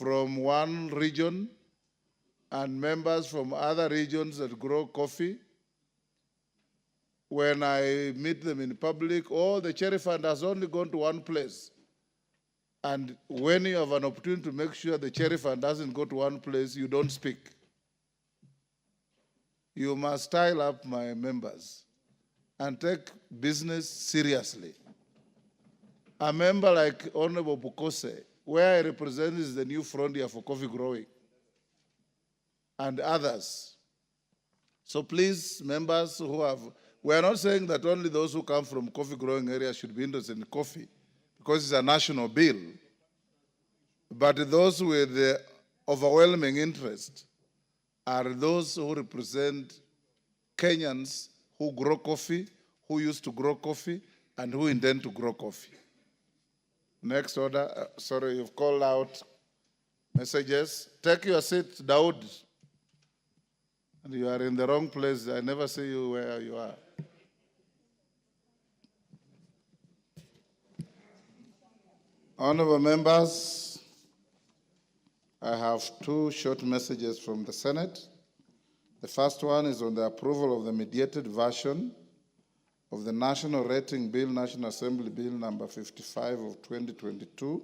from one region and members from other regions that grow coffee. When I meet them in public, oh, the cherry fund has only gone to one place. And when you have an opportunity to make sure the cherry fund doesn't go to one place, you don't speak. You must style up my members and take business seriously. A member like Honorable Bukose, where I represent is the new frontier for coffee growing, and others. So please, members who have, we are not saying that only those who come from coffee growing areas should be interested in coffee, because it's a national bill. But those with the overwhelming interest are those who represent Kenyans who grow coffee, who used to grow coffee, and who intend to grow coffee. Next order, sorry, you've called out messages. Take your seat, Daud. And you are in the wrong place. I never see you where you are. Honorable members, I have two short messages from the Senate. The first one is on the approval of the mediated version of the National Rating Bill, National Assembly Bill number 55 of 2022,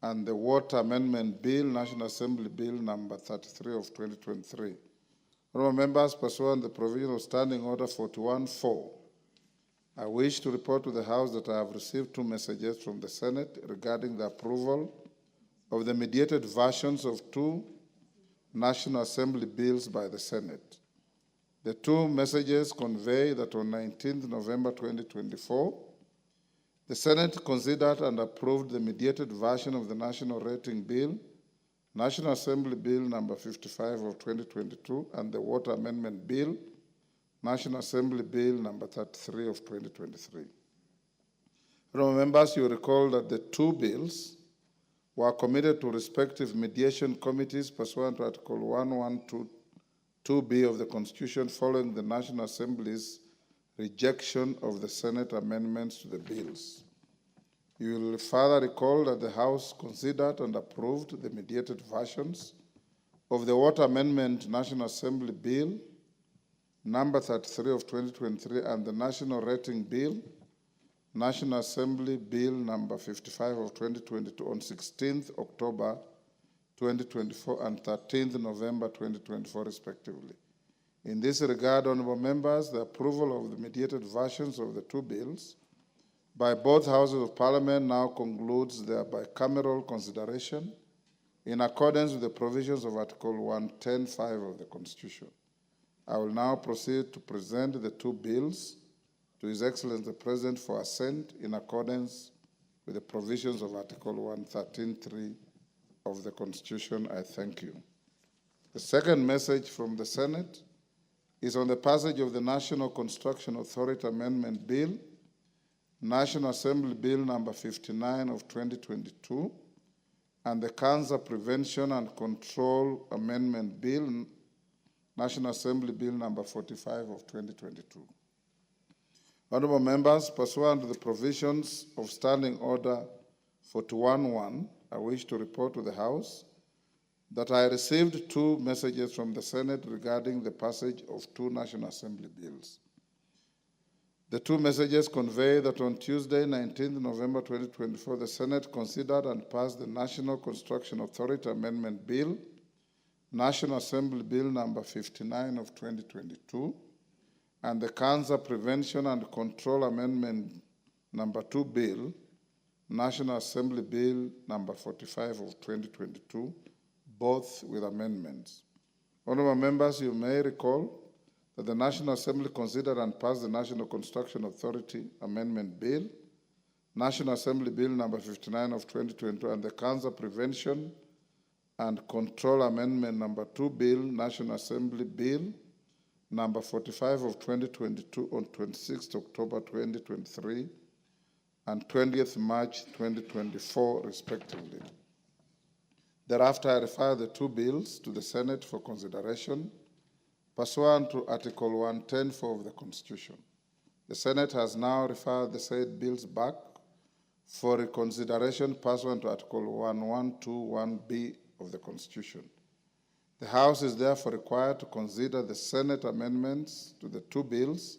and the Water Amendment Bill, National Assembly Bill number 33 of 2023. Honorable members, pursuant to the provision of Standing Order 41-4, I wish to report to the House that I have received two messages from the Senate regarding the approval of the mediated versions of two National Assembly bills by the Senate. The two messages convey that on 19th November 2024, the Senate considered and approved the mediated version of the National Rating Bill, National Assembly Bill number 55 of 2022, and the Water Amendment Bill, National Assembly Bill number 33 of 2023. Honorable members, you recall that the two bills were committed to respective mediation committees pursuant to Article 1122B of the Constitution following the National Assembly's rejection of the Senate amendments to the bills. You will further recall that the House considered and approved the mediated versions of the Water Amendment National Assembly Bill number 33 of 2023 and the National Rating Bill, National Assembly Bill number 55 of 2022 on 16th October 2024 and 13th November 2024 respectively. In this regard, honorable members, the approval of the mediated versions of the two bills by both Houses of Parliament now concludes their bicameral consideration in accordance with the provisions of Article 110(5) of the Constitution. I will now proceed to present the two bills to His Excellency the President for assent in accordance with the provisions of Article 113(3) of the Constitution. I thank you. The second message from the Senate is on the passage of the National Construction Authority Amendment Bill, National Assembly Bill number 59 of 2022, and the Cancer Prevention and Control Amendment Bill, National Assembly Bill number 45 of 2022. Honorable members, pursuant to the provisions of Standing Order 41-1, I wish to report to the House that I received two messages from the Senate regarding the passage of two National Assembly bills. The two messages convey that on Tuesday, 19th November 2024, the Senate considered and passed the National Construction Authority Amendment Bill, National Assembly Bill number 59 of 2022, and the Cancer Prevention and Control Amendment number 2 Bill, National Assembly Bill number 45 of 2022, both with amendments. Honorable members, you may recall that the National Assembly considered and passed the National Construction Authority Amendment Bill, National Assembly Bill number 59 of 2022, and the Cancer Prevention and Control Amendment number 2 Bill, National Assembly Bill number 45 of 2022 on 26th October 2023 and 20th March 2024, respectively. Thereafter, I refer the two bills to the Senate for consideration pursuant to Article 110(4) of the Constitution. The Senate has now referred the said bills back for reconsideration pursuant to Article 1121B of the Constitution. The House is therefore required to consider the Senate amendments to the two bills,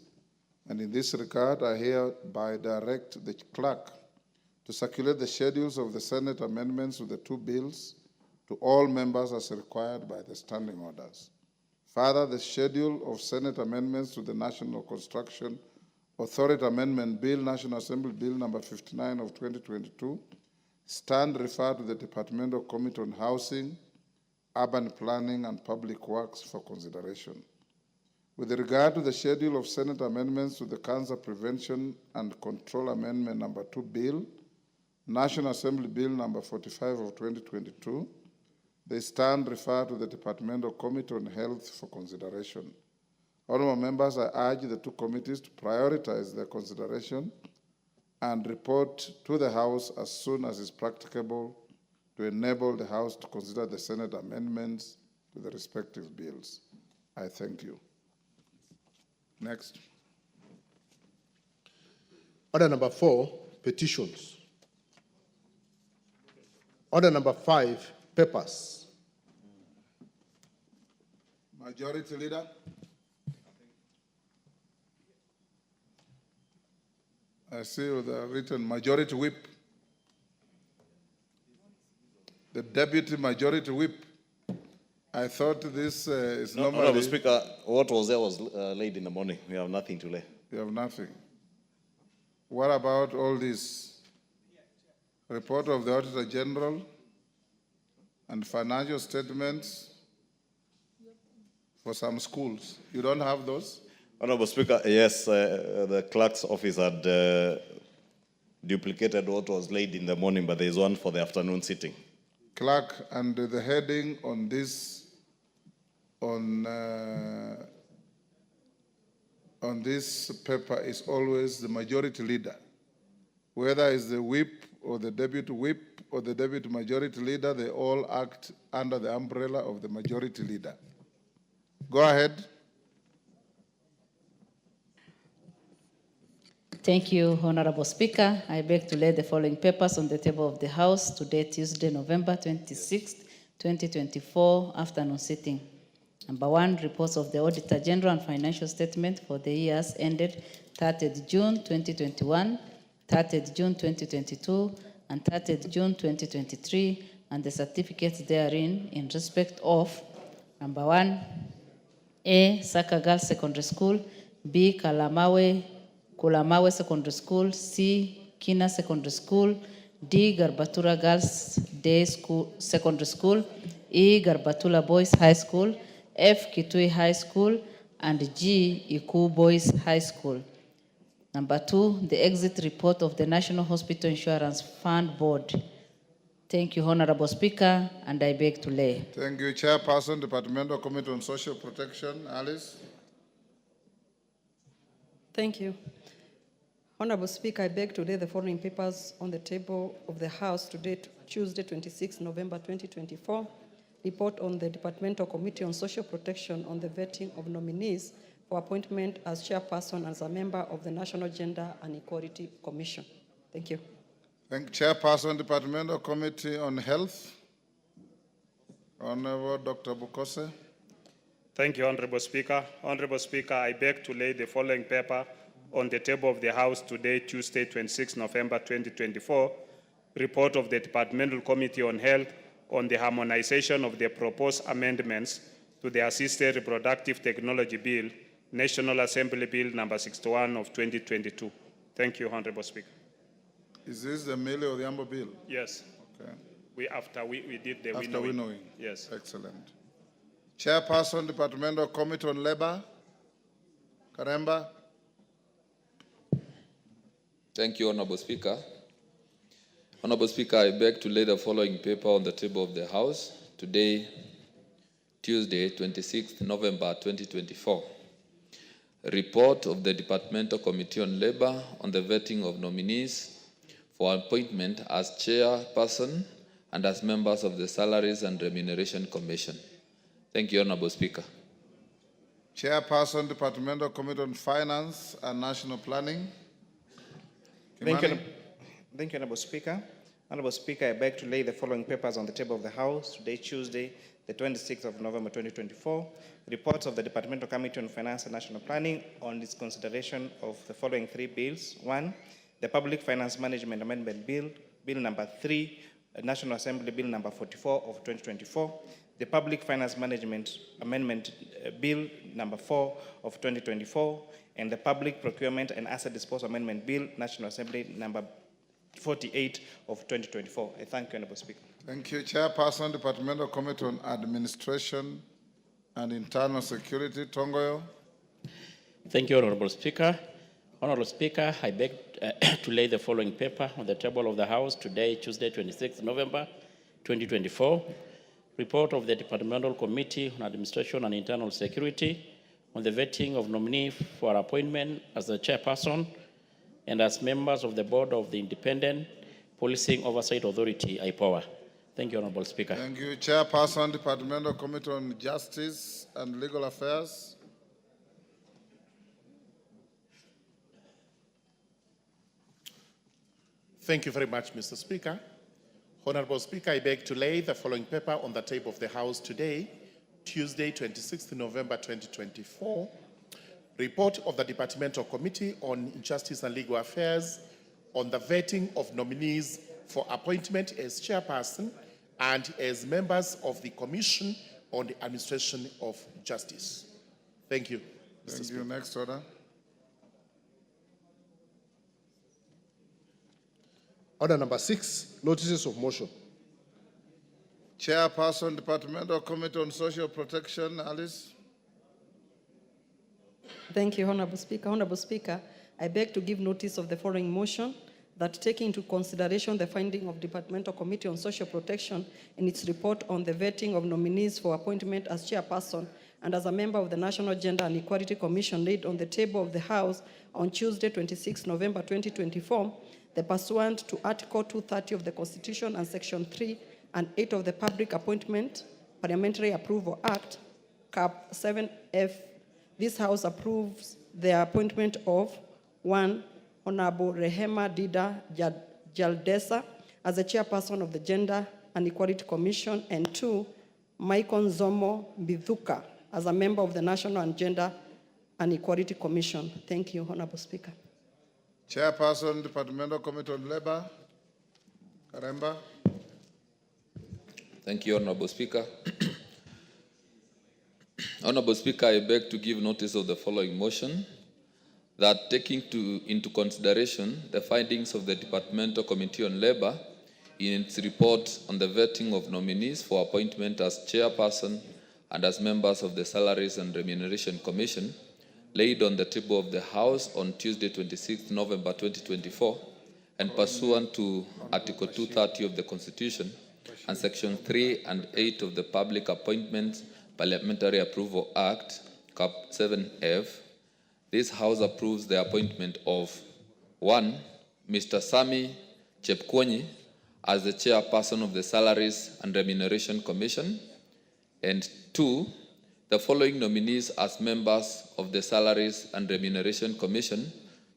and in this regard, I hereby direct the clerk to circulate the schedules of the Senate amendments to the two bills to all members as required by the standing orders. Further, the schedule of Senate amendments to the National Construction Authority Amendment Bill, National Assembly Bill number 59 of 2022, stand referred to the Departmental Committee on Housing, Urban Planning and Public Works for consideration. With regard to the schedule of Senate amendments to the Cancer Prevention and Control Amendment number 2 Bill, National Assembly Bill number 45 of 2022, they stand referred to the Departmental Committee on Health for consideration. Honorable members, I urge the two committees to prioritize their consideration and report to the House as soon as is practicable to enable the House to consider the Senate amendments to the respective bills. I thank you. Next. Order number 4, petitions. Order number 5, papers. Majority Leader. I see with the written Majority Whip. The Deputy Majority Whip. I thought this is normally... Honorable Speaker, what was there was laid in the morning. We have nothing to lay. You have nothing. What about all this? Report of the Auditor General and financial statements for some schools. You don't have those? Honorable Speaker, yes, the clerk's office had duplicated what was laid in the morning, but there is one for the afternoon sitting. Clerk, and the heading on this paper is always the Majority Leader. Whether it's the whip or the Deputy Whip or the Deputy Majority Leader, they all act under the umbrella of the Majority Leader. Go ahead. Thank you, Honorable Speaker. I beg to lay the following papers on the table of the House today, Tuesday, November 26, 2024, afternoon sitting. Number 1, reports of the Auditor General and financial statement for the years ended 30th June 2021, 30th June 2022, and 30th June 2023, and the certificates therein in respect of number 1, A. Saka Girls Secondary School, B. Kulamawe Secondary School, C. Kina Secondary School, D. Garbatura Girls Day School Secondary School, E. Garbatula Boys High School, F. Kitui High School, and G. Iku Boys High School. Number 2, the exit report of the National Hospital Insurance Fund Board. Thank you, Honorable Speaker, and I beg to lay. Thank you, Chairperson, Departmental Committee on Social Protection. Alice. Thank you. Honorable Speaker, I beg to lay the following papers on the table of the House today, Tuesday, 26 November 2024. Report on the Departmental Committee on Social Protection on the vetting of nominees for appointment as chairperson and as a member of the National Gender and Equality Commission. Thank you. Thank you, Chairperson, Departmental Committee on Health. Honorable Dr. Bukose. Thank you, Honorable Speaker. Honorable Speaker, I beg to lay the following paper on the table of the House today, Tuesday, 26 November 2024. Report of the Departmental Committee on Health on the harmonization of the proposed amendments to the Assisted Reproductive Technology Bill, National Assembly Bill number 61 of 2022. Thank you, Honorable Speaker. Is this the Mele or the Ambo Bill? Yes. Okay. We did the After winnowing. Yes. Excellent. Chairperson, Departmental Committee on Labor. Karemba. Thank you, Honorable Speaker. Honorable Speaker, I beg to lay the following paper on the table of the House today, Tuesday, 26th November 2024. A report of the Departmental Committee on Labor on the vetting of nominees for appointment as chairperson and as members of the Salaries and Remuneration Commission. Thank you, Honorable Speaker. Chairperson, Departmental Committee on Finance and National Planning. Thank you, Thank you, Honorable Speaker. Honorable Speaker, I beg to lay the following papers on the table of the House today, Tuesday, the 26th of November 2024. Reports of the Departmental Committee on Finance and National Planning on its consideration of the following three bills. One, the Public Finance Management Amendment Bill, Bill number 3, National Assembly Bill number 44 of 2024. The Public Finance Management Amendment Bill number 4 of 2024. And the Public Procurement and Asset Disposal Amendment Bill, National Assembly number 48 of 2024. I thank you, Honorable Speaker. Thank you, Chairperson, Departmental Committee on Administration and Internal Security, Tongoyo. Thank you, Honorable Speaker. Honorable Speaker, I beg to lay the following paper on the table of the House today, Tuesday, 26 November 2024. Report of the Departmental Committee on Administration and Internal Security on the vetting of nominee for appointment as the chairperson and as members of the board of the Independent Policing Oversight Authority, IPOA. Thank you, Honorable Speaker. Thank you, Chairperson, Departmental Committee on Justice and Legal Affairs. Thank you very much, Mr. Speaker. Honorable Speaker, I beg to lay the following paper on the table of the House today, Tuesday, 26th November 2024. Report of the Departmental Committee on Justice and Legal Affairs on the vetting of nominees for appointment as chairperson and as members of the Commission on the Administration of Justice. Thank you, Mr. Thank Speaker. you. Next order. Order number 6, notices of motion. Chairperson, Departmental Committee on Social Protection, Alice. Thank you, Honorable Speaker. Honorable Speaker, I beg to give notice of the following motion that taking into consideration the finding of Departmental Committee on Social Protection in its report on the vetting of nominees for appointment as chairperson and as a member of the National Gender and Equality Commission laid on the table of the House on Tuesday, 26 November 2024, the pursuant to Article 230 of the Constitution and Section 3 and 8 of the Public Appointment Parliamentary Approval Act, Cap 7F, this House approves the appointment of 1. Honorable Rehema Dida Jaldesa as the chairperson of the Gender and Equality Commission, and 2. Michael Zomo Bithuka as a member of the National and Gender and Equality Commission. Thank you, Honorable Speaker. Chairperson, Departmental Committee on Labor, Karemba. Thank you, Honorable Speaker. Honorable Speaker, I beg to give notice of the following motion that taking into consideration the findings of the Departmental Committee on Labor in its report on the vetting of nominees for appointment as chairperson and as members of the Salaries and Remuneration Commission, laid on the table of the House on Tuesday, 26 November 2024, and pursuant to Article 230 of the Constitution and Section 3 and 8 of the Public Appointments Parliamentary Approval Act, Cap 7F, this House approves the appointment of 1. Mr. Sami Chepkwonyi as the chairperson of the Salaries and Remuneration Commission, and 2. The following nominees as members of the Salaries and Remuneration Commission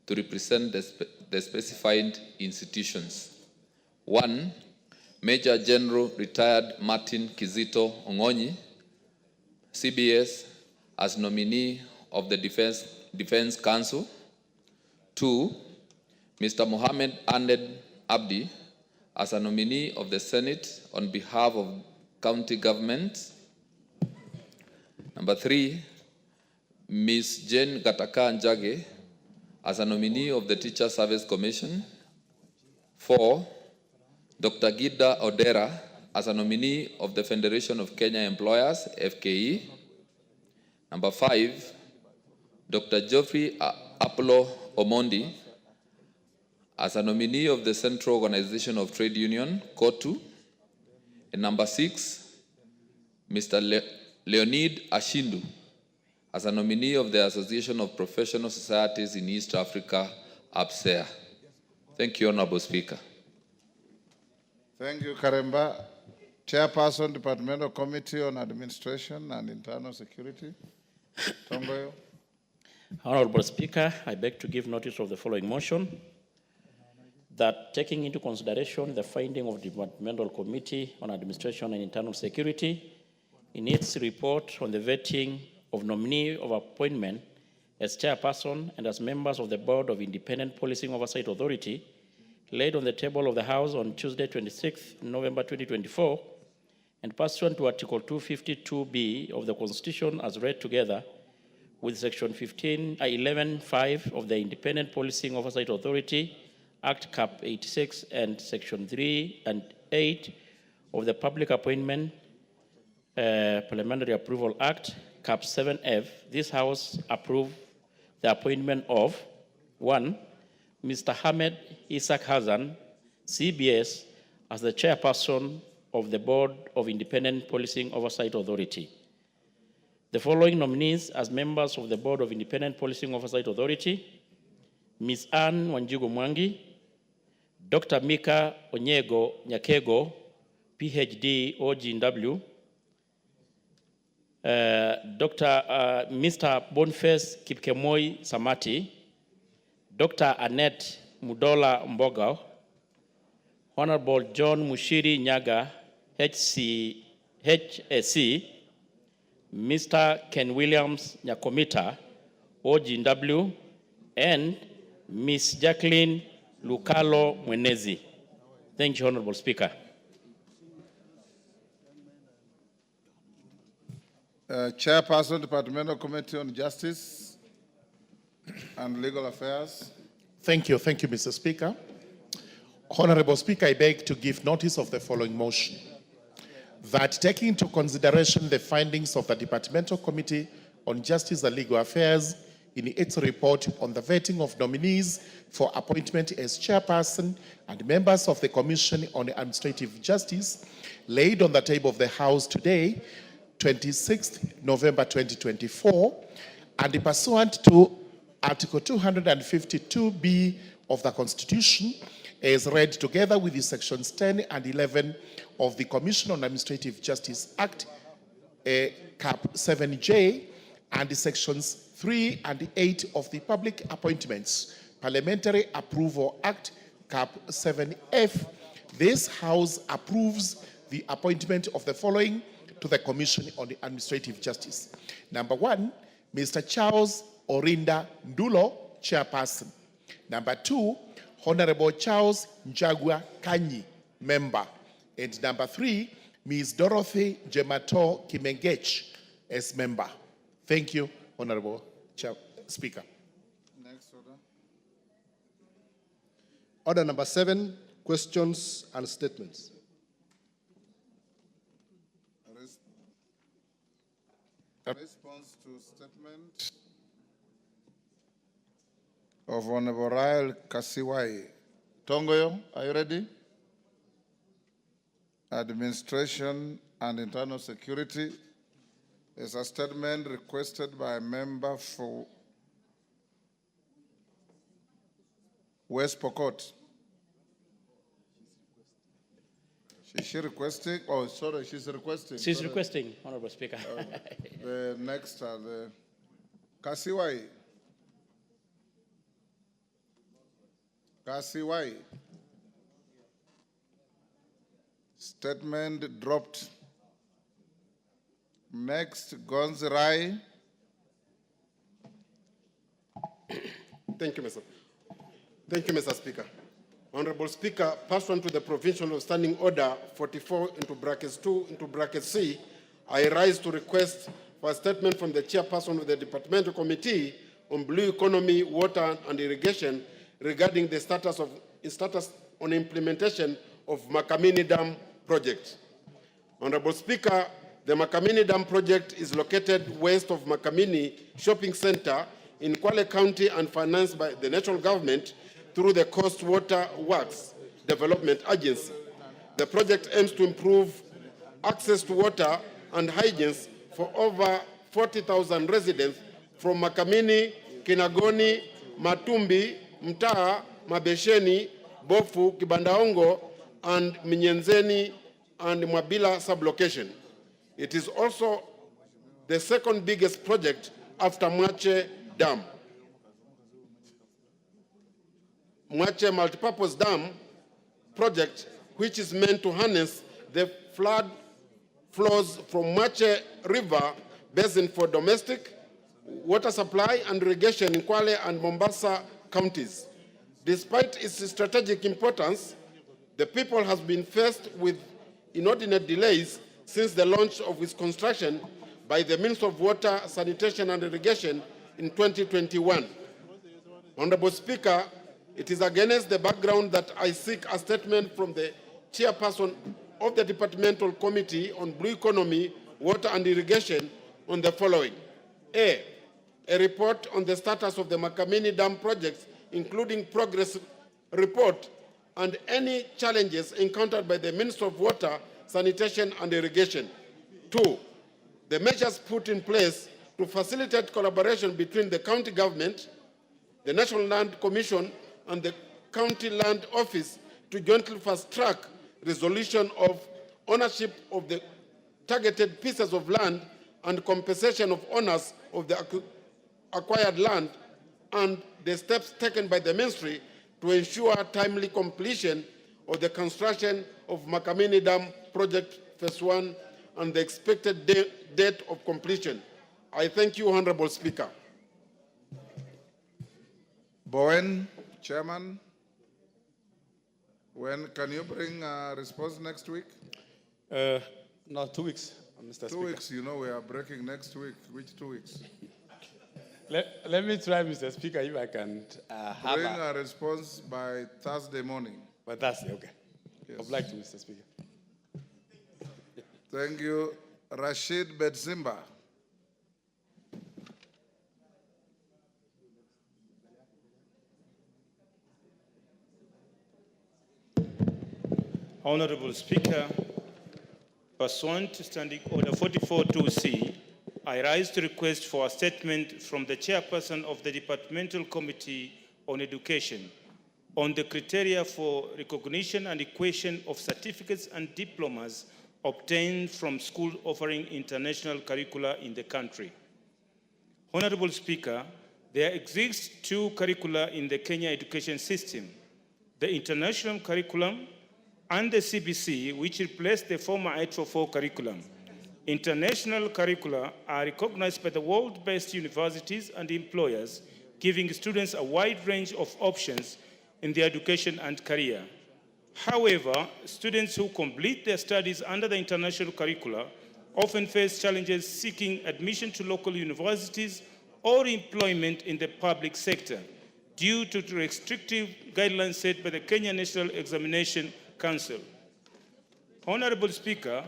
to represent the specified institutions. 1. Major General Retired Martin Kizito Ongonyi, CBS, as nominee of the Defense Council. 2. Mr. Mohammed Ahmed Abdi as a nominee of the Senate on behalf of county governments. Number 3, Ms. Jane Gataka Njage as a nominee of the Teacher Service Commission. 4, Dr. Gida Odera as a nominee of the Federation of Kenya Employers, FKE. Number 5, Dr. Geoffrey Apollo Omondi as a nominee of the Central Organization of Trade Union, COTU. And number 6, Mr. Leonid Ashindu as a nominee of the Association of Professional Societies in East Africa, APSEA. Thank you, Honorable Speaker. Thank you, Karemba. Chairperson, Departmental Committee on Administration and Internal Security, Tongoyo. Honorable Speaker, I beg to give notice of the following motion that taking into consideration the finding of the Departmental Committee on Administration and Internal Security in its report on the vetting of nominee of appointment as chairperson and as members of the Board of Independent Policing Oversight Authority, laid on the table of the House on Tuesday, 26 November 2024, and pursuant to Article 252B of the Constitution as read together with Section 11(5) of the Independent Policing Oversight Authority Act Cap 86 and Section 3 and 8 of the Public Appointment Parliamentary Approval Act Cap 7F, this House approved the appointment of 1. Mr. Hamed Isaac Hassan, CBS, as the chairperson of the Board of Independent Policing Oversight Authority. The following nominees as members of the Board of Independent Policing Oversight Authority: Ms. Anne Wanjigo Mwangi, Dr. Mika Onyego Nyakego, PhD, OGW, Mr. Boniface Kipkemoi Samati, Dr. Annette Mudola Mboga, Honorable John Mushiri Nyaga, HSC, Mr. Ken Williams Nyakomita, OGW, and Ms. Jacqueline Lucalo Mwenezi. Thank you, Honorable Speaker. Chairperson, Departmental Committee on Justice and Legal Affairs. Thank you, Mr. Speaker. Honorable Speaker, I beg to give notice of the following motion. That taking into consideration the findings of the Departmental Committee on Justice and Legal Affairs in its report on the vetting of nominees for appointment as chairperson and members of the Commission on Administrative Justice, laid on the table of the House today, 26th November 2024, and pursuant to Article 252B of the Constitution, as read together with the Sections 10 and 11 of the Commission on Administrative Justice Act, Cap 7J, and the Sections 3 and 8 of the Public Appointments Parliamentary Approval Act, Cap 7F, this House approves the appointment of the following to the Commission on Administrative Justice. Number 1, Mr. Charles Orinda Ndulo, Chairperson. Number 2, Honorable Charles Njagua Kanyi, Member. And number 3, Ms. Dorothy Jemato Kimengech, as Member. Thank you, Honorable Speaker. Next order. Order number 7, questions and statements. Response to statement of Honorable Rael Kasiwai. Tongoyo, are you ready? Administration and Internal Security is a statement requested by a member for West Pokot. Is she requesting? Oh, sorry, she's requesting. She's Sorry. requesting, Honorable Speaker. The next are the Kasiwai. Kasiwai. Statement dropped. Next, Gonzirai. Thank you, Mr. Speaker. Honorable Speaker, pursuant to the Provincial Standing Order 44(2)(c), I rise to request for a statement from the chairperson of the Departmental Committee on Blue Economy, Water and Irrigation regarding the status on implementation of Makamini Dam project. Honorable Speaker, the Makamini Dam project is located west of Makamini Shopping Center in Kwale County and financed by the national government through the Coast Water Works Development Agency. The project aims to improve access to water and hygiene for over 40,000 residents from Makamini, Kinagoni, Matumbi, Mtaa, Mabesheni, Bofu, Kibandaongo, and Minyenzeni and Mwabila sublocation. It is also the second biggest project after Mwache Dam. Mwache Multipurpose Dam project, which is meant to harness the flood flows from Mwache River Basin for domestic water supply and irrigation in Kwale and Mombasa counties. Despite its strategic importance, the people has been faced with inordinate delays since the launch of its construction by the Ministry of Water, Sanitation and Irrigation in 2021. Honorable Speaker, it is against the background that I seek a statement from the chairperson of the Departmental Committee on Blue Economy, Water and Irrigation on the following. A report on the status of the Makamini Dam projects, including progress report and any challenges encountered by the Ministry of Water, Sanitation and Irrigation. 2, the measures put in place to facilitate collaboration between the county government, the National Land Commission, and the County Land Office to jointly fast-track resolution of ownership of the targeted pieces of land and compensation of owners of the acquired land, and the steps taken by the ministry to ensure timely completion of the construction of Makamini Dam Project Phase 1 and the expected date of completion. I thank you, Honorable Speaker. Bowen, Chairman, when can you bring a response next week? No, 2 weeks, Mr. Speaker. 2 weeks, you know we are breaking next week. Which 2 weeks? Let me try, Mr. Speaker, if I can have bring a response by Thursday morning. By Thursday, okay. Yes. Obliged to, Mr. Speaker. Thank you. Rashid Betsimba. Honorable Speaker, pursuant to Standing Order 44.2c, I rise to request for a statement from the chairperson of the Departmental Committee on Education on the criteria for recognition and equation of certificates and diplomas obtained from schools offering international curricula in the country. Honorable Speaker, there exist 2 curricula in the Kenya education system, the international curriculum and the CBC, which replaced the former 844 curriculum. International curricula are recognized by the world-based universities and employers, giving students a wide range of options in their education and career. However, students who complete their studies under the international curricula often face challenges seeking admission to local universities or employment in the public sector due to the restrictive guidelines set by the Kenya National Examination Council. Honorable Speaker,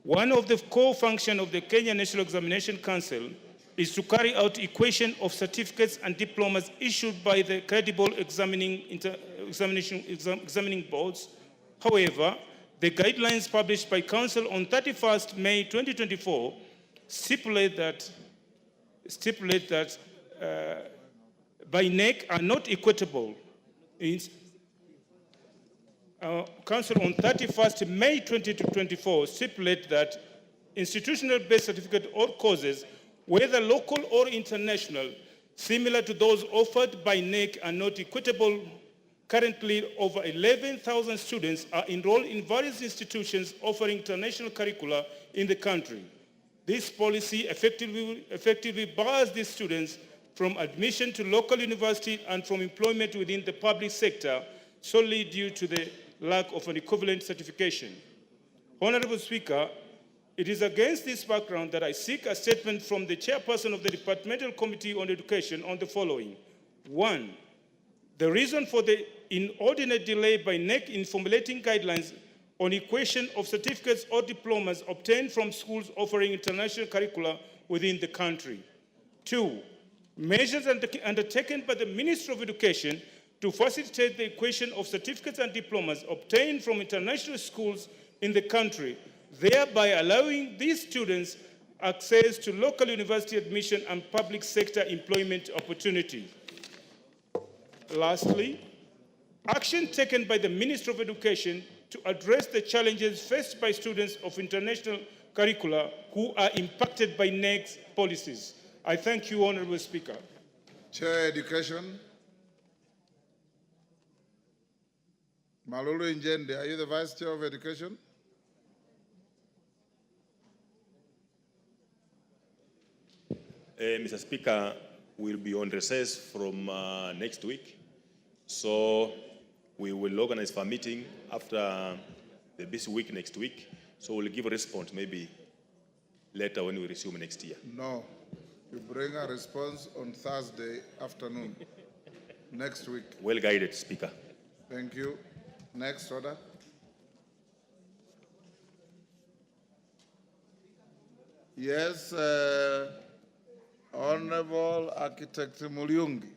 one of the core functions of the Kenya National Examination Council is to carry out equation of certificates and diplomas issued by the credible examining boards. However, the guidelines published by Council on 31st May 2024 stipulate that by NEC are not equitable. Council on 31st May 2024 stipulate that institutional-based certificate or courses, whether local or international, similar to those offered by NEC are not equitable. Currently, over 11,000 students are enrolled in various institutions offering international curricula in the country. This policy effectively bars these students from admission to local university and from employment within the public sector solely due to the lack of an equivalent certification. Honorable Speaker, it is against this background that I seek a statement from the chairperson of the Departmental Committee on Education on the following. 1, the reason for the inordinate delay by NEC in formulating guidelines on equation of certificates or diplomas obtained from schools offering international curricula within the country. 2, measures undertaken by the Ministry of Education to facilitate the equation of certificates and diplomas obtained from international schools in the country, thereby allowing these students access to local university admission and public sector employment opportunity. Lastly, action taken by the Ministry of Education to address the challenges faced by students of international curricula who are impacted by NEC's policies. I thank you, Honorable Speaker. Chair Education. Malulu Injendi, are you the Vice Chair of Education? Mr. Speaker, we'll be on recess from next week. So we will organize for a meeting after the busy week next week. So we'll give a response maybe later when we resume next year. No. You bring a response on Thursday afternoon, next week. Well guided, Speaker. Thank you. Next order. Yes, Honorable Architect Mulyungi.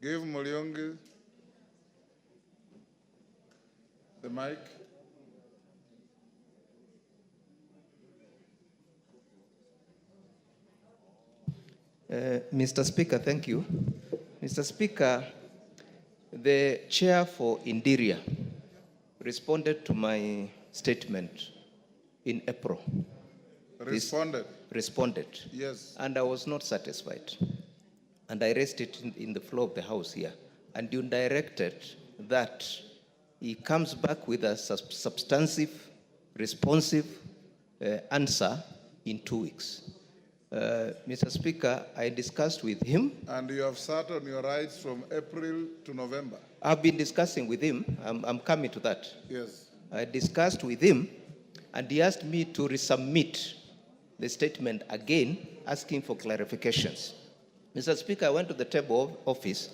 Give Mulyungi the mic. Mr. Speaker, thank you. Mr. Speaker, the chair for Interior responded to my statement in April. Responded? Responded. Yes. And I was not satisfied. And I raised it in the floor of the House here. And you directed that he comes back with a substantive, responsive answer in 2 weeks. Mr. Speaker, I discussed with him. And you have sat on your rights from April to November? I've been discussing with him. I'm coming to that. Yes. I discussed with him, and he asked me to resubmit the statement again, asking for clarifications. Mr. Speaker, I went to the table office,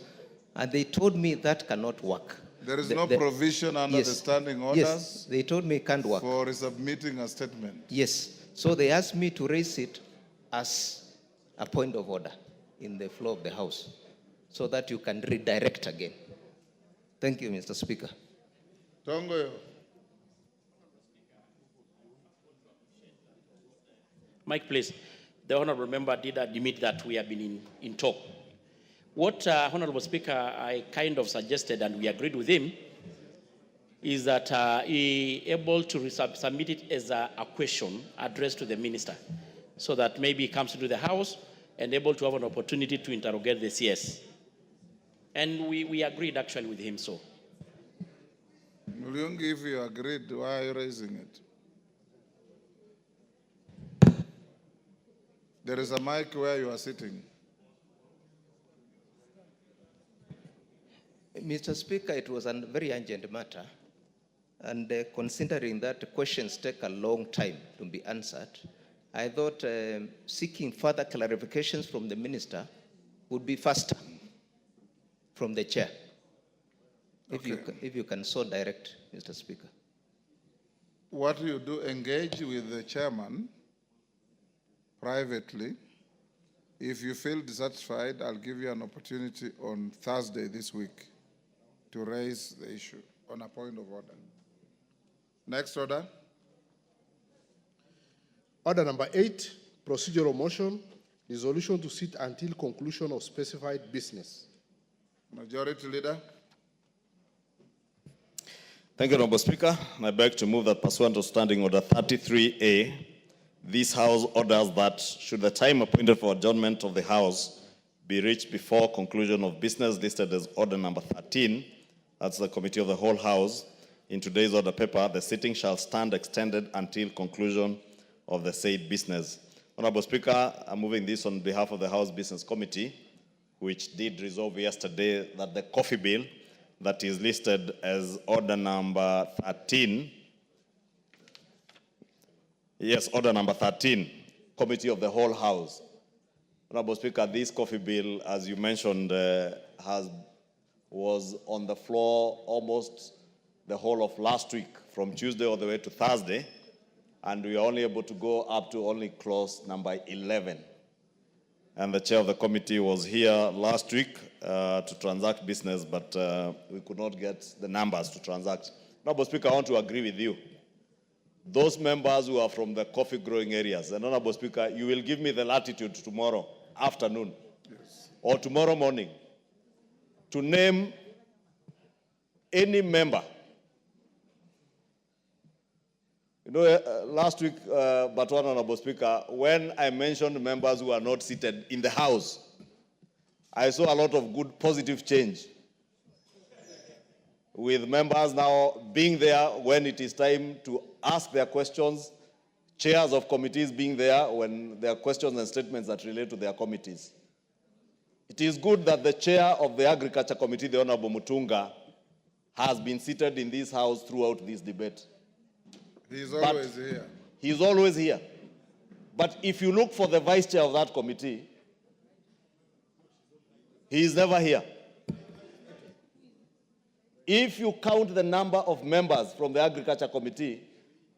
and they told me that cannot work. There is no provision under yes, the standing orders? Yes, they told me it can't work. For resubmitting a statement? Yes. So they asked me to raise it as a point of order in the floor of the House so that you can redirect again. Thank you, Mr. Speaker. Tongoyo. Mike, please. The honorable member did admit that we have been in talk. What Honorable Speaker, I kind of suggested, and we agreed with him, is that he able to submit it as a question addressed to the minister, so that maybe he comes to the House and able to have an opportunity to interrogate the CS. And we agreed actually with him so. Mulyungi, if you agreed, why are you raising it? There is a mic where you are sitting. Mr. Speaker, it was a very urgent matter. And considering that questions take a long time to be answered, I thought seeking further clarifications from the minister would be faster from the chair. Okay. If you can so direct, Mr. Speaker. What you do, engage with the chairman privately. If you feel dissatisfied, I'll give you an opportunity on Thursday this week to raise the issue on a point of order. Next order. Order number 8, procedural motion, resolution to sit until conclusion of specified business. Majority Leader. Thank you, Honorable Speaker. I beg to move that pursuant to Standing Order 33A, this House orders that should the time appointed for adjournment of the House be reached before conclusion of business listed as order number 13, that's the Committee of the Whole House, in today's order paper, the sitting shall stand extended until conclusion of the said business. Honorable Speaker, I'm moving this on behalf of the House Business Committee, which did resolve yesterday that the coffee bill that is listed as order number 13, yes, order number 13, Committee of the Whole House. Honorable Speaker, this coffee bill, as you mentioned, was on the floor almost the whole of last week, from Tuesday all the way to Thursday, and we were only able to go up to only clause number 11. And the chair of the committee was here last week to transact business, but we could not get the numbers to transact. Honorable Speaker, I want to agree with you. Those members who are from the coffee growing areas, and Honorable Speaker, you will give me the latitude tomorrow afternoon, yes, or tomorrow morning to name any member. You know, last week, but one Honorable Speaker, when I mentioned members who are not seated in the House, I saw a lot of good positive change. with members now being there when it is time to ask their questions, chairs of committees being there when there are questions and statements that relate to their committees. It is good that the chair of the Agriculture Committee, the Honorable Mutunga, has been seated in this house throughout this debate. He's always here. He's always here. But if you look for the vice chair of that committee, he is never here. If you count the number of members from the Agriculture Committee,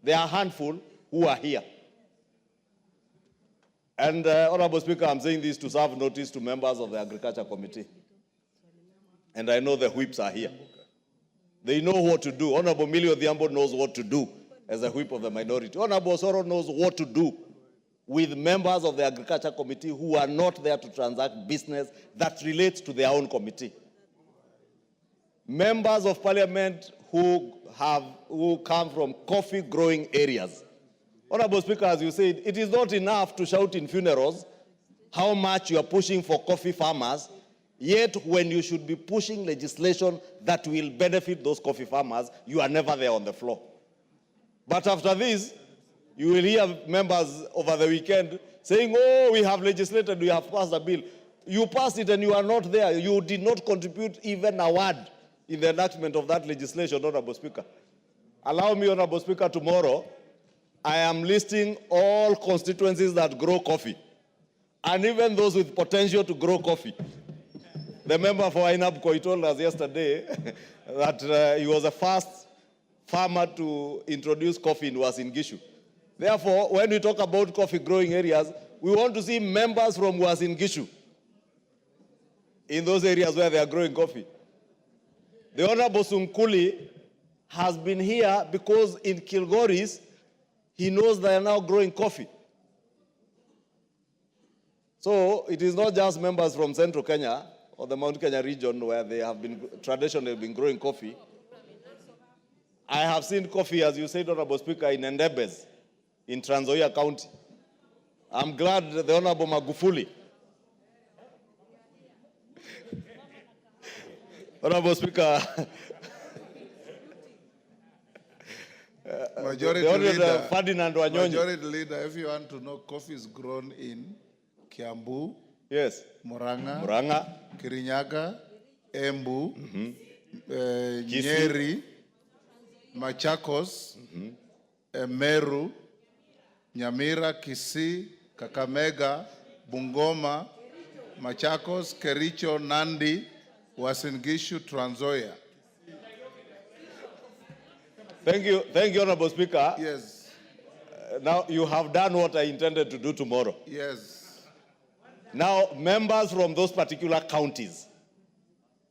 there are a handful who are here. And, Honorable Speaker, I'm saying this to serve notice to members of the Agriculture Committee. And I know the whips are here. They know what to do. Honorable Millie Odhiambo knows what to do as a whip of the minority. Honorable Soro knows what to do with members of the Agriculture Committee who are not there to transact business that relates to their own committee. Members of Parliament who come from coffee-growing areas. Honorable Speaker, as you said, it is not enough to shout in funerals how much you are pushing for coffee farmers, yet when you should be pushing legislation that will benefit those coffee farmers, you are never there on the floor. But after this, you will hear members over the weekend saying, oh, we have legislated, we have passed a bill. You passed it and you are not there. You did not contribute even a word in the enactment of that legislation, Honorable Speaker. Allow me, Honorable Speaker, tomorrow, I am listing all constituencies that grow coffee, and even those with potential to grow coffee. The member for Ainabko told us yesterday that he was the first farmer to introduce coffee in Uasin Gishu. Therefore, when we talk about coffee growing areas, we want to see members from Uasin Gishu in those areas where they are growing coffee. The Honorable Sunkuli has been here because in Kilgoris, he knows they are now growing coffee. So it is not just members from Central Kenya or the Mount Kenya region where they have been traditionally been growing coffee. I have seen coffee, as you said, Honorable Speaker, in Endebes, in Trans Nzoia County. I'm glad the Honorable Magufuli, Honorable Speaker, Majority Leader, Ferdinand Wanyonyi. Majority Leader, if you want to know, coffee is grown in Kiambu, yes, Murang'a, Kirinyaga, Embu, Nyeri, Machakos, Meru, Nyamira, Kisii, Kakamega, Bungoma, Machakos, Kericho, Nandi, Uasin Gishu, Trans Nzoia. Thank you, Honorable Speaker. Yes. Now, you have done what I intended to do tomorrow. Yes. Now, members from those particular counties,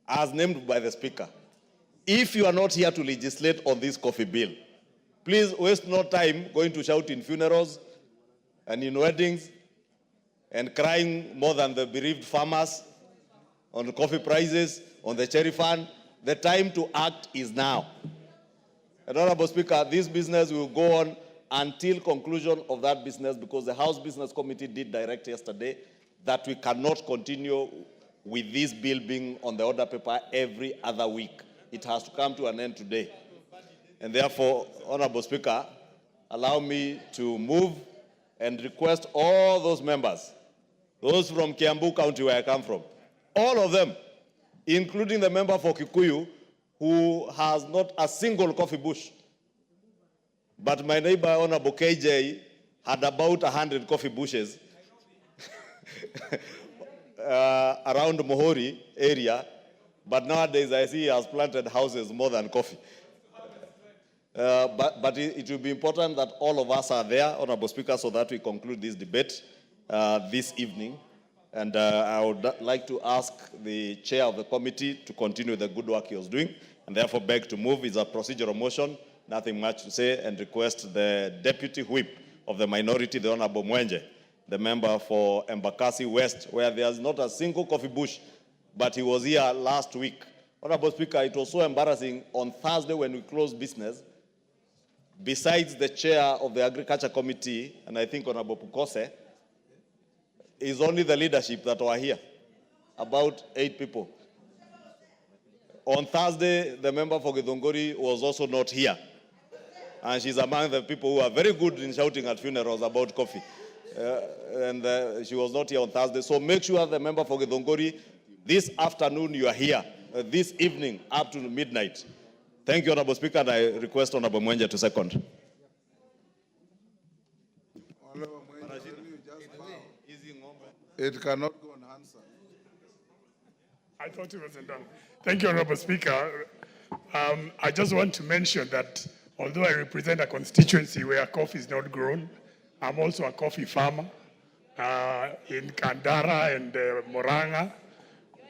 as named by the Speaker, if you are not here to legislate on this coffee bill, please waste no time going to shout in funerals and in weddings and crying more than the bereaved farmers on the coffee prices, on the cherry fund. The time to act is now. And Honorable Speaker, this business will go on until conclusion of that business, because the House Business Committee did direct yesterday that we cannot continue with this bill being on the order paper every other week. It has to come to an end today. And therefore, Honorable Speaker, allow me to move and request all those members, those from Kiambu County where I come from, all of them, including the member for Kikuyu, who has not a single coffee bush. But my neighbor, Honorable KJ, had about 100 coffee bushes around Mohori area. But nowadays, I see he has planted houses more than coffee. But it will be important that all of us are there, Honorable Speaker, so that we conclude this debate this evening. And I would like to ask the chair of the committee to continue the good work he was doing, and therefore beg to move. It's a procedural motion, nothing much to say, and request the deputy whip of the minority, the Honorable Mwenje, the member for Embakasi West, where there's not a single coffee bush, but he was here last week. Honorable Speaker, it was so embarrassing on Thursday when we closed business, besides the chair of the Agriculture Committee, and I think Honorable Pukose, is only the leadership that were here, about 8 people. On Thursday, the member for Githunguri was also not here. And she's among the people who are very good in shouting at funerals about coffee. She was not here on Thursday. So make sure the member for Githunguri, this afternoon you are here, this evening up to midnight. Thank you, Honorable Speaker, and I request Honorable Mwenje to second. It cannot go unanswered. I thought it wasn't done. Thank you, Honorable Speaker. I just want to mention that although I represent a constituency where coffee is not grown, I'm also a coffee farmer in Kandara and Moranga.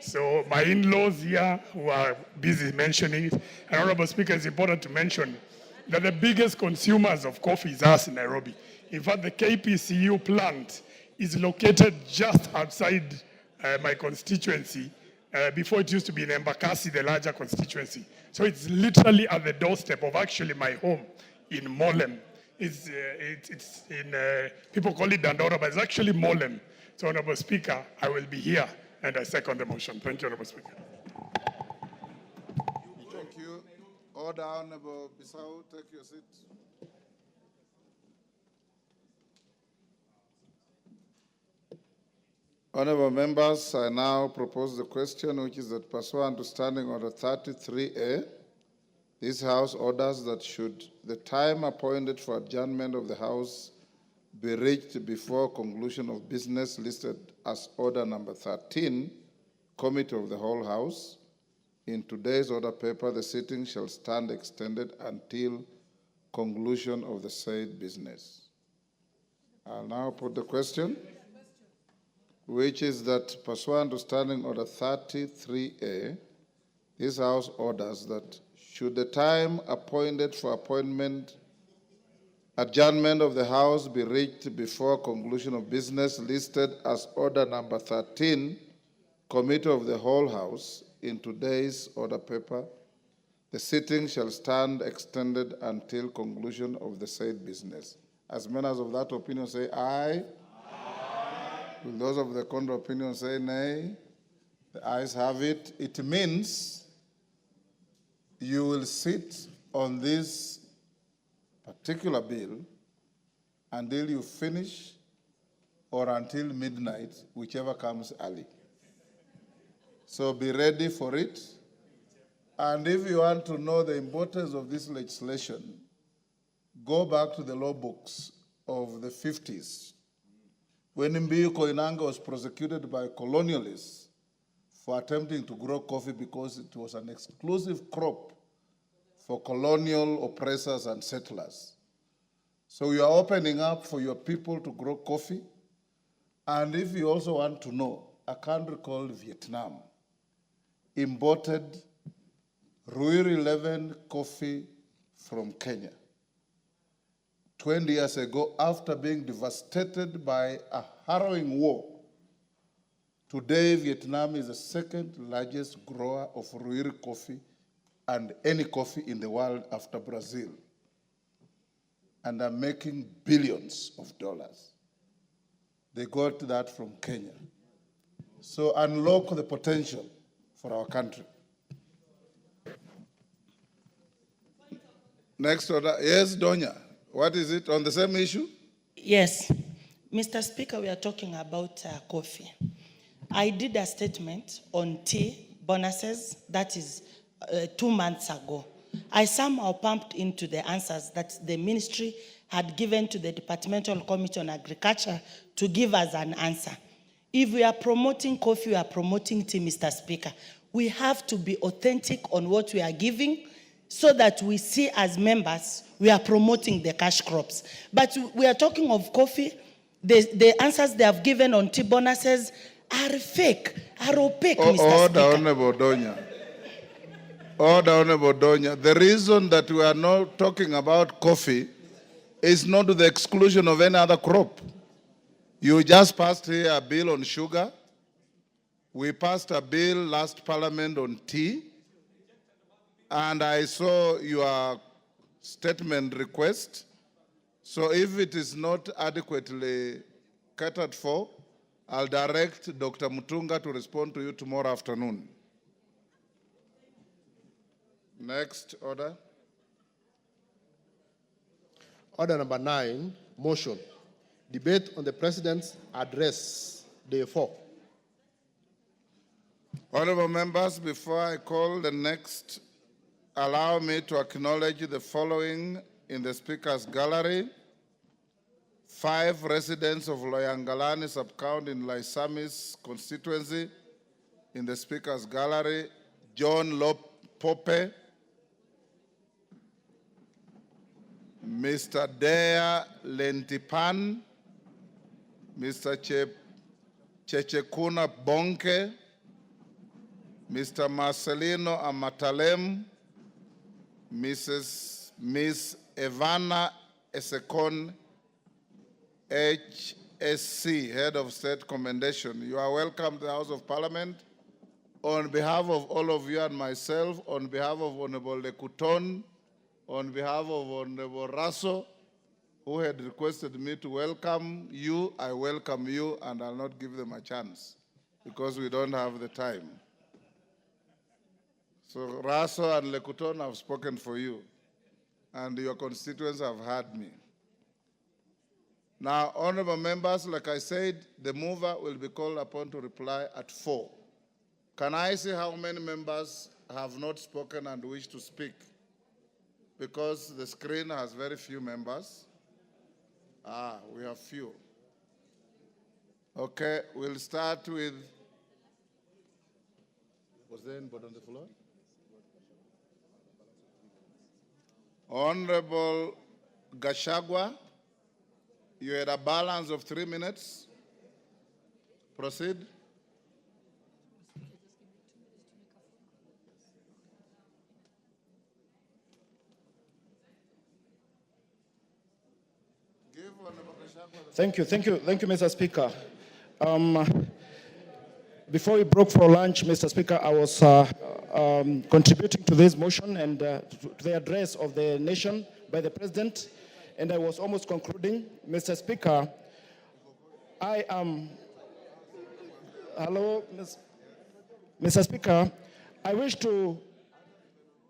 So my in-laws here who are busy mentioning it, and Honorable Speaker, it's important to mention that the biggest consumers of coffee is us in Nairobi. In fact, the KPCU plant is located just outside my constituency. Before it used to be in Embakasi, the larger constituency. So it's literally at the doorstep of actually my home in Molem. It's in, people call it Dandora, but it's actually Molem. So, Honorable Speaker, I will be here and I second the motion. Thank you, Honorable Speaker. Thank you. Order, Honorable Bissau, take your seat. Honorable members, I now propose the question, which is that pursuant to Standing Order 33A, this House orders that should the time appointed for adjournment of the House be reached before conclusion of business listed as Order Number 13, Committee of the Whole House, in today's order paper, the sitting shall stand extended until conclusion of the said business. I'll now put the question, which is that pursuant to Standing Order 33A, this House orders that should the time appointed for adjournment of the House be reached before conclusion of business listed as Order Number 13, Committee of the Whole House, in today's order paper, the sitting shall stand extended until conclusion of the said business. As members of that opinion say aye. Will those of the contrary opinion say nay? The ayes have it. It means you will sit on this particular bill until you finish or until midnight, whichever comes early. So be ready for it. And if you want to know the importance of this legislation, go back to the law books of the 50s, when Mbiu Koinange was prosecuted by colonialists for attempting to grow coffee because it was an exclusive crop for colonial oppressors and settlers. So we are opening up for your people to grow coffee. And if you also want to know, a country called Vietnam imported Ruir 11 coffee from Kenya 20 years ago after being devastated by a harrowing war. Today, Vietnam is the second largest grower of Ruir coffee and any coffee in the world after Brazil, and are making billions of dollars. They got that from Kenya. So unlock the potential for our country. Next order. Yes, Donya. What is it on the same issue? Yes. Mr. Speaker, we are talking about coffee. I did a statement on tea bonuses, that is 2 months ago. I somehow pumped into the answers that the ministry had given to the Departmental Committee on Agriculture to give us an answer. If we are promoting coffee, we are promoting tea, Mr. Speaker. We have to be authentic on what we are giving so that we see as members, we are promoting the cash crops. But we are talking of coffee. The answers they have given on tea bonuses are fake, are opaque, Mr. Speaker. Honorable Donya. Honorable Donya. The reason that we are not talking about coffee is not to the exclusion of any other crop. You just passed here a bill on sugar. We passed a bill last parliament on tea. And I saw your statement request. So if it is not adequately catered for, I'll direct Dr. Mutunga to respond to you tomorrow afternoon. Next order. Order number 9, motion. Debate on the President's address, day 4. Honorable members, before I call the next, allow me to acknowledge the following in the Speaker's gallery. 5 residents of Loyangalani sub-county in Laisamis constituency in the Speaker's gallery: John Pope, Mr. Dea Lentipan, Mr. Chechekuna Bonke, Mr. Marcelino Amatalem, Miss Evana Esekon, HSC, Head of State Commendation. You are welcome to the House of Parliament. On behalf of all of you and myself, on behalf of Honorable Lekuton, on behalf of Honorable Raso, who had requested me to welcome you, I welcome you, and I'll not give them a chance because we don't have the time. So Raso and Lekuton have spoken for you, and your constituents have heard me. Now, honorable members, like I said, the mover will be called upon to reply at 4. Can I see how many members have not spoken and wish to speak? Because the screen has very few members. We have few. Okay, we'll start with, was there anybody on the floor? Honorable Gashagwa, you had a balance of 3 minutes. Proceed. Thank you, Mr. Speaker. Before we broke for lunch, Mr. Speaker, I was contributing to this motion and to the address of the nation by the President, and I was almost concluding. Mr. Speaker, I am, Mr. Speaker, I wish to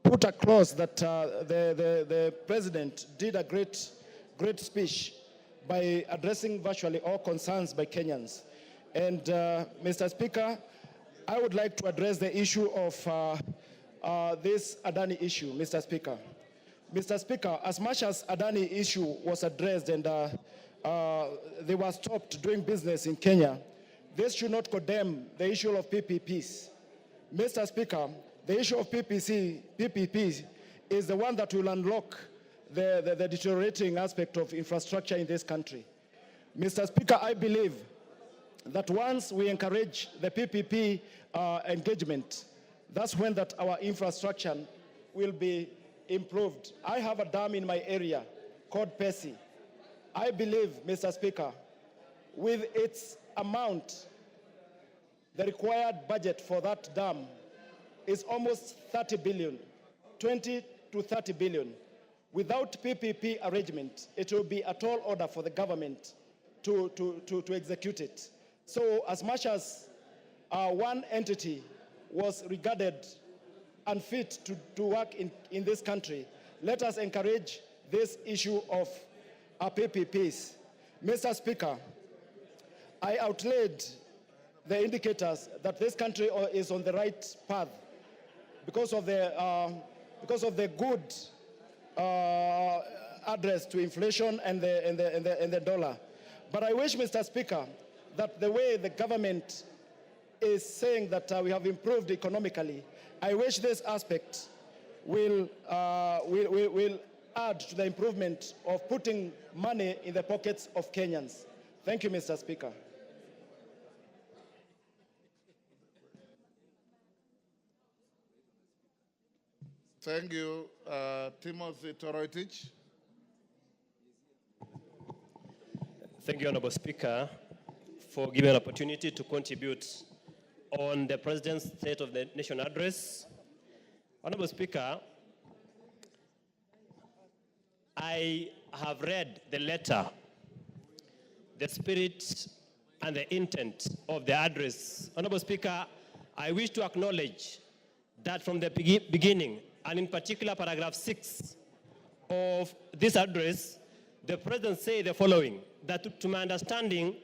put across that the President did a great speech by addressing virtually all concerns by Kenyans. And Mr. Speaker, I would like to address the issue of this Adani issue, Mr. Speaker. Mr. Speaker, as much as Adani issue was addressed and they were stopped doing business in Kenya, this should not condemn the issue of PPPs. Mr. Speaker, the issue of PPPs is the one that will unlock the deteriorating aspect of infrastructure in this country. Mr. Speaker, I believe that once we encourage the PPP engagement, that's when that our infrastructure will be improved. I have a dam in my area called Pesi. I believe, Mr. Speaker, with its amount, the required budget for that dam is almost 30 billion, 20 to 30 billion. Without PPP arrangement, it will be a tall order for the government to execute it. So as much as one entity was regarded unfit to work in this country, let us encourage this issue of PPPs. Mr. Speaker, I outlaid the indicators that this country is on the right path because of the good address to inflation and the dollar. But I wish, Mr. Speaker, that the way the government is saying that we have improved economically, I wish this aspect will add to the improvement of putting money in the pockets of Kenyans. Thank you, Mr. Speaker. Thank you, Timothy Toroitich. Thank you, Honorable Speaker, for giving an opportunity to contribute on the President's State of the Nation address. Honorable Speaker, I have read the letter, the spirit and the intent of the address. Honorable Speaker, I wish to acknowledge that from the beginning, and in particular paragraph 6 of this address, the President said the following, that to my understanding,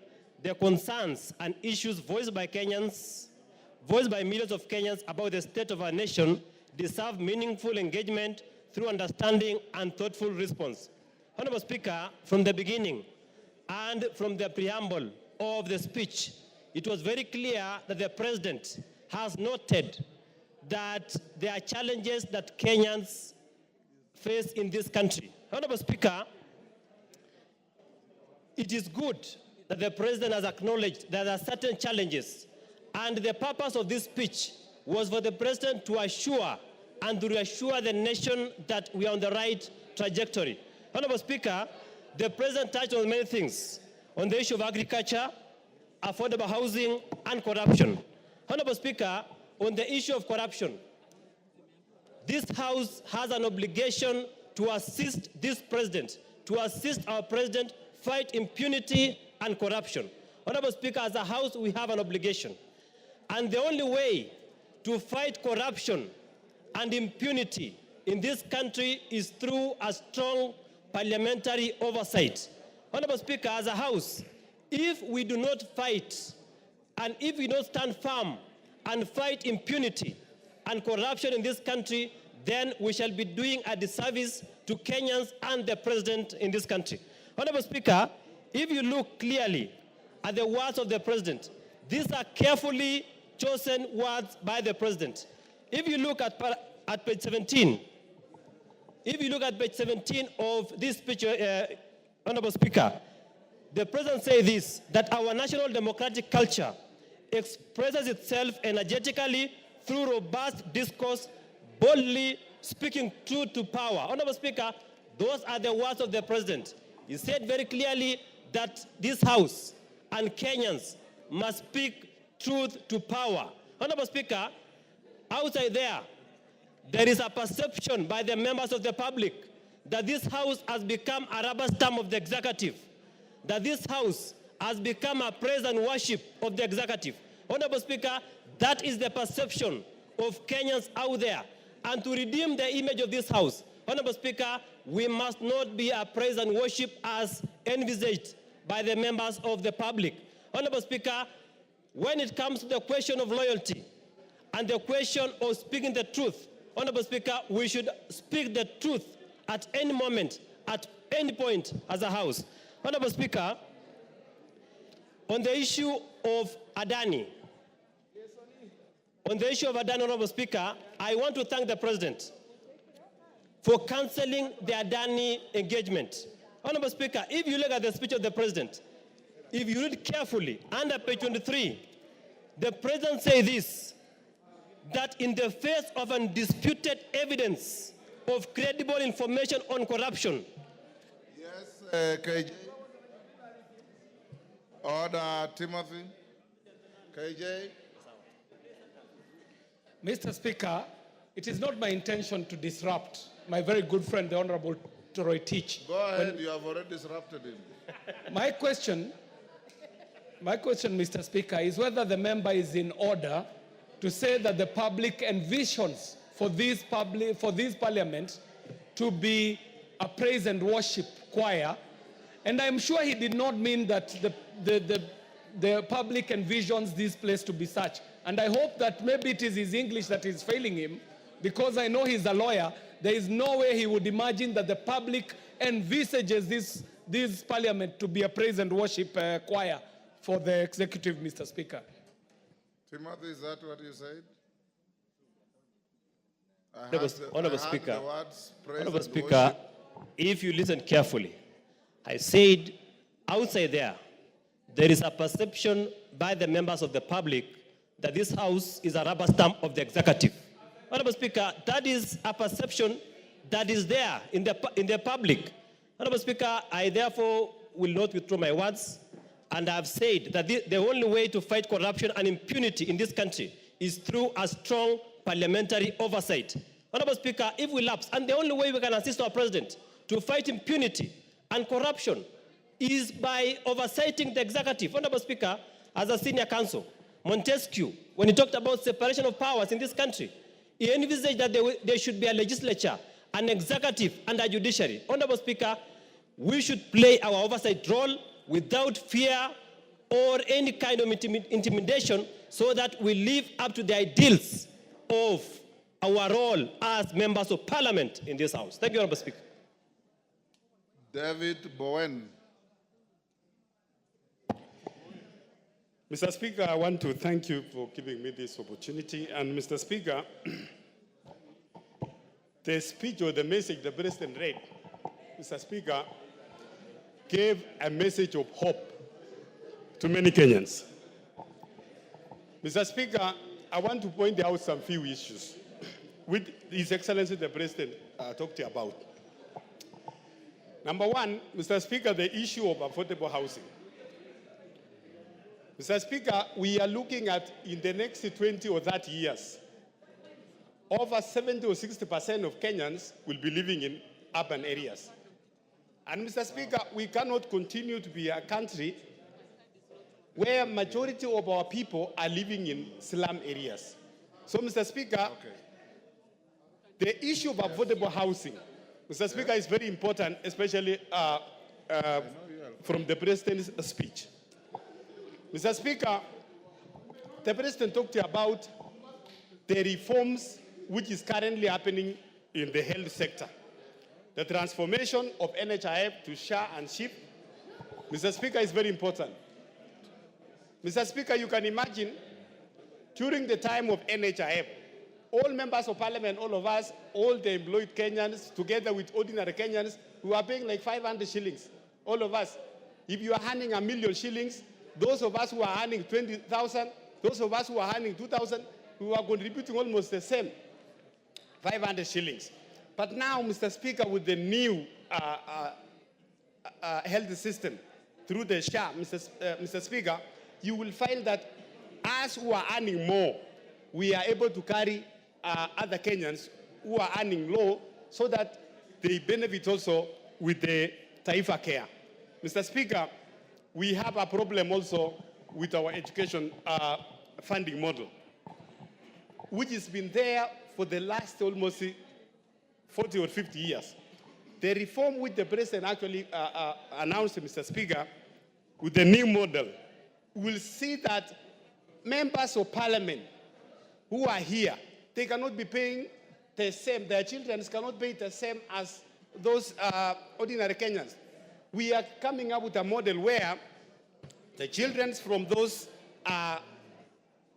the concerns and issues voiced by millions of Kenyans about the state of our nation deserve meaningful engagement through understanding and thoughtful response. Honorable Speaker, from the beginning and from the preamble of the speech, it was very clear that the President has noted that there are challenges that Kenyans face in this country. Honorable Speaker, it is good that the President has acknowledged that there are certain challenges, and the purpose of this speech was for the President to assure and to reassure the nation that we are on the right trajectory. Honorable Speaker, the President touched on many things, on the issue of agriculture, affordable housing, and corruption. Honorable Speaker, on the issue of corruption, this House has an obligation to assist this President, to assist our President fight impunity and corruption. Honorable Speaker, as a House, we have an obligation. And the only way to fight corruption and impunity in this country is through a strong parliamentary oversight. Honorable Speaker, as a House, if we do not fight and if we don't stand firm and fight impunity and corruption in this country, then we shall be doing a disservice to Kenyans and the President in this country. Honorable Speaker, if you look clearly at the words of the President, these are carefully chosen words by the President. If you look at page 17, of this speech, Honorable Speaker, the President says this, that our national democratic culture expresses itself energetically through robust discourse, boldly speaking truth to power. Honorable Speaker, those are the words of the President. He said very clearly that this House and Kenyans must speak truth to power. Honorable Speaker, outside there is a perception by the members of the public that this House has become a rubber stamp of the executive, that this House has become a praise and worship of the executive. Honorable Speaker, that is the perception of Kenyans out there. And to redeem the image of this House, Honorable Speaker, we must not be a praise and worship as envisaged by the members of the public. Honorable Speaker, when it comes to the question of loyalty and the question of speaking the truth, Honorable Speaker, we should speak the truth at any moment, at any point as a House. Honorable Speaker, on the issue of Adani, Honorable Speaker, I want to thank the President for cancelling the Adani engagement. Honorable Speaker, if you look at the speech of the President, if you read carefully, under page 23, the President says this, that in the face of undisputed evidence of credible information on corruption. Yes, KJ. Order, Timothy. KJ. Mr. Speaker, it is not my intention to disrupt my very good friend, the Honorable Troy Teach. Go ahead, you have already disrupted him. My question, Mr. Speaker, is whether the member is in order to say that the public envisions for this parliament to be a praise and worship choir. And I'm sure he did not mean that the public envisions this place to be such. And I hope that maybe it is his English that is failing him, because I know he's a lawyer. There is no way he would imagine that the public envisages this parliament to be a praise and worship choir for the executive, Mr. Speaker. Timothy, is that what you said? Honorable Speaker, if you listen carefully, I said outside there is a perception by the members of the public that this House is a rubber stamp of the executive. Honorable Speaker, that is a perception that is there in the public. Honorable Speaker, I therefore will not withdraw my words, and I've said that the only way to fight corruption and impunity in this country is through a strong parliamentary oversight. Honorable Speaker, if we lapse, and the only way we can assist our President to fight impunity and corruption is by oversighting the executive. Honorable Speaker, as a senior counsel, Montesquieu, when he talked about separation of powers in this country, he envisaged that there should be a legislature, an executive, and a judiciary. Honorable Speaker, we should play our oversight role without fear or any kind of intimidation, so that we live up to the ideals of our role as members of parliament in this house. Thank you, Honorable Speaker. David Bowen. Mr. Speaker, I want to thank you for giving me this opportunity. And Mr. Speaker, the speech or the message the President read, Mr. Speaker, gave a message of hope to many Kenyans. Mr. Speaker, I want to point out some few issues which His Excellency the President talked about. Number one, Mr. Speaker, the issue of affordable housing. Mr. Speaker, we are looking at, in the next 20 or 30 years, over 70 or 60% of Kenyans will be living in urban areas. And Mr. Speaker, we cannot continue to be a country where majority of our people are living in slum areas. So, Mr. Speaker, the issue of affordable housing, Mr. Speaker, is very important, especially from the President's speech. Mr. Speaker, the President talked about the reforms which is currently happening in the health sector. The transformation of NHIF to SHA and SHIP, Mr. Speaker, is very important. Mr. Speaker, you can imagine, during the time of NHIF, all members of parliament, all of us, all the employed Kenyans, together with ordinary Kenyans, who are paying like 500 shillings, all of us. If you are earning 1 million shillings, those of us who are earning 20,000, those of us who are earning 2,000, we are contributing almost the same, 500 shillings. But now, Mr. Speaker, with the new health system, through the SHA, Mr. Speaker, you will find that us who are earning more, we are able to carry other Kenyans who are earning low, so that they benefit also with the Taifa Care. Mr. Speaker, we have a problem also with our education funding model, which has been there for the last almost 40 or 50 years. The reform which the President actually announced, Mr. Speaker, with the new model, will see that members of parliament who are here, they cannot be paying the same, their children cannot pay the same as those ordinary Kenyans. We are coming up with a model where the children from those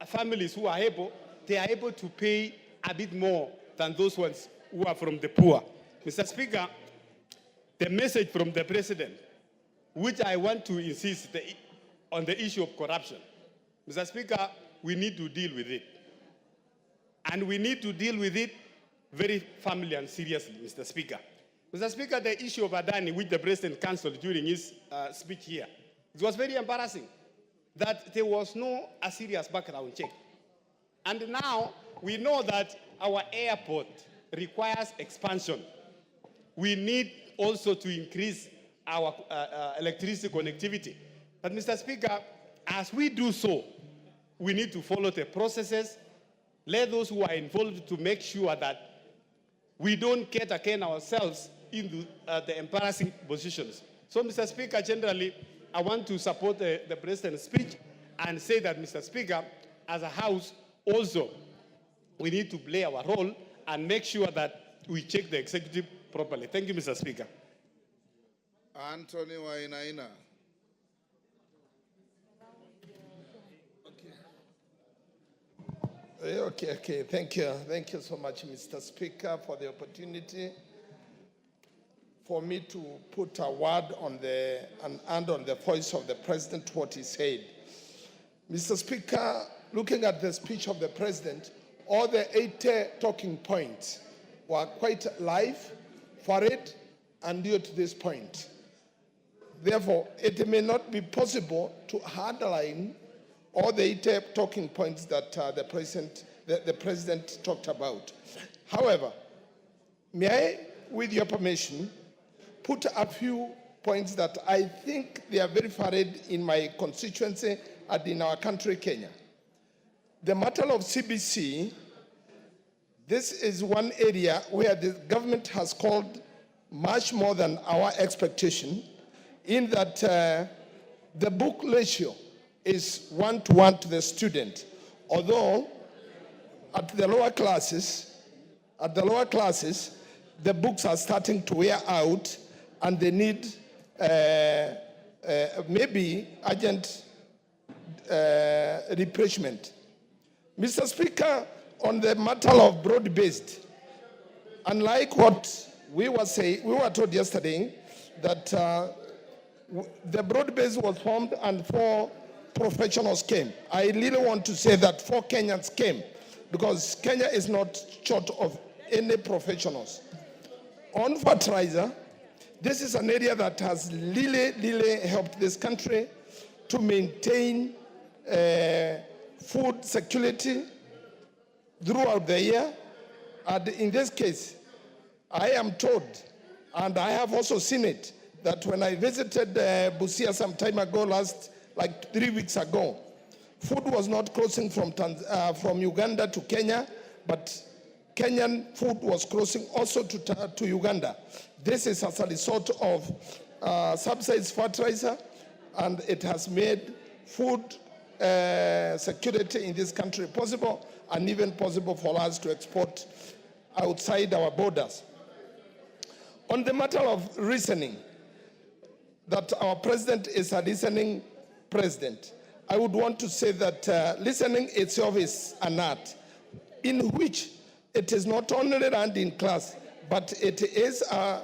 families who are able, they are able to pay a bit more than those ones who are from the poor. Mr. Speaker, the message from the President, which I want to insist on the issue of corruption. Mr. Speaker, we need to deal with it. And we need to deal with it very firmly and seriously, Mr. Speaker. Mr. Speaker, the issue of Adani, which the President cancelled during his speech here, it was very embarrassing that there was no serious background check. And now we know that our airport requires expansion. We need also to increase our electricity connectivity. But Mr. Speaker, as we do so, we need to follow the processes, let those who are involved to make sure that we don't get again ourselves into the embarrassing positions. So, Mr. Speaker, generally, I want to support the President's speech and say that, Mr. Speaker, as a House, also, we need to play our role and make sure that we check the executive properly. Thank you, Mr. Speaker. Anthony Wainaina. Okay. Thank you. Thank you so much, Mr. Speaker, for the opportunity for me to put a word on the voice of the President, what he said. Mr. Speaker, looking at the speech of the President, all the 80 talking points were quite live, valid, and due to this point. Therefore, it may not be possible to underline all the 80 talking points that the President talked about. However, may I, with your permission, put a few points that I think they are very valid in my constituency and in our country, Kenya. The matter of CBC, this is one area where the government has called much more than our expectation, in that the book ratio is 1-to-1 to the student. Although at the lower classes, the books are starting to wear out and they need maybe urgent refreshment. Mr. Speaker, on the matter of broad-based, unlike what we were told yesterday that the broad-based was formed and 4 professionals came. I really want to say that 4 Kenyans came, because Kenya is not short of any professionals. On fertilizer, this is an area that has really helped this country to maintain food security throughout the year. And in this case, I am told, and I have also seen it, that when I visited Busia some time ago, like 3 weeks ago, food was not crossing from Uganda to Kenya, but Kenyan food was crossing also to Uganda. This is as a result of subsidized fertilizer, and it has made food security in this country possible, and even possible for us to export outside our borders. On the matter of reasoning, that our president is a listening president, I would want to say that listening itself is an art in which it is not only learned in class, but it is a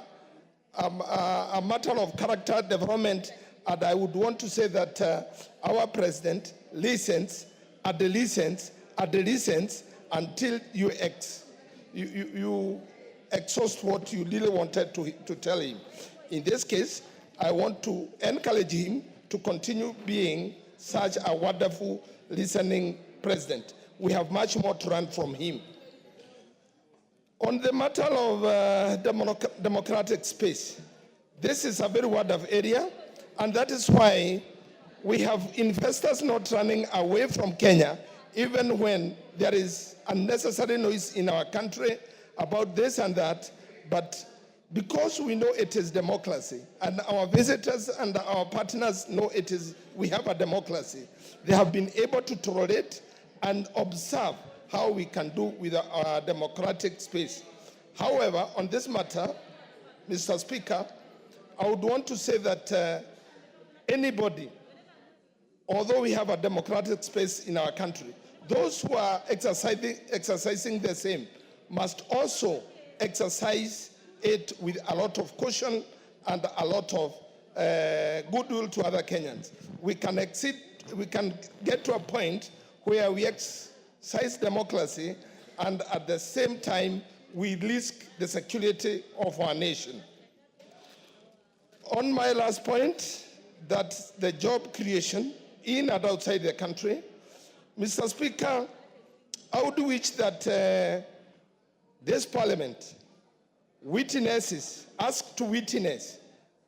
matter of character development. And I would want to say that our president listens until you exhaust what you really wanted to tell him. In this case, I want to encourage him to continue being such a wonderful listening president. We have much more to learn from him. On the matter of democratic space, this is a very wonderful area, and that is why we have investors not running away from Kenya, even when there is unnecessary noise in our country about this and that. But because we know it is democracy, and our visitors and our partners know we have a democracy, they have been able to tolerate and observe how we can do with our democratic space. However, on this matter, Mr. Speaker, I would want to say that anybody, although we have a democratic space in our country, those who are exercising the same must also exercise it with a lot of caution and a lot of goodwill to other Kenyans. We can get to a point where we exercise democracy and at the same time we risk the security of our nation. On my last point, that's the job creation in and outside the country. Mr. Speaker, I would wish that this parliament asked to witness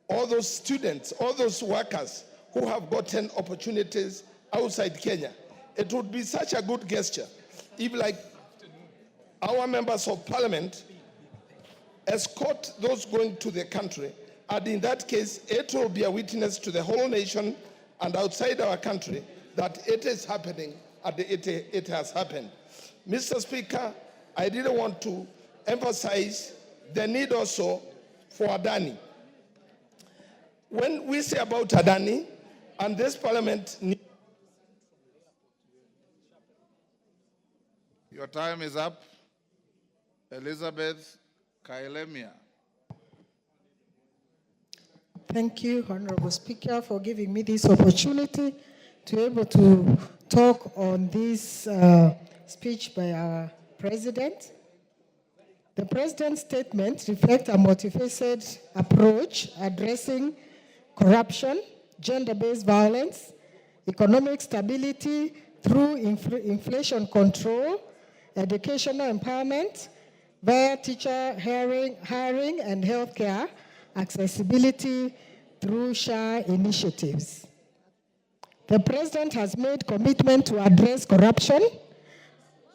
all those students, all those workers who have gotten opportunities outside Kenya. It would be such a good gesture if, like our members of parliament, escort those going to the country, and in that case, it will be a witness to the whole nation and outside our country that it is happening and it has happened. Mr. Speaker, I really want to emphasize the need also for Adani. When we say about Adani, and this parliament needs... Your time is up. Elizabeth Kailemia. Thank you, Honorable Speaker, for giving me this opportunity to be able to talk on this speech by our President. The President's statement reflects a multifaceted approach addressing corruption, gender-based violence, economic stability through inflation control, educational empowerment via teacher hiring and healthcare accessibility through SHA initiatives. The President has made commitment to address corruption,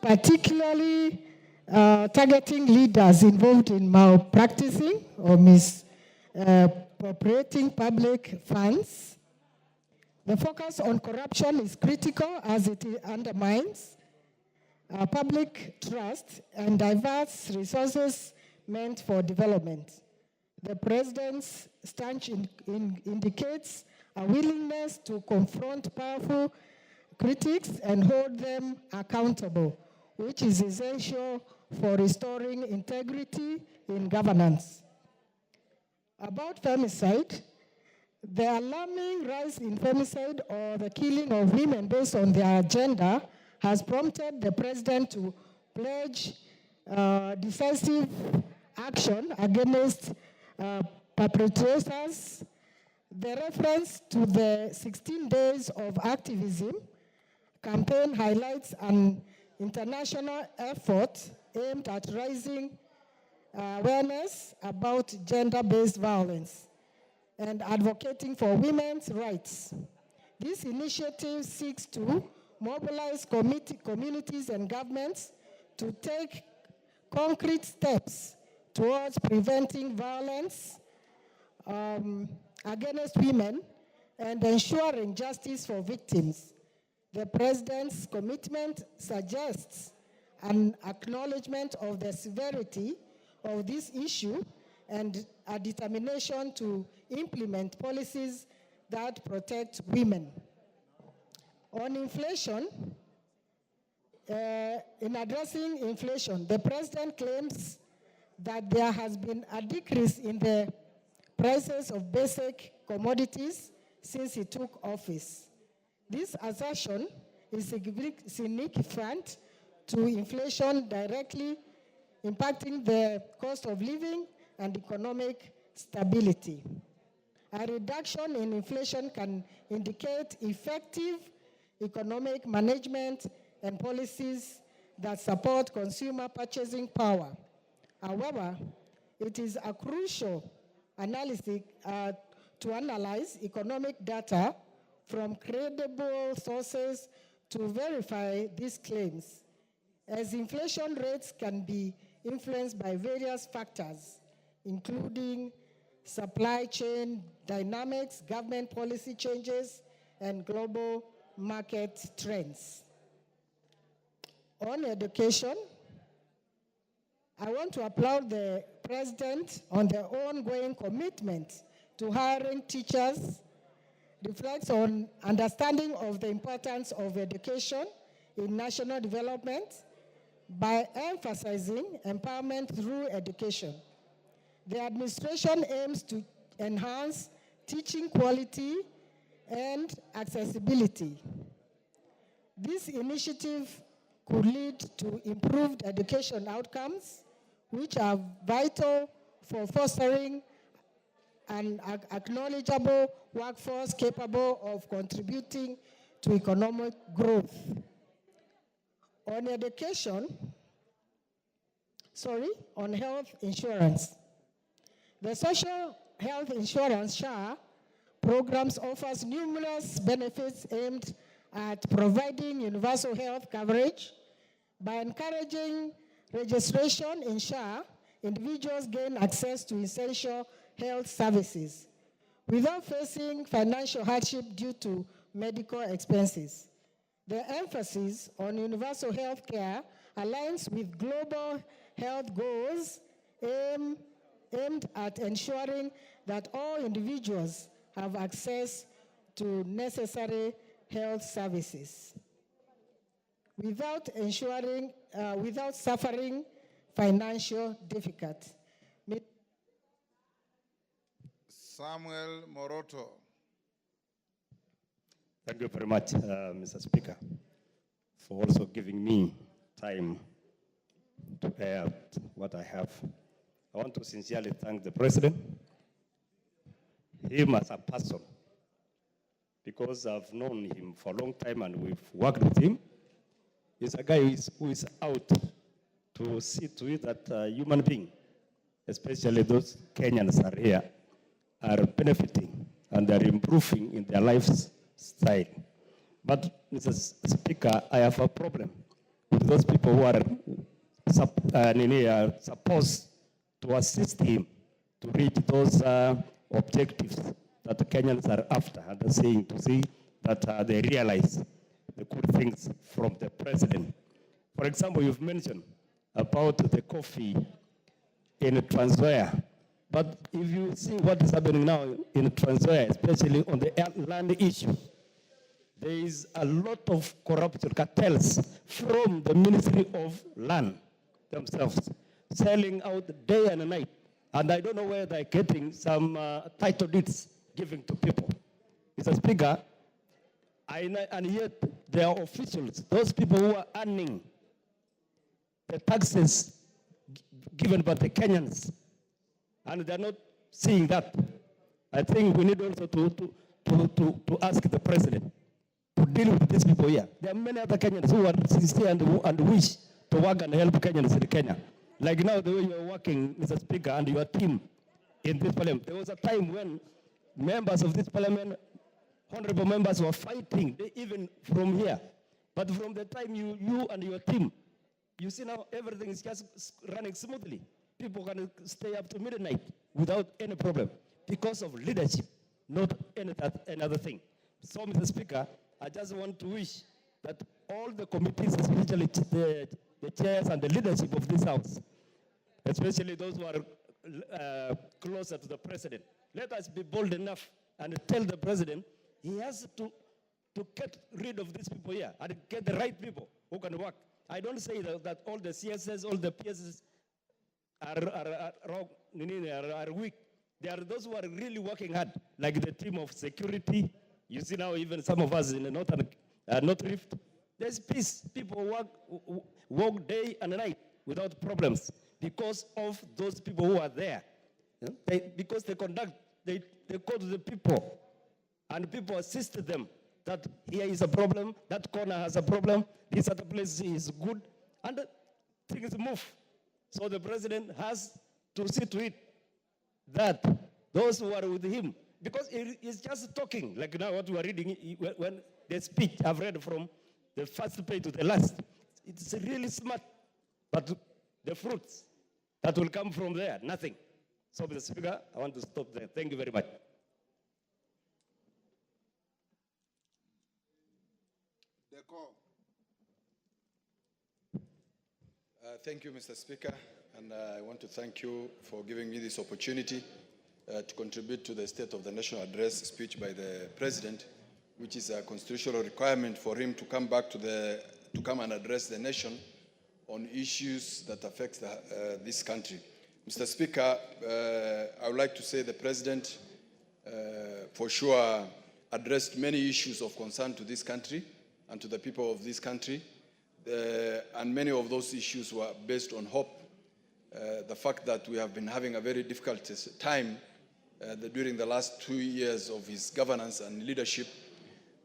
particularly targeting leaders involved in malpracticing or misappropriating public funds. The focus on corruption is critical as it undermines public trust and diverse resources meant for development. The President's stance indicates a willingness to confront powerful critics and hold them accountable, which is essential for restoring integrity in governance. About femicide, the alarming rise in femicide or the killing of women based on their gender has prompted the President to pledge decisive action against perpetrators. The reference to the 16 days of activism campaign highlights an international effort aimed at raising awareness about gender-based violence and advocating for women's rights. This initiative seeks to mobilize communities and governments to take concrete steps towards preventing violence against women and ensuring justice for victims. The President's commitment suggests an acknowledgement of the severity of this issue and a determination to implement policies that protect women. On inflation, in addressing inflation, the President claims that there has been a decrease in the prices of basic commodities since he took office. This assertion is significant to inflation directly impacting the cost of living and economic stability. A reduction in inflation can indicate effective economic management and policies that support consumer purchasing power. However, it is a crucial analysis to analyze economic data from credible sources to verify these claims, as inflation rates can be influenced by various factors, including supply chain dynamics, government policy changes, and global market trends. On education, I want to applaud the President on the ongoing commitment to hiring teachers, reflects on understanding of the importance of education in national development by emphasizing empowerment through education. The administration aims to enhance teaching quality and accessibility. This initiative could lead to improved education outcomes, which are vital for fostering an acknowledgeable workforce capable of contributing to economic growth. On health insurance. The social health insurance SHA programs offers numerous benefits aimed at providing universal health coverage. By encouraging registration in SHA, individuals gain access to essential health services without facing financial hardship due to medical expenses. The emphasis on universal health care aligns with global health goals aimed at ensuring that all individuals have access to necessary health services without suffering financial difficulty. Samuel Moroto. Thank you very much, Mr. Speaker, for also giving me time to air what I have. I want to sincerely thank the President, him as a person, because I've known him for a long time and we've worked with him. He's a guy who is out to see to it that human beings, especially those Kenyans are here, are benefiting and they're improving in their lifestyle. But, Mr. Speaker, I have a problem with those people who are supposed to assist him to reach those objectives that the Kenyans are after, and to see that they realize the good things from the president. For example, you've mentioned about the coffee in Trans Nzoia. But if you see what is happening now in Trans Nzoia, especially on the land issue, there is a lot of corruption cartels from the Ministry of Land themselves, selling out day and night. And I don't know where they're getting some title deeds given to people. Mr. Speaker, and yet there are officials, those people who are earning the taxes given by the Kenyans, and they're not seeing that. I think we need also to ask the president to deal with these people here. There are many other Kenyans who are sincere and wish to work and help Kenyans in Kenya. Like now, the way you are working, Mr. Speaker, and your team in this parliament. There was a time when members of this parliament, honorable members, were fighting, even from here. But from the time you and your team, you see now everything is just running smoothly. People can stay up to midnight without any problem because of leadership, not another thing. So, Mr. Speaker, I just want to wish that all the committees, especially the chairs and the leadership of this House, especially those who are closer to the president, let us be bold enough and tell the president he has to get rid of these people here and get the right people who can work. I don't say that all the CSS, all the PSS are weak. There are those who are really working hard, like the team of security. You see now even some of us in the North Rift. There's peace. People work day and night without problems because of those people who are there. Because they go to the people and people assist them. That here is a problem, that corner has a problem, this other place is good, and things move. So the president has to see to it that those who are with him, because he's just talking, like now what we are reading, when the speech I've read from the first page to the last, it's really smart, but the fruits that will come from there, nothing. So, Mr. Speaker, I want to stop there. Thank you very much. Thank you, Mr. Speaker, and I want to thank you for giving me this opportunity to contribute to the State of the Nation Address speech by the President, which is a constitutional requirement for him to come back to come and address the nation on issues that affect this country. Mr. Speaker, I would like to say the President for sure addressed many issues of concern to this country and to the people of this country. And many of those issues were based on hope. The fact that we have been having a very difficult time during the last 2 years of his governance and leadership,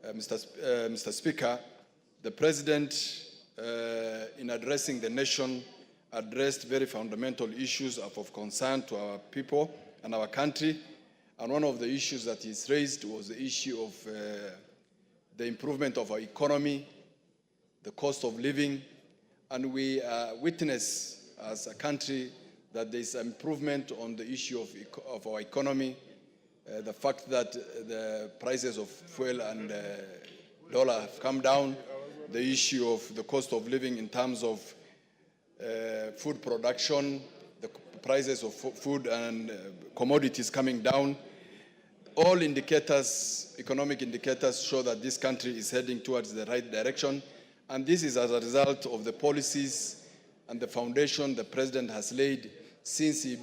Mr. Speaker, the President, in addressing the nation, addressed very fundamental issues of concern to our people and our country. And one of the issues that he's raised was the issue of the improvement of our economy, the cost of living, and we witness as a country that there is improvement on the issue of our economy. The fact that the prices of fuel and dollar have come down, the issue of the cost of living in terms of food production, the prices of food and commodities coming down. All indicators, economic indicators, show that this country is heading towards the right direction. And this is as a result of the policies and the foundation the President has laid since he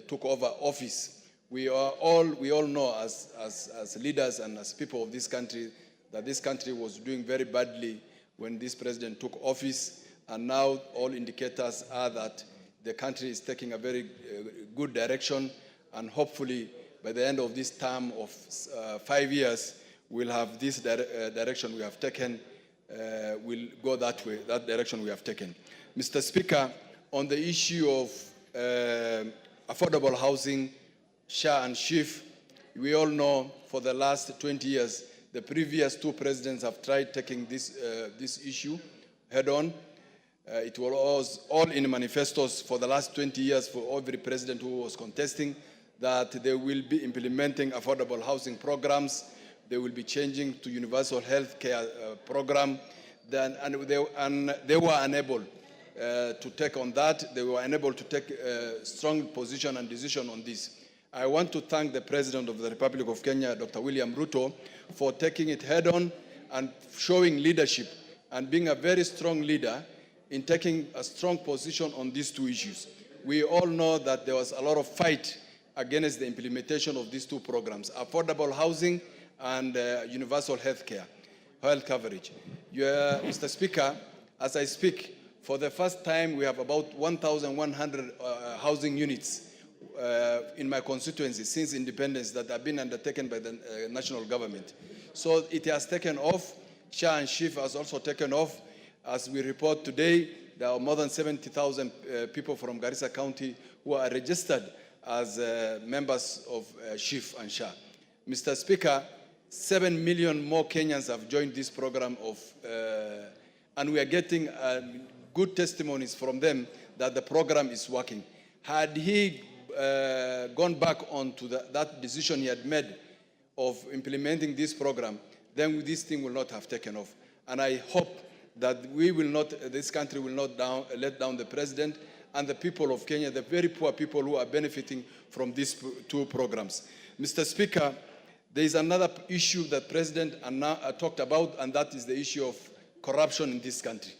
took over office. We all know as leaders and as people of this country that this country was doing very badly when this President took office. And now all indicators are that the country is taking a very good direction. And hopefully by the end of this term of 5 years, we'll have this direction we have taken will go that way, that direction we have taken. Mr. Speaker, on the issue of affordable housing, SHA and SHIF, we all know for the last 20 years, the previous 2 presidents have tried taking this issue head on. It was all in manifestos for the last 20 years for every president who was contesting, that they will be implementing affordable housing programs. They will be changing to universal health care program. And they were unable to take on that. They were unable to take a strong position and decision on this. I want to thank the President of the Republic of Kenya, Dr. William Ruto, for taking it head on and showing leadership and being a very strong leader in taking a strong position on these two issues. We all know that there was a lot of fight against the implementation of these two programs, affordable housing and universal health coverage. Mr. Speaker, as I speak, for the first time, we have about 1,100 housing units in my constituency since independence that have been undertaken by the national government. So it has taken off. SHA and SHIF has also taken off. As we report today, there are more than 70,000 people from Garissa County who are registered as members of SHIF and SHA. Mr. Speaker, 7 million more Kenyans have joined this program and we are getting good testimonies from them that the program is working. Had he gone back onto that decision he had made of implementing this program, then this thing will not have taken off. And I hope that this country will not let down the president and the people of Kenya, the very poor people who are benefiting from these two programs. Mr. Speaker, there is another issue that President talked about, and that is the issue of corruption in this country.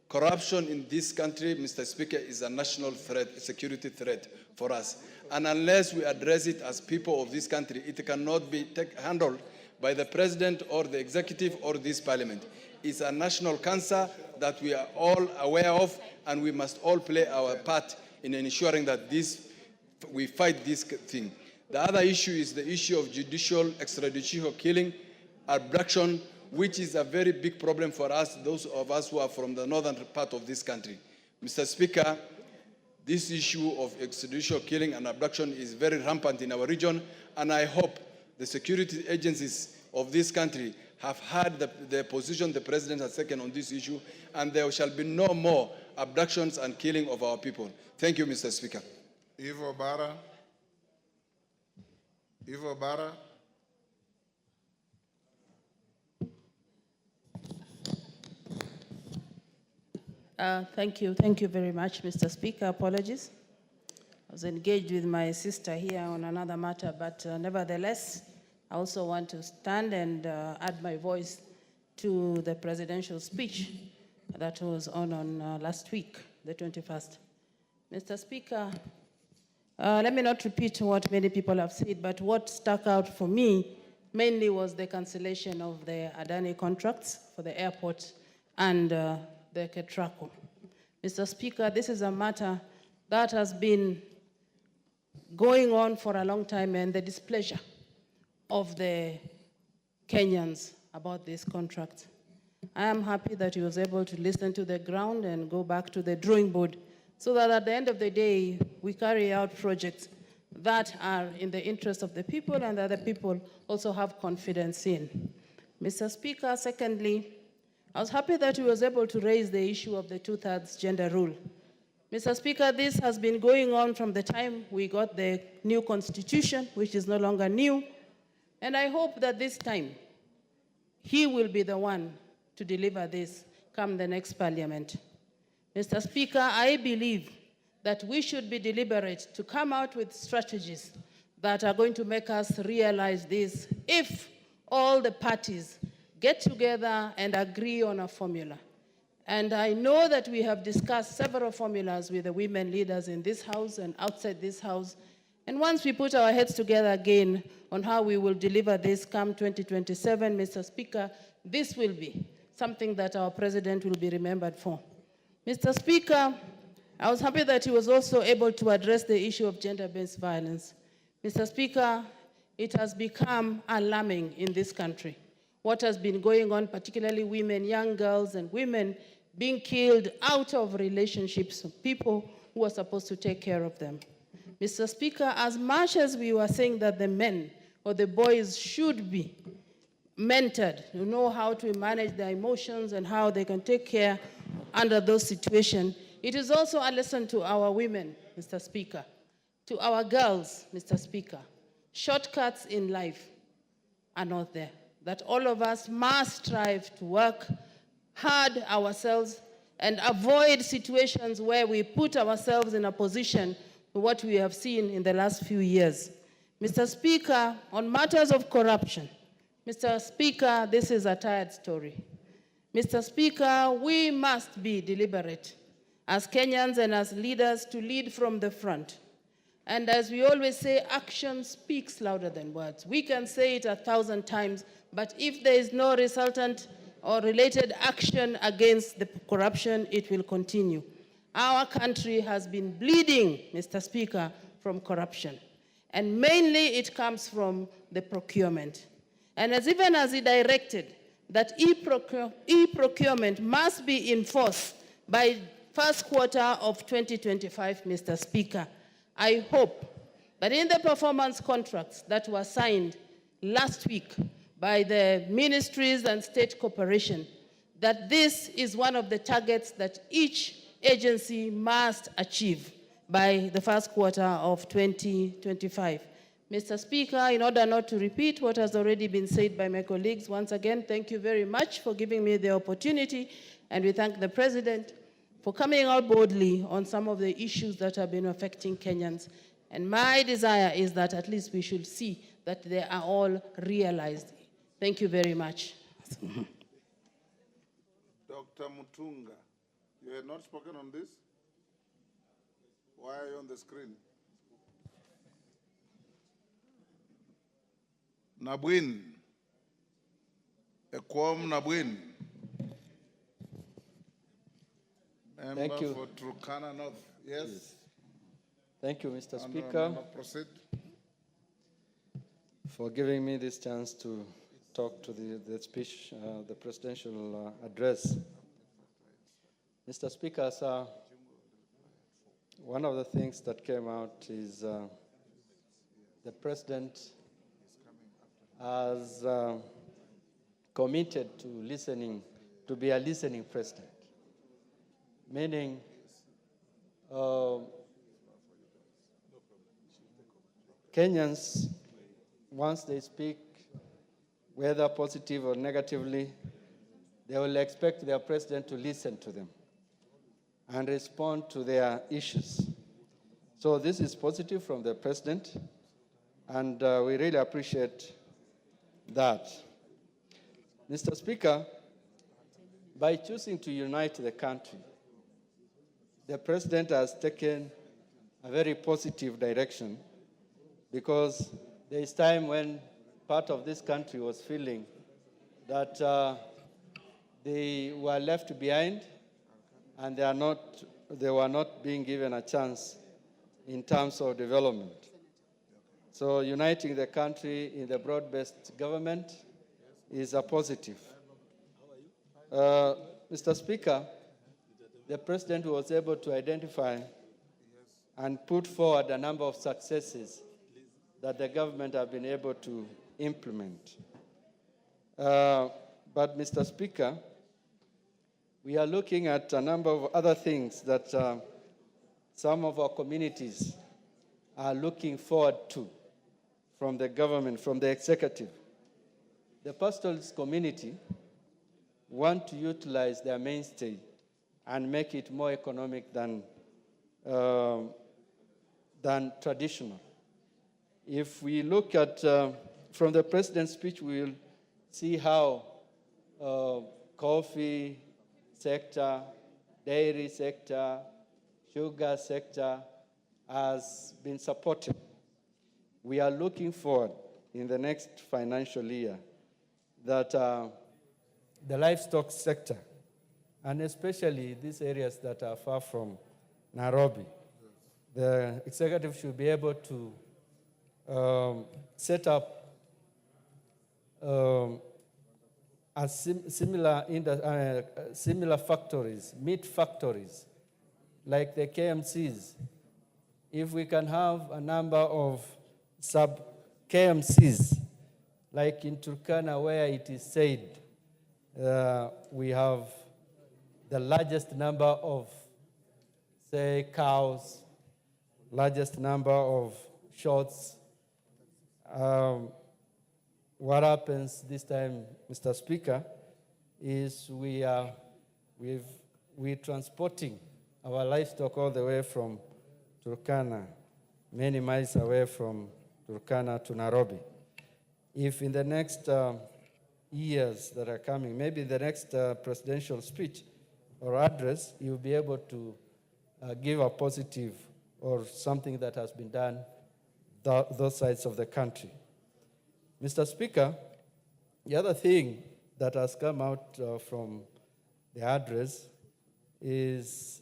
Corruption in this country, Mr. Speaker, is a national threat, a security threat for us. And unless we address it as people of this country, it cannot be handled by the president or the executive or this parliament. It's a national cancer that we are all aware of, and we must all play our part in ensuring that we fight this thing. The other issue is the issue of extrajudicial killing, abduction, which is a very big problem for us, those of us who are from the northern part of this country. Mr. Speaker, this issue of extrajudicial killing and abduction is very rampant in our region, and I hope the security agencies of this country have heard the position the president has taken on this issue, and there shall be no more abductions and killing of our people. Thank you, Mr. Speaker. Ivo Bara. Ivo Bara. Thank you very much, Mr. Speaker. Apologies. I was engaged with my sister here on another matter, but nevertheless, I also want to stand and add my voice to the presidential speech that was on last week, the 21st. Mr. Speaker, let me not repeat what many people have said, but what stuck out for me mainly was the cancellation of the Adani contracts for the airport and the Ketraco. Mr. Speaker, this is a matter that has been going on for a long time, and the displeasure of the Kenyans about this contract. I am happy that he was able to listen to the ground and go back to the drawing board so that at the end of the day, we carry out projects that are in the interest of the people and that the people also have confidence in. Mr. Speaker, secondly, I was happy that he was able to raise the issue of the 2/3 gender rule. Mr. Speaker, this has been going on from the time we got the new constitution, which is no longer new, and I hope that this time he will be the one to deliver this come the next parliament. Mr. Speaker, I believe that we should be deliberate to come out with strategies that are going to make us realize this if all the parties get together and agree on a formula. And I know that we have discussed several formulas with the women leaders in this house and outside this house. And once we put our heads together again on how we will deliver this come 2027, Mr. Speaker, this will be something that our president will be remembered for. Mr. Speaker, I was happy that he was also able to address the issue of gender-based violence. Mr. Speaker, it has become alarming in this country. What has been going on, particularly women, young girls and women being killed out of relationships of people who are supposed to take care of them. Mr. Speaker, as much as we were saying that the men or the boys should be mentored to know how to manage their emotions and how they can take care under those situations. It is also a lesson to our women, Mr. Speaker, to our girls, Mr. Speaker. Shortcuts in life are not there. That all of us must strive to work hard ourselves and avoid situations where we put ourselves in a position to what we have seen in the last few years. Mr. Speaker, on matters of corruption, Mr. Speaker, this is a tired story. Mr. Speaker, we must be deliberate as Kenyans and as leaders to lead from the front. And as we always say, action speaks louder than words. We can say it 1,000 times, but if there is no resultant or related action against the corruption, it will continue. Our country has been bleeding, Mr. Speaker, from corruption. And mainly it comes from the procurement. And even as he directed that e-procurement must be enforced by first quarter of 2025, Mr. Speaker, I hope that in the performance contracts that were signed last week by the ministries and state corporation, that this is one of the targets that each agency must achieve by the first quarter of 2025. Mr. Speaker, in order not to repeat what has already been said by my colleagues, once again, thank you very much for giving me the opportunity, and we thank the President for coming out boldly on some of the issues that have been affecting Kenyans. And my desire is that at least we should see that they are all realized. Thank you very much. Dr. Mutunga, you have not spoken on this? Why are you on the screen? Nabwin. Ekwom Nabwin. Member Thank you. for Turkana North. Yes. Thank you, Mr. Honourable Speaker, member, proceed. for giving me this chance to talk to the speech, the presidential address. Mr. Speaker, sir, one of the things that came out is the President has committed to listening, to be a listening President, meaning Kenyans, once they speak, whether positive or negatively, they will expect their president to listen to them and respond to their issues. So this is positive from the president, and we really appreciate that. Mr. Speaker, by choosing to unite the country, the president has taken a very positive direction, because there is time when part of this country was feeling that they were left behind and they were not being given a chance in terms of development. So uniting the country in the broad-based government is a positive. Mr. Speaker, the president was able to identify and put forward a number of successes that the government have been able to implement. But Mr. Speaker, we are looking at a number of other things that some of our communities are looking forward to from the government, from the executive. The pastoralist community want to utilize their mainstay and make it more economic than traditional. If we look at, from the president's speech, we will see how coffee sector, dairy sector, sugar sector has been supported. We are looking forward in the next financial year that the livestock sector, and especially these areas that are far from Nairobi, the executive should be able to set up similar factories, meat factories, like the KMCs. If we can have a number of sub-KMCs, like in Turkana, where it is said we have the largest number of, say, cows, largest number of shots. What happens this time, Mr. Speaker, is we're transporting our livestock all the way from Turkana, many miles away from Turkana to Nairobi. If in the next years that are coming, maybe the next presidential speech or address, you'll be able to give a positive or something that has been done those sides of the country. Mr. Speaker, the other thing that has come out from the address is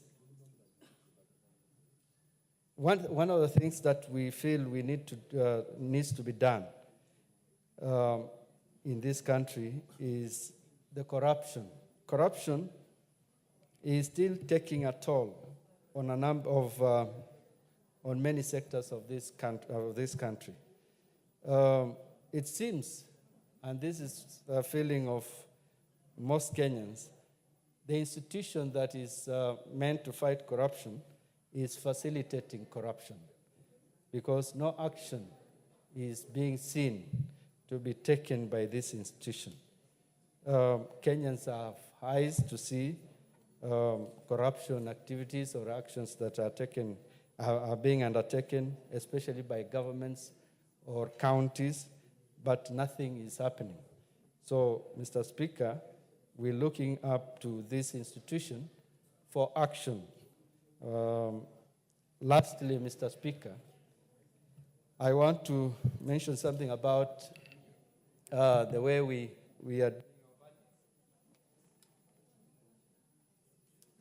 one of the things that we feel we needs to be done in this country is the corruption. Corruption is still taking a toll on a number of on many sectors of this country. It seems, and this is a feeling of most Kenyans, the institution that is meant to fight corruption is facilitating corruption because no action is being seen to be taken by this institution. Kenyans have eyes to see corruption activities or actions that are being undertaken, especially by governments or counties, but nothing is happening. So, Mr. Speaker, we're looking up to this institution for action. Lastly, Mr. Speaker, I want to mention something about the way we are.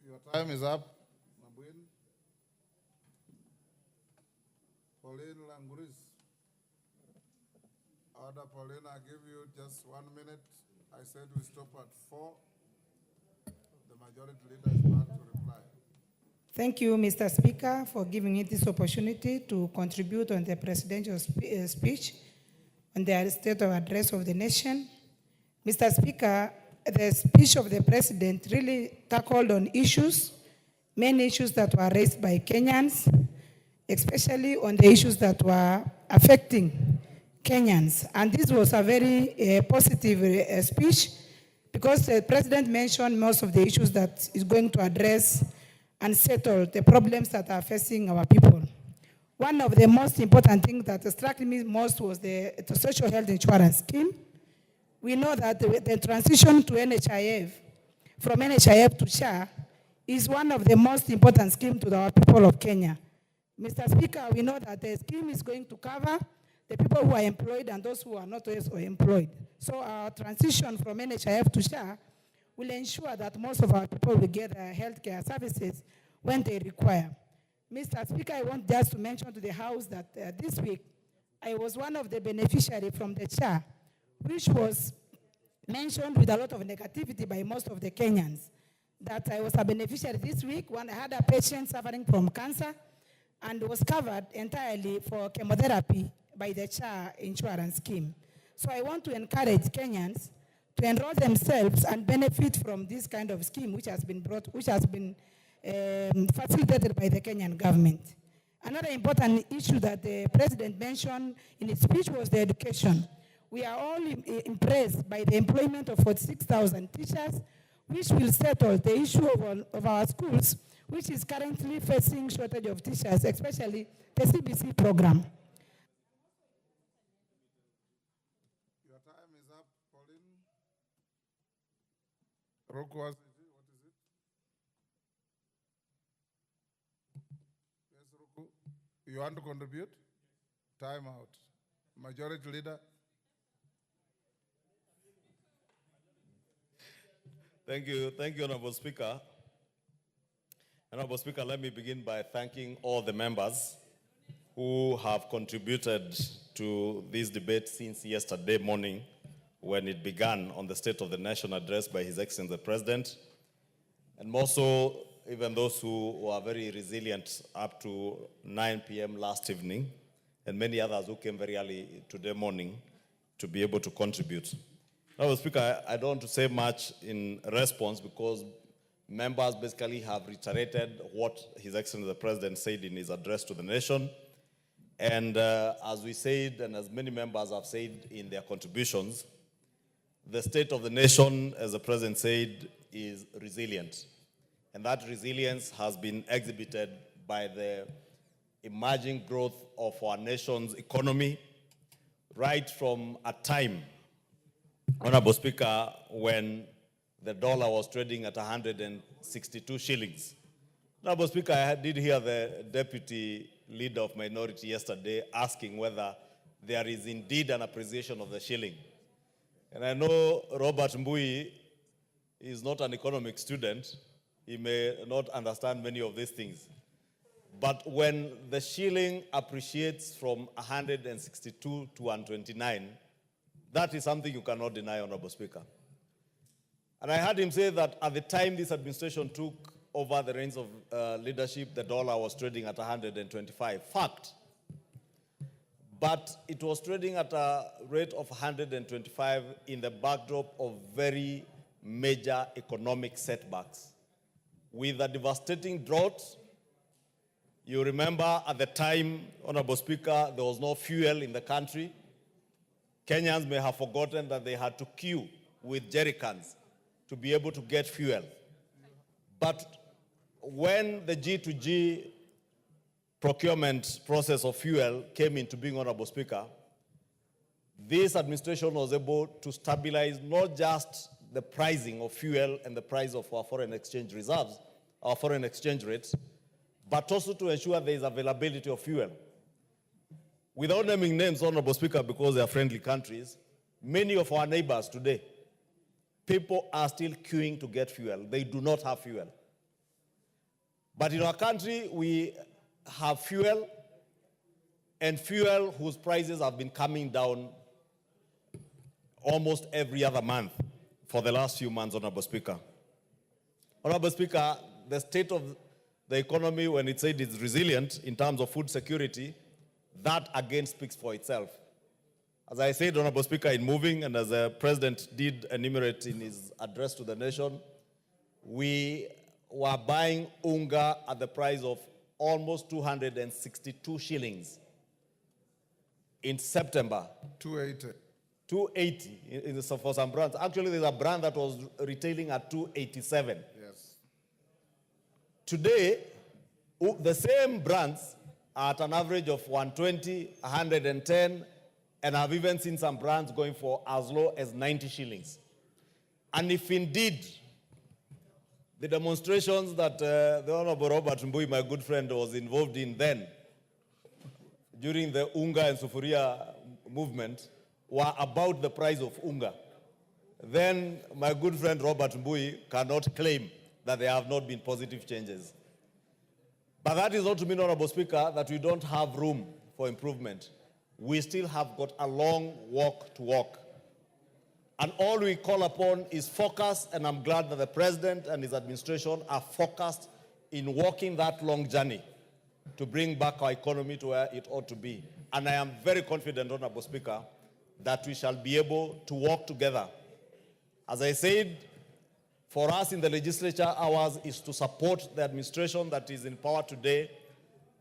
Your time is up. Pauline Languris. Order, Pauline, I give you just 1 minute. I said we stop at 4. The majority leader is back to reply. Thank you, Mr. Speaker, for giving me this opportunity to contribute on the presidential speech on the state of address of the nation. Mr. Speaker, the speech of the president really tackled on issues, many issues that were raised by Kenyans, especially on the issues that were affecting Kenyans. And this was a very positive speech because the president mentioned most of the issues that is going to address and settle the problems that are facing our people. One of the most important things that struck me most was the social health insurance scheme. We know that the transition to NHIF, from NHIF to SHA, is one of the most important schemes to our people of Kenya. Mr. Speaker, we know that the scheme is going to cover the people who are employed and those who are not also employed. So our transition from NHIF to SHA will ensure that most of our people will get health care services when they require. Mr. Speaker, I want just to mention to the House that this week, I was one of the beneficiaries from the SHA, which was mentioned with a lot of negativity by most of the Kenyans. That I was a beneficiary this week when I had a patient suffering from cancer and was covered entirely for chemotherapy by the SHA insurance scheme. So I want to encourage Kenyans to enroll themselves and benefit from this kind of scheme which has been facilitated by the Kenyan government. Another important issue that the president mentioned in his speech was the education. We are all impressed by the employment of 46,000 teachers, which will settle the issue of our schools, which is currently facing shortage of teachers, especially the CBC program. Your time is up, Pauline. Roku, what is it? Yes, Roku. You want to contribute? Time out. Majority leader. Thank you, Honorable Speaker. Honorable Speaker, let me begin by thanking all the members who have contributed to this debate since yesterday morning when it began on the State of the Nation address by His Excellency the President, and also even those who were very resilient up to 9 p.m. last evening, and many others who came very early today morning to be able to contribute. Honorable Speaker, I don't want to say much in response because members basically have reiterated what His Excellency the President said in his address to the nation. And as we said, and as many members have said in their contributions, the state of the nation, as the President said, is resilient. And that resilience has been exhibited by the emerging growth of our nation's economy, right from a time, Honorable Speaker, when the dollar was trading at 162 shillings. Honorable Speaker, I did hear the Deputy Leader of Minority yesterday asking whether there is indeed an appreciation of the shilling. And I know Robert Mbui is not an economic student. He may not understand many of these things. But when the shilling appreciates from 162 to 129, that is something you cannot deny, Honorable Speaker. And I heard him say that at the time this administration took over the reins of leadership, the dollar was trading at 125. Fact. But it was trading at a rate of 125 in the backdrop of very major economic setbacks. With a devastating drought, you remember at the time, Honorable Speaker, there was no fuel in the country. Kenyans may have forgotten that they had to queue with jerry cans to be able to get fuel. But when the G2G procurement process of fuel came into being, Honorable Speaker, this administration was able to stabilize not just the pricing of fuel and the price of our foreign exchange reserves, our foreign exchange rates, but also to ensure there is availability of fuel. Without naming names, Honorable Speaker, because they are friendly countries, many of our neighbors today, people are still queuing to get fuel. They do not have fuel. But in our country, we have fuel, and fuel whose prices have been coming down almost every other month for the last few months, Honorable Speaker. Honorable Speaker, the state of the economy, when it said it's resilient in terms of food security, that again speaks for itself. As I said, Honorable Speaker, in moving, and as the President did enumerate in his address to the nation, we were buying unga at the price of almost 262 shillings in September. 280. 280 for some brands. Actually, there's a brand that was retailing at 287. Yes. Today, the same brands are at an average of 120, 110, and I've even seen some brands going for as low as 90 shillings. And if indeed the demonstrations that the Honorable Robert Mbui, my good friend, was involved in then, during the Unga and Sufuria movement, were about the price of Unga, then my good friend Robert Mbui cannot claim that there have not been positive changes. But that is not to mean, Honorable Speaker, that we don't have room for improvement. We still have got a long walk to walk. And all we call upon is focus, and I'm glad that the President and his administration are focused in walking that long journey to bring back our economy to where it ought to be. And I am very confident, Honorable Speaker, that we shall be able to work together. As I said, for us in the legislature, ours is to support the administration that is in power today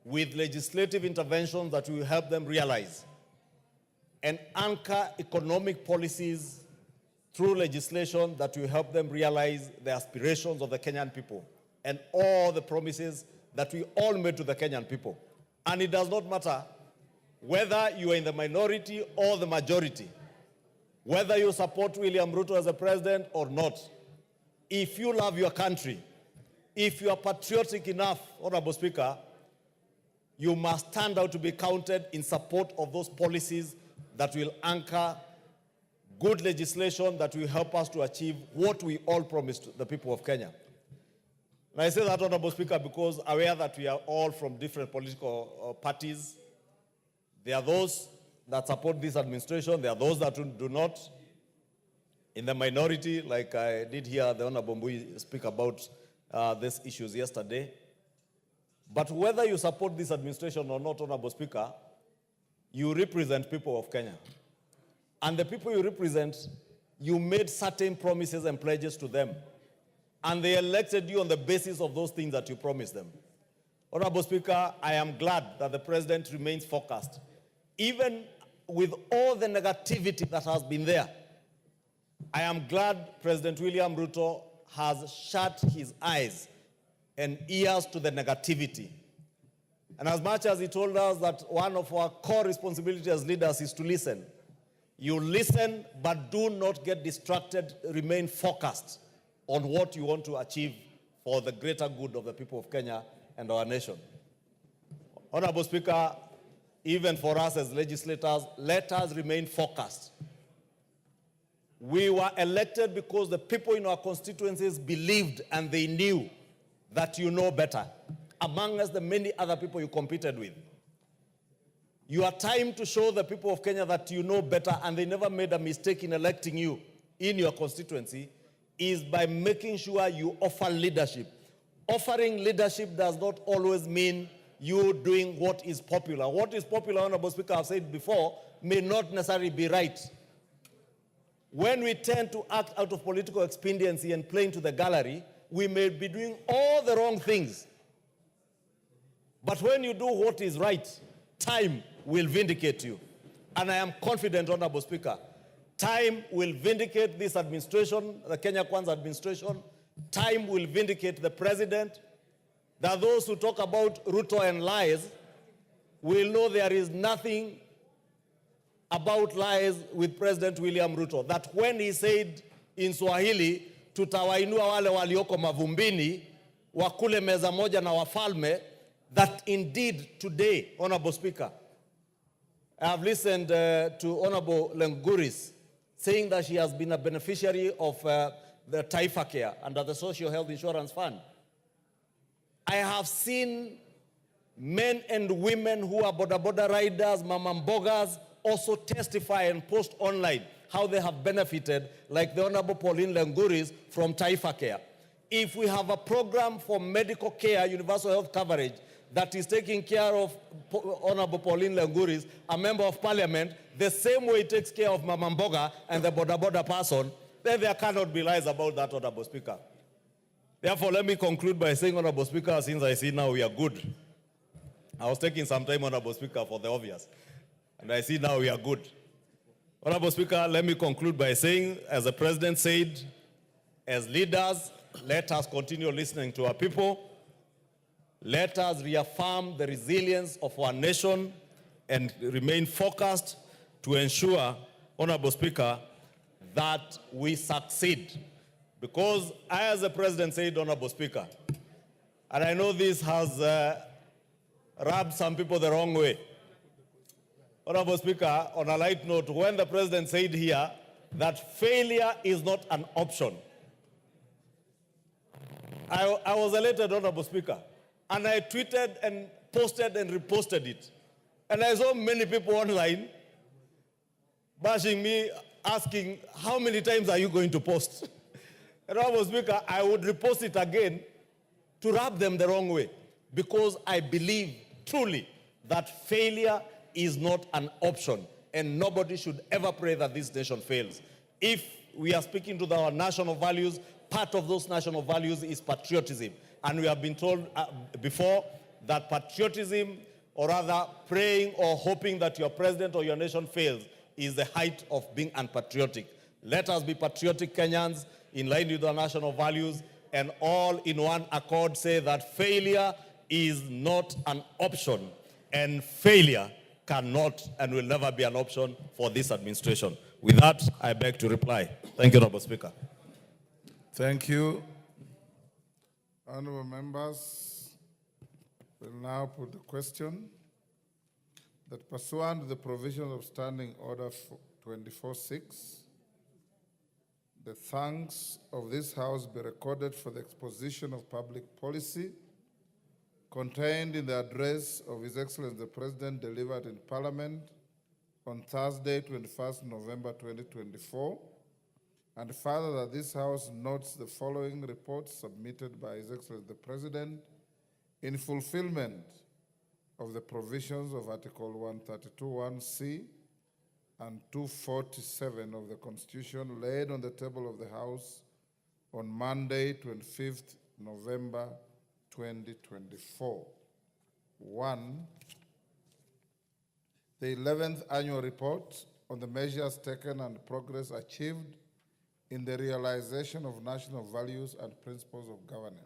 with legislative interventions that will help them realize and anchor economic policies through legislation that will help them realize the aspirations of the Kenyan people and all the promises that we all made to the Kenyan people. And it does not matter whether you are in the minority or the majority, whether you support William Ruto as a president or not. If you love your country, if you are patriotic enough, Honorable Speaker, you must stand out to be counted in support of those policies that will anchor good legislation that will help us to achieve what we all promised the people of Kenya. And I say that, Honorable Speaker, because aware that we are all from different political parties. There are those that support this administration. There are those that do not. In the minority, like I did hear the Honorable Mbui speak about these issues yesterday. But whether you support this administration or not, Honorable Speaker, you represent people of Kenya. And the people you represent, you made certain promises and pledges to them. and they elected you on the basis of those things that you promised them. Honorable Speaker, I am glad that the president remains focused. Even with all the negativity that has been there, I am glad President William Ruto has shut his eyes and ears to the negativity. And as much as he told us that one of our core responsibilities as leaders is to listen, you listen, but do not get distracted, remain focused on what you want to achieve for the greater good of the people of Kenya and our nation. Honorable Speaker, even for us as legislators, let us remain focused. We were elected because the people in our constituencies believed and they knew that you know better, among us the many other people you competed with. Your time to show the people of Kenya that you know better and they never made a mistake in electing you in your constituency is by making sure you offer leadership. Offering leadership does not always mean you doing what is popular. What is popular, Honorable Speaker, I've said before, may not necessarily be right. When we tend to act out of political expediency and play into the gallery, we may be doing all the wrong things. But when you do what is right, time will vindicate you. And I am confident, Honorable Speaker, time will vindicate this administration, the Kenya Kwanza administration. Time will vindicate the president. That those who talk about Ruto and lies will know there is nothing about lies with President William Ruto. That when he said in Swahili, tutawainua wale walioko mavumbini, wakule meza moja na wafalme, that indeed today, Honorable Speaker, I have listened to Honorable Lenguris saying that she has been a beneficiary of the Taifa Care under the Social Health Insurance Fund. I have seen men and women who are boda riders, mamambogas, also testify and post online how they have benefited, like the Honorable Pauline Lenguris from Taifa Care. If we have a program for medical care, universal health coverage, that is taking care of Honorable Pauline Lenguris, a member of parliament, the same way it takes care of mamamboga and the boda person, then there cannot be lies about that, Honorable Speaker. Therefore, let me conclude by saying, Honorable Speaker, since I see now we are good. I was taking some time, Honorable Speaker, for the obvious. And I see now we are good. Honorable Speaker, let me conclude by saying, as the President said, as leaders, let us continue listening to our people. Let us reaffirm the resilience of our nation and remain focused to ensure, Honorable Speaker, that we succeed. Because as the President said, Honorable Speaker, and I know this has rubbed some people the wrong way. Honorable Speaker, on a light note, when the President said here that failure is not an option, I was elected, Honorable Speaker, and I tweeted and posted and reposted it. And I saw many people online bashing me, asking, how many times are you going to post? And Honorable Speaker, I would repost it again to rub them the wrong way, because I believe truly that failure is not an option, and nobody should ever pray that this nation fails. If we are speaking to our national values, part of those national values is patriotism. And we have been told before that patriotism, or rather praying or hoping that your president or your nation fails, is the height of being unpatriotic. Let us be patriotic Kenyans in line with our national values, and all in one accord say that failure is not an option, and failure cannot and will never be an option for this administration. With that, I beg to reply. Thank you, Honorable Speaker. Thank you. Honorable members, will now put the question that pursuant to the provisions of Standing Order 24-6, the thanks of this House be recorded for the exposition of public policy contained in the address of His Excellency the President delivered in Parliament on Thursday, 21st November 2024, and further that this House notes the following reports submitted by His Excellency the President in fulfillment of the provisions of Article 132(1)(c) and 247 of the Constitution laid on the table of the House on Monday, 25th November 2024. 1, the 11th annual report on the measures taken and progress achieved in the realization of national values and principles of governance.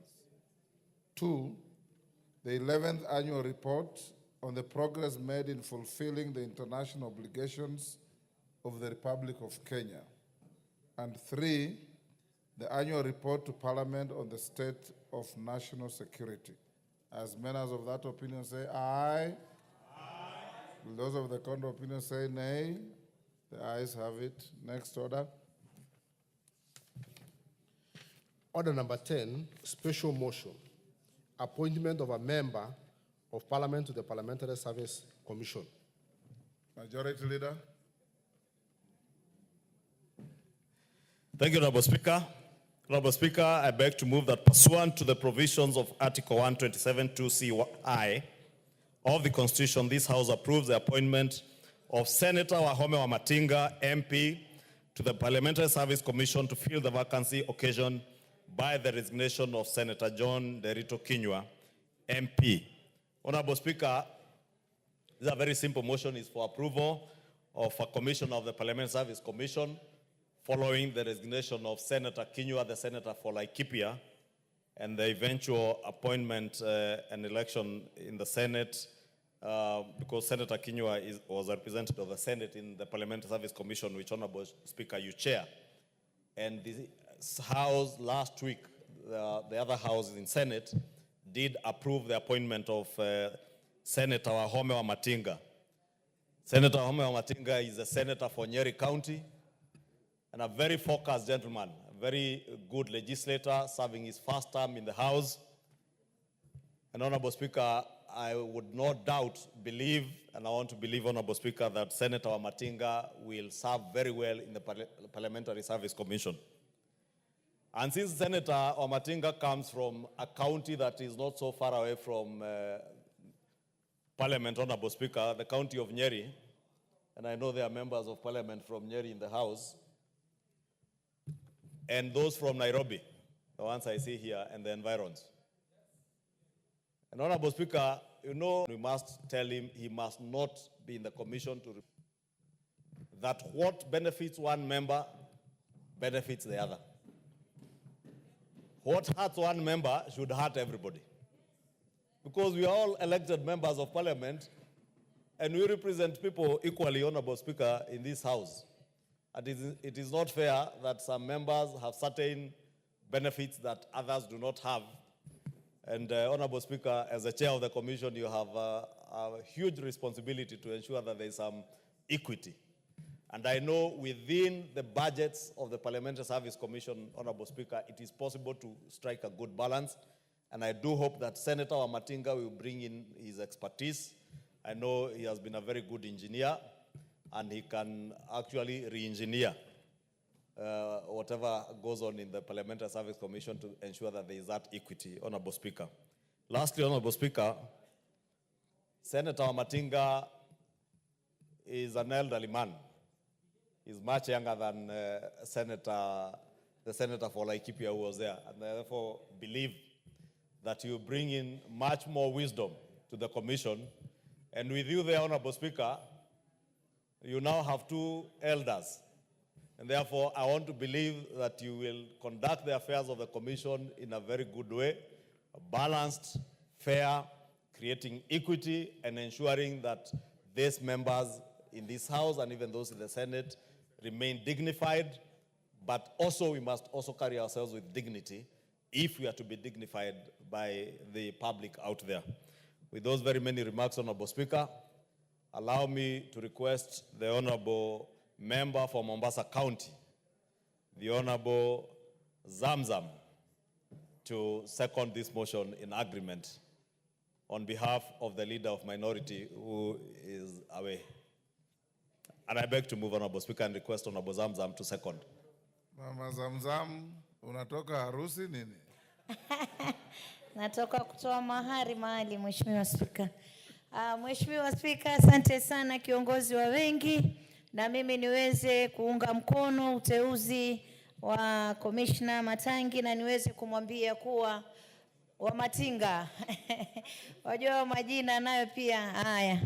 2, the 11th annual report on the progress made in fulfilling the international obligations of the Republic of Kenya. And 3, the annual report to Parliament on the state of national security. As members of that opinion say aye. Will those of the contrary opinion say nay? The ayes have it. Next order. Order number 10, special motion. Appointment of a member of Parliament to the Parliamentary Service Commission. Majority Leader. Thank you, Honorable Speaker. Honorable Speaker, I beg to move that pursuant to the provisions of Article 127(2)(ci) of the Constitution, this House approves the appointment of Senator Wahome Wamatinga, MP, to the Parliamentary Service Commission to fill the vacancy occasioned by the resignation of Senator John Derito Kinyua, MP. Honorable Speaker, this is a very simple motion. It's for approval of a commission of the Parliamentary Service Commission following the resignation of Senator Kinyua, the Senator for Laikipia, and the eventual appointment and election in the Senate, because Senator Kinyua was a representative of the Senate in the Parliamentary Service Commission, which, Honorable Speaker, you chair. And this House last week, the other House in Senate, did approve the appointment of Senator Wahome Wamatinga. Senator Wahome Wamatinga is a senator for Nyeri County and a very focused gentleman, a very good legislator, serving his first term in the House. And Honorable Speaker, I would no doubt believe, and I want to believe, Honorable Speaker, that Senator Wamatinga will serve very well in the Parliamentary Service Commission. And since Senator Wamatinga comes from a county that is not so far away from Parliament, Honorable Speaker, the county of Nyeri, and I know there are members of Parliament from Nyeri in the House, and those from Nairobi, the ones I see here, and the environs. And Honorable Speaker, you know, we must tell him he must not be in the commission to that what benefits one member benefits the other. What hurts one member should hurt everybody. Because we are all elected members of Parliament and we represent people equally, Honorable Speaker, in this House. And it is not fair that some members have certain benefits that others do not have. And Honorable Speaker, as the chair of the commission, you have a huge responsibility to ensure that there is some equity. And I know within the budgets of the Parliamentary Service Commission, Honorable Speaker, it is possible to strike a good balance. And I do hope that Senator Wamatinga will bring in his expertise. I know he has been a very good engineer, and he can actually re-engineer whatever goes on in the Parliamentary Service Commission to ensure that there is that equity, Honorable Speaker. Lastly, Honorable Speaker, Senator Wamatinga is an elderly man. He's much younger than the Senator for Laikipia who was there, and I therefore believe that you bring in much more wisdom to the commission. And with you there, Honorable Speaker, you now have two elders. And therefore, I want to believe that you will conduct the affairs of the commission in a very good way, balanced, fair, creating equity, and ensuring that these members in this House and even those in the Senate remain dignified, but also we must also carry ourselves with dignity if we are to be dignified by the public out there. With those very many remarks, Honorable Speaker, allow me to request the Honorable Member for Mombasa County, the Honorable Zamzam, to second this motion in agreement on behalf of the Leader of Minority who is away. And I beg to move, Honorable Speaker, and request Honorable Zamzam to second. Mama Zamzam, unatoka harusi nini? Natoka kutoa mahari mahali, Mheshimiwa Spika. Mheshimiwa Spika, asante sana kiongozi wa wengi, na mimi niweze kuunga mkono uteuzi wa Commissioner Matangi na niweze kumwambia kuwa wa Matinga. Wajua majina nayo pia haya.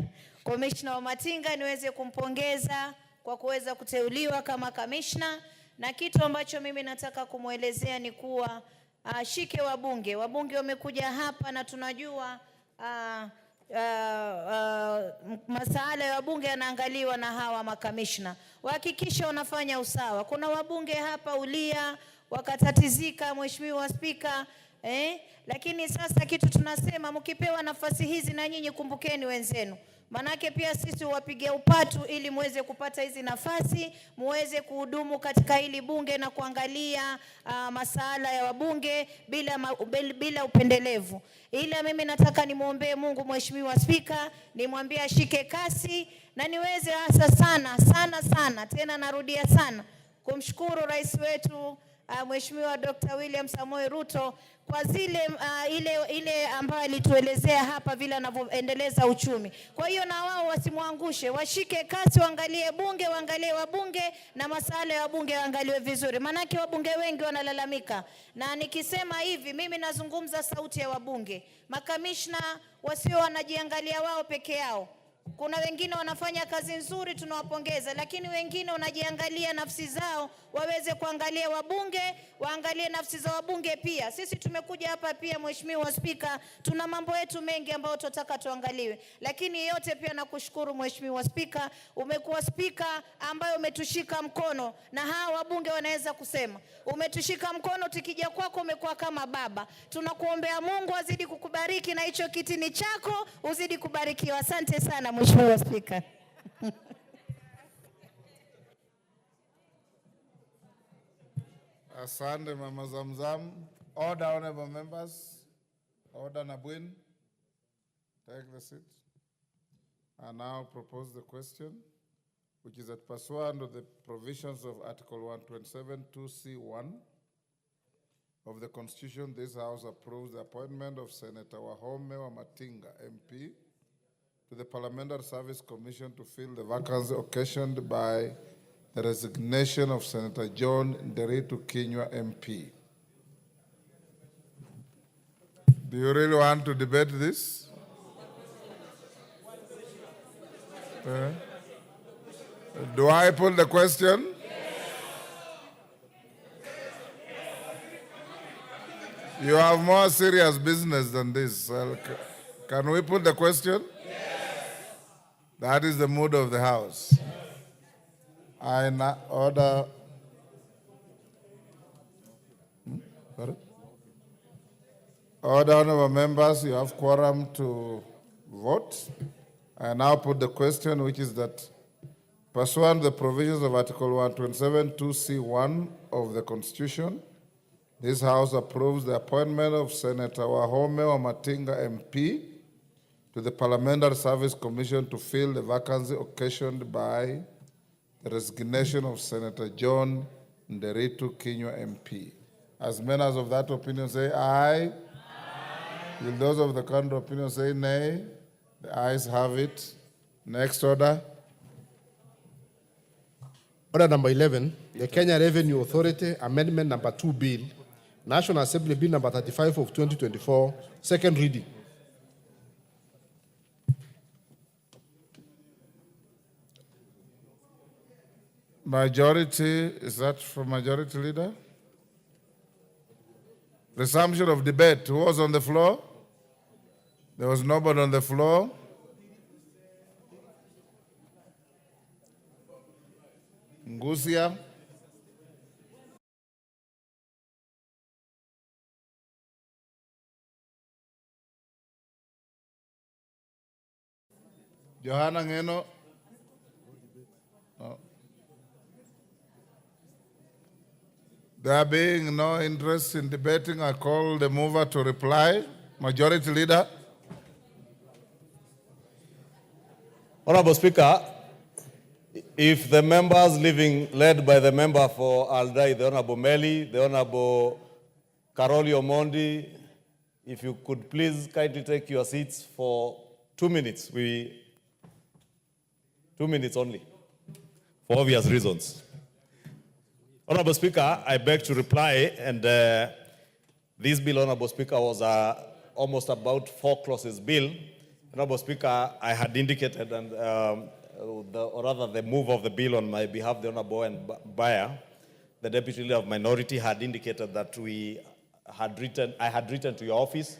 Commissioner wa Matinga niweze kumpongeza kwa kuweza kuteuliwa kama commissioner, na kitu ambacho mimi nataka kumuelezea ni kuwa shike wabunge wamekuja hapa na tunajua masuala ya wabunge yanaangaliwa na hawa makamishna. Wahakikisha wanafanya usawa. Kuna wabunge hapa ulia wakatatizika, Mheshimiwa Spika, lakini sasa kitu tunasema mkipewa nafasi hizi na nyinyi kumbukeni wenzenu. Manake pia sisi wapigia upatu ili muweze kupata hizi nafasi, muweze kuhudumu katika hili bunge na kuangalia masuala ya wabunge bila upendelevu. Ila mimi nataka nimuombee Mungu Mheshimiwa Spika, nimwambie ashike kasi na niweze hasa sana tena narudia sana kumshukuru rais wetu Mheshimiwa Dr. William Samoei Ruto kwa ile ambayo alituelezea hapa vile anavyoendeleza uchumi. Kwa hiyo na wao wasimwangushe, washike kasi, waangalie bunge, waangalie wabunge na masuala ya wabunge waangaliwe vizuri. Manake wabunge wengi wanalalamika. Na nikisema hivi mimi nazungumza sauti ya wabunge. Makamishna wasio wanajiangalia wao peke yao. Kuna wengine wanafanya kazi nzuri tunawapongeza, lakini wengine wanajiangalia nafsi zao, waweze kuangalia wabunge, waangalie nafsi za wabunge pia. Sisi tumekuja hapa pia Mheshimiwa Spika, tuna mambo yetu mengi ambayo tunataka tuangaliwe. Lakini yote pia nakushukuru Mheshimiwa Spika, umekuwa spika ambaye umetushika mkono na hawa wabunge wanaweza kusema. Umetushika mkono, tukija kwako umekuwa kama baba. Tunakuombea Mungu azidi kukubariki na hicho kitini chako uzidi kubarikiwa. Asante sana Mheshimiwa Spika. Asante Mama Zamzam. Order, honorable members. Order Nabwin. Take the seat. I now propose the question, which is that pursuant to the provisions of Article 127 2C1 of the Constitution, this House approves the appointment of Senator Wahome Wamatinga, MP, to the Parliamentary Service Commission to fill the vacancy occasioned by the resignation of Senator John Nderitu Kinyua, MP. Do you really want to debate this? Do I put the question? You have more serious business than this. Can we put the question? That is the mood of the House. I now order. Order, honorable members, you have quorum to vote. I now put the question, which is that pursuant to the provisions of Article 127 2C1 of the Constitution, this House approves the appointment of Senator Wahome Wamatinga, MP, to the Parliamentary Service Commission to fill the vacancy occasioned by the resignation of Senator John Nderitu Kinyua, MP. As many as of that opinion say aye. Will those of the contrary opinion say nay? The ayes have it. Next order. Order number 11, the Kenya Revenue Authority Amendment number 2 Bill, National Assembly Bill number 35 of 2024, second reading. Majority, is that from Majority Leader? Resumption of debate. Who was on the floor? There was nobody on the floor. Ngusia. Johanna Ngeno. No. There being no interest in debating, I call the mover to reply. Majority Leader. Honorable Speaker, if the members led by the member for Aldai, the Honorable Meli, the Honorable Karoli Omondi, if you could please kindly take your seats for 2 minutes. 2 minutes only, for obvious reasons. Honorable Speaker, I beg to reply, and this bill, Honorable Speaker, was almost about 4 clauses bill. Honorable Speaker, I had indicated, and or rather the move of the bill on my behalf, the Honorable and Bayer, the Deputy Leader of Minority, had indicated that I had written to your office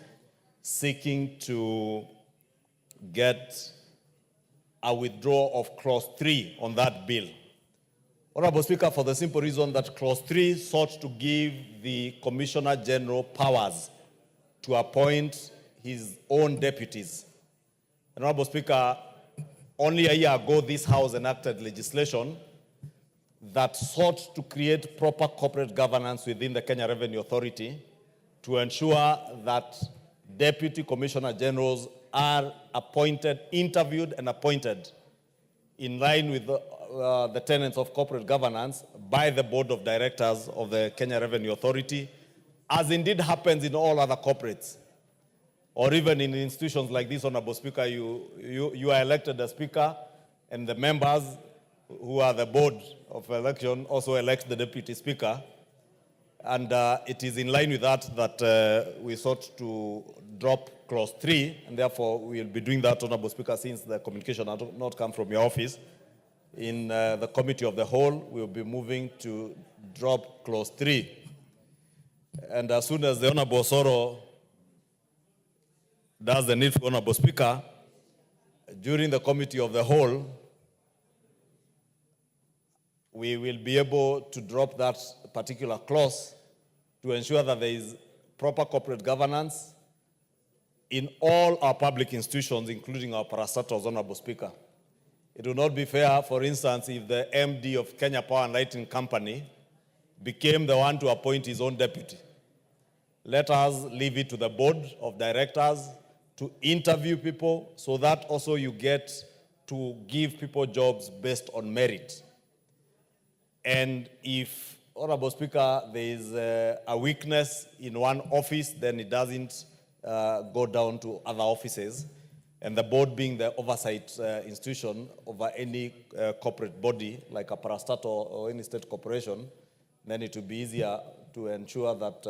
seeking to get a withdrawal of clause 3 on that bill. Honorable Speaker, for the simple reason that clause 3 sought to give the Commissioner General powers to appoint his own deputies. Honorable Speaker, only a year ago, this House enacted legislation that sought to create proper corporate governance within the Kenya Revenue Authority to ensure that Deputy Commissioner Generals are appointed, interviewed and appointed in line with the tenets of corporate governance by the Board of Directors of the Kenya Revenue Authority, as indeed happens in all other corporates. Or even in institutions like this, Honorable Speaker, you are elected as Speaker, and the members who are the Board of Election also elect the Deputy Speaker. And it is in line with that we sought to drop clause 3, and therefore we will be doing that, Honorable Speaker, since the communication has not come from your office. In the Committee of the Whole, we will be moving to drop clause 3. And as soon as the Honorable Soro does the needful, Honorable Speaker, during the Committee of the Whole, we will be able to drop that particular clause to ensure that there is proper corporate governance in all our public institutions, including our parastatals, Honorable Speaker. It will not be fair, for instance, if the MD of Kenya Power and Lighting Company became the one to appoint his own deputy. Let us leave it to the Board of Directors to interview people so that also you get to give people jobs based on merit. And if, Honorable Speaker, there is a weakness in one office, then it doesn't go down to other offices. And the board being the oversight institution over any corporate body, like a parastatal or any state corporation, then it will be easier to ensure that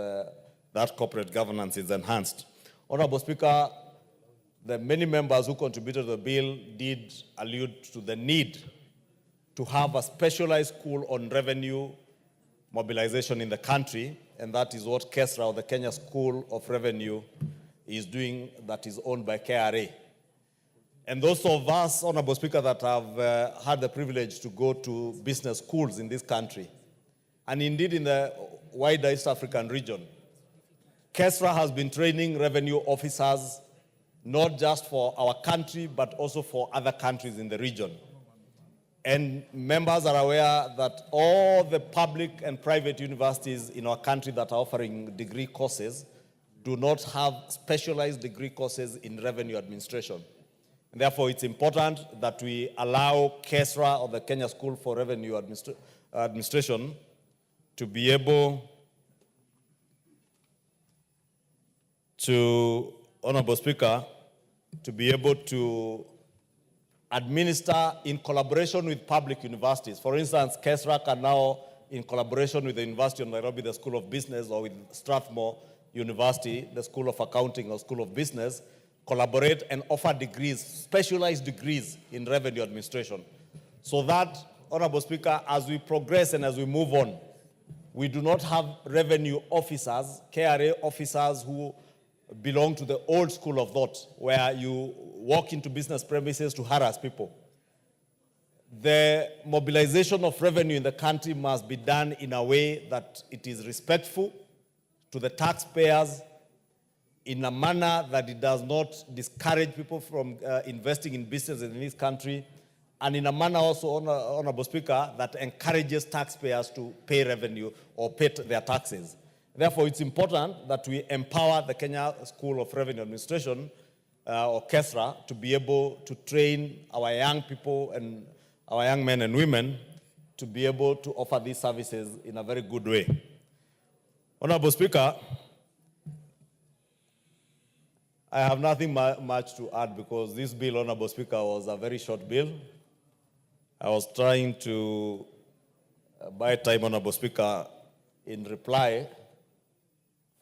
that corporate governance is enhanced. Honorable Speaker, the many members who contributed to the bill did allude to the need to have a specialized school on revenue mobilization in the country, and that is what KESRA, or the Kenya School of Revenue, is doing, that is owned by KRA. And those of us, Honorable Speaker, that have had the privilege to go to business schools in this country, and indeed in the wider East African region, KESRA has been training revenue officers not just for our country, but also for other countries in the region. And members are aware that all the public and private universities in our country that are offering degree courses do not have specialized degree courses in revenue administration. And therefore, it's important that we allow KESRA, or the Kenya School for Revenue Administration, to be able to, Honorable Speaker, to be able to administer in collaboration with public universities. For instance, KESRA can now, in collaboration with the University of Nairobi, the School of Business, or with Strathmore University, the School of Accounting or School of Business, collaborate and offer degrees, specialized degrees in revenue administration. So that, Honorable Speaker, as we progress and as we move on, we do not have revenue officers, KRA officers who belong to the old school of thought, where you walk into business premises to harass people. The mobilization of revenue in the country must be done in a way that it is respectful to the taxpayers, in a manner that it does not discourage people from investing in business in this country, and in a manner also, Honorable Speaker, that encourages taxpayers to pay revenue or pay their taxes. Therefore, it's important that we empower the Kenya School of Revenue Administration, or KESRA, to be able to train our young people and our young men and women to be able to offer these services in a very good way. Honorable Speaker, I have nothing much to add because this bill, Honorable Speaker, was a very short bill. I was trying to by time, Honorable Speaker, in reply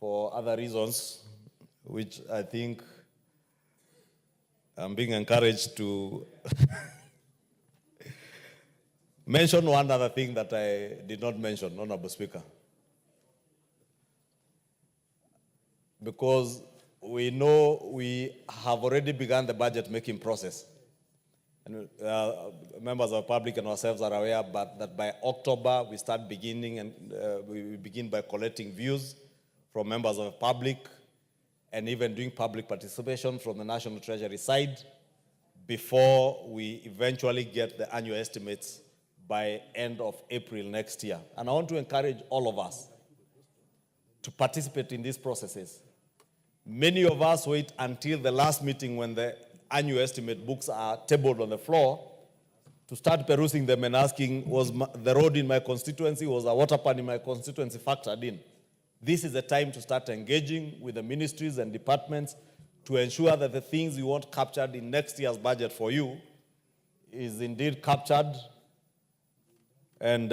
for other reasons, which I think I'm being encouraged to mention one other thing that I did not mention, Honorable Speaker. Because we know we have already begun the budget making process. And members of the public and ourselves are aware that by October we start beginning, and we begin by collecting views from members of the public and even doing public participation from the National Treasury side before we eventually get the annual estimates by end of April next year. And I want to encourage all of us to participate in these processes. Many of us wait until the last meeting when the annual estimate books are tabled on the floor to start perusing them and asking, was the road in my constituency, was a water pan in my constituency factored in? This is the time to start engaging with the ministries and departments to ensure that the things you want captured in next year's budget for you is indeed captured. And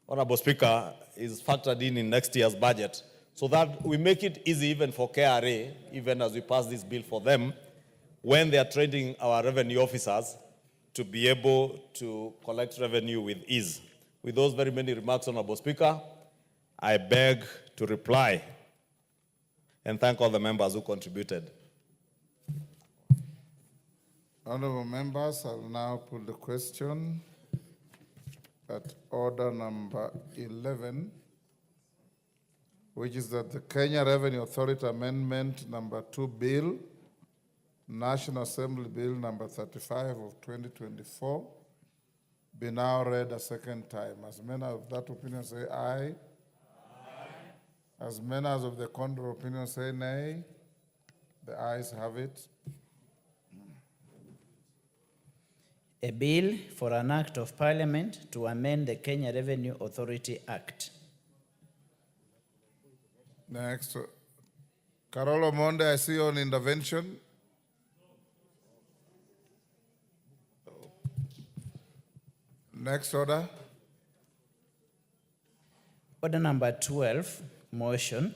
Honorable Speaker, is factored in next year's budget, so that we make it easy even for KRA, even as we pass this bill for them, when they are training our revenue officers to be able to collect revenue with ease. With those very many remarks, Honorable Speaker, I beg to reply and thank all the members who contributed. Honorable members, I'll now put the question at order number 11, which is that the Kenya Revenue Authority Amendment number 2 Bill, National Assembly Bill number 35 of 2024, be now read a second time. As many of that opinion say aye. As many as of the contrary opinion say nay. The ayes have it. A bill for an act of parliament to amend the Kenya Revenue Authority Act. Next, Carol Omonde, I see you on intervention. Next order. Order number 12, motion,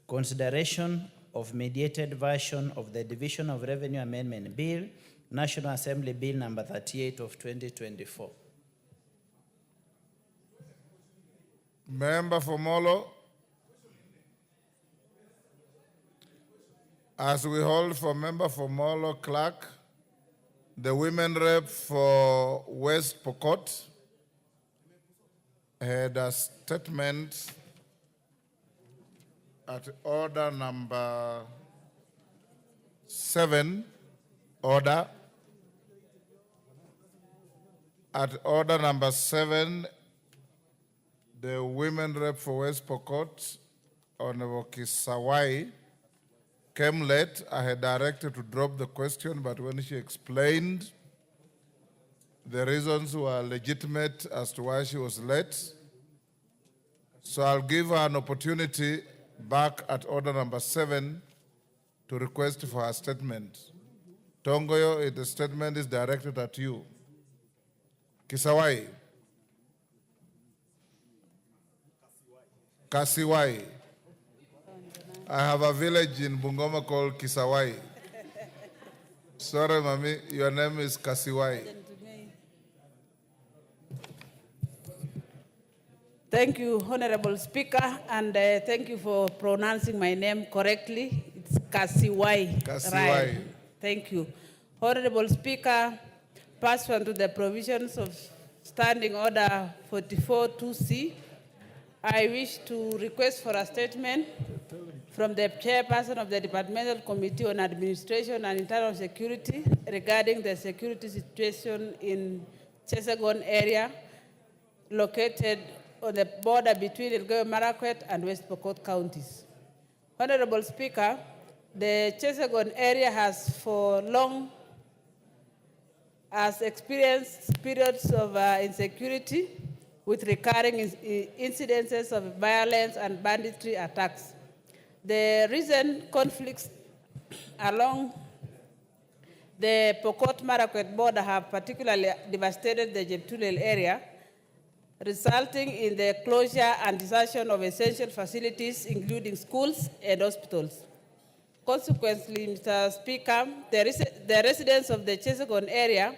consideration of mediated version of the Division of Revenue Amendment Bill, National Assembly Bill number 38 of 2024. Member for Molo. As we hold for member for Molo Clark, the women rep for West Pokot had a statement at order number 7, order. At order number 7, the women rep for West Pokot, Honorable Kisawai, came late. I had directed to drop the question, but when she explained, the reasons were legitimate as to why she was late. So I'll give her an opportunity back at order number 7 to request for her statement. Tongoyo, the statement is directed at you. Kisawai. Kasiwai. I have a village in Bungoma called Kisawai. Sorry, Mami, your name is Kasiwai. Thank you, Honorable Speaker, and thank you for pronouncing my name correctly. It's Kasiwai. Kasiwai. Right. Thank you. Honorable Speaker, pursuant to the provisions of Standing Order 44-2C, I wish to request for a statement from the chairperson of the Departmental Committee on Administration and Internal Security regarding the security situation in Chesagon area located on the border between Elgeyo Marakwet and West Pokot counties. Honorable Speaker, the Chesagon area has for long experienced periods of insecurity with recurring incidences of violence and banditry attacks. The recent conflicts along the Pokot-Marakwet border have particularly devastated the Jeptulel area resulting in the closure and desertion of essential facilities, including schools and hospitals. Consequently, Mr. Speaker, the residents of the Chesagon area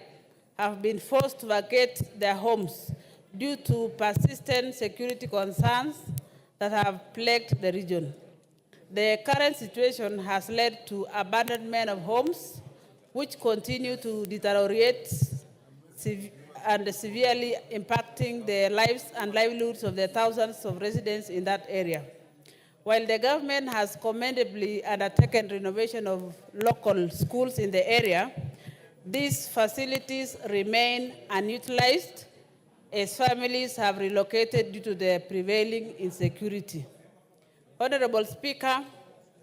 have been forced to vacate their homes due to persistent security concerns that have plagued the region. The current situation has led to abandonment of homes, which continue to deteriorate and severely impacting the lives and livelihoods of the thousands of residents in that area. While the government has commendably undertaken renovation of local schools in the area, these facilities remain unutilized as families have relocated due to the prevailing insecurity. Honorable Speaker,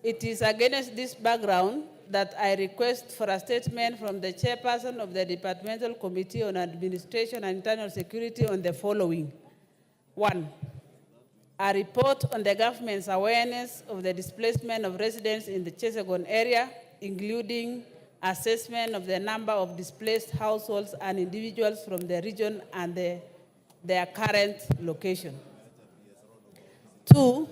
it is against this background that I request for a statement from the chairperson of the Departmental Committee on Administration and Internal Security on the following. 1, a report on the government's awareness of the displacement of residents in the Chesagon area, including assessment of the number of displaced households and individuals from the region and their current location. 2,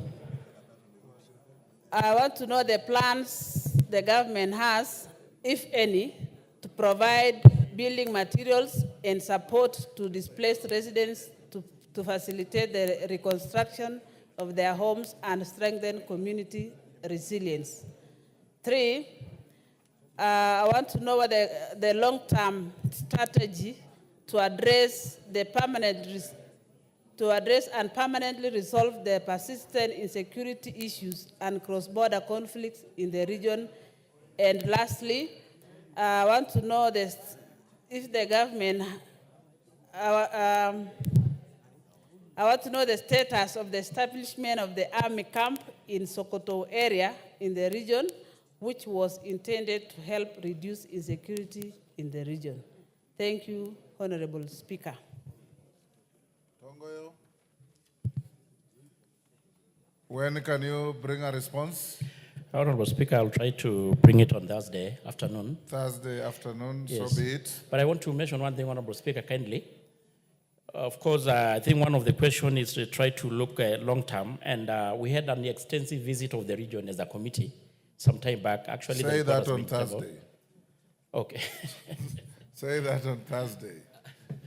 I want to know the plans the government has, if any, to provide building materials and support to displaced residents to facilitate the reconstruction of their homes and strengthen community resilience. 3, I want to know what the long-term strategy to address and permanently resolve the persistent insecurity issues and cross-border conflicts in the region. And lastly, I want to know if the government, I want to know the status of the establishment of the army camp in Sokoto area in the region, which was intended to help reduce insecurity in the region. Thank you, Honorable Speaker. When can you bring a response? Honorable Speaker, I'll try to bring it on Thursday afternoon. Thursday afternoon, yes. So be it. But I want to mention one thing, Honorable Speaker, kindly. Of course, I think one of the questions is to try to look long term, and we had an extensive visit of the region as a committee some time back. Actually, say that on Thursday. Okay. Say that on Thursday.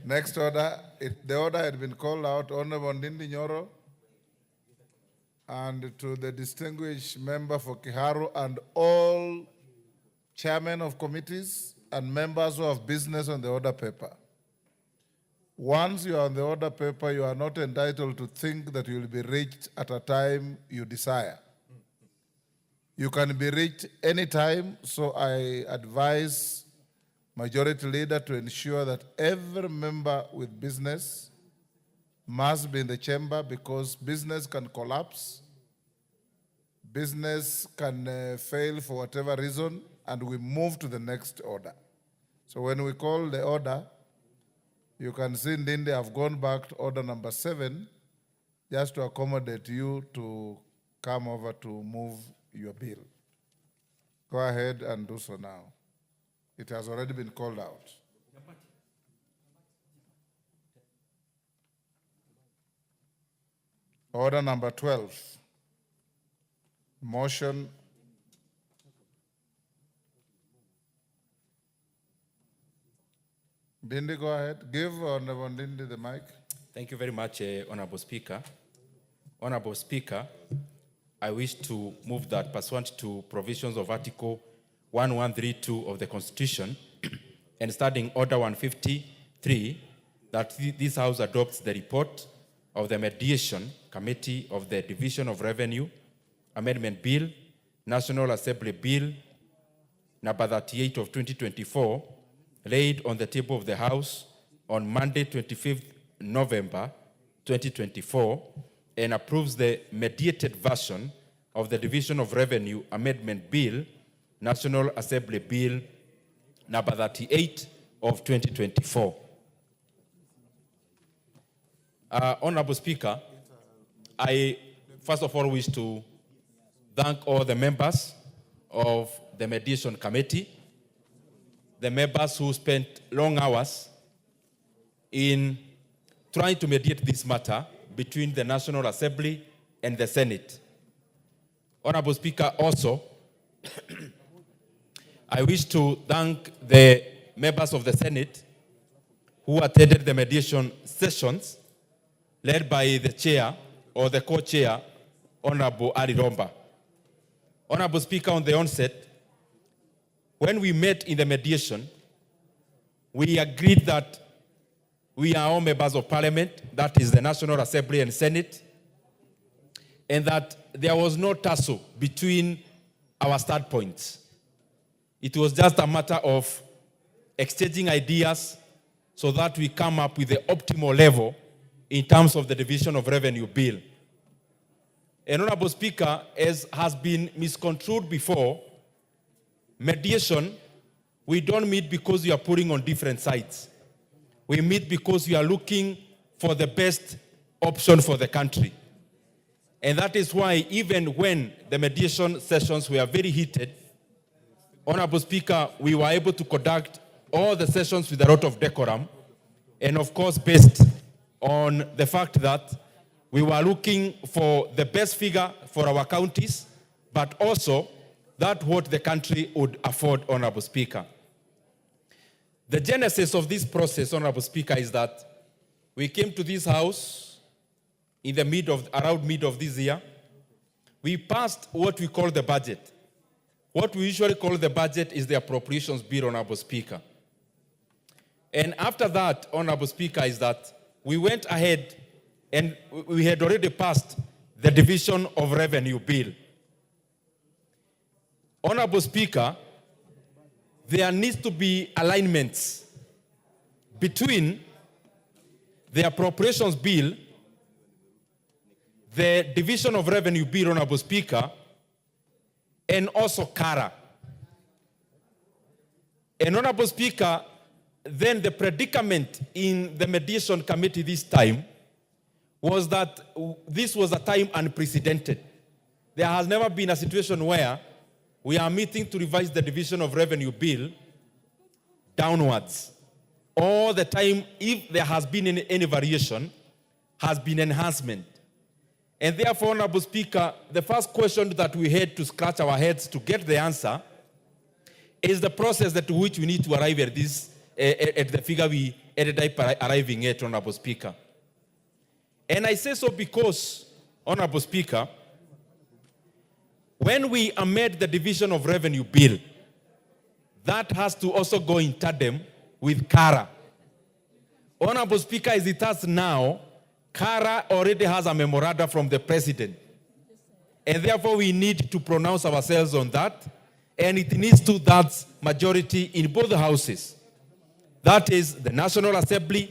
Next order, the order had been called out, Honorable Ndindi Nyoro, and to the distinguished member for Kiharu and all chairmen of committees and members who have business on the order paper. Once you are on the order paper, you are not entitled to think that you will be reached at a time you desire. You can be reached anytime, so I advise Majority Leader to ensure that every member with business must be in the chamber, because business can collapse, business can fail for whatever reason, and we move to the next order. So when we call the order, you can see Ndindi have gone back to order number 7 just to accommodate you to come over to move your bill. Go ahead and do so now. It has already been called out. Order number 12. Motion. Ndindi, go ahead. Give Honorable Ndindi the mic. Thank you very much, Honorable Speaker. Honorable Speaker, I wish to move that pursuant to provisions of Article 1132 of the Constitution and Standing Order 153, that this House adopts the report of the Mediation Committee of the Division of Revenue Amendment Bill, National Assembly Bill, number 38 of 2024, laid on the table of the House on Monday, 25th November 2024, and approves the mediated version of the Division of Revenue Amendment Bill, National Assembly Bill, number 38 of 2024. Honorable Speaker, I first of all wish to thank all the members of the Mediation Committee, the members who spent long hours in trying to mediate this matter between the National Assembly and the Senate. Honorable Speaker, also, I wish to thank the members of the Senate who attended the mediation sessions led by the chair or the co-chair, Honorable Ali Romba. Honorable Speaker, on the onset, when we met in the mediation, we agreed that we are all members of parliament, that is the National Assembly and Senate, and that there was no tussle between our standpoints. It was just a matter of exchanging ideas so that we come up with the optimal level in terms of the division of revenue bill. And Honorable Speaker, as has been misconstrued before, mediation, we don't meet because we are putting on different sides. We meet because we are looking for the best option for the country. And that is why even when the mediation sessions were very heated, Honorable Speaker, we were able to conduct all the sessions with a lot of decorum, and of course based on the fact that we were looking for the best figure for our counties, but also that what the country would afford, Honorable Speaker. The genesis of this process, Honorable Speaker, is that we came to this house in the around mid of this year. We passed what we call the budget. What we usually call the budget is the appropriations bill, Honorable Speaker. And after that, Honorable Speaker, is that we went ahead and we had already passed the division of revenue bill. Honorable Speaker, there needs to be alignments between the appropriations bill, the division of revenue bill, Honorable Speaker, and also CARA. And Honorable Speaker, then the predicament in the mediation committee this time was that this was a time unprecedented. There has never been a situation where we are meeting to revise the division of revenue bill downwards. All the time, if there has been any variation, has been enhancement. And therefore, Honorable Speaker, the first question that we had to scratch our heads to get the answer is the process to which we need to arrive at this, at the figure we ended up arriving at, Honorable Speaker. And I say so because, Honorable Speaker, when we amend the division of revenue bill, that has to also go in tandem with CARA. Honorable Speaker, as it has now, CARA already has a memoranda from the President. And therefore we need to pronounce ourselves on that. And it needs to that majority in both houses. That is the National Assembly,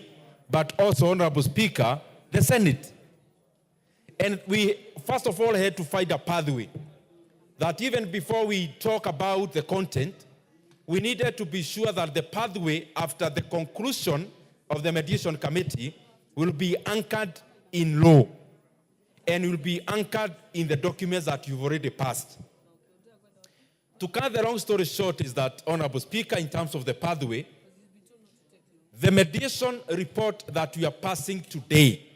but also, Honorable Speaker, the Senate. And we, first of all, had to find a pathway that even before we talk about the content, we needed to be sure that the pathway after the conclusion of the mediation committee will be anchored in law and will be anchored in the documents that you've already passed. To cut the long story short is that, Honorable Speaker, in terms of the pathway, the mediation report that we are passing today,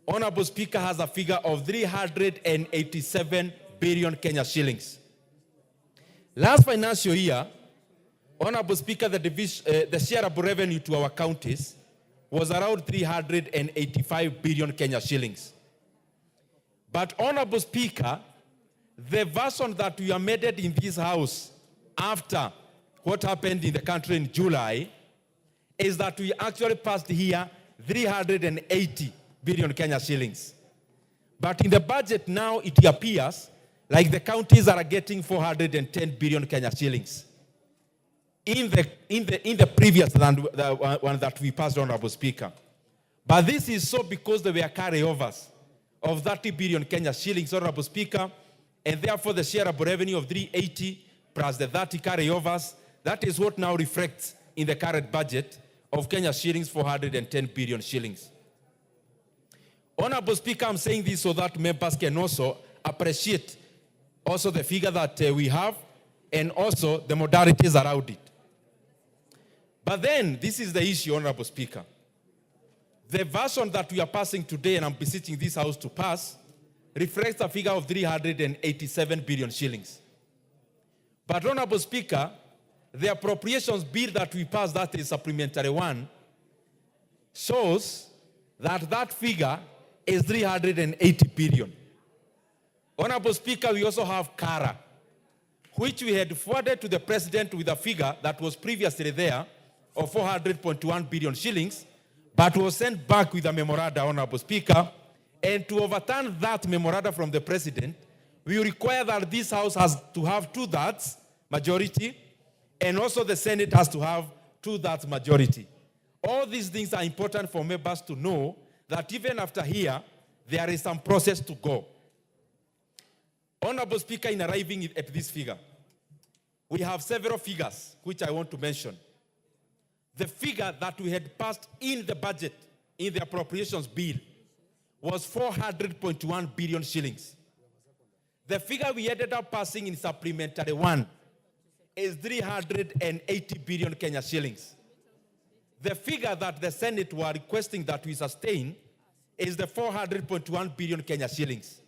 Honorable Speaker, has a figure of 387 billion Kenya shillings. Last financial year, Honorable Speaker, the shareable revenue to our counties was around 385 billion Kenya shillings. But, Honorable Speaker, the version that we amended in this house after what happened in the country in July is that we actually passed here 380 billion Kenya shillings. But in the budget now, it appears like the counties are getting 410 billion Kenya shillings. In the previous one that we passed, Honorable Speaker. But this is so because there were carryovers of 30 billion Kenya shillings, Honorable Speaker, and therefore the shareable revenue of 380 plus the 30 carryovers, that is what now reflects in the current budget of Kenya shillings, 410 billion shillings. Honorable Speaker, I'm saying this so that members can also appreciate also the figure that we have and also the modalities around it. But then, this is the issue, Honorable Speaker. The version that we are passing today, and I'm beseeching this House to pass, reflects a figure of 387 billion shillings. But, Honorable Speaker, the appropriations bill that we passed, that is supplementary one, shows that that figure is 380 billion. Honorable Speaker, we also have CARA, which we had forwarded to the President with a figure that was previously there of 400.1 billion shillings, but was sent back with a memoranda, Honorable Speaker. And to overturn that memoranda from the President, we require that this House has to have 2/3 majority, and also the Senate has to have 2/3 majority. All these things are important for members to know that even after here, there is some process to go. Honorable Speaker, in arriving at this figure, we have several figures which I want to mention. The figure that we had passed in the budget, in the appropriations bill, was 400.1 billion shillings. The figure we ended up passing in supplementary one is 380 billion Kenya shillings. The figure that the Senate were requesting that we sustain is the 400.1 billion Kenya shillings.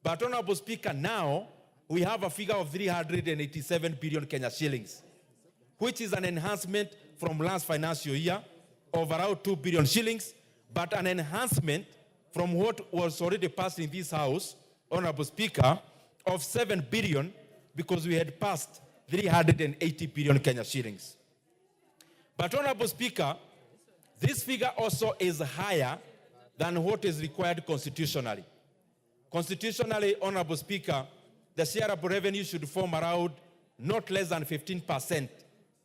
But, Honorable Speaker, now we have a figure of 387 billion Kenya shillings, which is an enhancement from last financial year of around 2 billion shillings, but an enhancement from what was already passed in this House, Honorable Speaker, of 7 billion, because we had passed 380 billion Kenya shillings. But, Honorable Speaker, this figure also is higher than what is required constitutionally. Constitutionally, Honorable Speaker, the shareable revenue should form around not less than 15%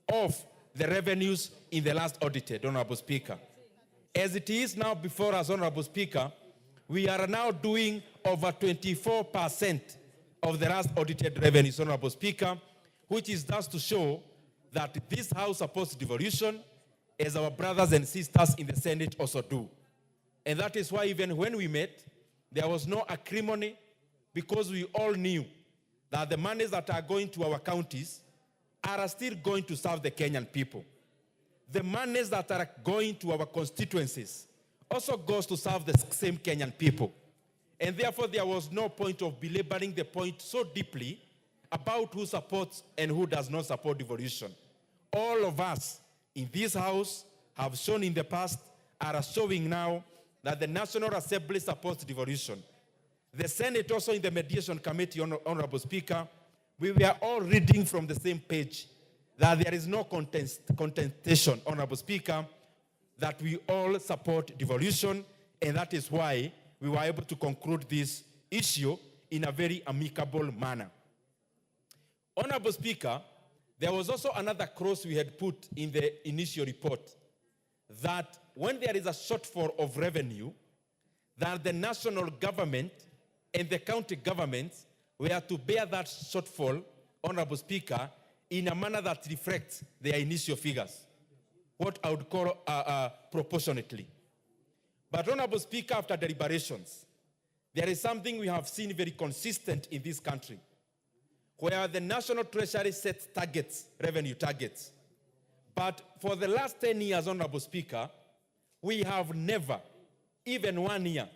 of the revenues in the last audited, Honorable Speaker. As it is now before us, Honorable Speaker, we are now doing over 24% of the last audited revenues, Honorable Speaker, which is thus to show that this House supports devolution, as our brothers and sisters in the Senate also do. And that is why even when we met, there was no acrimony, because we all knew that the monies that are going to our counties are still going to serve the Kenyan people. The monies that are going to our constituencies also goes to serve the same Kenyan people. And therefore, there was no point of belaboring the point so deeply about who supports and who does not support devolution. All of us in this House have shown in the past, are showing now, that the National Assembly supports devolution. The Senate also in the Mediation Committee, Honorable Speaker, we were all reading from the same page that there is no contestation, Honorable Speaker, that we all support devolution, and that is why we were able to conclude this issue in a very amicable manner. Honorable Speaker, there was also another clause we had put in the initial report, that when there is a shortfall of revenue, that the national government and the county governments were to bear that shortfall, Honorable Speaker, in a manner that reflects their initial figures, what I would call proportionately. But, Honorable Speaker, after deliberations, there is something we have seen very consistent in this country, where the National Treasury sets targets, revenue targets. But for the last 10 years, Honorable Speaker, we have never, even 1 year,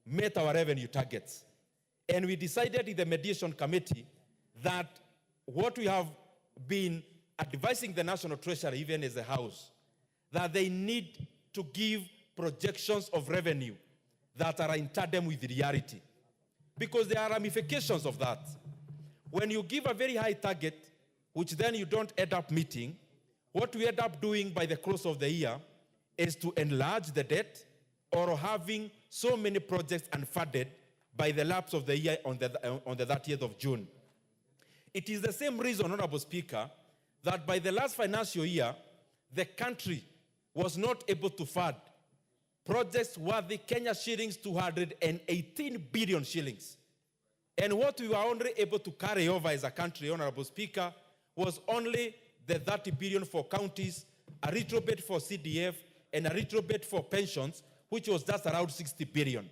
met our revenue targets. And we decided in the Mediation Committee that what we have been advising the National Treasury, even as a House, that they need to give projections of revenue that are in tandem with reality. Because there are ramifications of that. When you give a very high target, which then you don't end up meeting, what we end up doing by the close of the year is to enlarge the debt, or having so many projects unfunded by the lapse of the year on the 30th of June. It is the same reason, Honorable Speaker, that by the last financial year, the country was not able to fund projects worth Kenya shillings 218 billion shillings. And what we were only able to carry over as a country, Honorable Speaker, was only the 30 billion for counties, a little bit for CDF, and a little bit for pensions, which was just around 60 billion.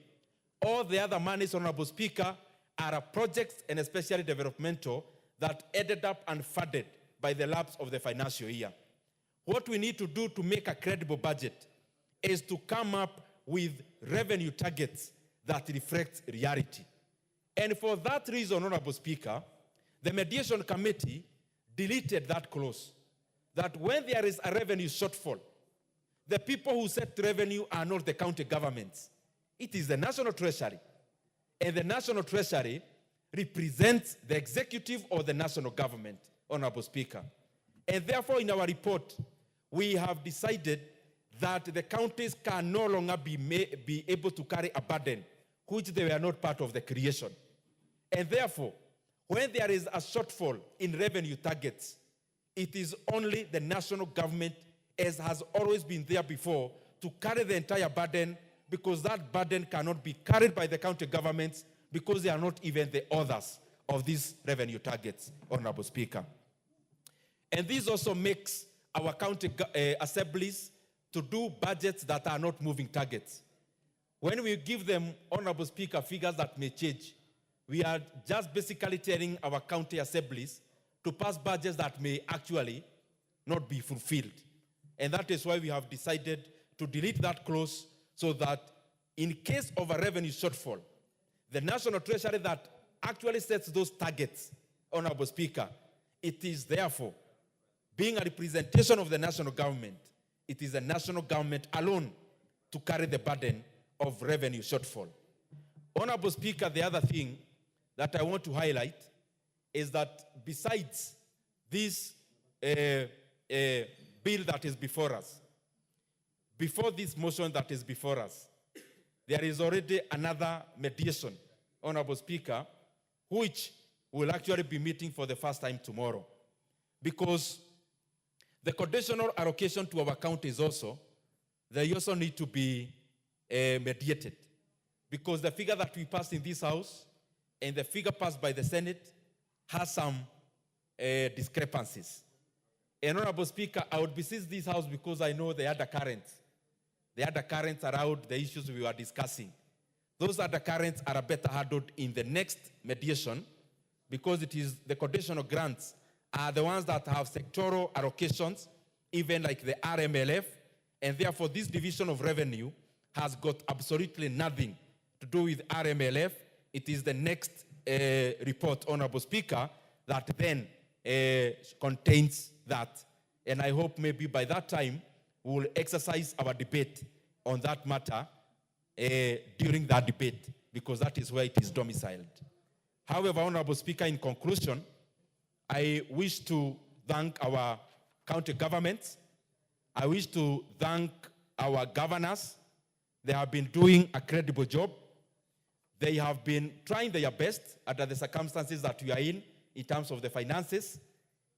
All the other monies, Honorable Speaker, are projects, and especially developmental, that ended up unfunded by the lapse of the financial year. What we need to do to make a credible budget is to come up with revenue targets that reflect reality. And for that reason, Honorable Speaker, the mediation committee deleted that clause, that when there is a revenue shortfall, the people who set revenue are not the county governments. It is the National Treasury. And the National Treasury represents the executive or the national government, Honorable Speaker. And therefore, in our report, we have decided that the counties can no longer be able to carry a burden which they were not part of the creation. And therefore, when there is a shortfall in revenue targets, it is only the national government, as has always been there before, to carry the entire burden, because that burden cannot be carried by the county governments because they are not even the authors of these revenue targets, Honorable Speaker. And this also makes our county assemblies to do budgets that are not moving targets. When we give them, Honorable Speaker, figures that may change, we are just basically telling our county assemblies to pass budgets that may actually not be fulfilled. And that is why we have decided to delete that clause, so that in case of a revenue shortfall, the National Treasury that actually sets those targets, Honorable Speaker, it is therefore, being a representation of the national government, it is the national government alone to carry the burden of revenue shortfall. Honorable Speaker, the other thing that I want to highlight is that besides this bill that is before us, before this motion that is before us, there is already another mediation, Honorable Speaker, which will actually be meeting for the first time tomorrow. Because the conditional allocation to our counties also, they also need to be mediated. Because the figure that we passed in this House and the figure passed by the Senate has some discrepancies. And Honorable Speaker, I would beseech this House, because I know the undercurrents around the issues we were discussing. Those undercurrents are better handled in the next mediation, because it is the conditional grants are the ones that have sectoral allocations, even like the RMLF, and therefore this division of revenue has got absolutely nothing to do with RMLF. It is the next report, Honorable Speaker, that then contains that. And I hope maybe by that time we will exercise our debate on that matter during that debate, because that is where it is domiciled. However, Honorable Speaker, in conclusion, I wish to thank our county governments. I wish to thank our governors. They have been doing a credible job. They have been trying their best under the circumstances that we are in terms of the finances.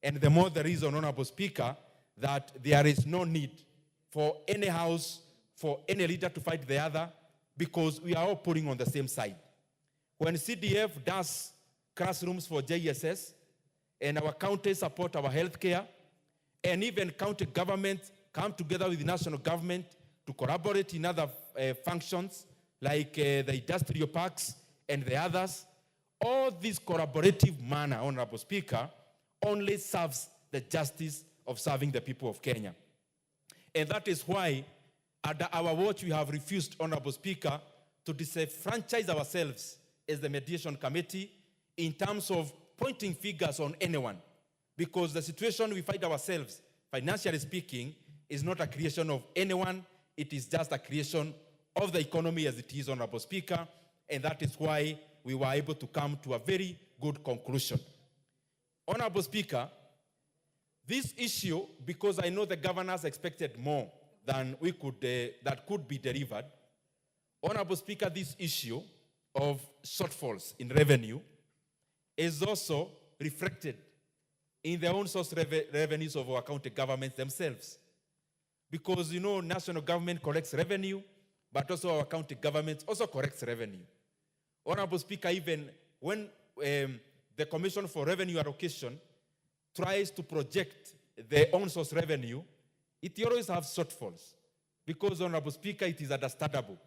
And the more the reason, Honorable Speaker, that there is no need for any house, for any leader to fight the other, because we are all pulling on the same side. When CDF does classrooms for JSS, and our counties support our healthcare, and even county governments come together with the national government to collaborate in other functions, like the industrial parks and the others, all this collaborative manner, Honorable Speaker, only serves the justice of serving the people of Kenya. And that is why, under our watch, we have refused, Honorable Speaker, to disenfranchise ourselves as the mediation committee in terms of pointing figures on anyone. Because the situation we find ourselves, financially speaking, is not a creation of anyone. It is just a creation of the economy as it is, Honorable Speaker. And that is why we were able to come to a very good conclusion. Honorable Speaker, this issue, because I know the governors expected more than we could, that could be delivered. Honorable Speaker, this issue of shortfalls in revenue is also reflected in the own source revenues of our county governments themselves. Because, you know, national government collects revenue, but also our county governments also collects revenue. Honorable Speaker, even when the Commission for Revenue Allocation tries to project their own source revenue, it always has shortfalls. Because, Honorable Speaker, it is understandable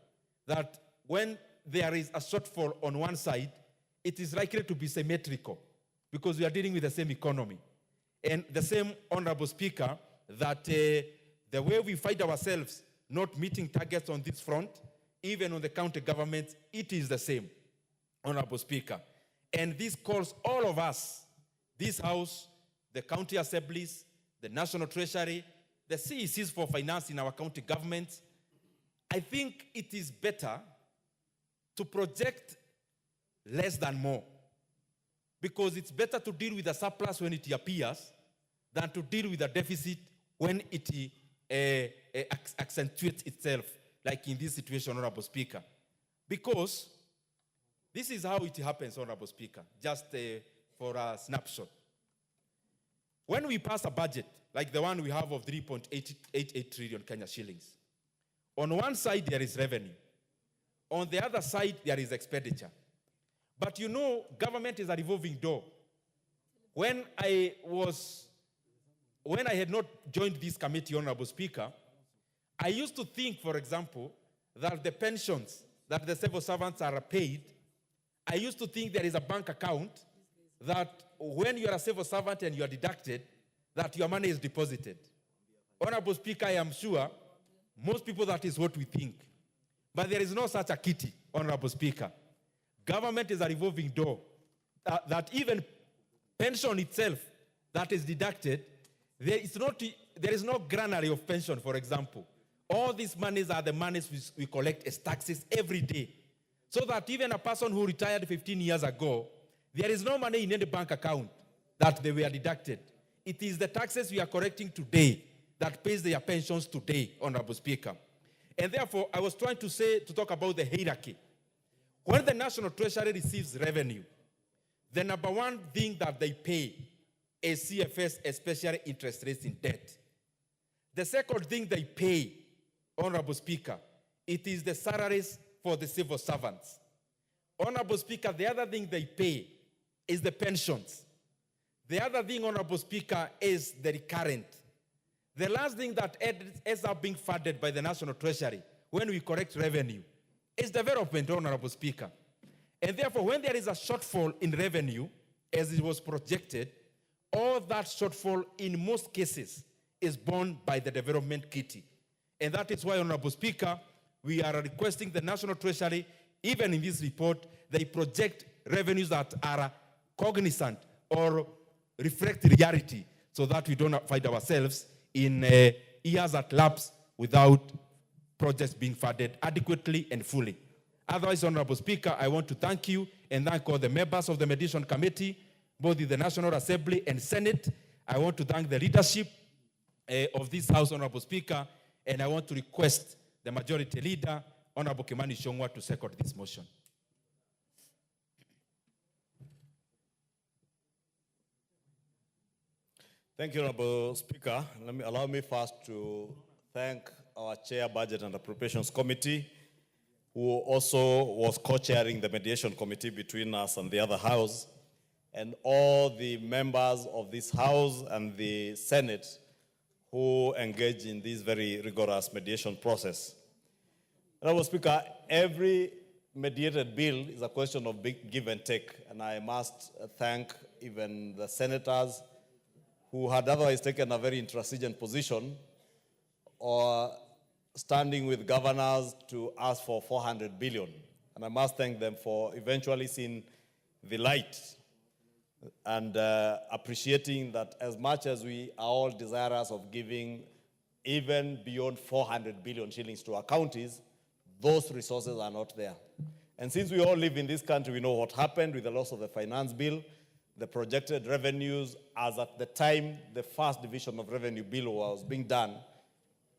that when there is a shortfall on one side, it is likely to be symmetrical, because we are dealing with the same economy. And the same, Honorable Speaker, that the way we find ourselves not meeting targets on this front, even on the county governments, it is the same, Honorable Speaker. And this calls all of us, this House, the county assemblies, the National Treasury, the CECs for finance in our county governments. I think it is better to project less than more, because it's better to deal with a surplus when it appears than to deal with a deficit when it accentuates itself, like in this situation, Honorable Speaker. Because this is how it happens, Honorable Speaker, just for a snapshot. When we pass a budget, like the one we have of 3.88 trillion Kenya shillings, on one side there is revenue. On the other side, there is expenditure. But you know, government is a revolving door. When I had not joined this committee, Honorable Speaker, I used to think, for example, that the pensions that the civil servants are paid, I used to think there is a bank account that when you are a civil servant and you are deducted, that your money is deposited. Honorable Speaker, I am sure most people that is what we think. But there is no such a kitty, Honorable Speaker. Government is a revolving door. That even pension itself that is deducted, there is no granary of pension, for example. All these monies are the monies we collect as taxes every day. So that even a person who retired 15 years ago, there is no money in any bank account that they were deducted. It is the taxes we are collecting today that pays their pensions today, Honorable Speaker. And therefore, I was trying to talk about the hierarchy. When the National Treasury receives revenue, the number one thing that they pay is CFS, especially interest rates in debt. The second thing they pay, Honorable Speaker, it is the salaries for the civil servants. Honorable Speaker, the other thing they pay is the pensions. The other thing, Honorable Speaker, is the recurrent. The last thing that ends up being funded by the National Treasury when we collect revenue is development, Honorable Speaker. And therefore, when there is a shortfall in revenue, as it was projected, all that shortfall in most cases is borne by the development kitty. And that is why, Honorable Speaker, we are requesting the National Treasury, even in this report, they project revenues that are cognizant or reflect reality so that we don't find ourselves in years that lapse without projects being funded adequately and fully. Otherwise, Honorable Speaker, I want to thank you and thank all the members of the Mediation Committee, both in the National Assembly and Senate. I want to thank the leadership of this House, Honorable Speaker, and I want to request the Majority Leader, Honorable Kimani Ichung'wah, to second this motion. Thank you, Honorable Speaker. Allow me first to thank our Chair, Budget and Appropriations Committee, who also was co-chairing the mediation committee between us and the other House, and all the members of this House and the Senate who engage in this very rigorous mediation process. Honorable Speaker, every mediated bill is a question of big give and take, and I must thank even the senators who had otherwise taken a very intransigent position or standing with governors to ask for 400 billion. And I must thank them for eventually seeing the light and appreciating that as much as we are all desirous of giving even beyond 400 billion shillings to our counties, those resources are not there. And since we all live in this country, we know what happened with the loss of the finance bill. The projected revenues, as at the time the first division of revenue bill was being done,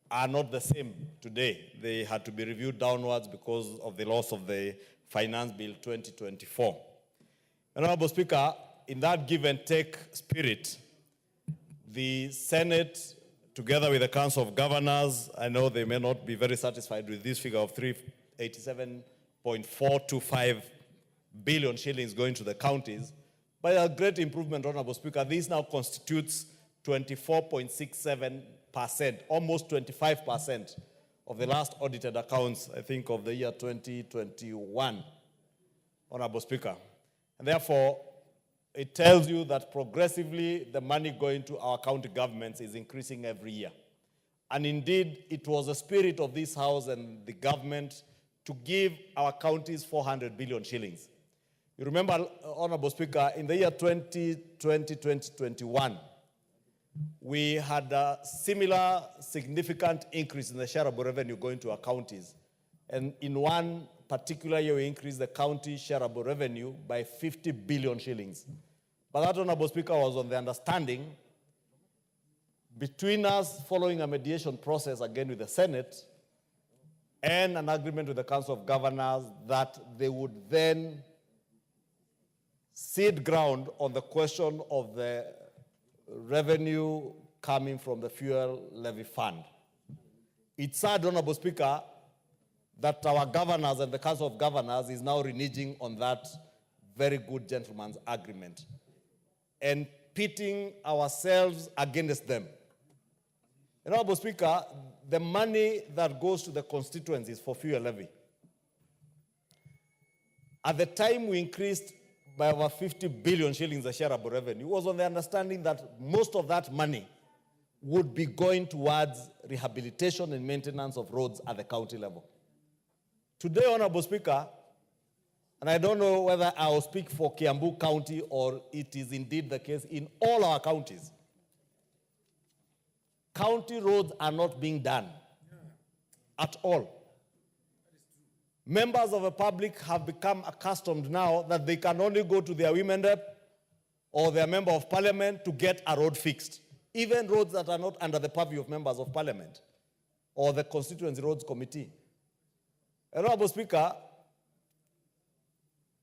are not the same today. They had to be reviewed downwards because of the loss of the Finance Bill 2024. Honorable Speaker, in that give and take spirit, the Senate, together with the Council of Governors, I know they may not be very satisfied with this figure of 387.425 billion shillings going to the counties, but a great improvement, Honorable Speaker. This now constitutes 24.67%, almost 25% of the last audited accounts, I think, of the year 2021, Honorable Speaker. And therefore, it tells you that progressively the money going to our county governments is increasing every year. And indeed, it was the spirit of this House and the government to give our counties 400 billion shillings. You remember, Honorable Speaker, in the year 2020-2021, we had a similar significant increase in the shareable revenue going to our counties. And in one particular year, we increased the county shareable revenue by 50 billion shillings. But that, Honorable Speaker, was on the understanding between us following a mediation process again with the Senate and an agreement with the Council of Governors that they would then cede ground on the question of the revenue coming from the fuel levy fund. It's sad, Honorable Speaker, that our governors and the Council of Governors is now reneging on that very good gentleman's agreement and pitting ourselves against them. Honorable Speaker, the money that goes to the constituencies for fuel levy, at the time we increased by over 50 billion shillings the shareable revenue, was on the understanding that most of that money would be going towards rehabilitation and maintenance of roads at the county level. Today, Honorable Speaker, and I don't know whether I will speak for Kiambu County or it is indeed the case in all our counties, county roads are not being done at all. Members of the public have become accustomed now that they can only go to their women rep or their member of parliament to get a road fixed, even roads that are not under the purview of members of parliament or the constituency roads committee. Honorable Speaker,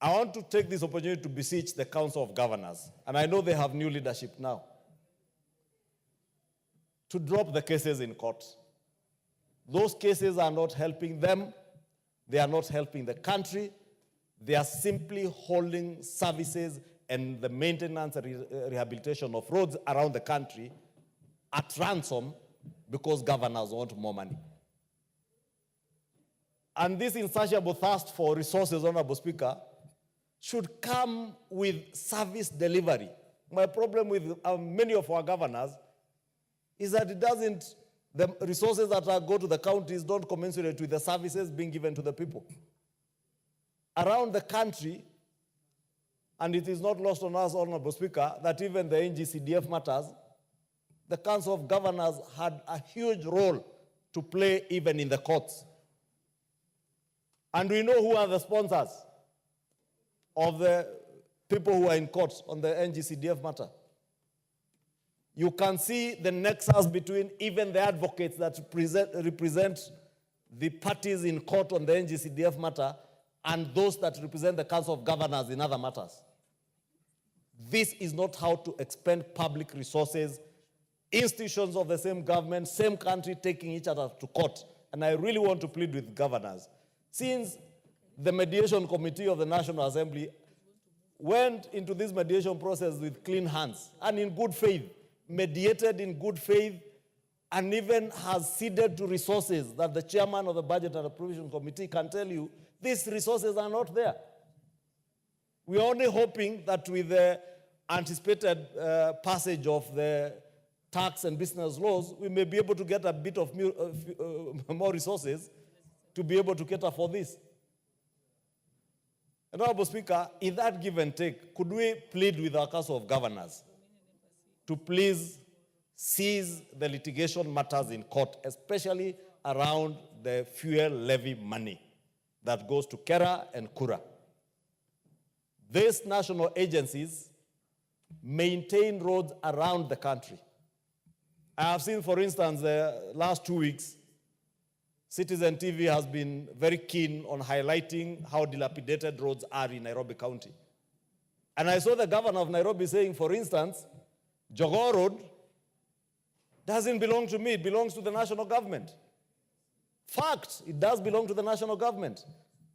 I want to take this opportunity to beseech the Council of Governors, and I know they have new leadership now, to drop the cases in court. Those cases are not helping them. They are not helping the country. They are simply holding services and the maintenance and rehabilitation of roads around the country at ransom because governors want more money. And this insatiable thirst for resources, Honorable Speaker, should come with service delivery. My problem with many of our governors is that the resources that go to the counties don't commensurate with the services being given to the people. Around the country, and it is not lost on us, Honorable Speaker, that even the NGCDF matters, the Council of Governors had a huge role to play even in the courts. And we know who are the sponsors of the people who are in court on the NGCDF matter. You can see the nexus between even the advocates that represent the parties in court on the NGCDF matter and those that represent the Council of Governors in other matters. This is not how to expend public resources, institutions of the same government, same country taking each other to court. And I really want to plead with governors. Since the mediation committee of the National Assembly went into this mediation process with clean hands and in good faith, mediated in good faith, and even has ceded to resources that the chairman of the Budget and Appropriation Committee can tell you, these resources are not there. We are only hoping that with the anticipated passage of the tax and business laws, we may be able to get a bit of more resources to be able to cater for this. Honorable Speaker, in that give and take, could we plead with our Council of Governors to please seize the litigation matters in court, especially around the fuel levy money that goes to Kera and Kura. These national agencies maintain roads around the country. I have seen, for instance, the last 2 weeks, Citizen TV has been very keen on highlighting how dilapidated roads are in Nairobi County. And I saw the governor of Nairobi saying, for instance, Jogoo Road doesn't belong to me, it belongs to the national government. Fact, it does belong to the national government.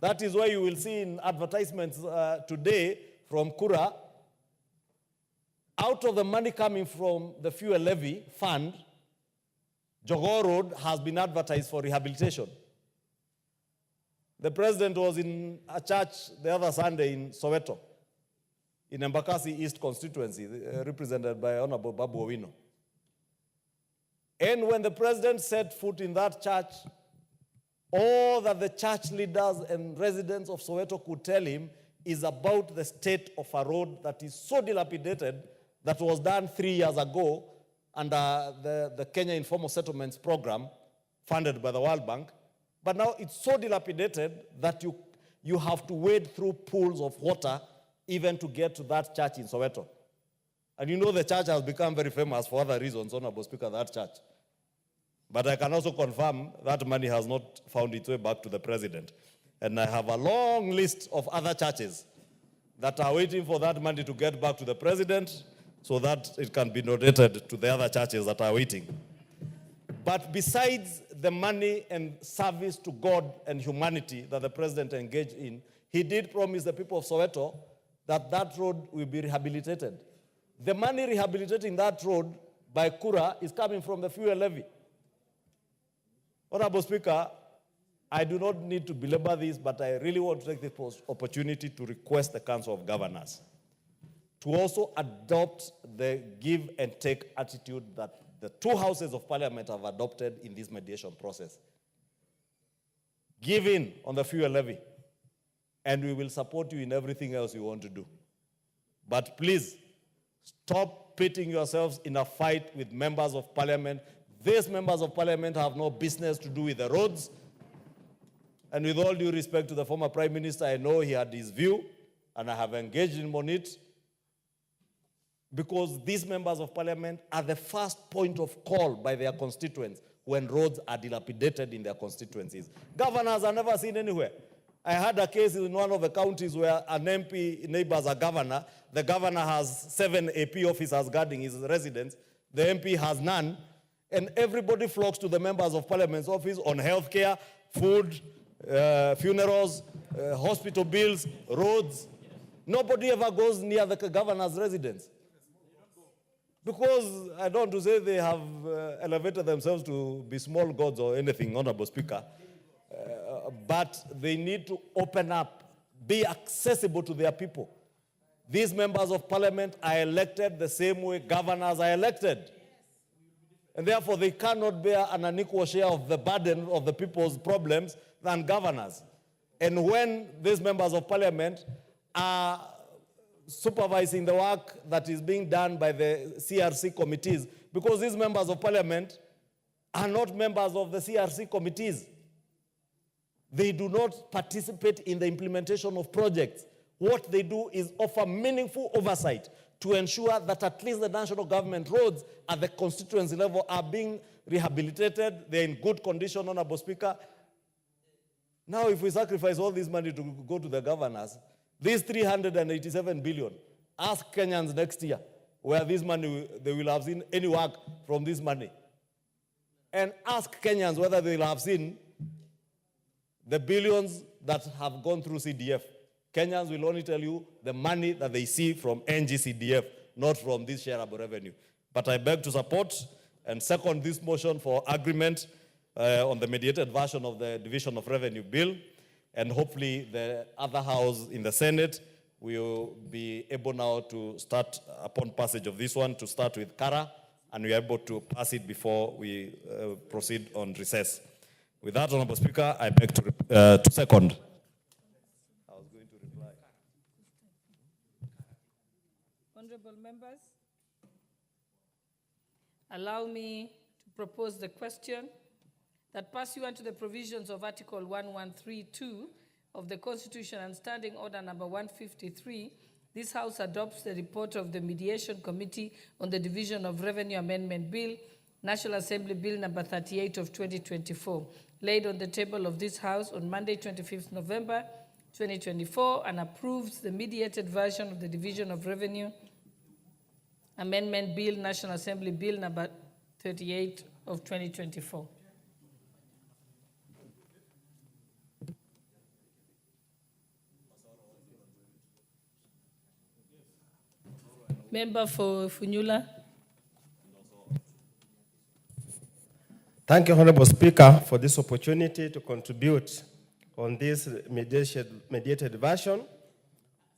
That is why you will see in advertisements today from Kura, out of the money coming from the fuel levy fund, Jogoo Road has been advertised for rehabilitation. The president was in a church the other Sunday in Soweto, in Embakasi East constituency, represented by Honorable Babu Owino. And when the president set foot in that church, All that the church leaders and residents of Soweto could tell him is about the state of a road that is so dilapidated that was done 3 years ago under the Kenya Informal Settlements Program funded by the World Bank. But now it's so dilapidated that you have to wade through pools of water even to get to that church in Soweto. And you know the church has become very famous for other reasons, Honorable Speaker, that church. But I can also confirm that money has not found its way back to the president. And I have a long list of other churches that are waiting for that money to get back to the president so that it can be donated to the other churches that are waiting. But besides the money and service to God and humanity that the president engaged in, he did promise the people of Soweto that that road will be rehabilitated. The money rehabilitating that road by Kura is coming from the fuel levy. Honorable Speaker, I do not need to belabor this, but I really want to take this opportunity to request the Council of Governors to also adopt the give and take attitude that the two houses of parliament have adopted in this mediation process. Give in on the fuel levy, and we will support you in everything else you want to do. But please, stop pitting yourselves in a fight with members of parliament. These members of parliament have no business to do with the roads. And with all due respect to the former Prime Minister, I know he had his view, and I have engaged him on it, because these members of parliament are the first point of call by their constituents when roads are dilapidated in their constituencies. Governors are never seen anywhere. I had a case in one of the counties where an MP neighbors a governor. The governor has 7 AP officers guarding his residence. The MP has none. And everybody flocks to the members of parliament's office on healthcare, food, funerals, hospital bills, roads. Nobody ever goes near the governor's residence. Because I don't want to say they have elevated themselves to be small gods or anything, Honorable Speaker. But they need to open up, be accessible to their people. These members of parliament are elected the same way governors are elected. And therefore, they cannot bear an unequal share of the burden of the people's problems than governors. And when these members of parliament are supervising the work that is being done by the CRC committees, because these members of parliament are not members of the CRC committees. They do not participate in the implementation of projects. What they do is offer meaningful oversight to ensure that at least the national government roads at the constituency level are being rehabilitated. They're in good condition, Honorable Speaker. Now, if we sacrifice all this money to go to the governors, these 387 billion, ask Kenyans next year where this money, they will have seen any work from this money. And ask Kenyans whether they will have seen the billions that have gone through CDF. Kenyans will only tell you the money that they see from NGCDF, not from this shareable revenue. But I beg to support and second this motion for agreement on the mediated version of the Division of Revenue Bill. And hopefully the other house in the Senate will be able now to start, upon passage of this one, to start with Kara, and we are able to pass it before we proceed on recess. With that, Honorable Speaker, I beg to second. I was going to reply. Honorable members, allow me to propose the question that pursuant to the provisions of Article 1132 of the Constitution and Standing Order number 153, this House adopts the report of the Mediation Committee on the Division of Revenue Amendment Bill, National Assembly Bill number 38 of 2024, laid on the table of this House on Monday, 25th November, 2024, and approves the mediated version of the Division of Revenue Amendment Bill, National Assembly Bill number 38 of 2024. Member for Funyula. Thank you, Honorable Speaker, for this opportunity to contribute on this mediated version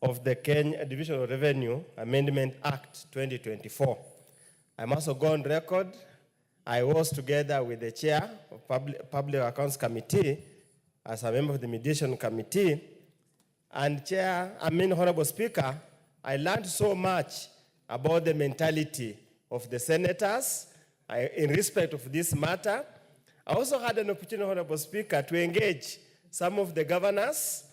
of the Kenya Division of Revenue Amendment Act 2024. I must go on record. I was together with the chair of Public Accounts Committee as a member of the mediation committee. And Honorable Speaker, I learned so much about the mentality of the senators in respect of this matter. I also had an opportunity, Honorable Speaker, to engage some of the governors,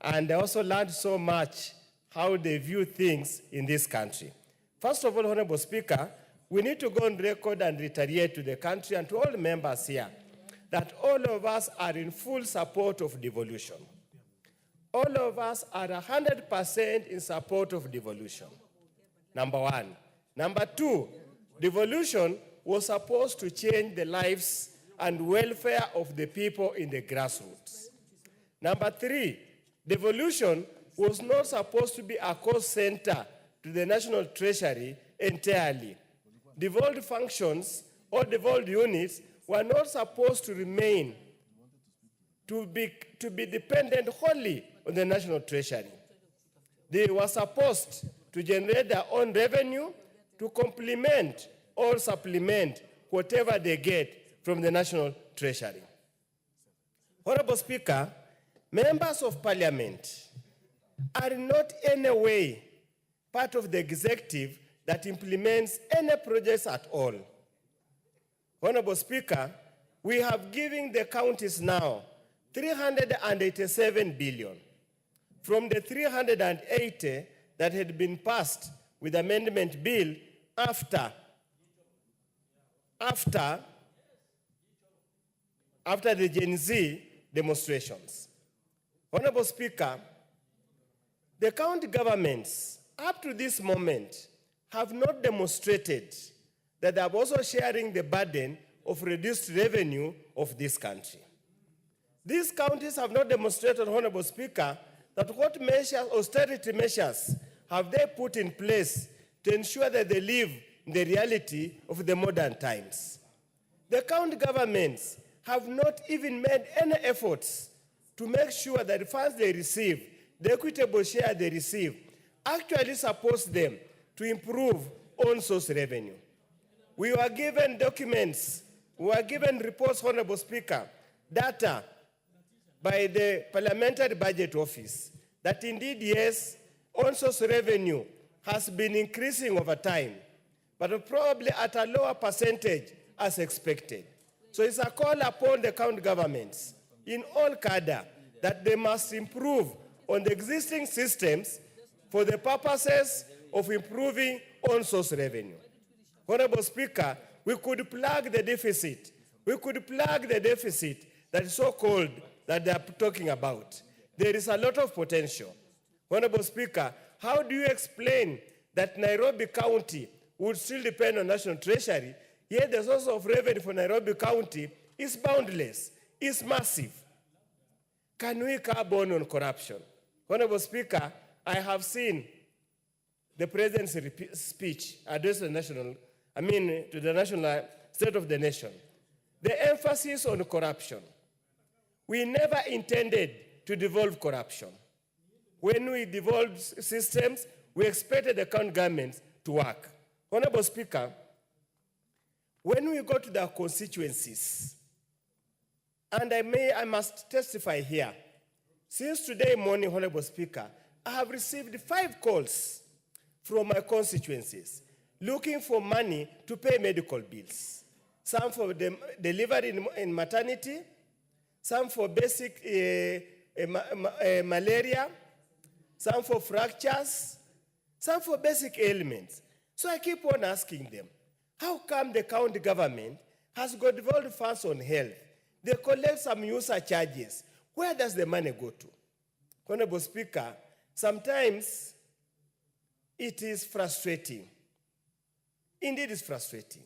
and I also learned so much how they view things in this country. First of all, Honorable Speaker, we need to go on record and reiterate to the country and to all members here that all of us are in full support of devolution. All of us are 100% in support of devolution. Number one. Number two, devolution was supposed to change the lives and welfare of the people in the grassroots. Number three, devolution was not supposed to be a cost center to the National Treasury entirely. Devolved functions or devolved units were not supposed to remain to be dependent wholly on the National Treasury. They were supposed to generate their own revenue to complement or supplement whatever they get from the National Treasury. Honorable Speaker, members of Parliament are not in any way part of the executive that implements any projects at all. Honorable Speaker, we have given the counties now 387 billion from the 380 that had been passed with amendment bill after the Gen Z demonstrations. Honorable Speaker, the county governments up to this moment have not demonstrated that they are also sharing the burden of reduced revenue of this country. These counties have not demonstrated, Honorable Speaker, that what measures, austerity measures, have they put in place to ensure that they live in the reality of the modern times. The county governments have not even made any efforts to make sure that the funds they receive, the equitable share they receive, actually supports them to improve own source revenue. We were given documents, we were given reports, Honorable Speaker, data by the Parliamentary Budget Office that indeed, yes, own source revenue has been increasing over time, but probably at a lower percentage as expected. So it's a call upon the county governments in all cadre that they must improve on the existing systems for the purposes of improving own source revenue. Honorable Speaker, we could plug the deficit. We could plug the deficit that is so-called that they are talking about. There is a lot of potential. Honorable Speaker, how do you explain that Nairobi County would still depend on National Treasury, yet the source of revenue for Nairobi County is boundless, is massive? Can we curb on corruption? Honorable Speaker, I have seen the President's speech addressed to the national state of the nation. The emphasis on corruption. We never intended to devolve corruption. When we devolved systems, we expected the county governments to work. Honorable Speaker, when we go to the constituencies, and I must testify here, since today morning, Honorable Speaker, I have received 5 calls from my constituencies looking for money to pay medical bills. Some for delivery in maternity, some for basic malaria, some for fractures, some for basic ailments. So I keep on asking them, how come the county government has got devolved funds on health? They collect some user charges. Where does the money go to? Honorable Speaker, sometimes it is frustrating. Indeed, it's frustrating.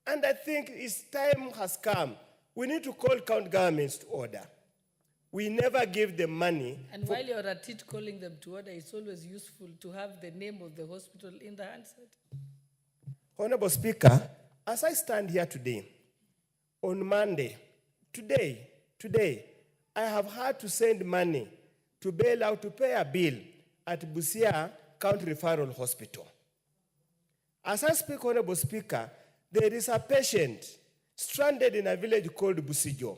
And I think its time has come. We need to call county governments to order. We never give them money. And while you're at it calling them to order, it's always useful to have the name of the hospital in the handset. Honorable Speaker, as I stand here today, on Monday, today, I have had to send money to bail out to pay a bill at Busia County Referral Hospital. As I speak, Honorable Speaker, there is a patient stranded in a village called Busijo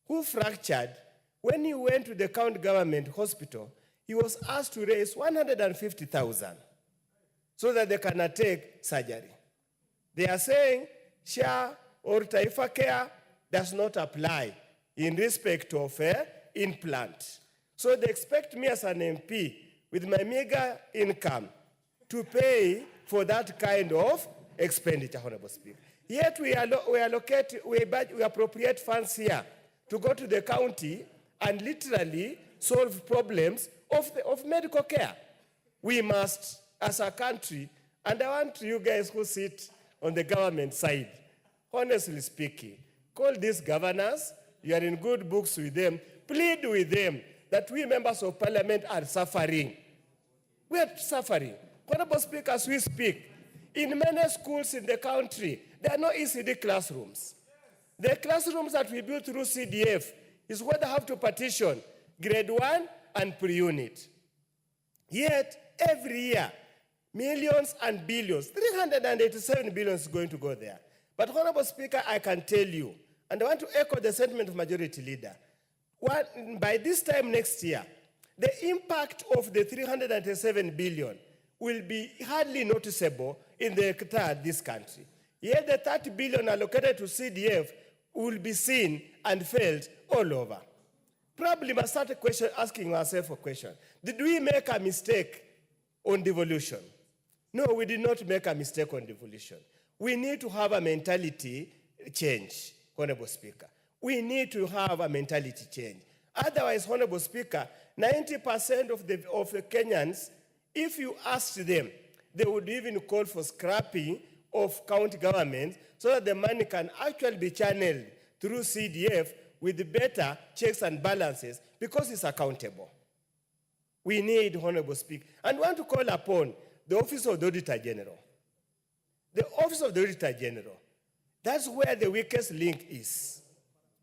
who fractured When he went to the county government hospital, he was asked to raise 150,000 so that they can undertake surgery. They are saying SHA or Taifa Care does not apply in respect of implant. So they expect me as an MP with my meager income to pay for that kind of expenditure, Honorable Speaker. Yet we appropriate funds here to go to the county and literally solve problems of medical care. We must, as a country, and I want you guys who sit on the government side, honestly speaking, call these governors, you are in good books with them, plead with them that we members of parliament are suffering. We are suffering. Honorable Speaker, as we speak, in many schools in the country, there are no ECD classrooms. The classrooms that we built through CDF is where they have to partition grade 1 and pre-unit. Yet, every year, millions and billions, 387 billion is going to go there. But Honorable Speaker, I can tell you, and I want to echo the sentiment of Majority Leader, by this time next year, the impact of the 387 billion will be hardly noticeable in this country. Yet the 30 billion allocated to CDF will be seen and felt all over. Probably must start asking ourselves a question. Did we make a mistake on devolution? No, we did not make a mistake on devolution. We need to have a mentality change, Honorable Speaker. We need to have a mentality change. Otherwise, Honorable Speaker, 90% of the Kenyans, if you asked them, they would even call for scrapping of county government so that the money can actually be channeled through CDF with better checks and balances because it's accountable. We need, Honorable Speaker, and we want to call upon the Office of the Auditor General. The Office of the Auditor General, that's where the weakest link is.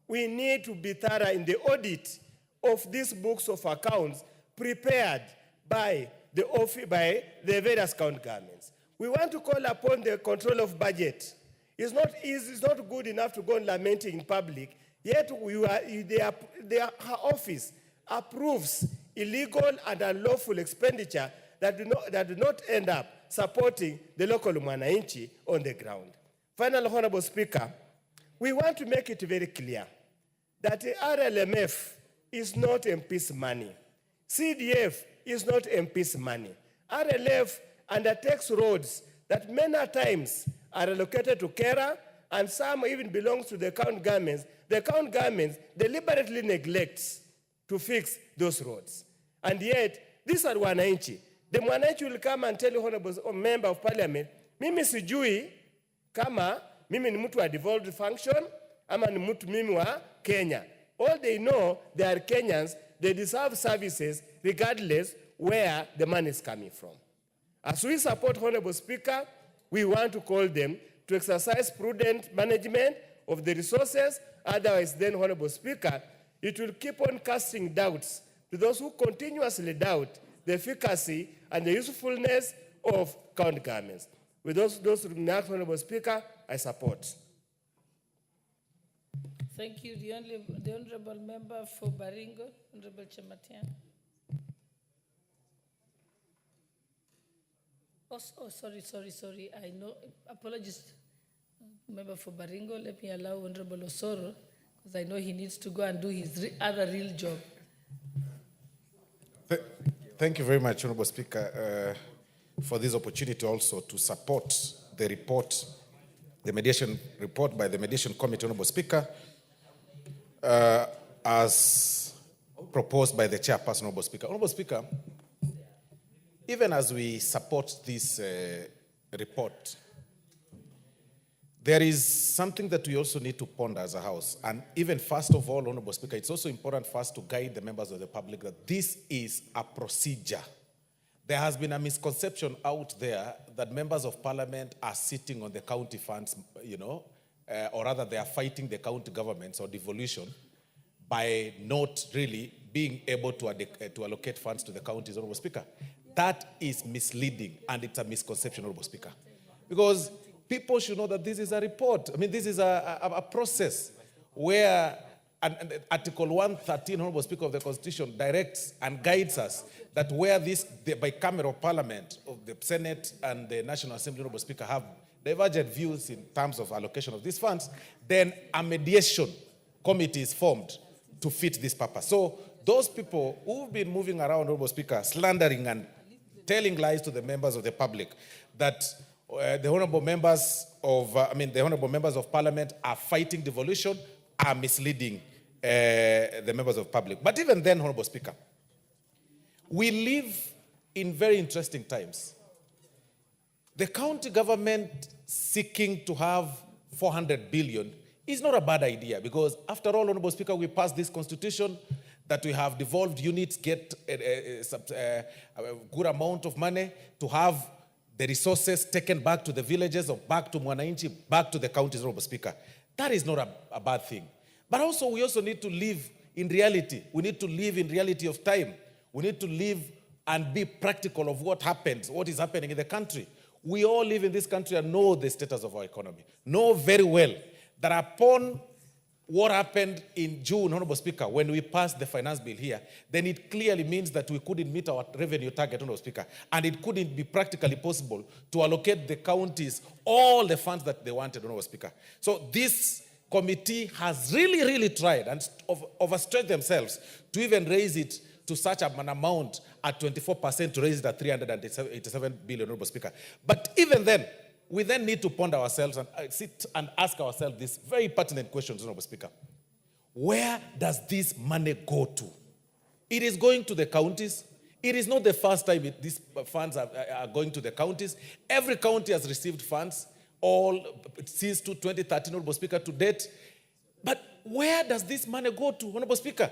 We need to be thorough in the audit of these books of accounts prepared by the various county governments. We want to call upon the control of budget. It's not easy, it's not good enough to go and lamenting in public, yet their office approves illegal and unlawful expenditure that do not end up supporting the local mwananchi on the ground. Finally, Honorable Speaker, we want to make it very clear that the RLMF is not MP's money. CDF is not MP's money. RLF undertakes roads that many times are allocated to Kera, and some even belongs to the county governments. The county governments deliberately neglects to fix those roads. And yet, these are wananchi. The mwananchi will come and tell you, Honorable Member of Parliament, mimi sijui kama mimi ni mtu wa devolved function ama ni mtu mimi wa Kenya. All they know, they are Kenyans, they deserve services regardless where the money is coming from. As we support Honorable Speaker, we want to call them to exercise prudent management of the resources. Otherwise, then, Honorable Speaker, it will keep on casting doubts to those who continuously doubt the efficacy and the usefulness of county governments. With those remarks, Honorable Speaker, I support. Thank you. The Honorable Member for Baringo, Honorable Chamatian. Oh, sorry. I know, apologies, Member for Baringo. Let me allow Honorable Osoro, because I know he needs to go and do his other real job. Thank you very much, Honorable Speaker, for this opportunity also to support the report, the mediation report by the Mediation Committee, Honorable Speaker, as proposed by the chairperson, Honorable Speaker. Honorable Speaker, even as we support this report, there is something that we also need to ponder as a House. And even first of all, Honorable Speaker, it's also important for us to guide the members of the public that this is a procedure. There has been a misconception out there that members of parliament are sitting on the county funds, or rather they are fighting the county governments or devolution by not really being able to allocate funds to the counties, Honorable Speaker. That is misleading, and it's a misconception, Honorable Speaker. Because people should know that this is a report. I mean, this is a process where and Article 113, Honorable Speaker, of the Constitution directs and guides us that where the bicameral parliament of the Senate and the National Assembly, Honorable Speaker, have divergent views in terms of allocation of these funds, then a mediation committee is formed to fit this purpose. So those people who've been moving around, Honorable Speaker, slandering and telling lies to the members of the public that the honorable members of parliament are fighting devolution, are misleading the members of public. But even then, Honorable Speaker, we live in very interesting times. The county government seeking to have 400 billion is not a bad idea, because after all, Honorable Speaker, we passed this constitution that we have devolved units get a good amount of money to have the resources taken back to the villages or back to Mwananchi, back to the counties, Honorable Speaker. That is not a bad thing. But also, we also need to live in reality. We need to live in reality of time. We need to live and be practical of what happens, what is happening in the country. We all live in this country and know the status of our economy. Know very well that upon what happened in June, Honorable Speaker, when we passed the finance bill here, then it clearly means that we couldn't meet our revenue target, Honorable Speaker, and it couldn't be practically possible to allocate the counties all the funds that they wanted, Honorable Speaker. So this committee has really, really tried and overstretched themselves to even raise it to such an amount at 24% to raise it at 387 billion, Honorable Speaker. But even then, we then need to ponder ourselves and sit and ask ourselves these very pertinent questions, Honorable Speaker. Where does this money go to? It is going to the counties. It is not the first time these funds are going to the counties. Every county has received funds, all since 2013, Honorable Speaker, to date. But where does this money go to, Honorable Speaker?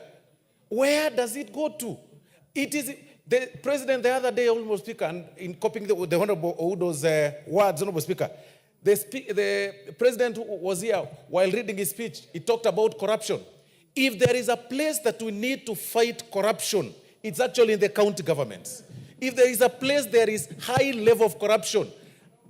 Where does it go to? It is the president the other day, Honorable Speaker, and in copying the Honorable Oudo's words, Honorable Speaker, the president was here while reading his speech. He talked about corruption. If there is a place that we need to fight corruption, it's actually in the county governments. If there is a place there is high level of corruption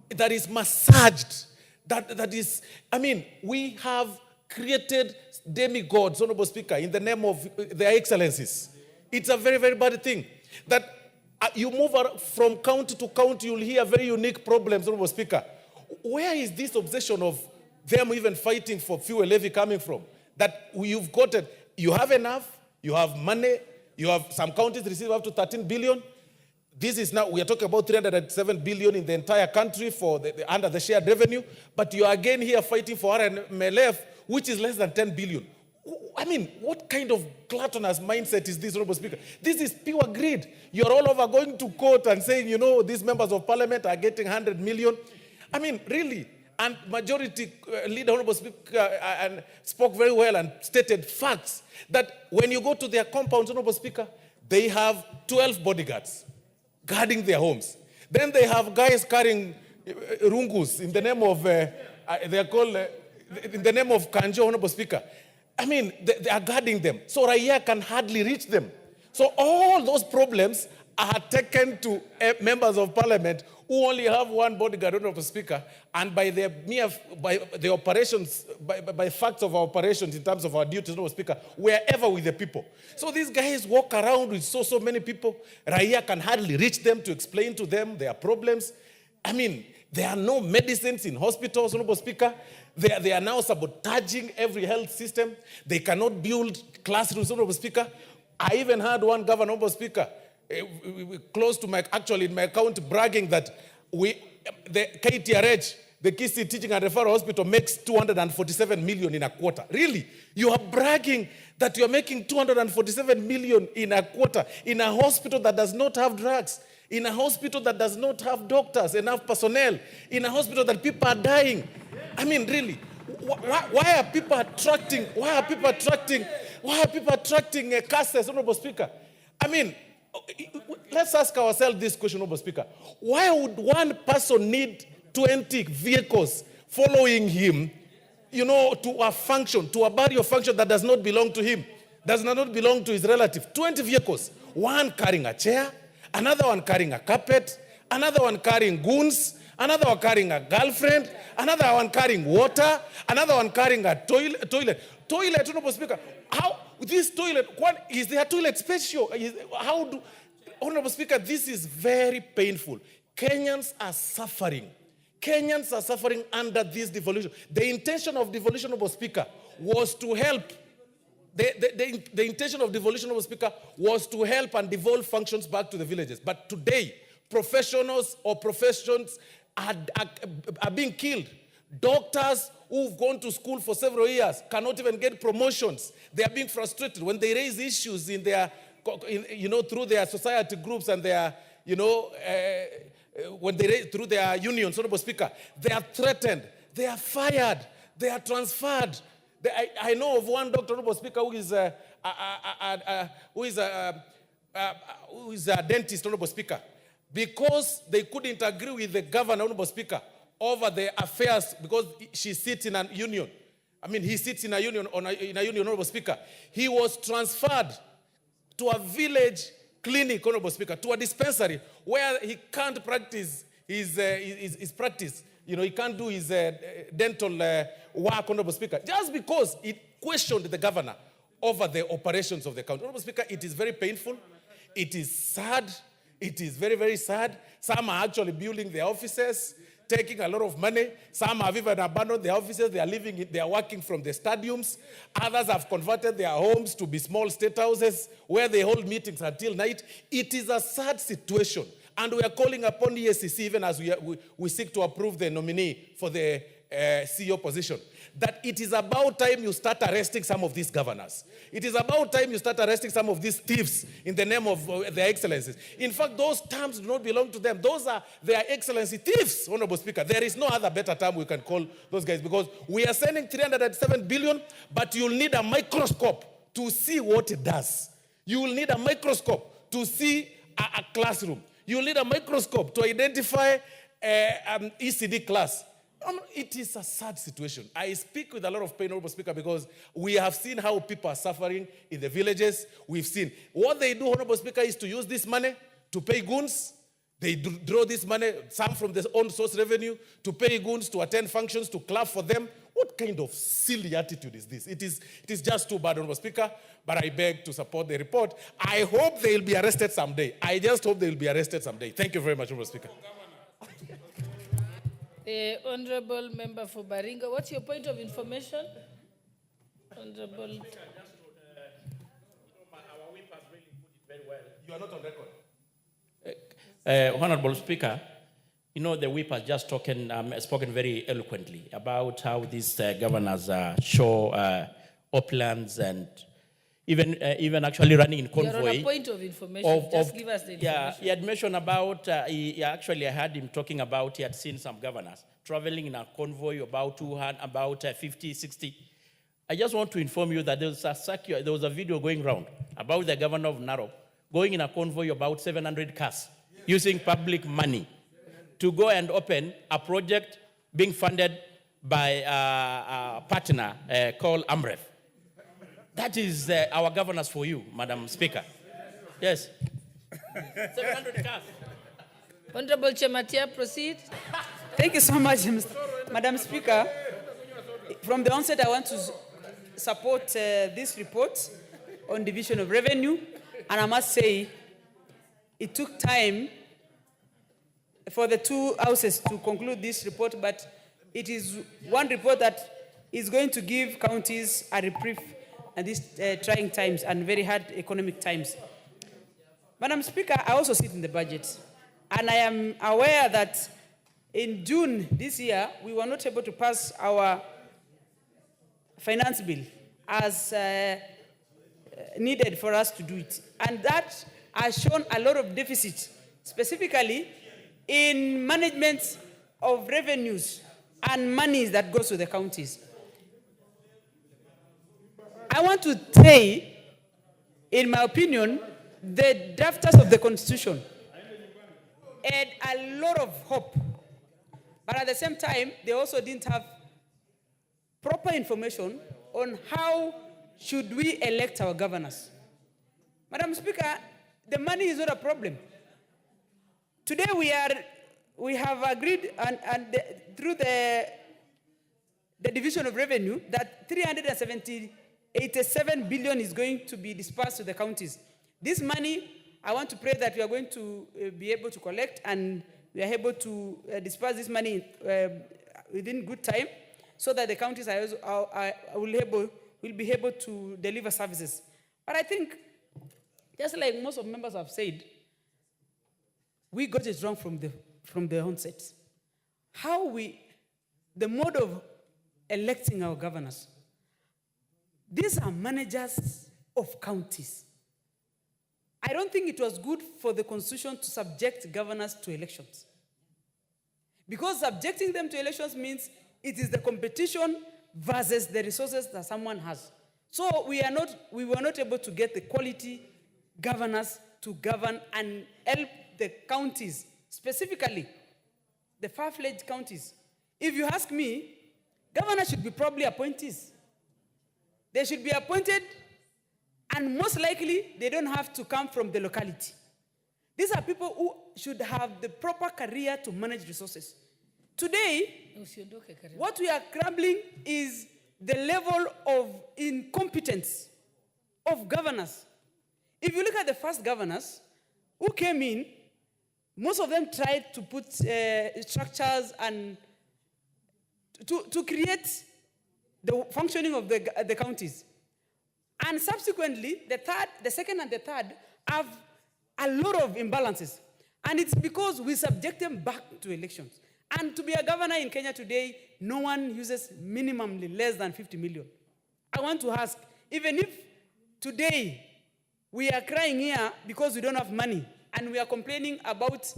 that is massaged, that is, I mean, we have created demigods, Honorable Speaker, in the name of their excellencies. It's a very, very bad thing. That you move from county to county, you'll hear very unique problems, Honorable Speaker. Where is this obsession of them even fighting for fuel levy coming from? That you've got it, you have enough, you have money, you have some counties receive up to 13 billion. This is now, we are talking about 307 billion in the entire country for under the shared revenue, but you are again here fighting for RMLF, which is less than 10 billion. I mean, what kind of gluttonous mindset is this, Honorable Speaker? This is pure greed. You're all over going to court and saying, you know, these members of parliament are getting 100 million. I mean, really. And majority leader, Honorable Speaker, and spoke very well and stated facts that when you go to their compounds, Honorable Speaker, they have 12 bodyguards guarding their homes. Then they have guys carrying rungus in the name of, they are called, in the name of Kanjo, Honorable Speaker. I mean, they are guarding them. So Raya can hardly reach them. So all those problems are taken to members of parliament who only have one bodyguard, Honorable Speaker, and by the operations, by facts of our operations in terms of our duties, Honorable Speaker, we are ever with the people. So these guys walk around with so many people. Raya can hardly reach them to explain to them their problems. I mean, there are no medicines in hospitals, Honorable Speaker. They are now sabotaging every health system. They cannot build classrooms, Honorable Speaker. I even heard one governor, Honorable Speaker, close to actually in my county, bragging that the KTRH, the Kisi Teaching and Referral Hospital, makes 247 million in a quarter. Really? You are bragging that you are making 247 million in a quarter in a hospital that does not have drugs, in a hospital that does not have doctors, enough personnel, in a hospital that people are dying. I mean, really, why are people attracting cases, Honorable Speaker? I mean, let's ask ourselves this question, Honorable Speaker. Why would one person need 20 vehicles following him, you know, to a function, to a burial function that does not belong to him, does not belong to his relative? 20 vehicles, one carrying a chair, another one carrying a carpet, another one carrying goons, another one carrying a girlfriend, another one carrying water, another one carrying a toilet. Honorable Speaker, how this toilet, what is their toilet special? Honorable Speaker, this is very painful. Kenyans are suffering. Kenyans are suffering under this devolution. The intention of devolution, Honorable Speaker, was to help. The intention of devolution, Honorable Speaker, was to help and devolve functions back to the villages. But today, professionals or professions are being killed. Doctors who've gone to school for several years cannot even get promotions. They are being frustrated when they raise issues in their, through their society groups and their, when they raise through their unions, Honorable Speaker. They are threatened. They are fired. They are transferred. I know of one doctor, Honorable Speaker, who is a dentist, Honorable Speaker, because they couldn't agree with the governor, Honorable Speaker, over the affairs, because she sits in a union. He sits in a union, Honorable Speaker. He was transferred to a village clinic, Honorable Speaker, to a dispensary where he can't practice his practice. He can't do his dental work, Honorable Speaker, just because it questioned the governor over the operations of the county. Honorable Speaker, it is very painful. It is sad. It is very, very sad. Some are actually building their offices, taking a lot of money. Some have even abandoned their offices. They are working from the stadiums. Others have converted their homes to be small state houses where they hold meetings until night. It is a sad situation. And we are calling upon EACC, even as we seek to approve the nominee for the CEO position, that it is about time you start arresting some of these governors. It is about time you start arresting some of these thieves in the name of their excellencies. In fact, those terms do not belong to them. Those are their excellency thieves, Honorable Speaker. There is no other better term we can call those guys, because we are sending 307 billion, but you'll need a microscope to see what it does. You will need a microscope to see a classroom. You'll need a microscope to identify an ECD class. It is a sad situation. I speak with a lot of pain, Honorable Speaker, because we have seen how people are suffering in the villages. We've seen what they do, Honorable Speaker, is to use this money to pay goons. They draw this money, some from their own source revenue, to pay goons, to attend functions, to clap for them. What kind of silly attitude is this? It is just too bad, Honorable Speaker, but I beg to support the report. I hope they will be arrested someday. I just hope they will be arrested someday. Thank you very much, Honorable Speaker. The Honorable Member for Baringo, what's your point of information? Honorable. You are not on record. Honorable Speaker, the whip has just spoken very eloquently about how these governors show opulence and even actually running in convoy. You're on a point of information. Just give us the information. Yeah, he had mentioned about, I heard him talking about he had seen some governors traveling in a convoy about 50, 60. I just want to inform you that there was a video going around about the governor of Narok going in a convoy about 700 cars using public money to go and open a project being funded by a partner called Amref. That is our governors for you, Madam Speaker. Yes. 700 cars. Honorable Chematia, proceed. Thank you so much, Madam Speaker. From the onset, I want to support this report on division of revenue. And I must say, it took time for the two houses to conclude this report, but it is one report that is going to give counties a reprieve at these trying times and very hard economic times. Madam Speaker, I also sit in the budget, and I am aware that in June this year, we were not able to pass our finance bill as needed for us to do it. And that has shown a lot of deficit, specifically in management of revenues and monies that goes to the counties. I want to say, in my opinion, the drafters of the Constitution had a lot of hope, but at the same time, they also didn't have proper information on how should we elect our governors. Madam Speaker, the money is not a problem. Today we are we have agreed through the division of revenue that 387 billion is going to be dispersed to the counties. This money, I want to pray that we are going to be able to collect and we are able to disperse this money within good time so that the counties will be able to deliver services. But I think, just like most of members have said, we got it wrong from the onset. The mode of electing our governors. These are managers of counties. I don't think it was good for the Constitution to subject governors to elections. Because subjecting them to elections means it is the competition versus the resources that someone has. So we were not able to get the quality governors to govern and help the counties, specifically the far-fledged counties. If you ask me, governors should be probably appointees. They should be appointed, and most likely, they don't have to come from the locality. These are people who should have the proper career to manage resources. Today, what we are crumbling is the level of incompetence of governors. If you look at the first governors who came in, most of them tried to put structures and to create the functioning of the counties. And subsequently, the second and the third have a lot of imbalances. And it's because we subject them back to elections. And to be a governor in Kenya today, no one uses minimally less than 50 million. I want to ask, even if today we are crying here because we don't have money, and we are complaining about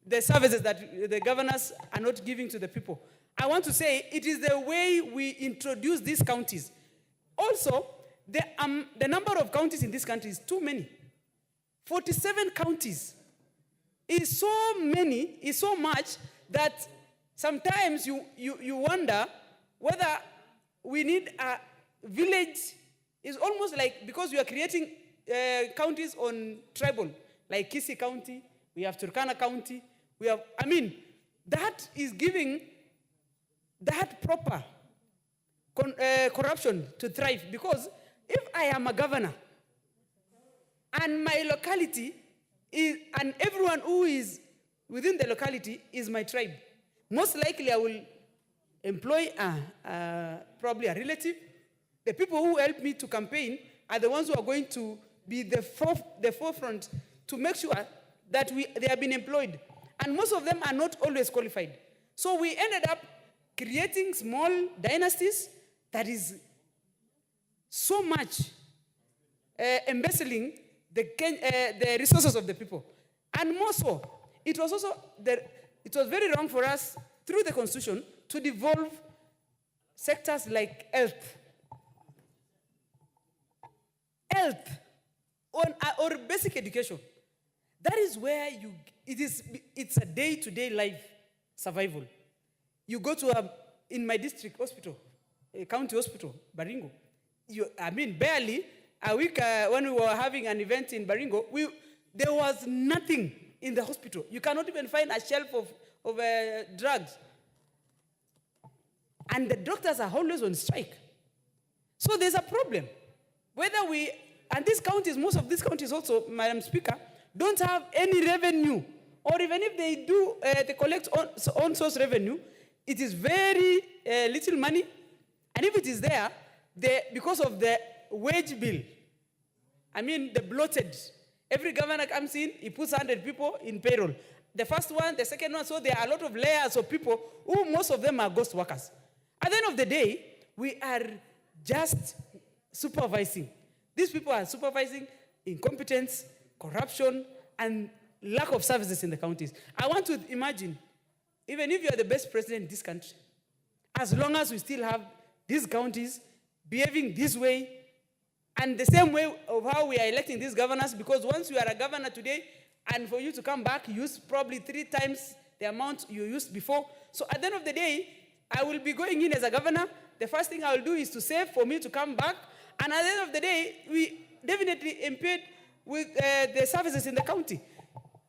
the services that the governors are not giving to the people, I want to say it is the way we introduce these counties. Also, the number of counties in this country is too many. 47 counties is so much that sometimes you wonder whether we need a village. It's almost like, because we are creating counties on tribal, like Kisii County, we have Turkana County, that is giving that proper corruption to thrive. Because if I am a governor and my locality is, and everyone who is within the locality is my tribe, most likely I will employ probably a relative. The people who help me to campaign are the ones who are going to be the forefront to make sure that they have been employed. And most of them are not always qualified. So we ended up creating small dynasties that is so much embezzling the resources of the people. And more so, it was very wrong for us through the Constitution to devolve sectors like health or basic education. That is where it's a day-to-day life survival. You go to in my district hospital, a county hospital, Baringo. Barely a week when we were having an event in Baringo, there was nothing in the hospital. You cannot even find a shelf of drugs. And the doctors are always on strike. So there's a problem. And these counties, most of these counties also, Madam Speaker, don't have any revenue. Or even if they do, they collect on source revenue, it is very little money. And if it is there, because of the wage bill, the bloated, every governor comes in, he puts 100 people in payroll. The first one, the second one, so there are a lot of layers of people who most of them are ghost workers. At the end of the day, we are just supervising. These people are supervising incompetence, corruption, and lack of services in the counties. I want to imagine, even if you are the best president in this country, as long as we still have these counties behaving this way, and the same way of how we are electing these governors, because once you are a governor today, and for you to come back, you use probably 3 times the amount you used before. So at the end of the day, I will be going in as a governor. The first thing I will do is to save for me to come back. And at the end of the day, we definitely impede with the services in the county.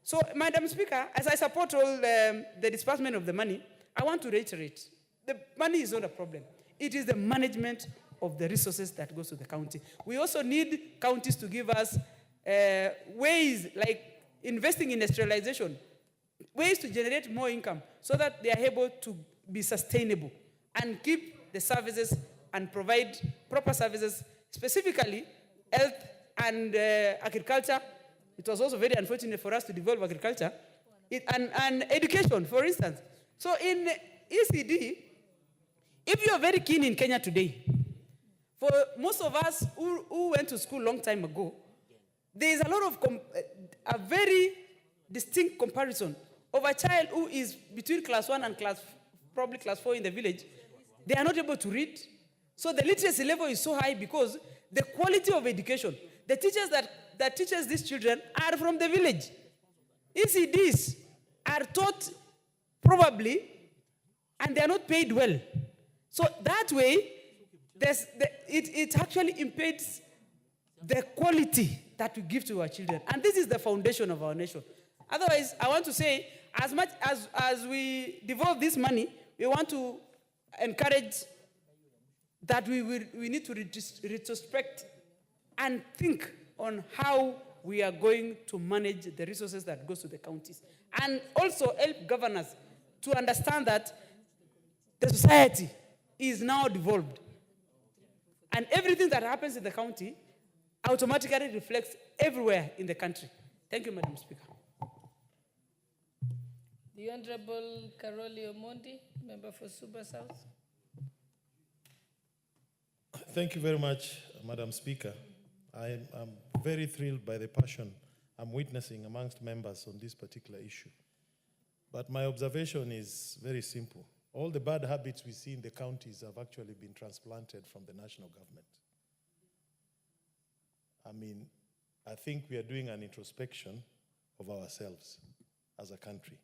So, Madam Speaker, as I support all the disbursement of the money, I want to reiterate, the money is not a problem. It is the management of the resources that goes to the county. We also need counties to give us ways like investing in industrialization, ways to generate more income so that they are able to be sustainable and keep the services and provide proper services, specifically health and agriculture. It was also very unfortunate for us to develop agriculture and education, for instance. So in ECD, if you are very keen in Kenya today, for most of us who went to school a long time ago, there is a lot of a very distinct comparison of a child who is between class 1 and probably class 4 in the village. They are not able to read. So the literacy level is so high because the quality of education, the teachers that teaches these children are from the village. ECDs are taught probably, and they are not paid well. So that way, it actually impedes the quality that we give to our children. And this is the foundation of our nation. Otherwise, I want to say, as much as we devolve this money, we want to encourage that we need to retrospect and think on how we are going to manage the resources that goes to the counties. And also help governors to understand that the society is now devolved. And everything that happens in the county automatically reflects everywhere in the country. Thank you, Madam Speaker. The Honorable Caroli Omondi, member for Suba South. Thank you very much, Madam Speaker. I'm very thrilled by the passion I'm witnessing amongst members on this particular issue. But my observation is very simple. All the bad habits we see in the counties have actually been transplanted from the national government. I mean, I think we are doing an introspection of ourselves as a country.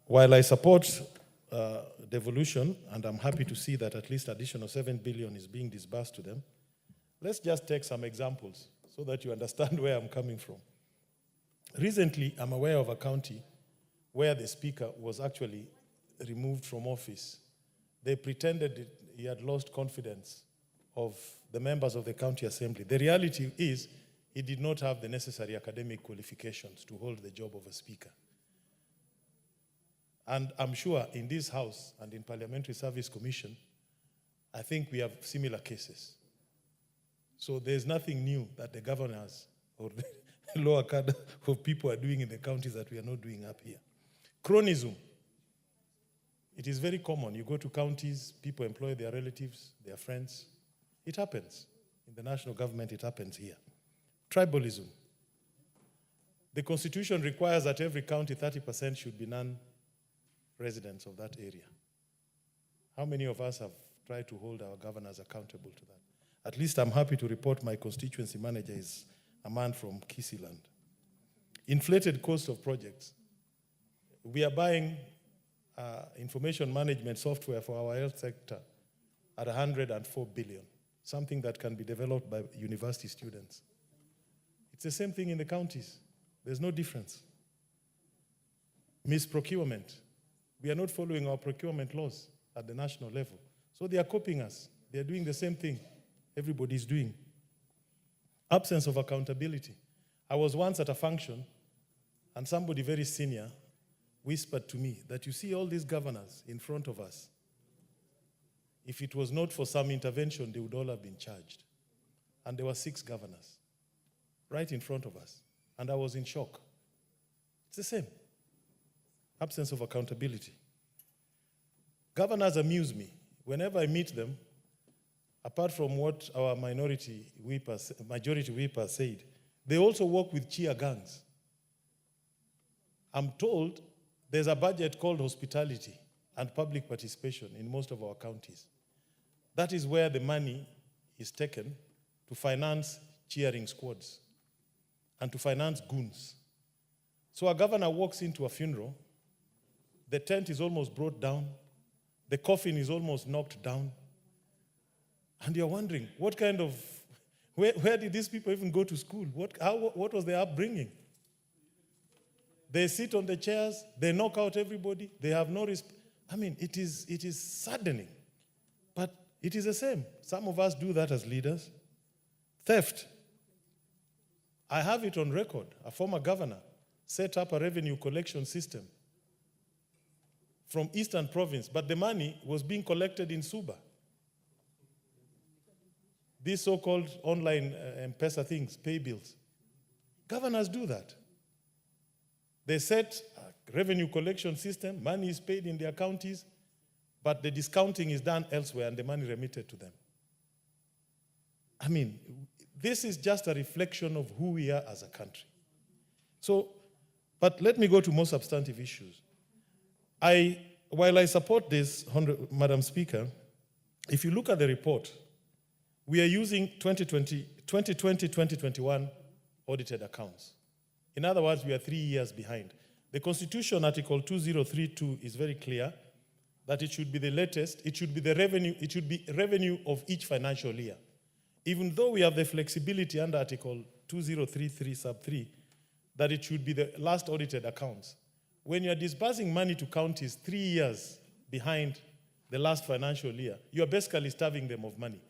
While I support devolution, and I'm happy to see that at least additional 7 billion is being disbursed to them, let's just take some examples so that you understand where I'm coming from. Recently, I'm aware of a county where the speaker was actually removed from office. They pretended he had lost confidence of the members of the county assembly. The reality is he did not have the necessary academic qualifications to hold the job of a speaker. And I'm sure in this House and in Parliamentary Service Commission, I think we have similar cases. So there's nothing new that the governors or the lower cadre of people are doing in the counties that we are not doing up here. Cronism. It is very common. You go to counties, people employ their relatives, their friends. It happens. In the national government, it happens here. Tribalism. The Constitution requires that every county, 30% should be non-residents of that area. How many of us have tried to hold our governors accountable to that? At least I'm happy to report my constituency manager is a man from Kisiland. Inflated cost of projects. We are buying information management software for our health sector at 104 billion, something that can be developed by university students. It's the same thing in the counties. There's no difference. Misprocurement. We are not following our procurement laws at the national level. So they are copying us. They are doing the same thing everybody's doing. Absence of accountability. I was once at a function and somebody very senior whispered to me that you see all these governors in front of us. If it was not for some intervention, they would all have been charged. And there were 6 governors right in front of us. And I was in shock. It's the same. Absence of accountability. Governors amuse me. Whenever I meet them, apart from what our majority whip has said, they also work with cheer gangs. I'm told there's a budget called hospitality and public participation in most of our counties. That is where the money is taken to finance cheering squads and to finance goons. So a governor walks into a funeral, the tent is almost brought down, the coffin is almost knocked down, and you're wondering, what kind of, where did these people even go to school? What was their upbringing? They sit on the chairs, they knock out everybody, they have no respect. I mean, it is saddening. But it is the same. Some of us do that as leaders. Theft. I have it on record. A former governor set up a revenue collection system from Eastern Province, but the money was being collected in Suba. These so-called online M-Pesa things, pay bills. Governors do that. They set a revenue collection system, money is paid in their counties, but the discounting is done elsewhere and the money remitted to them. I mean, this is just a reflection of who we are as a country. So, but let me go to more substantive issues. While I support this, Madam Speaker, if you look at the report, we are using 2020-2021 audited accounts. In other words, we are 3 years behind. The Constitution, Article 2032, is very clear that it should be the latest, it should be revenue of each financial year. Even though we have the flexibility under Article 2033 sub 3, that it should be the last audited accounts. When you are disbursing money to counties 3 years behind the last financial year, you are basically starving them of money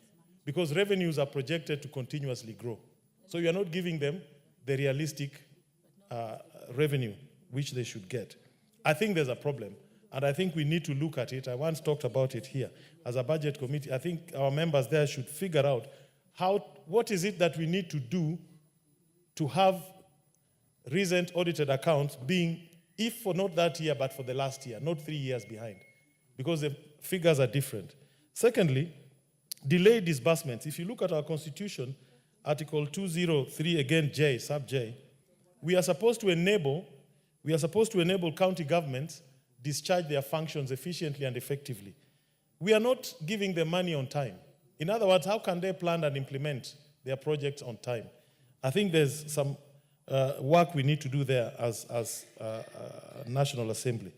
because revenues are projected to continuously grow. So you are not giving them the realistic revenue which they should get. I think there's a problem, and I think we need to look at it. I once talked about it here. As a budget committee, I think our members there should figure out what is it that we need to do to have recent audited accounts being, if for not that year, but for the last year, not 3 years behind, because the figures are different. Secondly, delayed disbursements. If you look at our Constitution, Article 203, again J, sub J, we are supposed to enable county governments discharge their functions efficiently and effectively. We are not giving them money on time. In other words, how can they plan and implement their projects on time? I think there's some work we need to do there as National Assembly.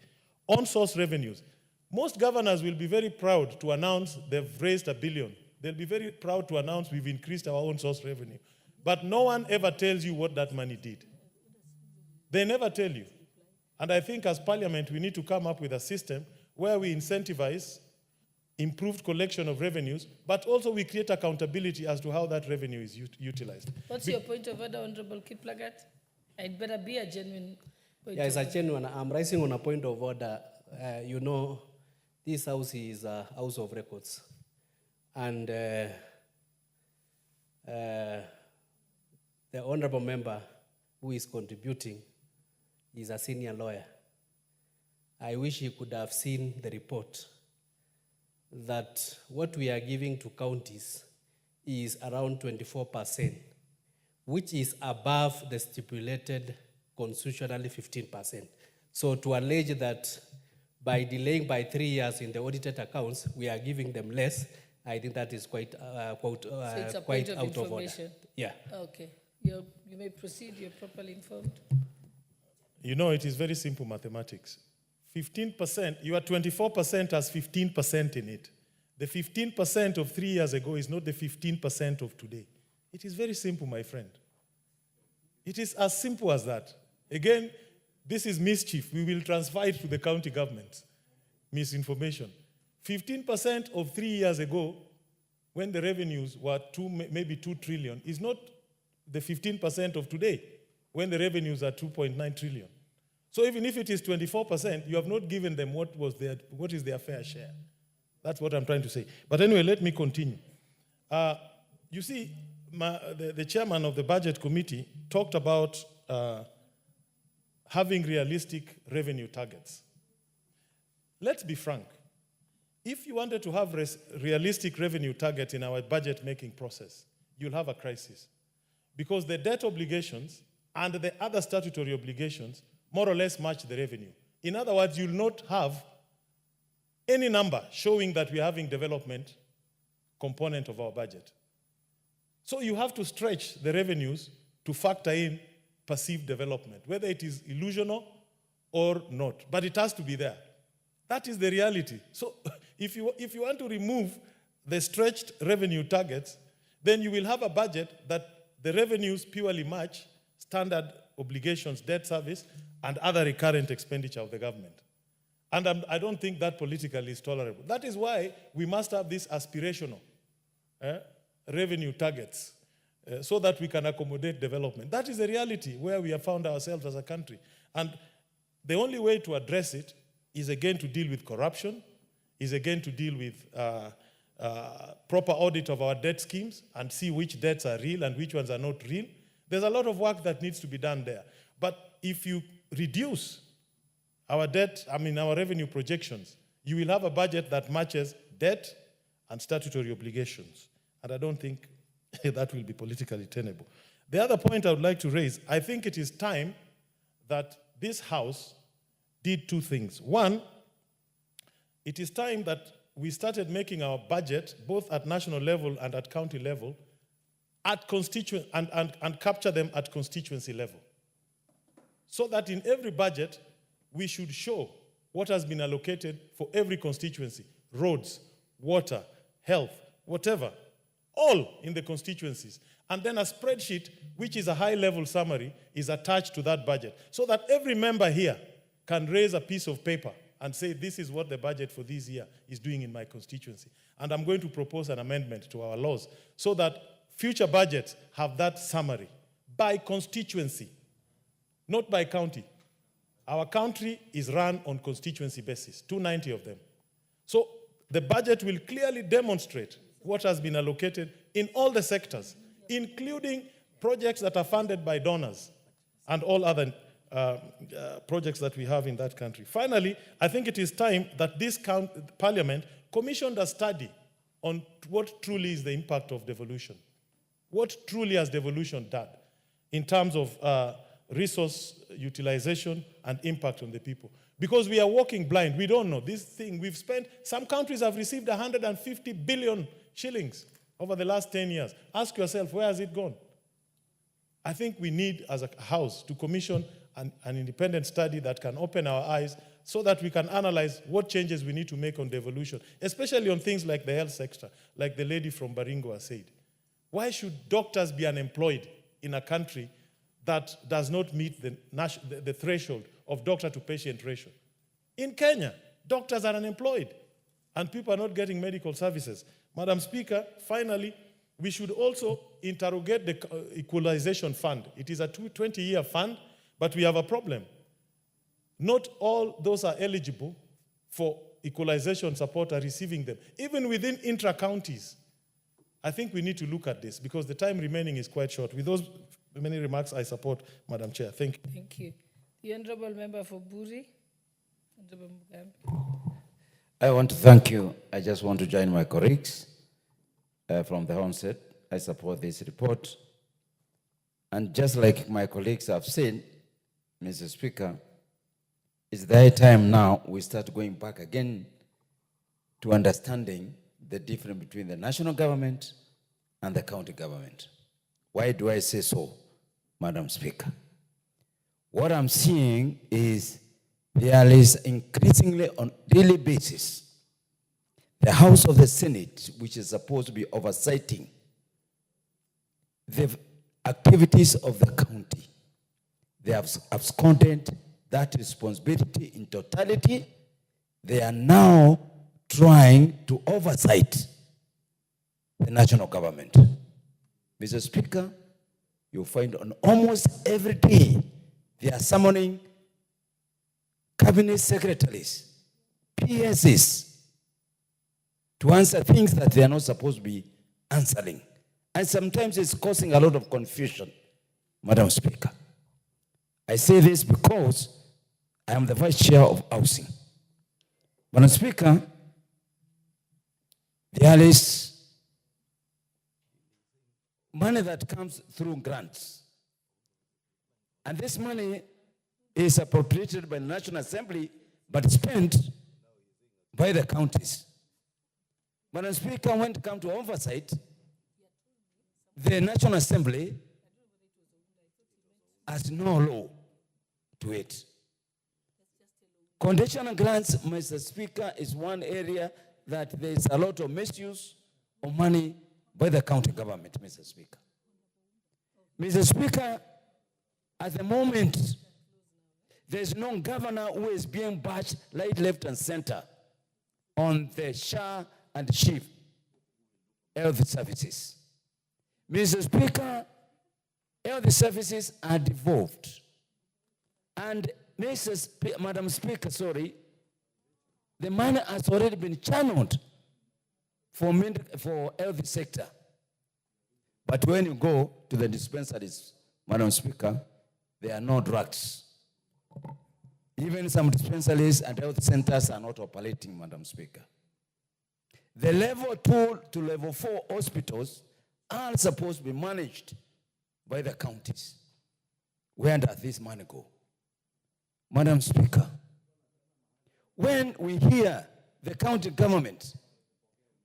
On-source revenues. Most governors will be very proud to announce they've raised $1 billion. They'll be very proud to announce we've increased our on-source revenue. But no one ever tells you what that money did. They never tell you. And I think as Parliament, we need to come up with a system where we incentivize improved collection of revenues, but also we create accountability as to how that revenue is utilized. What's your point of order, Honorable Kiplagat? It better be a genuine point Yeah, it's of a order. genuine. I'm rising on a point of order. You know, this house is a house of records. And the honorable member who is contributing is a senior lawyer. I wish he could have seen the report that what we are giving to counties is around 24%, which is above the stipulated constitutionally 15%. So to allege that by delaying by 3 years in the audited accounts, we are giving them less, I think that is quite, So it's a quite point of out of order. information. Yeah. Okay. You may proceed. You're properly informed. You know, it is very simple mathematics. 15%, you are 24% as 15% in it. The 15% of 3 years ago is not the 15% of today. It is very simple, my friend. It is as simple as that. Again, this is mischief. We will transfer it to the county government. Misinformation. 15% of 3 years ago, when the revenues were maybe 2 trillion, is not the 15% of today, when the revenues are 2.9 trillion. So even if it is 24%, you have not given them what is their fair share. That's what I'm trying to say. But anyway, let me continue. You see, the chairman of the budget committee talked about having realistic revenue targets. Let's be frank. If you wanted to have realistic revenue targets in our budget making process, you'll have a crisis. Because the debt obligations and the other statutory obligations more or less match the revenue. In other words, you'll not have any number showing that we're having development component of our budget. So you have to stretch the revenues to factor in perceived development, whether it is illusional or not, but it has to be there. That is the reality. So if you want to remove the stretched revenue targets, then you will have a budget that the revenues purely match standard obligations, debt service, and other recurrent expenditure of the government. And I don't think that politically is tolerable. That is why we must have these aspirational revenue targets so that we can accommodate development. That is the reality where we have found ourselves as a country. And the only way to address it is again to deal with corruption, is again to deal with proper audit of our debt schemes and see which debts are real and which ones are not real. There's a lot of work that needs to be done there. But if you reduce our debt, our revenue projections, you will have a budget that matches debt and statutory obligations. And I don't think that will be politically tenable. The other point I would like to raise, I think it is time that this House did two things. One, it is time that we started making our budget, both at national level and at county level, at and capture them at constituency level. So that in every budget, we should show what has been allocated for every constituency, roads, water, health, whatever, all in the constituencies. And then a spreadsheet, which is a high-level summary, is attached to that budget, so that every member here can raise a piece of paper and say, this is what the budget for this year is doing in my constituency. And I'm going to propose an amendment to our laws so that future budgets have that summary by constituency, not by county. Our country is run on constituency basis, 290 of them. So the budget will clearly demonstrate what has been allocated in all the sectors, including projects that are funded by donors and all other projects that we have in that country. Finally, I think it is time that this Parliament commissioned a study on what truly is the impact of devolution. What truly has devolution done in terms of resource utilization and impact on the people? Because we are walking blind. We don't know. This thing we've spent, some countries have received 150 billion shillings over the last 10 years. Ask yourself, where has it gone? I think we need, as a House, to commission an independent study that can open our eyes so that we can analyze what changes we need to make on devolution, especially on things like the health sector, like the lady from Baringo has said. Why should doctors be unemployed in a country that does not meet the threshold of doctor-to-patient ratio? In Kenya, doctors are unemployed, and people are not getting medical services. Madam Speaker, finally, we should also interrogate the equalization fund. It is a 20-year fund, but we have a problem. Not all those are eligible for equalization support are receiving them, even within intra-counties. I think we need to look at this because the time remaining is quite short. With those many remarks, I support Madam Chair. Thank you. Thank you. The Honourable Member for Buri. Honourable Mugambi. I want to thank you. I just want to join my colleagues from the onset. I support this report. And just like my colleagues have said, Mr. Speaker, it's the time now we start going back again to understanding the difference between the national government and the county government. Why do I say so, Madam Speaker? What I'm seeing is there is increasingly on a daily basis, the House of the Senate, which is supposed to be oversighting the activities of the county, they have absconded that responsibility in totality. They are now trying to oversight the national government. Mr. Speaker, you'll find on almost every day they are summoning cabinet secretaries, PSs, to answer things that they are not supposed to be answering. And sometimes it's causing a lot of confusion, Madam Speaker. I say this because I am the Vice Chair of Housing. Madam Speaker, there is money that comes through grants. And this money is appropriated by the National Assembly, but spent by the counties. Madam Speaker, when it comes to oversight, the National Assembly has no law to it. Conditional grants, Mr. Speaker, is one area that there is a lot of misuse of money by the county government, Mr. Speaker. Mr. Speaker, at the moment, There's no governor who is being bashed right, left, and center on the SHA and SHIF health services. Mr. Speaker, health services are devolved. And Madam Speaker, the money has already been channeled for health sector. But when you go to the dispensaries, Madam Speaker, there are no drugs. Even some dispensaries and health centers are not operating, Madam Speaker. The level 2 to level 4 hospitals are supposed to be managed by the counties. Where does this money go? Madam Speaker, when we hear the county government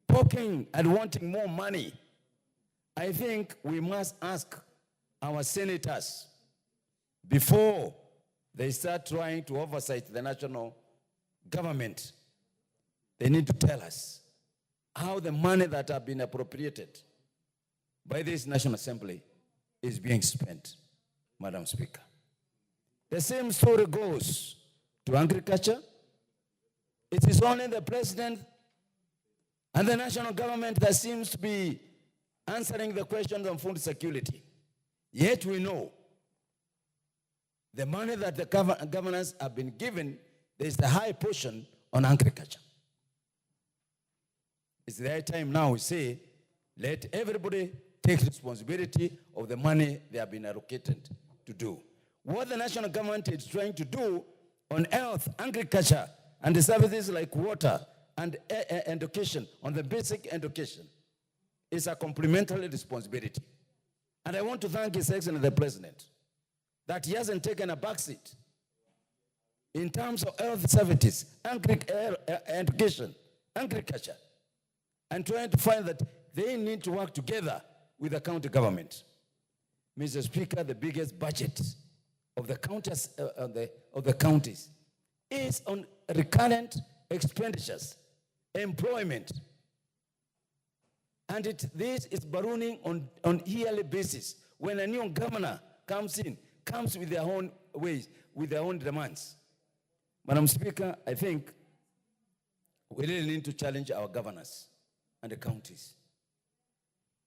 poking and wanting more money, I think we must ask our senators before they start trying to oversight the national government. They need to tell us how the money that have been appropriated by this National Assembly is being spent, Madam Speaker. The same story goes to agriculture. It is only the president and the national government that seems to be answering the questions on food security. Yet we know the money that the governors have been given, there is a high portion on agriculture. It's the right time now we say, let everybody take responsibility of the money they have been allocated to do. What the national government is trying to do on health, agriculture, and the services like water and education, on the basic education, is a complementary responsibility. And I want to thank His Excellency the President that he hasn't taken a backseat in terms of health services, education, agriculture, and trying to find that they need to work together with the county government. Mr. Speaker, the biggest budget of the counties, is on recurrent expenditures, employment. And this is ballooning on yearly basis. When a new governor comes in, comes with their own ways, with their own demands. Madam Speaker, I think we really need to challenge our governors and the counties.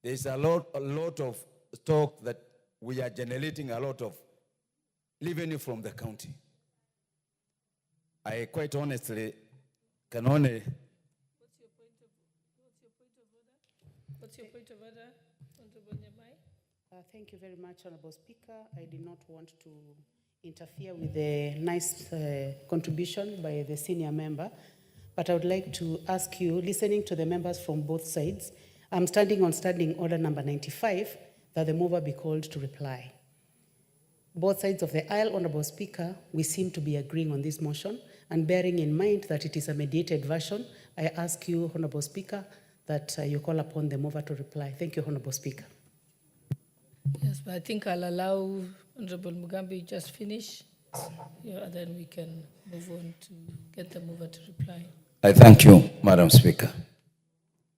There's a lot of talk that we are generating a lot of revenue from the county. I quite honestly can only... What's your point of order, Honorable Nyamai? Thank you very much, Honorable Speaker. I did not want to interfere with the nice contribution by the senior member, but I would like to ask you, listening to the members from both sides, I'm standing on standing order number 95, that the mover be called to reply. Both sides of the aisle, Honorable Speaker, we seem to be agreeing on this motion, and bearing in mind that it is a mediated version, I ask you, Honorable Speaker, that you call upon the mover to reply. Thank you, Honorable Speaker. Yes, but I think I'll allow Honorable Mugambi just finish, and then we can move on to get the mover to reply. I thank you, Madam Speaker.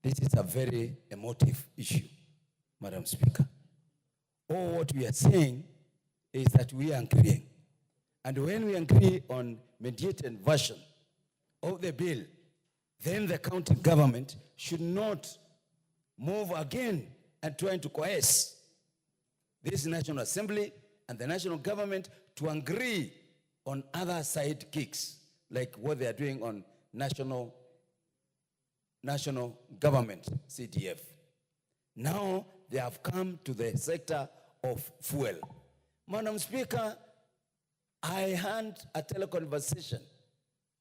This is a very emotive issue, Madam Speaker. All what we are saying is that we are agreeing. And when we agree on mediated version of the bill, then the county government should not move again and try to coerce this National Assembly and the national government to agree on other side kicks, like what they are doing on national government, CDF. Now they have come to the sector of fuel. Madam Speaker, I had a teleconversation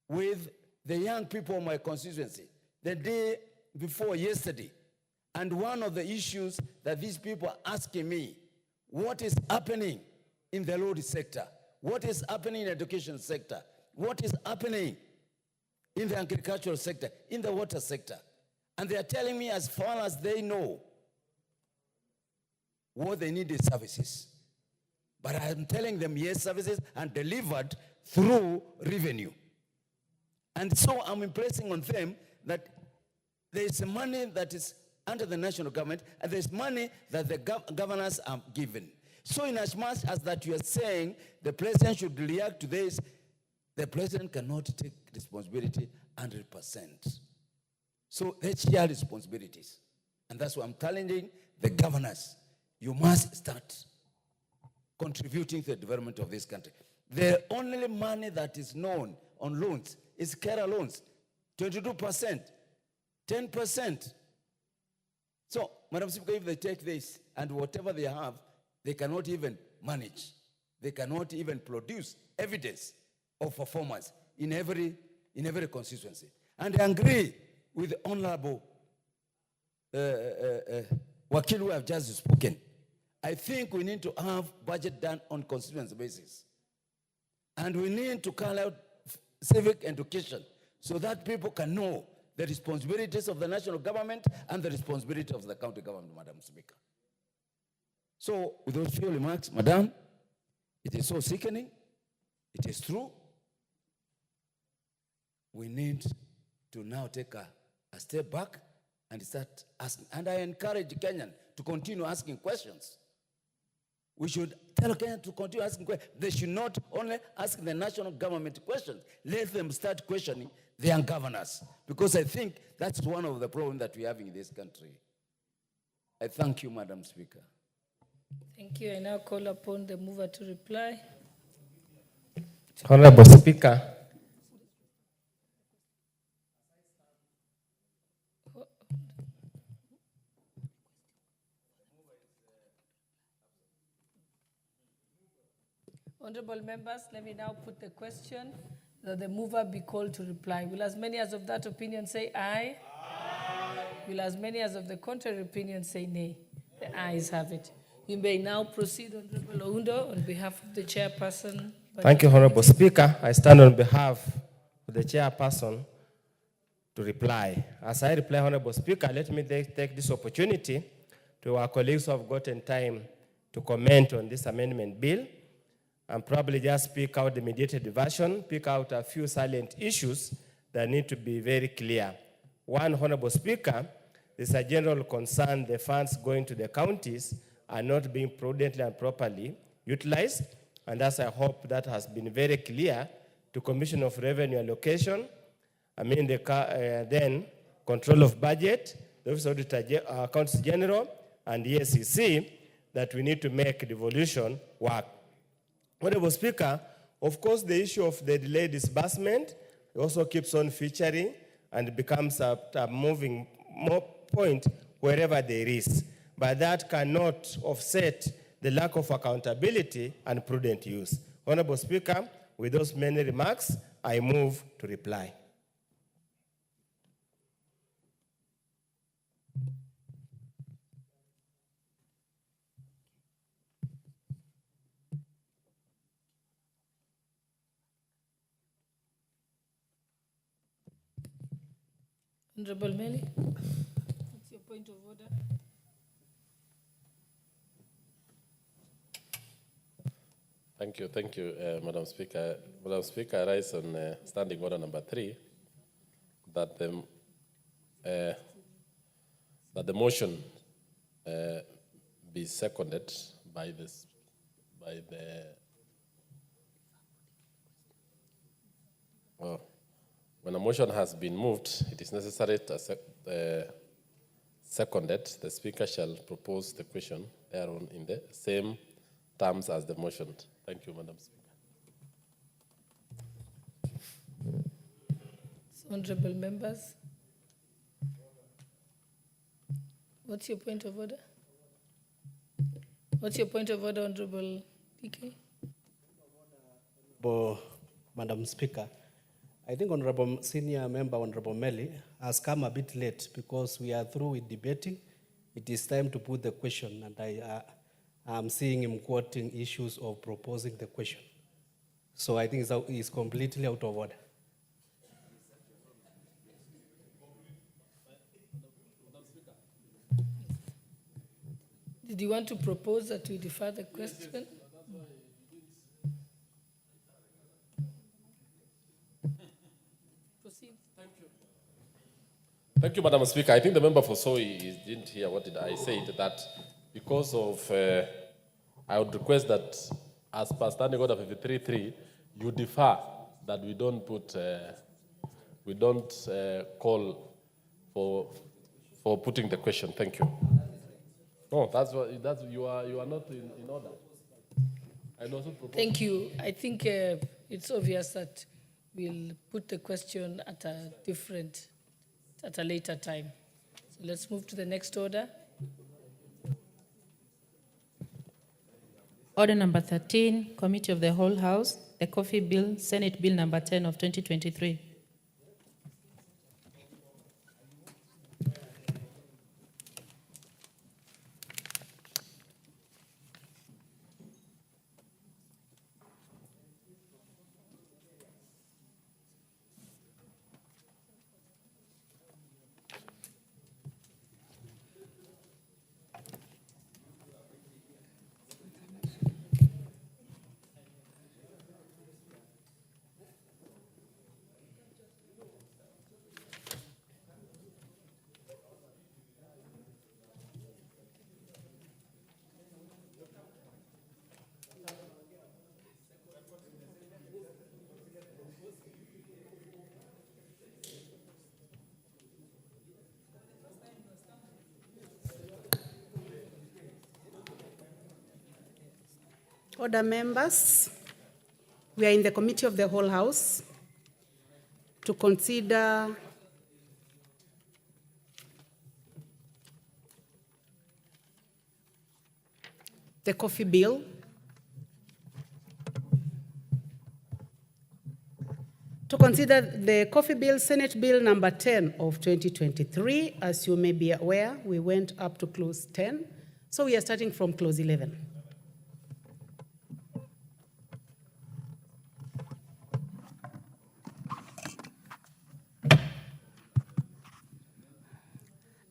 with the young people of my constituency the day before yesterday. And one of the issues that these people are asking me, what is happening in the road sector? What is happening in the education sector? What is happening in the agricultural sector, in the water sector? And they are telling me as far as they know, what they need is services. But I am telling them, yes, services are delivered through revenue. And so I'm impressing on them that there is money that is under the national government, and there's money that the governors are given. So in as much as that you are saying the president should react to this, the president cannot take responsibility 100%. So they share responsibilities. And that's why I'm telling the governors, you must start contributing to the development of this country. The only money that is known on loans is Kera loans, 22%, 10%. So, Madam Speaker, if they take this and whatever they have, they cannot even manage. They cannot even produce evidence of performance in every constituency. And I agree with the Honorable Wakil who have just spoken. I think we need to have budget done on constituency basis. And we need to call out civic education so that people can know the responsibilities of the national government and the responsibility of the county government, Madam Speaker. So, with those few remarks, Madam, it is so sickening. It is true. We need to now take a step back and start asking. And I encourage Kenyan to continue asking questions. We should tell Kenya to continue asking questions. They should not only ask the national government questions. Let them start questioning their governors. Because I think that's one of the problems that we're having in this country. I thank you, Madam Speaker. Thank you. I now call upon the mover to reply. Honorable Speaker, Honorable members, let me now put the question that the mover be called to reply. Will as many as of that opinion say aye? Aye. Will as many as of the contrary opinion say nay? The ayes have it. You may now proceed, Honorable Oundo, on behalf of the chairperson. Thank you, Honorable Speaker. I stand on behalf of the chairperson to reply. As I reply, Honorable Speaker, let me take this opportunity to our colleagues who have gotten time to comment on this amendment bill and probably just pick out the mediated version, pick out a few salient issues that need to be very clear. One, Honorable Speaker, there's a general concern the funds going to the counties are not being prudently and properly utilized, and thus I hope that has been very clear to Commission of Revenue Allocation, then Control of Budget, the Office of Auditor Accounts General, and the SEC, that we need to make devolution work. Honorable Speaker, of course, the issue of the delayed disbursement also keeps on featuring and becomes a moving point wherever there is. But that cannot offset the lack of accountability and prudent use. Honorable Speaker, with those many remarks, I move to reply. Honorable Meli, what's your point of order? Thank you, Madam Speaker. Madam Speaker, I rise on standing order number 3 that the motion be seconded by when a motion has been moved, it is necessary to seconded. The Speaker shall propose the question thereon in the same terms as the motion. Thank you, Madam Speaker. Honorable members, what's your point of order? What's your point of order, Honorable PK? Madam Speaker, I think Honorable Senior Member, Honorable Meli, has come a bit late because we are through with debating. It is time to put the question, and I'm seeing him quoting issues of proposing the question. So I think it's completely out of order. Did you want to propose that we defer the question? Proceed. Thank you. Thank you, Madam Speaker. I think the member for Soy didn't hear what did I say, that because of I would request that, as per Standing Order 53.3, you defer, that we don't call for putting the question. Thank you. No, you are not in order. I'd also propose. Thank you. I think it's obvious that we'll put the question at a later time. So let's move to the next order. Order number 13, Committee of the Whole House, the Coffee Bill, Senate Bill number 10 of 2023. Order members, we are in the Committee of the Whole House to consider the coffee bill, the coffee bill, Senate Bill number 10 of 2023. As you may be aware, we went up to clause 10, so we are starting from clause 11.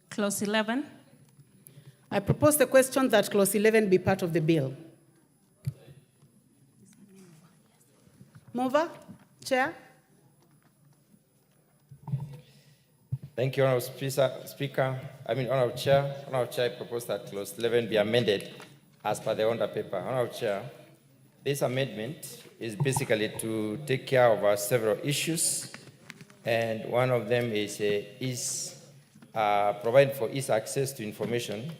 Clause 11. I propose the question that clause 11 be part of the bill. Mover, Chair. Thank you, Honorable Speaker. Honorable Chair. Honorable Chair, I propose that clause 11 be amended as per the order paper. Honorable Chair, this amendment is basically to take care of several issues, and one of them is provide for easy access to information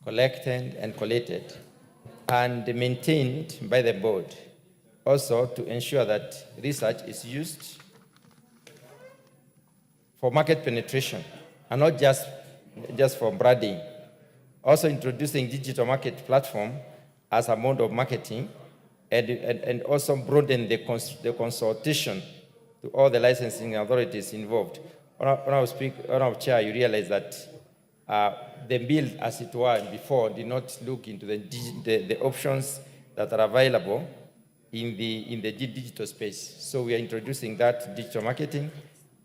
collected and collated and maintained by the board. Also, to ensure that research is used for market penetration and not just for branding. Also, introducing digital market platform as a mode of marketing, and also broaden the consultation to all the licensing authorities involved. Honorable Chair, you realize that the bill, as it were before, did not look into the options that are available in the digital space. So we are introducing that digital marketing.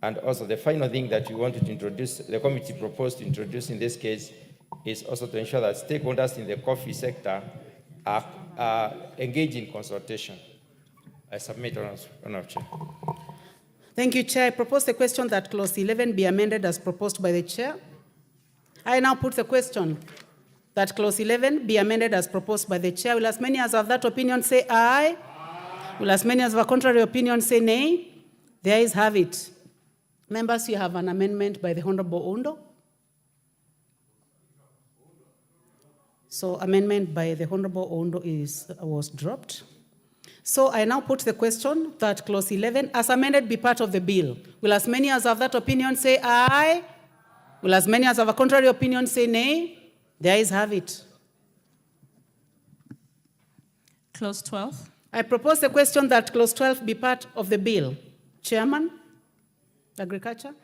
And also the final thing that we wanted to introduce, the committee proposed to introduce in this case, is also to ensure that stakeholders in the coffee sector are engaged in consultation. I submit, Honorable Chair. Thank you, Chair. I propose the question that clause 11 be amended as proposed by the Chair. I now put the question that clause 11 be amended as proposed by the Chair. Will as many as have that opinion say aye? Aye. Will as many as have a contrary opinion say nay? The ayes have it. Members, you have an amendment by the Honorable Ondo. So amendment by the Honorable Ondo was dropped. So I now put the question that clause 11 as amended be part of the bill. Will as many as have that opinion say aye? Will as many as have a contrary opinion say nay? The ayes have it. Clause 12. I propose the question that clause 12 be part of the bill. Chairman, Agriculture.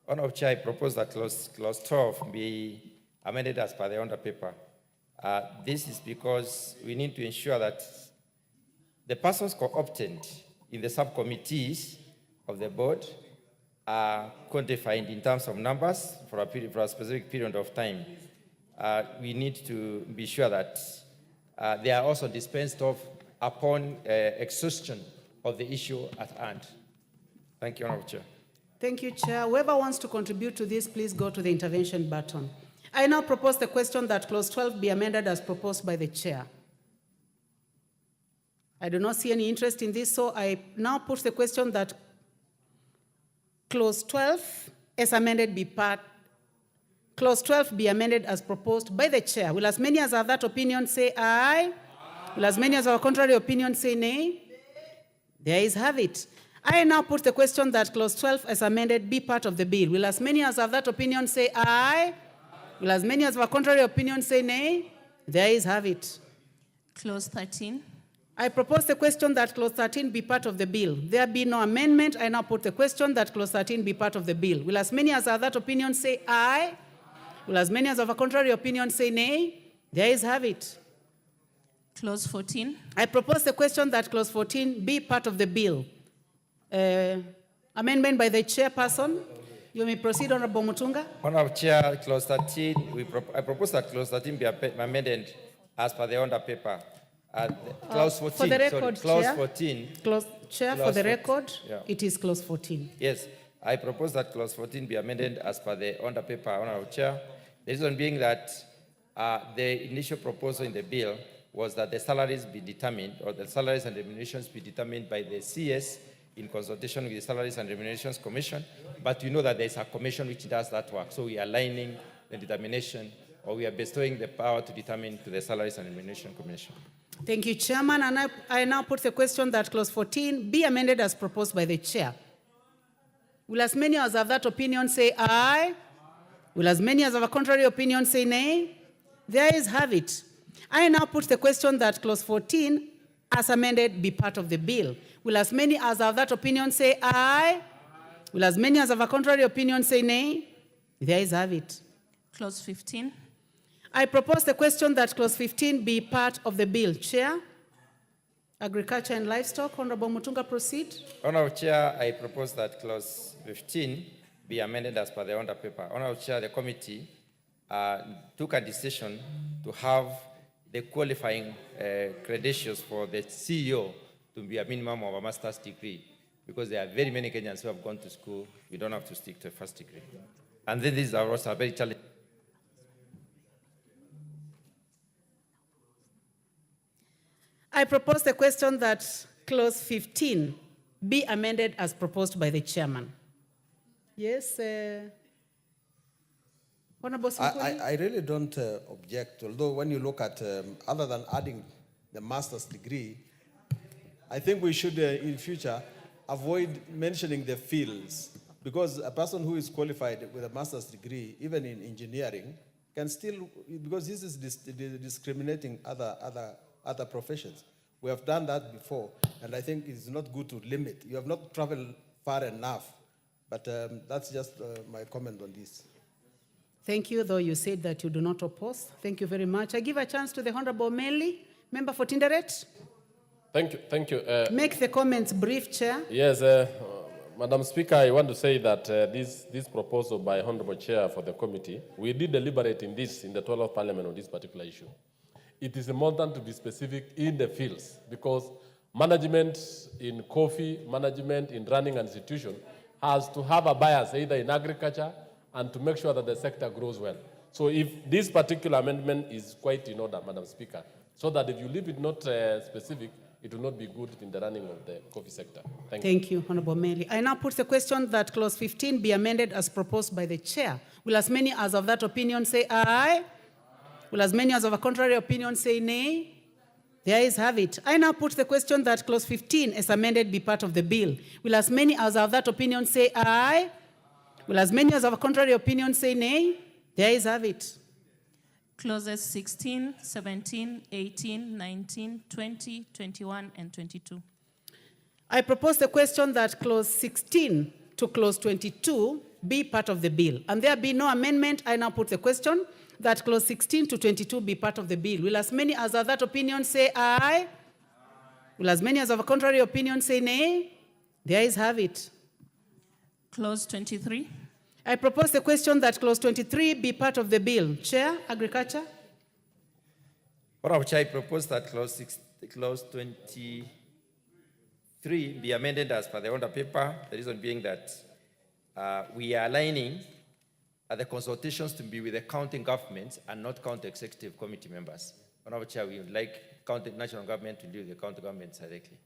Honorable Chair, I propose that clause 12 be amended as per the order paper. This is because we need to ensure that the persons co-opted in the subcommittees of the board are quantified in terms of numbers for a specific period of time. We need to be sure that they are also dispensed of upon exhaustion of the issue at hand. Thank you, Honorable Chair. Thank you, Chair. Whoever wants to contribute to this, please go to the intervention button. I now propose the question that clause 12 be amended as proposed by the Chair. I do not see any interest in this, so I now put the question that clause 12 as amended be clause 12 be amended as proposed by the chair. Will as many as have that opinion say aye? Will as many as have a contrary opinion say nay? There is have it. I now put the question that clause 12 as amended be part of the bill. Will as many as have that opinion say aye? Will as many as have a contrary opinion say nay? There is have it. Clause 13. I propose the question that clause 13 be part of the bill. There be no amendment. I now put the question that clause 13 be part of the bill. Will as many as have that opinion say aye? Will as many as have a contrary opinion say nay? There is have it. Clause 14. I propose the question that clause 14 be part of the bill. Amendment by the chairperson. You may proceed, Honorable Mutunga. Honorable Chair, clause 13, I propose that clause 13 be amended as per the order paper. Clause 14, for the record, clause Chair, 14. Chair, for the record, it is clause 14. Yes, I propose that clause 14 be amended as per the order paper, Honorable Chair. The reason being that the initial proposal in the bill was that the salaries be determined, or the salaries and remunerations be determined by the CS in consultation with the Salaries and Remunerations Commission. But you know that there's a commission which does that work. So we are aligning the determination, or we are bestowing the power to determine to the Salaries and Remuneration Commission. Thank you, Chairman. And I now put the question that clause 14 be amended as proposed by the chair. Will as many as have that opinion say aye? Will as many as have a contrary opinion say nay? There is have it. I now put the question that clause 14 as amended be part of the bill. Will as many as have that opinion say aye? Will as many as have a contrary opinion say nay? There is have it. Clause 15. I propose the question that clause 15 be part of the bill. Chair, Agriculture and Livestock, Honorable Mutunga, proceed. Honorable Chair, I propose that clause 15 be amended as per the order paper. Honorable Chair, the committee took a decision to have the qualifying credentials for the CEO to be a minimum of a master's degree, because there are very many Kenyans who have gone to school. We don't have to stick to a first degree. And then these are also very challenging. I propose the question that clause 15 be amended as proposed by the chairman. Yes, Honorable Sinkuli? I really don't object, although when you look at, other than adding the master's degree, I think we should, in future, avoid mentioning the fields, because a person who is qualified with a master's degree, even in engineering, can still, because this is discriminating other professions. We have done that before, and I think it's not good to limit. You have not traveled far enough, but that's just my comment on this. Thank you, though you said that you do not oppose. Thank you very much. I give a chance to the Honorable Meli, member for Tinderet. Thank you. Make the comments brief, Chair. Yes, Madam Speaker, I want to say that this proposal by Honorable Chair for the committee, we did deliberate in the 12th Parliament on this particular issue. It is important to be specific in the fields, because management in coffee, management in running an institution has to have a bias either in agriculture and to make sure that the sector grows well. So if this particular amendment is quite in order, Madam Speaker, so that if you leave it not specific, it will not be good in the running of the coffee sector. Thank you, Honorable Meli. I now put the question that clause 15 be amended as proposed by the chair. Will as many as of that opinion say aye? Will as many as of a contrary opinion say nay? There is have it. I now put the question that clause 15 as amended be part of the bill. Will as many as of that opinion say aye? Will as many as of a contrary opinion say nay? There is have it. Clauses 16, 17, 18, 19, 20, 21, and 22. I propose the question that clause 16 to clause 22 be part of the bill. And there be no amendment. I now put the question that clause 16 to 22 be part of the bill. Will as many as of that opinion say aye? Will as many as of a contrary opinion say nay? There is have it. Clause 23. I propose the question that clause 23 be part of the bill. Chair, Agriculture. Honorable Chair, I propose that clause 23 be amended as per the order paper. The reason being that we are aligning the consultations to be with the county governments and not county executive committee members. Honorable Chair, we would like county national government to deal with the county governments directly.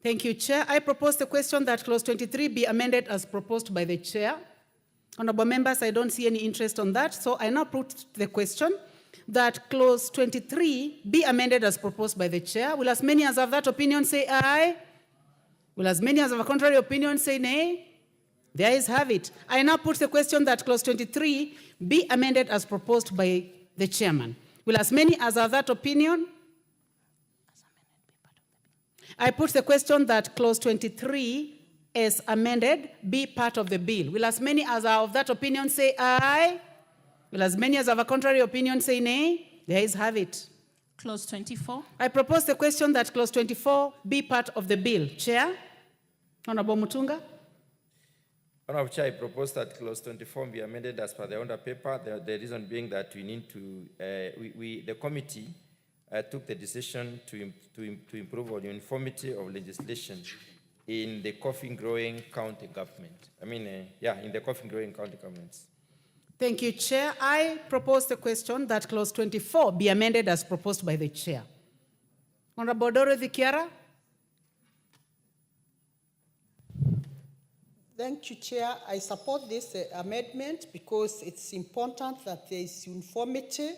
Thank you, Chair. I propose the question that clause 23 be amended as proposed by the Chair. Honorable members, I don't see any interest on that, so I now put the question that clause 23 be amended as proposed by the Chair. Will as many as have that opinion say aye? Will as many as have a contrary opinion say nay? The ayes have it. I now put the question that clause 23 be amended as proposed by the Chairman. Will as many as have that opinion? I put the question that clause 23 as amended be part of the bill. Will as many as are of that opinion say aye? Will as many as have a contrary opinion say nay? The ayes have it. Clause 24. I propose the question that clause 24 be part of the bill. Chair? Honorable Mutunga? Honorable Chair, I propose that clause 24 be amended as per the order paper. The reason being that we need to, the committee took the decision to improve on uniformity of legislation in the coffee-growing county government. In the coffee-growing county governments. Thank you, Chair. I propose the question that clause 24 be amended as proposed by the Chair. Honorable Dorothy Kiara? Thank you, Chair. I support this amendment because it's important that there is uniformity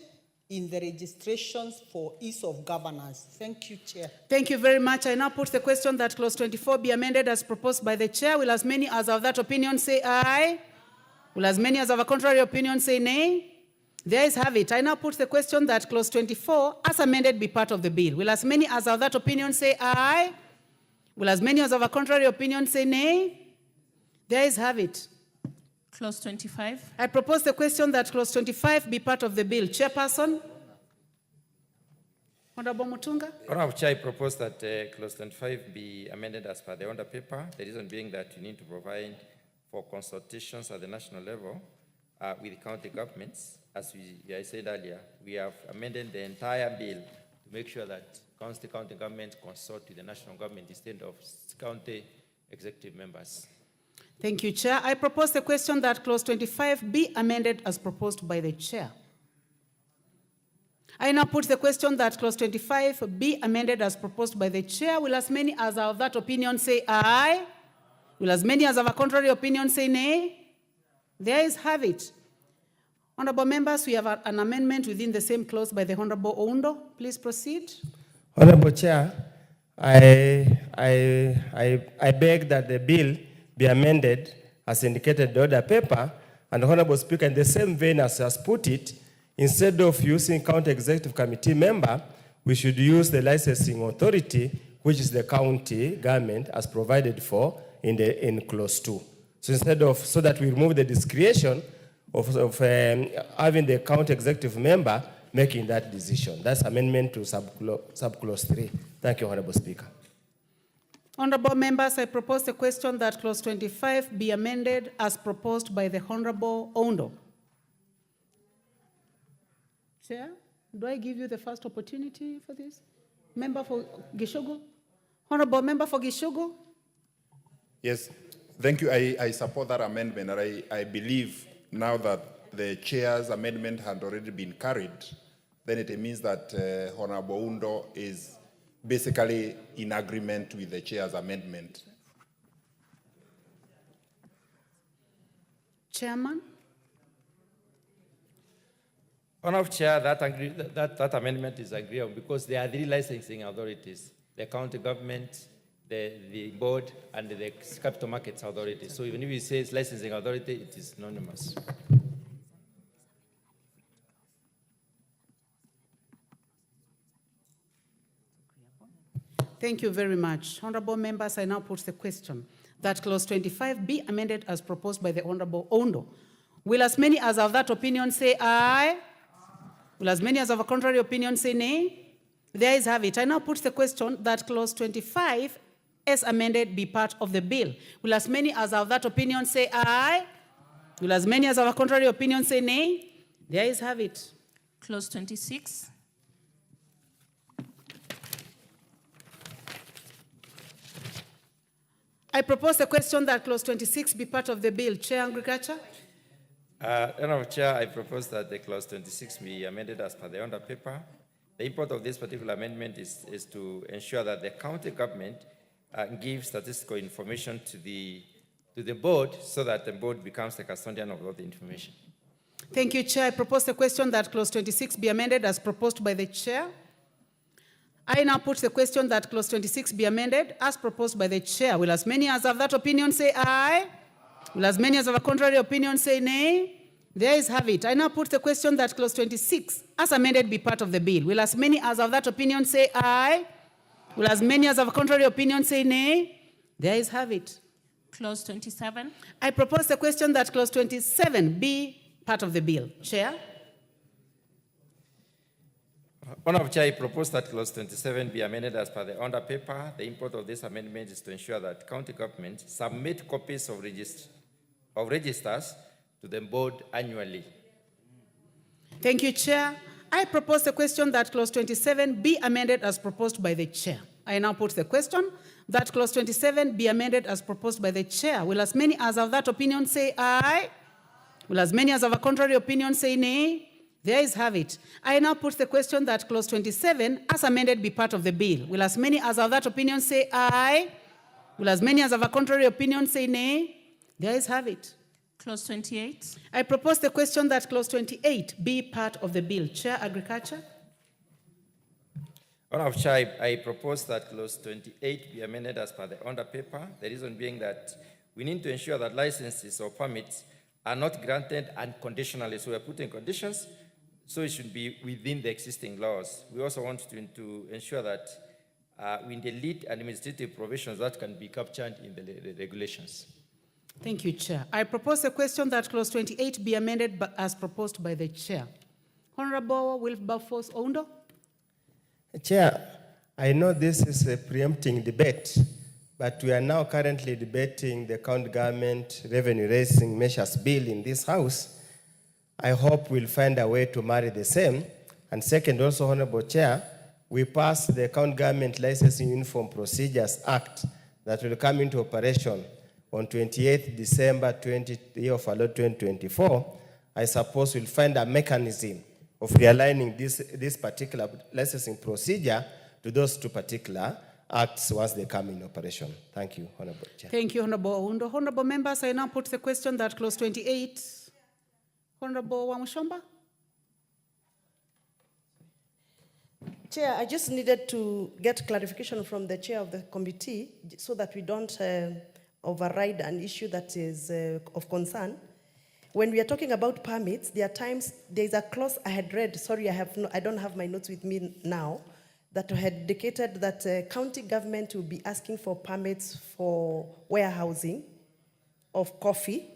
in the registrations for ease of governance. Thank you, Chair. Thank you very much. I now put the question that clause 24 be amended as proposed by the Chair. Will as many as have that opinion say aye? Will as many as have a contrary opinion say nay? The ayes have it. I now put the question that clause 24 as amended be part of the bill. Will as many as have that opinion say aye? Will as many as have a contrary opinion say nay? The ayes have it. Clause 25. I propose the question that clause 25 be part of the bill. Chairperson? Honorable Mutunga? Honorable Chair, I propose that clause 25 be amended as per the order paper. The reason being that you need to provide for consultations at the national level with county governments. As I said earlier, we have amended the entire bill to make sure that county government consult with the national government instead of county executive members. Thank you, Chair. I propose the question that clause 25 be amended as proposed by the Chair. I now put the question that clause 25 be amended as proposed by the Chair. Will as many as are of that opinion say aye? Will as many as have a contrary opinion say nay? The ayes have it. Honorable members, we have an amendment within the same clause by the Honorable Oundo. Please proceed. Honorable Chair, I beg that the bill be amended as indicated in the order paper, and the Honorable Speaker, in the same vein as has put it, instead of using county executive committee member, we should use the licensing authority, which is the county government, as provided for in clause 2. So that we remove the discretion of having the county executive member making that decision. That's amendment to subclause 3. Thank you, Honorable Speaker. Honorable members, I propose the question that clause 25 be amended as proposed by the Honorable Oundo. Chair, do I give you the first opportunity for this? Member for Gishogo? Honorable member for Gishogo? Yes, thank you. I support that amendment, and I believe now that the chair's amendment had already been carried, then it means that Honorable Oundo is basically in agreement with the chair's amendment. Chairman? Honorable Chair, that amendment is agreeable because there are 3 licensing authorities: the county government, the board, and the capital markets authority. So even if it says licensing authority, it is synonymous. Thank you very much. Honorable members, I now put the question that clause 25 be amended as proposed by the Honorable Oundo. Will as many as have that opinion say aye? Will as many as have a contrary opinion say nay? The ayes have it. I now put the question that clause 25 as amended be part of the bill. Will as many as have that opinion say aye? Will as many as have a contrary opinion say nay? The ayes have it. Clause 26. I propose the question that clause 26 be part of the bill. Chair Agriculture? Honorable Chair, I propose that the clause 26 be amended as per the order paper. The import of this particular amendment is to ensure that the county government gives statistical information to the board so that the board becomes the custodian of all the information. Thank you, Chair. I propose the question that clause 26 be amended as proposed by the Chair. I now put the question that clause 26 be amended as proposed by the Chair. Will as many as have that opinion say aye? Will as many as have a contrary opinion say nay? There is have it. I now put the question that clause 26 as amended be part of the bill. Will as many as have that opinion say aye? Will as many as have a contrary opinion say nay? There is have it. Clause 27. I propose the question that clause 27 be part of the bill. Chair? Honorable Chair, I propose that clause 27 be amended as per the under paper. The import of this amendment is to ensure that county governments submit copies of registers to the board annually. Thank you, Chair. I propose the question that clause 27 be amended as proposed by the Chair. I now put the question that clause 27 be amended as proposed by the Chair. Will as many as have that opinion say aye? Will as many as have a contrary opinion say nay? There is have it. I now put the question that clause 27 as amended be part of the bill. Will as many as have that opinion say aye? Will as many as have a contrary opinion say nay? There is have it. Clause 28. I propose the question that clause 28 be part of the bill. Chair, Agriculture. Honorable Chair, I propose that clause 28 be amended as per the under paper. The reason being that we need to ensure that licenses or permits are not granted unconditionally. So we are putting conditions, so it should be within the existing laws. We also want to ensure that we delete administrative provisions that can be captured in the regulations. Thank you, Chair. I propose the question that clause 28 be amended as proposed by the Chair. Honorable Wilberforce Oundo. Chair, I know this is a preempting debate, but we are now currently debating the county government revenue raising measures bill in this House. I hope we'll find a way to marry the same. And second, also, Honorable Chair, we passed the County Government Licensing Uniform Procedures Act that will come into operation on 28th December 2024. I suppose we'll find a mechanism of realigning this particular licensing procedure to those two particular acts once they come in operation. Thank you, Honorable Chair. Thank you, Honorable Oundo. Honorable members, I now put the question that clause 28. Honorable Wamushomba. Chair, I just needed to get clarification from the chair of the committee so that we don't override an issue that is of concern. When we are talking about permits, there are times, there's a clause I had read, sorry, I don't have my notes with me now, that had indicated that county government will be asking for permits for warehousing of coffee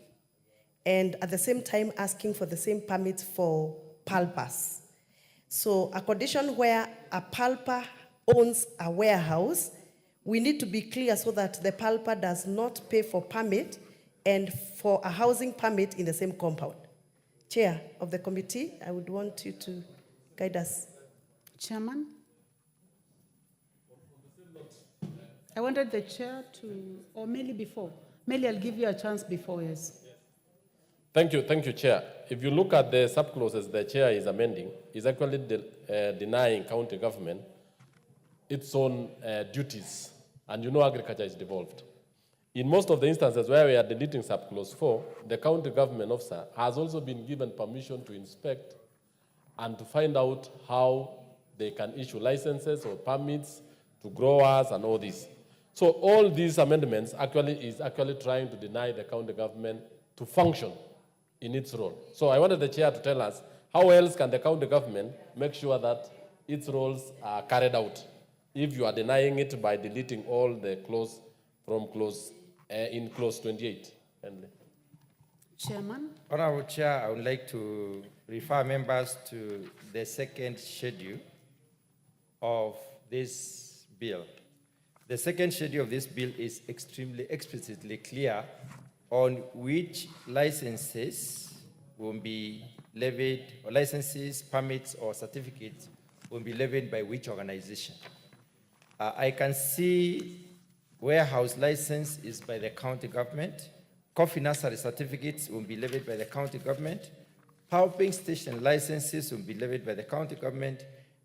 and at the same time asking for the same permits for pulpers. So a condition where a pulper owns a warehouse, we need to be clear so that the pulper does not pay for permit and for a housing permit in the same compound. Chair of the committee, I would want you to guide us. Chairman. I wanted the chair to, or Melly before. Melly, I'll give you a chance before, yes. Thank you, Chair. If you look at the subclauses the Chair is amending, is actually denying county government its own duties, and you know agriculture is devolved. In most of the instances where we are deleting subclause 4, the county government officer has also been given permission to inspect and to find out how they can issue licenses or permits to growers and all this. So all these amendments is trying to deny the county government to function in its role. So I wanted the chair to tell us how else can the county government make sure that its roles are carried out if you are denying it by deleting all the clause from clause in clause 28. Chairman. Honorable Chair, I would like to refer members to the second schedule of this bill. The second schedule of this bill is extremely explicitly clear on which licenses will be levied, or licenses, permits, or certificates will be levied by which organization. I can see warehouse license is by the county government. Coffee nursery certificates will be levied by the county government. Pumping station licenses will be levied by the county government.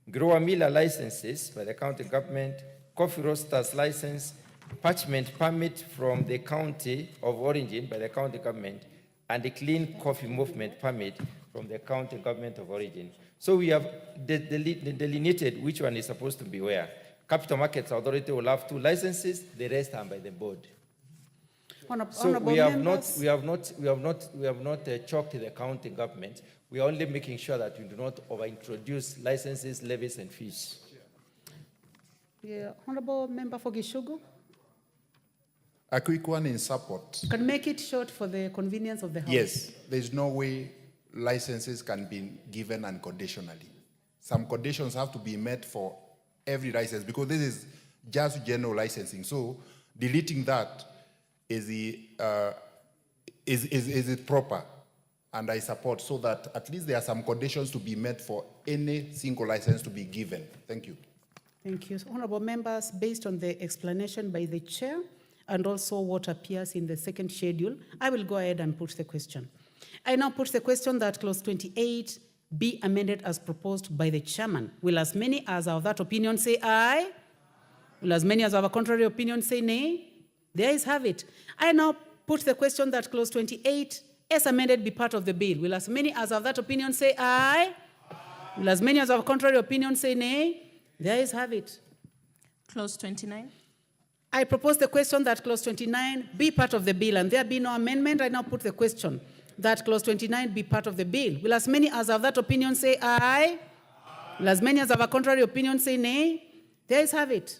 grower miller licenses by the county government, coffee roasters license, parchment permit from the county of origin by the county government, and a clean coffee movement permit from the county government of origin. So we have delineated which one is supposed to be where. Capital Markets Authority will have 2 licenses, the rest are by the board. So we have not choked the county government. We are only making sure that we do not overintroduce licenses, levies, and fees. Yeah, Honorable Member for Gishugu. A quick one in support. Can make it short for the convenience of the House. Yes, there's no way licenses can be given unconditionally. Some conditions have to be met for every license because this is just general licensing. So deleting that is it proper? And I support so that at least there are some conditions to be met for any single license to be given. Thank you. Thank you. Honorable members, based on the explanation by the chair and also what appears in the second schedule, I will go ahead and put the question. I now put the question that clause 28 be amended as proposed by the chairman. Will as many as are of that opinion say aye? Will as many as have a contrary opinion say nay? The ayes have it. I now put the question that clause 28 as amended be part of the bill. Will as many as have that opinion say aye? Will as many as have a contrary opinion say nay? The ayes have it. Clause 29. I propose the question that clause 29 be part of the bill, and there be no amendment. I now put the question that clause 29 be part of the bill. Will as many as have that opinion say aye? Will as many as have a contrary opinion say nay? The ayes have it.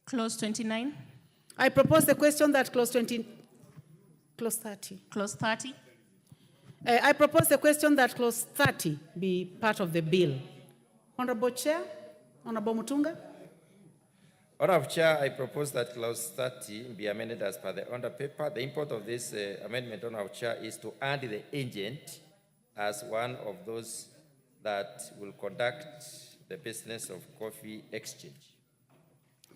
Clause 29. I propose the question that clause 30. Clause 30. I propose the question that clause 30 be part of the bill. Honorable Chair, Honorable Mutunga. Honorable Chair, I propose that clause 30 be amended as per the under paper. The import of this amendment, Honorable Chair, is to add the agent as one of those that will conduct the business of coffee exchange.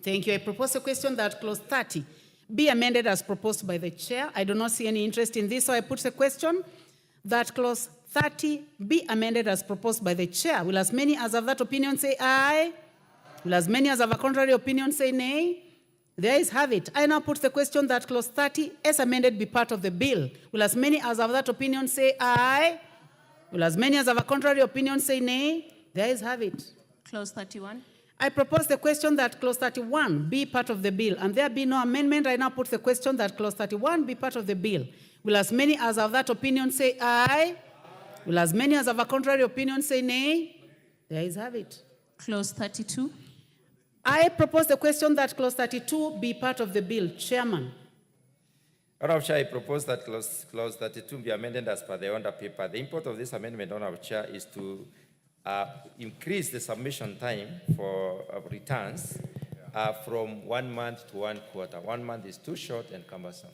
Thank you. I propose a question that clause 30 be amended as proposed by the chair. I do not see any interest in this, so I put the question that clause 30 be amended as proposed by the chair. Will as many as have that opinion say aye? Will as many as have a contrary opinion say nay? The ayes have it. I now put the question that clause 30 as amended be part of the bill. Will as many as have that opinion say aye? Will as many as have a contrary opinion say nay? The ayes have it. Clause 31. I propose the question that clause 31 be part of the bill, and there be no amendment. I now put the question that clause 31 be part of the bill. Will as many as have that opinion say aye? Will as many as have a contrary opinion say nay? The ayes have it. Clause 32. I propose the question that clause 32 be part of the bill. Chairman. Honorable Chair, I propose that clause 32 be amended as per the under paper. The import of this amendment, Honorable Chair, is to increase the submission time for returns from 1 month to 1 quarter. 1 month is too short and cumbersome.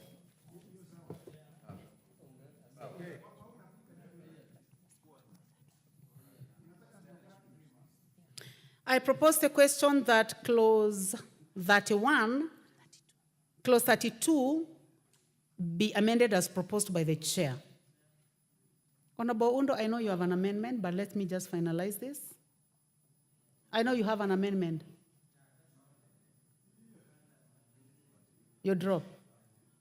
I propose the question that clause 31, clause 32 be amended as proposed by the chair. Honorable Undo, I know you have an amendment, but let me just finalize this. I know you have an amendment. You drop.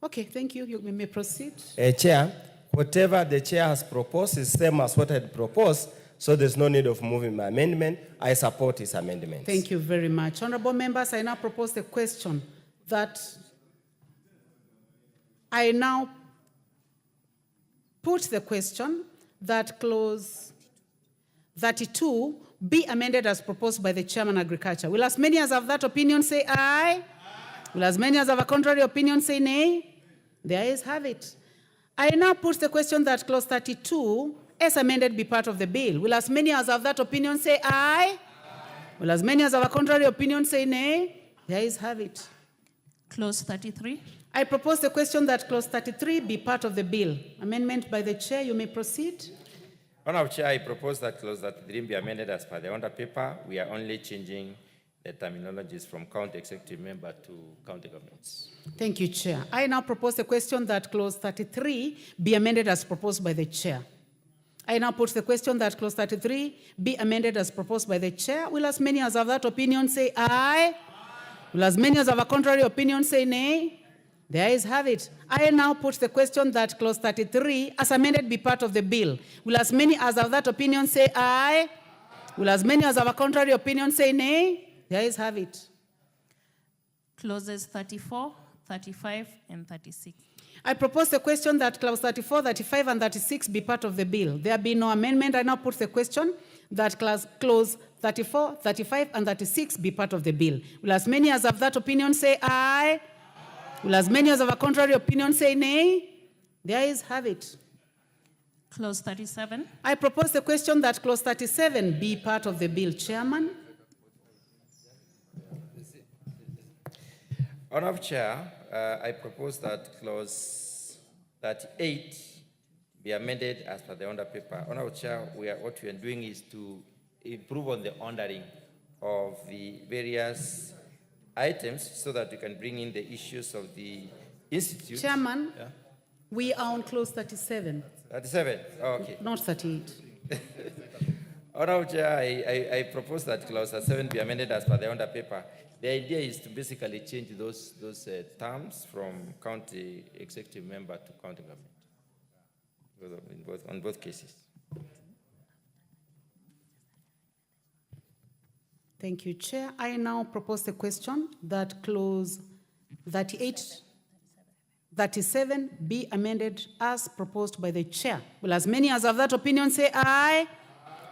Okay, thank you. You may proceed. Chair, whatever the chair has proposed is same as what I had proposed, so there's no need of moving my amendment. I support his amendment. Thank you very much. Honorable members, I now propose the question that I now put the question that clause 32 be amended as proposed by the chairman agriculture. Will as many as have that opinion say aye? Will as many as have a contrary opinion say nay? The ayes have it. I now put the question that clause 32 as amended be part of the bill. Will as many as have that opinion say aye? Will as many as have a contrary opinion say nay? The ayes have it. Clause 33. I propose the question that clause 33 be part of the bill. Amendment by the chair. You may proceed. Honorable Chair, I propose that clause 33 be amended as per the under paper. We are only changing the terminologies from county executive member to county governments. Thank you, Chair. I now propose the question that clause 33 be amended as proposed by the chair. I now put the question that clause 33 be amended as proposed by the chair. Will as many as have that opinion say aye? Will as many as have a contrary opinion say nay? The ayes have it. I now put the question that clause 33 as amended be part of the bill. Will as many as have that opinion say aye? Will as many as have a contrary opinion say nay? The ayes have it. Clauses 34, 35, and 36. I propose the question that clause 34, 35, and 36 be part of the bill. There be no amendment. I now put the question that clause 34, 35, and 36 be part of the bill. Will as many as have that opinion say aye? Will as many as have a contrary opinion say nay? The ayes have it. Clause 37. I propose the question that clause 37 be part of the bill. Chairman. Honorable Chair, I propose that clause 38 be amended as per the order paper. Honorable Chair, what we are doing is to improve on the ordering of the various items so that we can bring in the issues of the institute. Chairman, we are on clause 37. 37, okay. Not 38. Honorable Chair, I propose that clause 37 be amended as per the order paper. The idea is to basically change those terms from county executive member to county government, on both cases. Thank you, Chair. I now propose the question that clause 37 be amended as proposed by the Chair. Will as many as have that opinion say aye?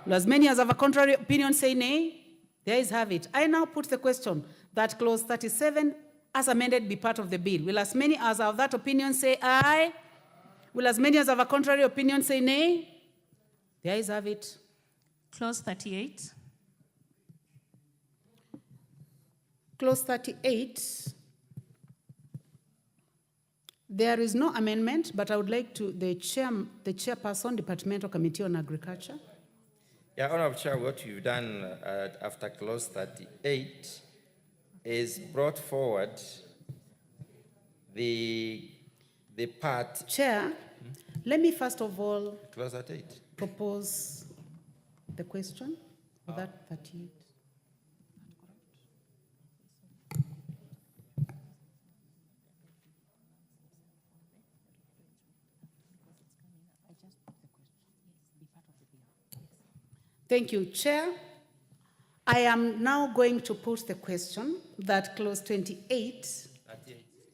Will as many as have a contrary opinion say nay? The ayes have it. I now put the question that clause 37 as amended be part of the bill. Will as many as have that opinion say aye? Will as many as have a contrary opinion say nay? The ayes have it. Clause 38. Clause 38. There is no amendment, but I would like to, the chairperson, Departmental Committee on Agriculture. Yeah, Honorable Chair, what we've done after clause 38 is brought forward the part. Chair, let me first of all clause 38. Propose the question of that 38. Thank you, Chair. I am now going to put the question that clause 38,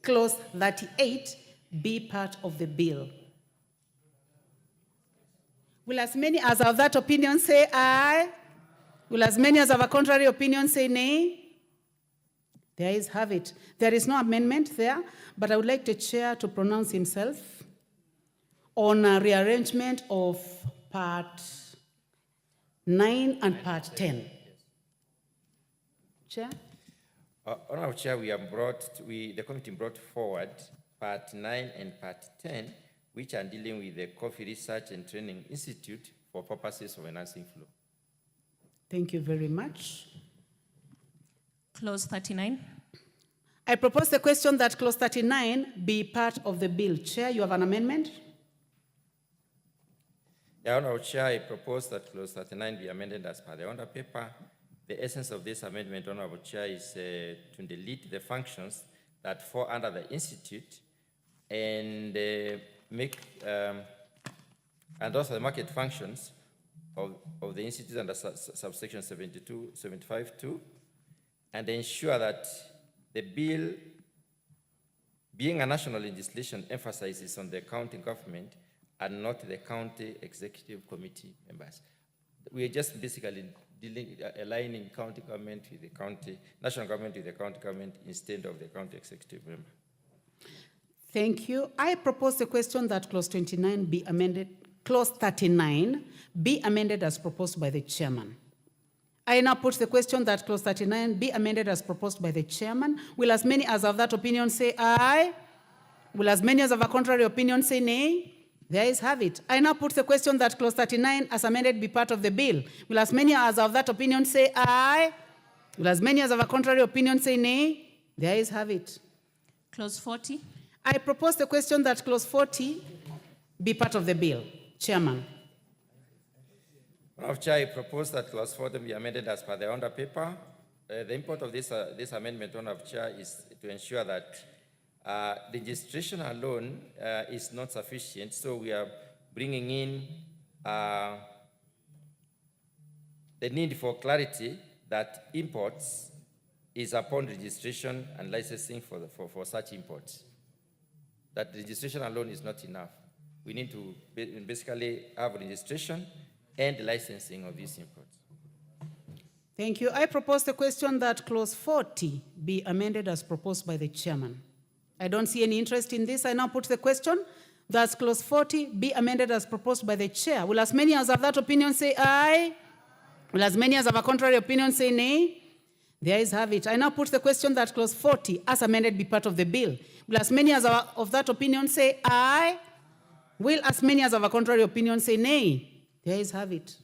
clause 38 be part of the bill. Will as many as have that opinion say aye? Will as many as have a contrary opinion say nay? The ayes have it. There is no amendment there, but I would like the Chair to pronounce himself on a rearrangement of part 9 and part 10. Chair? Honorable Chair, the committee brought forward part 9 and part 10, which are dealing with the Coffee Research and Training Institute for purposes of enhancing flow. Thank you very much. Clause 39. I propose the question that clause 39 be part of the bill. Chair, you have an amendment? Yeah, Honorable Chair, I propose that clause 39 be amended as per the order paper. The essence of this amendment, Honorable Chair, is to delete the functions that fall under the institute and and also the market functions of the institute under subsection 75(2), and ensure that the bill, being a national legislation, emphasizes on the county government and not the county executive committee members. We are just basically aligning county government with the national government with the county government instead of the county executive member. Thank you. I propose the question that clause 29 be amended, clause 39 be amended as proposed by the chairman. I now put the question that clause 39 be amended as proposed by the chairman. Will as many as have that opinion say aye? Will as many as have a contrary opinion say nay? The ayes have it. I now put the question that clause 39 as amended be part of the bill. Will as many as have that opinion say aye? Will as many as have a contrary opinion say nay? The ayes have it. Clause 40. I propose the question that clause 40 be part of the bill. Chairman. Honorable Chair, I propose that clause 40 be amended as per the under paper. The import of this amendment, Honorable Chair, is to ensure that registration alone is not sufficient, so we are bringing in the need for clarity that imports is upon registration and licensing for such imports. That registration alone is not enough. We need to basically have registration and licensing of these imports. Thank you. I propose the question that clause 40 be amended as proposed by the chairman. I don't see any interest in this. I now put the question that clause 40 be amended as proposed by the chair. Will as many as have that opinion say aye? Will as many as have a contrary opinion say nay? The ayes have it. I now put the question that clause 40 as amended be part of the bill. Will as many as are of that opinion say aye? Will as many as have a contrary opinion say nay? The ayes have it.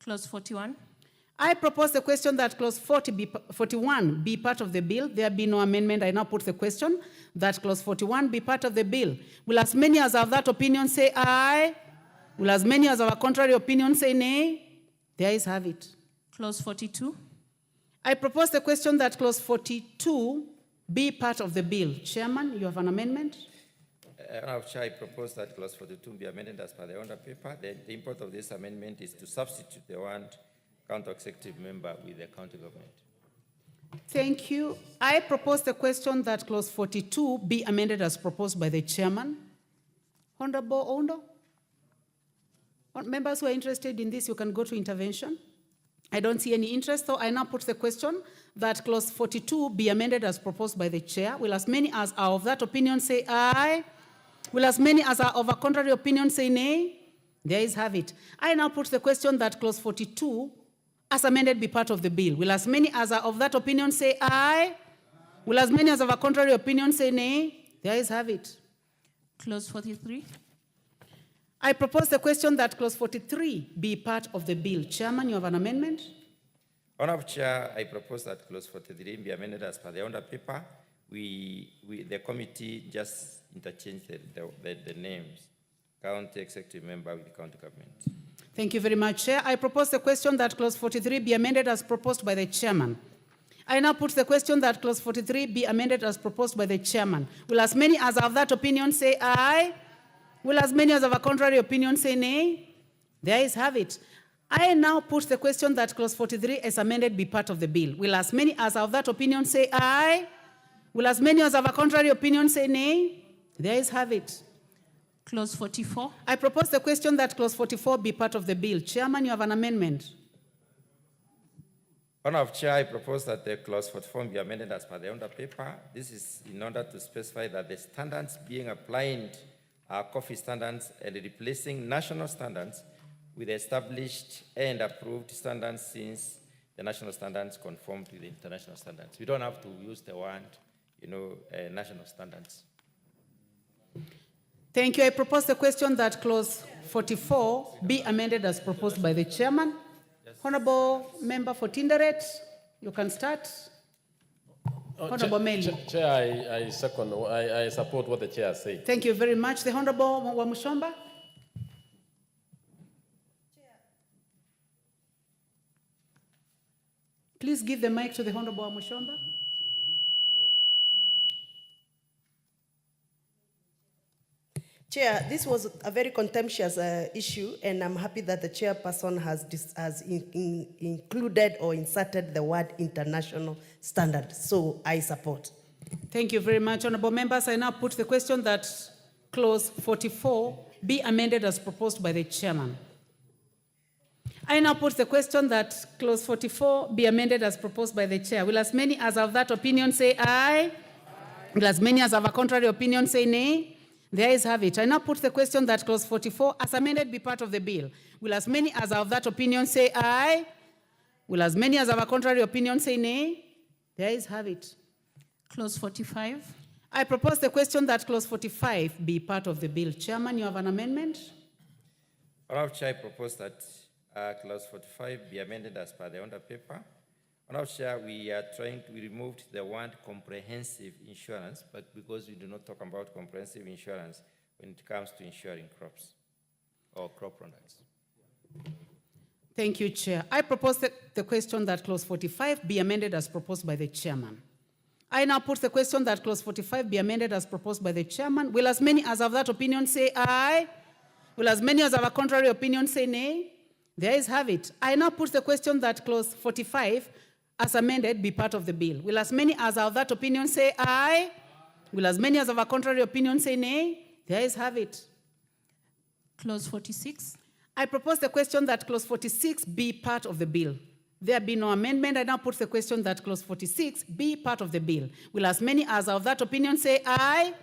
Clause 41. I propose the question that clause 41 be part of the bill. There be no amendment. I now put the question that clause 41 be part of the bill. Will as many as have that opinion say aye? Will as many as have a contrary opinion say nay? The ayes have it. Clause 42. I propose the question that clause 42 be part of the bill. Chairman, you have an amendment? Honorable Chair, I propose that clause 42 be amended as per the under paper. The import of this amendment is to substitute the word county executive member with the county government. Thank you. I propose the question that clause 42 be amended as proposed by the chairman. Honorable Ondo? Members who are interested in this, you can go to intervention. I don't see any interest, so I now put the question that clause 42 be amended as proposed by the chair. Will as many as are of that opinion say aye? Will as many as are of a contrary opinion say nay? The ayes have it. I now put the question that clause 42 as amended be part of the bill. Will as many as are of that opinion say aye? Will as many as of a contrary opinion say nay? The ayes have it. Clause 43. I propose the question that clause 43 be part of the bill. Chairman, you have an amendment? Honorable Chair, I propose that clause 43 be amended as per the under paper. The committee just interchanged the names. County executive member with the county government. Thank you very much, Chair. I propose the question that clause 43 be amended as proposed by the chairman. I now put the question that clause 43 be amended as proposed by the chairman. Will as many as have that opinion say aye? Will as many as have a contrary opinion say nay? The ayes have it. I now put the question that clause 43 as amended be part of the bill. Will as many as have that opinion say aye? Will as many as have a contrary opinion say nay? The ayes have it. Clause 44. I propose the question that clause 44 be part of the bill. Chairman, you have an amendment. Honorable Chair, I propose that the clause 44 be amended as per the under paper. This is in order to specify that the standards being applied are coffee standards and replacing national standards with established and approved standards, since the national standards conform to the international standards. We don't have to use the word, national standards. Thank you. I propose the question that clause 44 be amended as proposed by the chairman. Yes. Honorable Member for Tinderet, you can start. Honorable Meli. Chair, I support what the chair said. Thank you very much. The Honorable Wamushomba. Please give the mic to the Honorable Wamushomba. Chair, this was a very contemptuous issue, and I'm happy that the chairperson has included or inserted the word international standard. So I support. Thank you very much, honorable members. I now put the question that clause 44 be amended as proposed by the chairman. I now put the question that clause 44 be amended as proposed by the chair. Will as many as have that opinion say aye? Will as many as have a contrary opinion say nay? The ayes have it. I now put the question that clause 44 as amended be part of the bill. Will as many as have that opinion say aye? Will as many as have a contrary opinion say nay? The ayes have it. Clause 45. I propose the question that clause 45 be part of the bill. Chairman, you have an amendment? Honorable Chair, I propose that clause 45 be amended as per the under paper. Honorable Chair, we removed the word comprehensive insurance, but because we do not talk about comprehensive insurance when it comes to insuring crops or crop products. Thank you, Chair. I propose the question that clause 45 be amended as proposed by the chairman. I now put the question that clause 45 be amended as proposed by the chairman. Will as many as have that opinion say aye? Will as many as have a contrary opinion say nay? The ayes have it. I now put the question that clause 45 as amended be part of the bill. Will as many as have that opinion say aye? Will as many as have a contrary opinion say nay? The ayes have it. Clause 46. I propose the question that clause 46 be part of the bill. There be no amendment. I now put the question that clause 46 be part of the bill. Will as many as have that opinion say aye?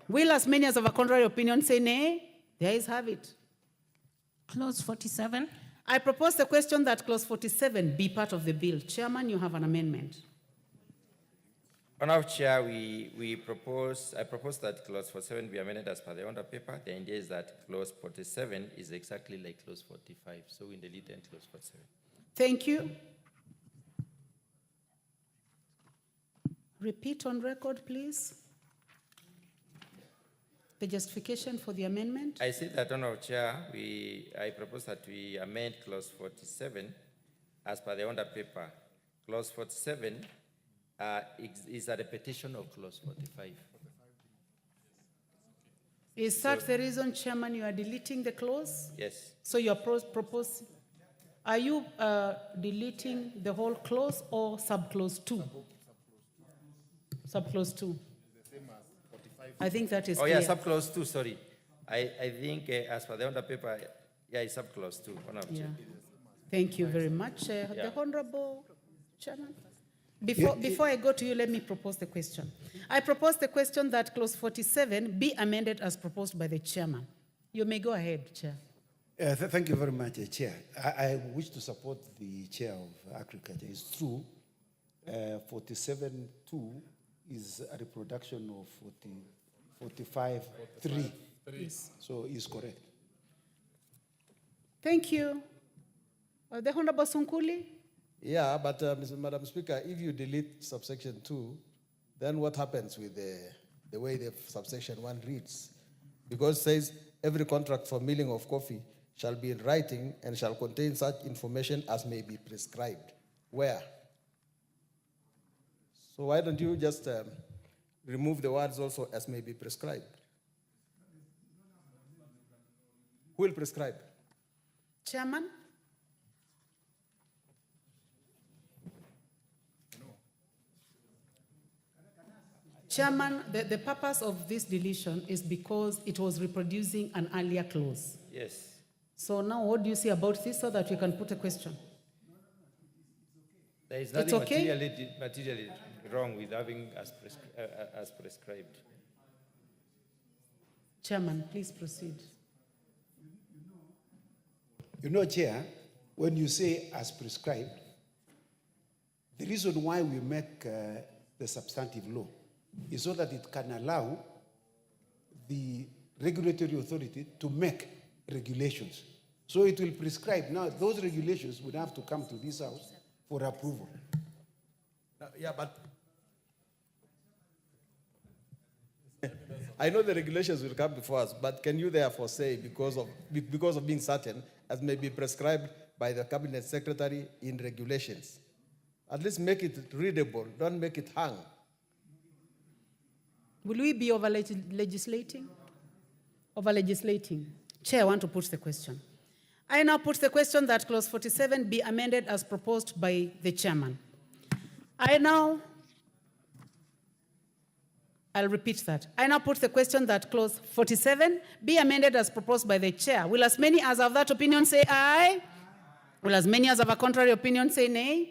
Will as many as have a contrary opinion say nay? The ayes have it. Clause 47. I propose the question that clause 47 be part of the bill. Chairman, you have an amendment. Honourable Chair, I propose that clause 47 be amended as per the order paper. The idea is that clause 47 is exactly like clause 45, so we delete then clause 47. Thank you. Repeat on record, please. The justification for the amendment. I see that, Honourable Chair, I propose that we amend clause 47 as per the order paper. Clause 47 is a repetition of clause 45. Is that the reason, Chairman, you are deleting the clause? Yes. So you are proposing, are you deleting the whole clause or subclause 2? Subclause 2. I think that is clear. Yeah, subclause 2, sorry. I think as per the order paper, yeah, it's subclause 2. Yeah. Thank you very much, the Honorable Chairman. Before I go to you, let me propose the question. I propose the question that clause 47 be amended as proposed by the chairman. You may go ahead, Chair. Thank you very much, Chair. I wish to support the Chair of Agriculture. It's true, 47.2 is a reproduction of 45.3. Yes. So it's correct. Thank you. The Honorable Sunkuli? Yeah, but Madam Speaker, if you delete subsection 2, then what happens with the way the subsection 1 reads? Because it says every contract for milling of coffee shall be in writing and shall contain such information as may be prescribed. Where? So why don't you just remove the words also as may be prescribed? Who will prescribe? Chairman? Chairman, the purpose of this deletion is because it was reproducing an earlier clause. Yes. So now what do you say about this so that we can put a question? There is nothing okay? materially wrong with having as prescribed. Chairman, please proceed. You know, Chair, when you say as prescribed, the reason why we make the substantive law is so that it can allow the regulatory authority to make regulations. So it will prescribe. Now, those regulations would have to come to this House for approval. Yeah, but I know the regulations will come before us, but can you therefore say, because of being certain, as may be prescribed by the Cabinet Secretary in regulations? At least make it readable, don't make it hang. Will we be over-legislating? Over-legislating. Chair, I want to put the question. I now put the question that clause 47 be amended as proposed by the chairman. I'll repeat that. I now put the question that clause 47 be amended as proposed by the chair. Will as many as have that opinion say aye? Will as many as have a contrary opinion say nay?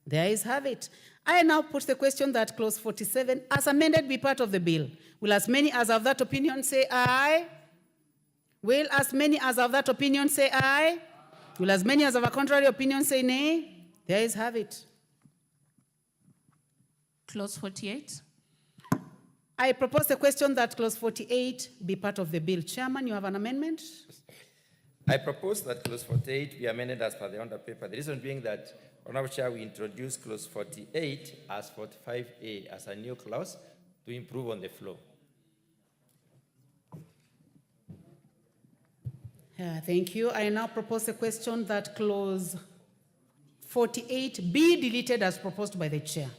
The ayes have it. I now put the question that clause 47 as amended be part of the bill. Will as many as have that opinion say aye? Will as many as have that opinion say aye? Will as many as have a contrary opinion say nay? The ayes have it. Clause 48. I propose the question that clause 48 be part of the bill. Chairman, you have an amendment? I propose that clause 48 be amended as per the order paper. The reason being that, Honourable Chair, we introduce clause 48 as 45A as a new clause to improve on the flow. Thank you. I now propose a question that clause 48 be deleted as proposed by the chair.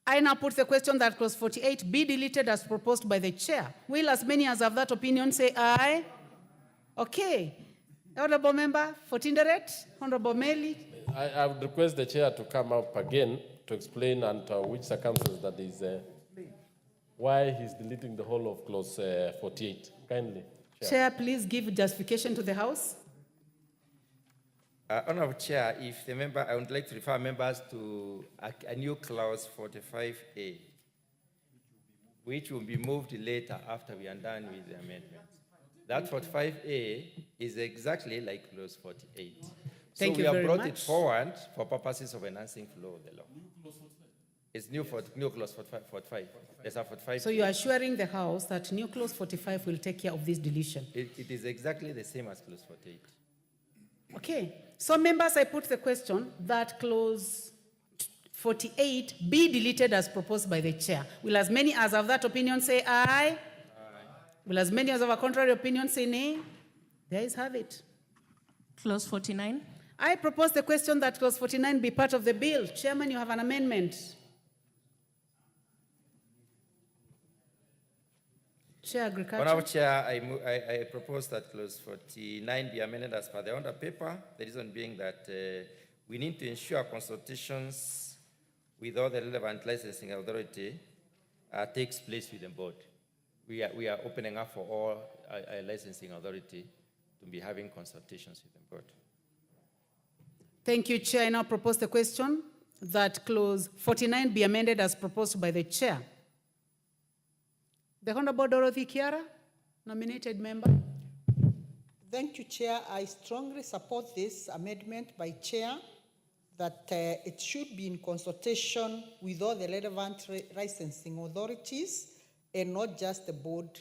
I now put the question that clause 48 be deleted as proposed by the chair. Will as many as have that opinion say aye? Okay. Honorable Member for Tinderet, Honorable Meli. I would request the chair to come up again to explain under which circumstances that is why he's deleting the whole of clause 48. Kindly. Chair, please give justification to the House. Honorable Chair, if the member, I would like to refer members to a new clause 45A, which will be moved later after we are done with the amendments. That 45A is exactly like clause 48. Thank so you we very have brought much. it forward for purposes of enhancing flow of the law. It's new clause 45. There's a 45. So you are assuring the House that new clause 45 will take care of this deletion. It is exactly the same as clause 48. Okay. So members, I put the question that clause 48 be deleted as proposed by the chair. Will as many as have that opinion say aye? Aye. Will as many as have a contrary opinion say nay? There is have it. Clause 49. I propose the question that clause 49 be part of the bill. Chairman, you have an amendment. Chair Agriculture. Honorable Chair, I propose that clause 49 be amended as per the under paper. The reason being that we need to ensure consultations with all the relevant licensing authority takes place with the board. We are opening up for all licensing authority to be having consultations with the board. Thank you, Chair. I now propose the question that clause 49 be amended as proposed by the chair. The Honorable Dorothy Kiara, nominated member. Thank you, Chair. I strongly support this amendment by Chair that it should be in consultation with all the relevant licensing authorities and not just the board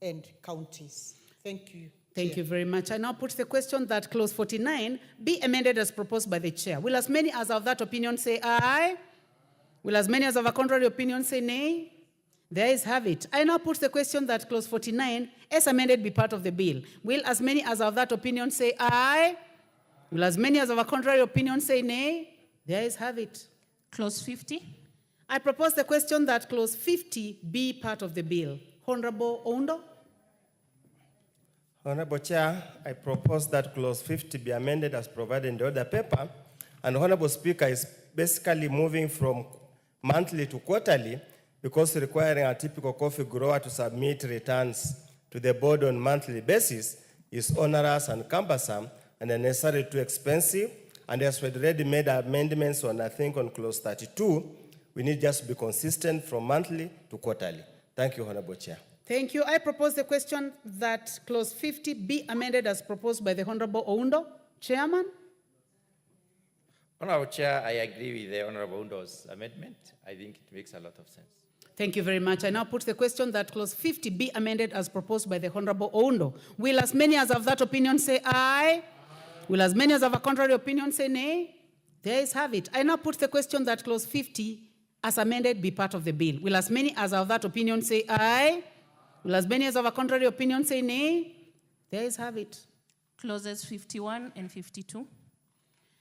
and counties. Thank you. Thank you very much. I now put the question that clause 49 be amended as proposed by the chair. Will as many as have that opinion say aye? Will as many as have a contrary opinion say nay? There is have it. I now put the question that clause 49 as amended be part of the bill. Will as many as have that opinion say aye? Will as many as have a contrary opinion say nay? There is have it. Clause 50. I propose the question that clause 50 be part of the bill. Honorable Oundo. Honorable Chair, I propose that clause 50 be amended as provided in the order paper. And Honorable Speaker is basically moving from monthly to quarterly because requiring a typical coffee grower to submit returns to the board on a monthly basis is onerous and cumbersome and unnecessarily too expensive. And as we already made amendments on, I think, on clause 32, we need just to be consistent from monthly to quarterly. Thank you, Honorable Chair. Thank you. I propose the question that clause 50 be amended as proposed by the Honorable Oundo. Chairman. Honorable Chair, I agree with the Honorable Undo's amendment. I think it makes a lot of sense. Thank you very much. I now put the question that clause 50 be amended as proposed by the Honorable Oundo. Will as many as have that opinion say aye? Will as many as have a contrary opinion say nay? There is have it. I now put the question that clause 50 as amended be part of the bill. Will as many as have that opinion say aye? Will as many as have a contrary opinion say nay? There is have it. Clauses 51 and 52.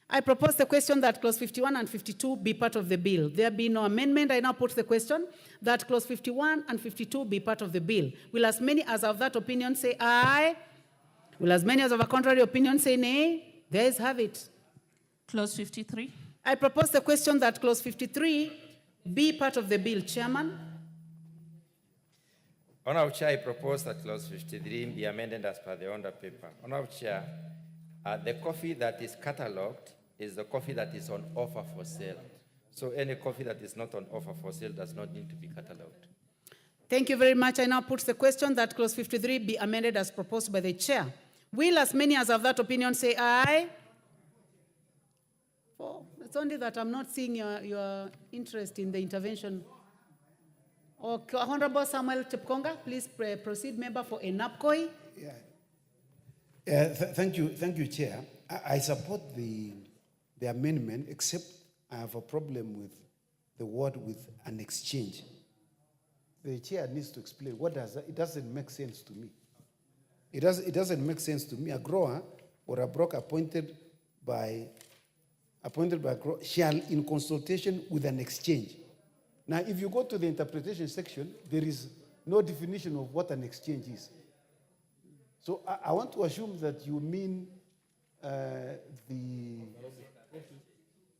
I propose the question that clause 51 and 52 be part of the bill. There be no amendment. I now put the question that clause 51 and 52 be part of the bill. Will as many as have that opinion say aye? Will as many as have a contrary opinion say nay? There is have it. Clause 53. I propose the question that clause 53 be part of the bill. Chairman. Honorable Chair, I propose that clause 53 be amended as per the order paper. Honorable Chair, the coffee that is catalogued is the coffee that is on offer for sale. So any coffee that is not on offer for sale does not need to be catalogued. Thank you very much. I now put the question that clause 53 be amended as proposed by the chair. Will as many as have that opinion say aye? Oh, it's only that I'm not seeing your interest in the intervention. Okay, Honorable Samuel Chepkonga, please proceed, member for Enapkoi. Thank you, Chair. I support the amendment, except I have a problem with the word with an exchange. The Chair needs to explain what does that, it doesn't make sense to me. It doesn't make sense to me. A grower or a broker appointed by a grower shall, in consultation with an exchange. Now, if you go to the interpretation section, there is no definition of what an exchange is. So I want to assume that you mean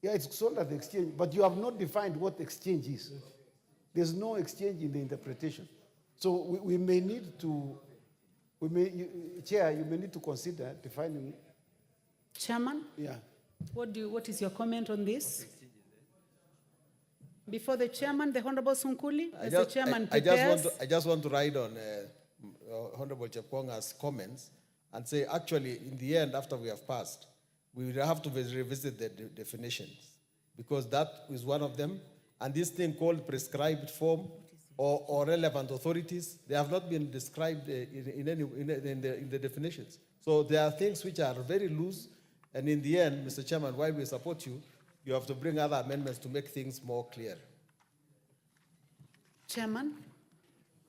it's sold at the exchange, but you have not defined what exchange is. There's no exchange in the interpretation. So we may need to, Chair, you may need to consider defining. Chairman? Yeah. What is your comment on this? Before the chairman, the Honorable Sunkuli, as the chairman prepares. I just want to ride on Honorable Chepkonga's comments and say, actually, in the end, after we have passed, we will have to revisit the definitions, because that is one of them. And this thing called prescribed form or relevant authorities, they have not been described in the definitions. So there are things which are very loose. And in the end, Mr. Chairman, while we support you, you have to bring other amendments to make things more clear. Chairman?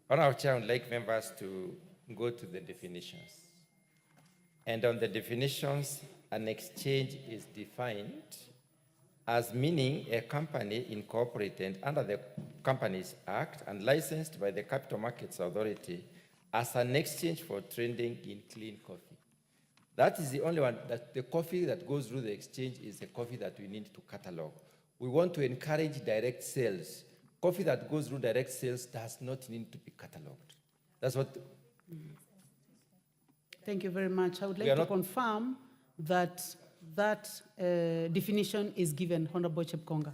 Honorable Chair, I would like members to go to the definitions. And on the definitions, an exchange is defined as meaning a company incorporated under the Companies Act and licensed by the Capital Markets Authority as an exchange for trading in clean coffee. That is the only one, that the coffee that goes through the exchange is the coffee that we need to catalog. We want to encourage direct sales. Coffee that goes through direct sales does not need to be catalogued. That's what. Thank you very much. I would like to confirm that definition is given, Honorable Chepkonga.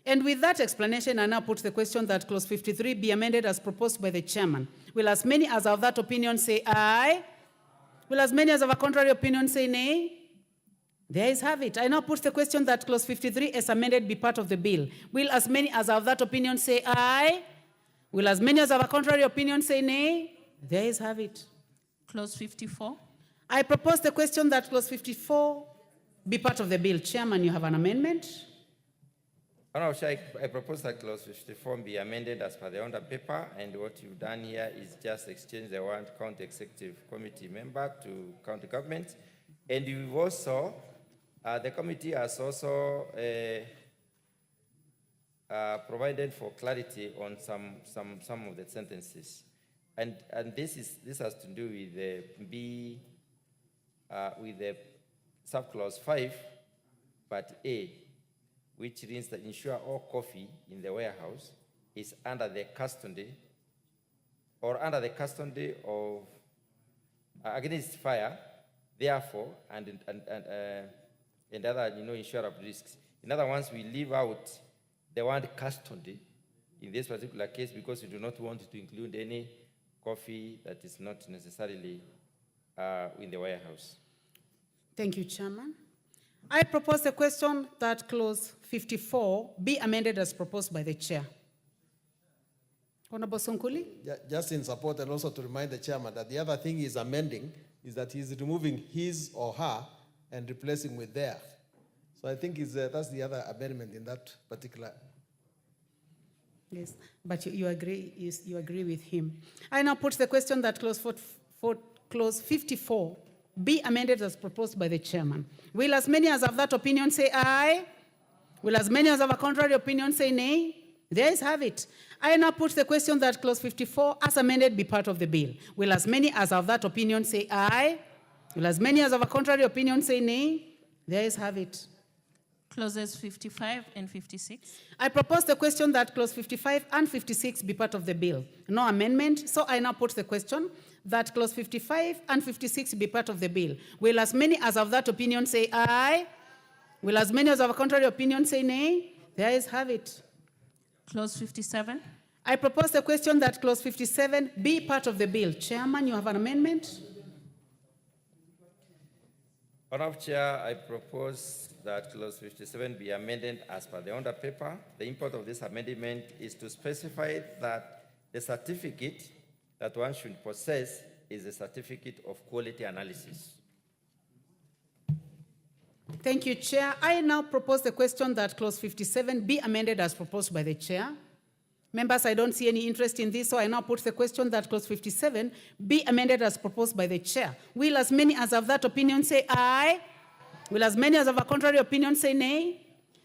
And with that explanation, I now put the question that clause 53 be amended as proposed by the chairman. Will as many as of that opinion say aye? Will as many as of a contrary opinion say nay? There is have it. I now put the question that clause 53 as amended be part of the bill. Will as many as of that opinion say aye? Will as many as of a contrary opinion say nay? There is have it. Clause 54. I propose the question that clause 54 be part of the bill. Chairman, you have an amendment. Honorable Chair, I propose that clause 54 be amended as per the under paper, and what you've done here is just exchange the word county executive committee member to county government. And you've also, the committee has also provided for clarity on some of the sentences. And this has to do with the with the subclause 5, but A, which means that ensure all coffee in the warehouse is under the custody of against fire, therefore, and other insurable risks. In other words, we leave out the word custody in this particular case because we do not want to include any coffee that is not necessarily in the warehouse. Thank you, Chairman. I propose the question that clause 54 be amended as proposed by the chair. Honorable Sonkuli? Just in support, and also to remind the chairman that the other thing he's amending is that he's removing his or her and replacing with their. So I think that's the other amendment in that particular. Yes, but you agree with him. I now put the question that clause 54 be amended as proposed by the chairman. Will as many as of that opinion say aye? Will as many as of a contrary opinion say nay? There is have it. I now put the question that clause 54 as amended be part of the bill. Will as many as of that opinion say aye? Will as many as of a contrary opinion say nay? There is have it. Clauses 55 and 56. I propose the question that clause 55 and 56 be part of the bill. No amendment, so I now put the question that clause 55 and 56 be part of the bill. Will as many as of that opinion say aye? Will as many as of a contrary opinion say nay? There is have it. Clause 57. I propose the question that clause 57 be part of the bill. Chairman, you have an amendment? Honorable Chair, I propose that clause 57 be amended as per the under paper. The import of this amendment is to specify that the certificate that one should possess is a certificate of quality analysis. Thank you, Chair. I now propose the question that clause 57 be amended as proposed by the chair. Members, I don't see any interest in this, so I now put the question that clause 57 be amended as proposed by the chair. Will as many as have that opinion say aye? Will as many as have a contrary opinion say nay?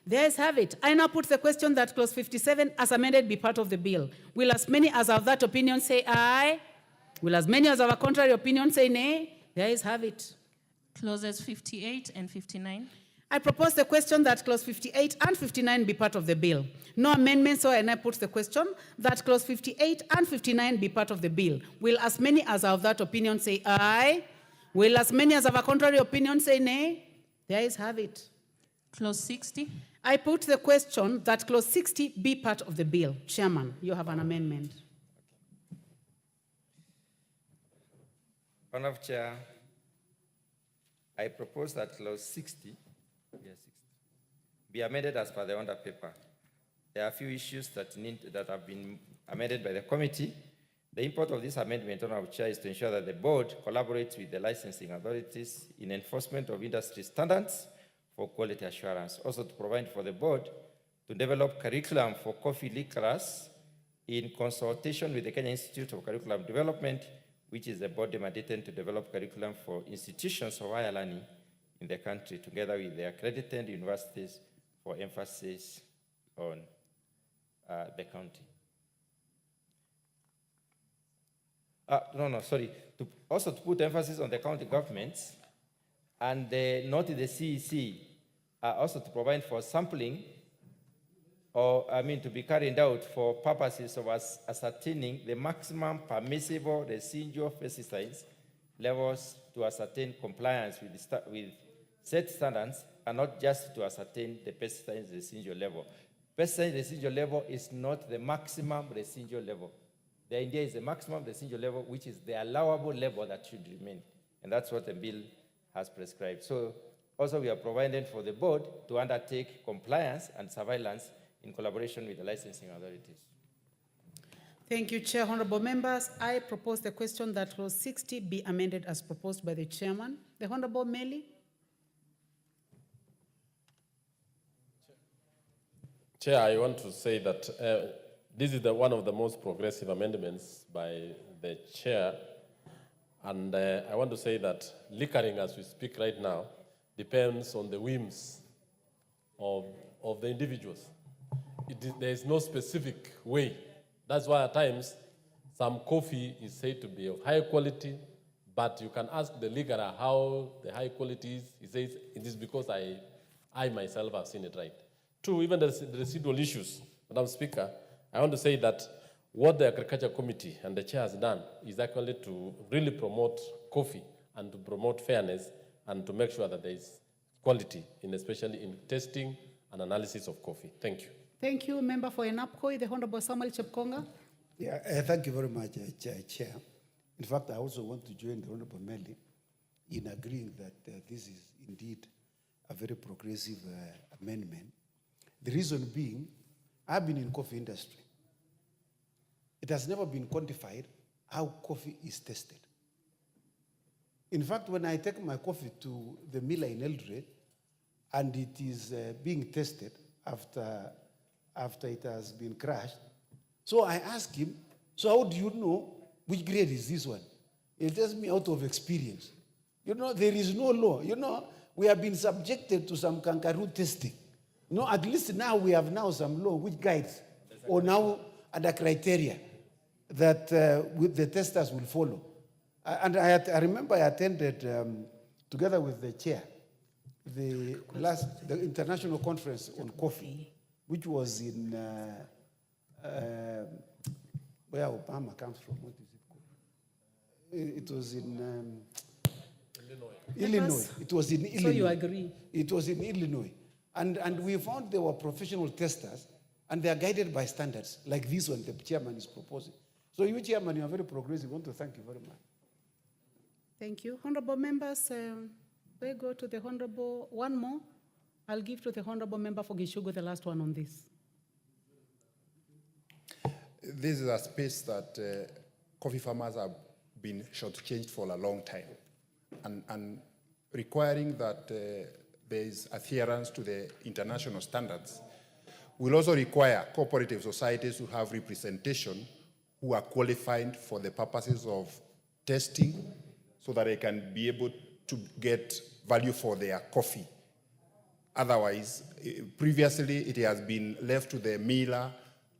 The ayes have it. I now put the question that clause 57 as amended be part of the bill. Will as many as have that opinion say aye? Will as many as have a contrary opinion say nay? The ayes have it. Clauses 58 and 59. I propose the question that clause 58 and 59 be part of the bill. No amendments, so I now put the question that clause 58 and 59 be part of the bill. Will as many as have that opinion say aye? Will as many as have a contrary opinion say nay? The ayes have it. Clause 60. I put the question that clause 60 be part of the bill. Chairman, you have an amendment. Honourable Chair, I propose that clause 60 be amended as per the order paper. There are a few issues that have been amended by the committee. The import of this amendment, Honourable Chair, is to ensure that the board collaborates with the licensing authorities in enforcement of industry standards for quality assurance. Also to provide for the board to develop curriculum for coffee liquors in consultation with the Kenya Institute of Curriculum Development, which is the body mandated to develop curriculum for institutions of higher learning in the country, together with the accredited universities for emphasis on the county. Also to put emphasis on the county governments and not the CEC, also to provide for sampling, to be carried out for purposes of ascertaining the maximum permissible residual pesticides levels to ascertain compliance with set standards, and not just to ascertain the pesticide residual level. Pesticide residual level is not the maximum residual level. The idea is the maximum residual level, which is the allowable level that should remain. And that's what the bill has prescribed. So also we are providing for the board to undertake compliance and surveillance in collaboration with the licensing authorities. Thank you, Chair. Honorable members, I propose the question that clause 60 be amended as proposed by the chairman. The Honorable Meli. Chair, I want to say that this is one of the most progressive amendments by the chair. And I want to say that liquoring, as we speak right now, depends on the whims of the individuals. There is no specific way. That's why at times some coffee is said to be of high quality, but you can ask the liquorer how the high quality is. He says it is because I myself have seen it right. Two, even the residual issues, Madam Speaker, I want to say that what the Agriculture Committee and the chair has done is actually to really promote coffee and to promote fairness and to make sure that there is quality, especially in testing and analysis of coffee. Thank you. Thank you, Member for Enapkoi, the Honorable Samuel Chepkonga. Yeah, thank you very much, Chair. In fact, I also want to join the Honorable Meli in agreeing that this is indeed a very progressive amendment. The reason being, I've been in coffee industry. It has never been quantified how coffee is tested. In fact, when I take my coffee to the miller in Eldoret and it is being tested after it has been crushed, so I ask him, so how do you know which grade is this one? He tells me out of experience. You know, there is no law. You know, we have been subjected to some kangaroo testing. No, at least now we have now some law which guides or now other criteria that the testers will follow. And I remember I attended, together with the chair, the international conference on coffee, which was in, where Obama comes from, what is it called? It was in Illinois. It was in Illinois. So you agree? It was in Illinois. And we found there were professional testers, and they are guided by standards, like this one the chairman is proposing. So you, Chairman, you are very progressive. I want to thank you very much. Thank you. Honorable members, we go to the Honorable, one more. I'll give to the Honorable Member for Gishugu, the last one on this. This is a space that coffee farmers have been shortchanged for a long time, and requiring that there is adherence to the international standards. We'll also require cooperative societies to have representation who are qualified for the purposes of testing so that they can be able to get value for their coffee. Otherwise, previously it has been left to the miller,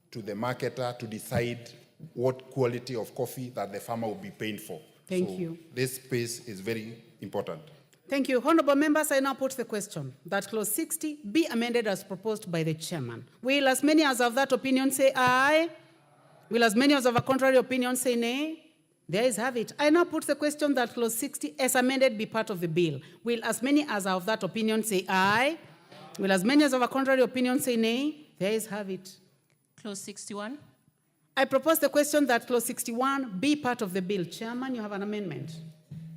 to the marketer to decide what quality of coffee that the farmer will be paying for. Thank you. This space is very important. Thank you. Honorable members, I now put the question that clause 60 be amended as proposed by the chairman. Will as many as of that opinion say aye? Will as many as of a contrary opinion say nay? There is have it. I now put the question that clause 60 as amended be part of the bill. Will as many as of that opinion say aye? Will as many as of a contrary opinion say nay? There is have it. Clause 61. I propose the question that clause 61 be part of the bill. Chairman, you have an amendment.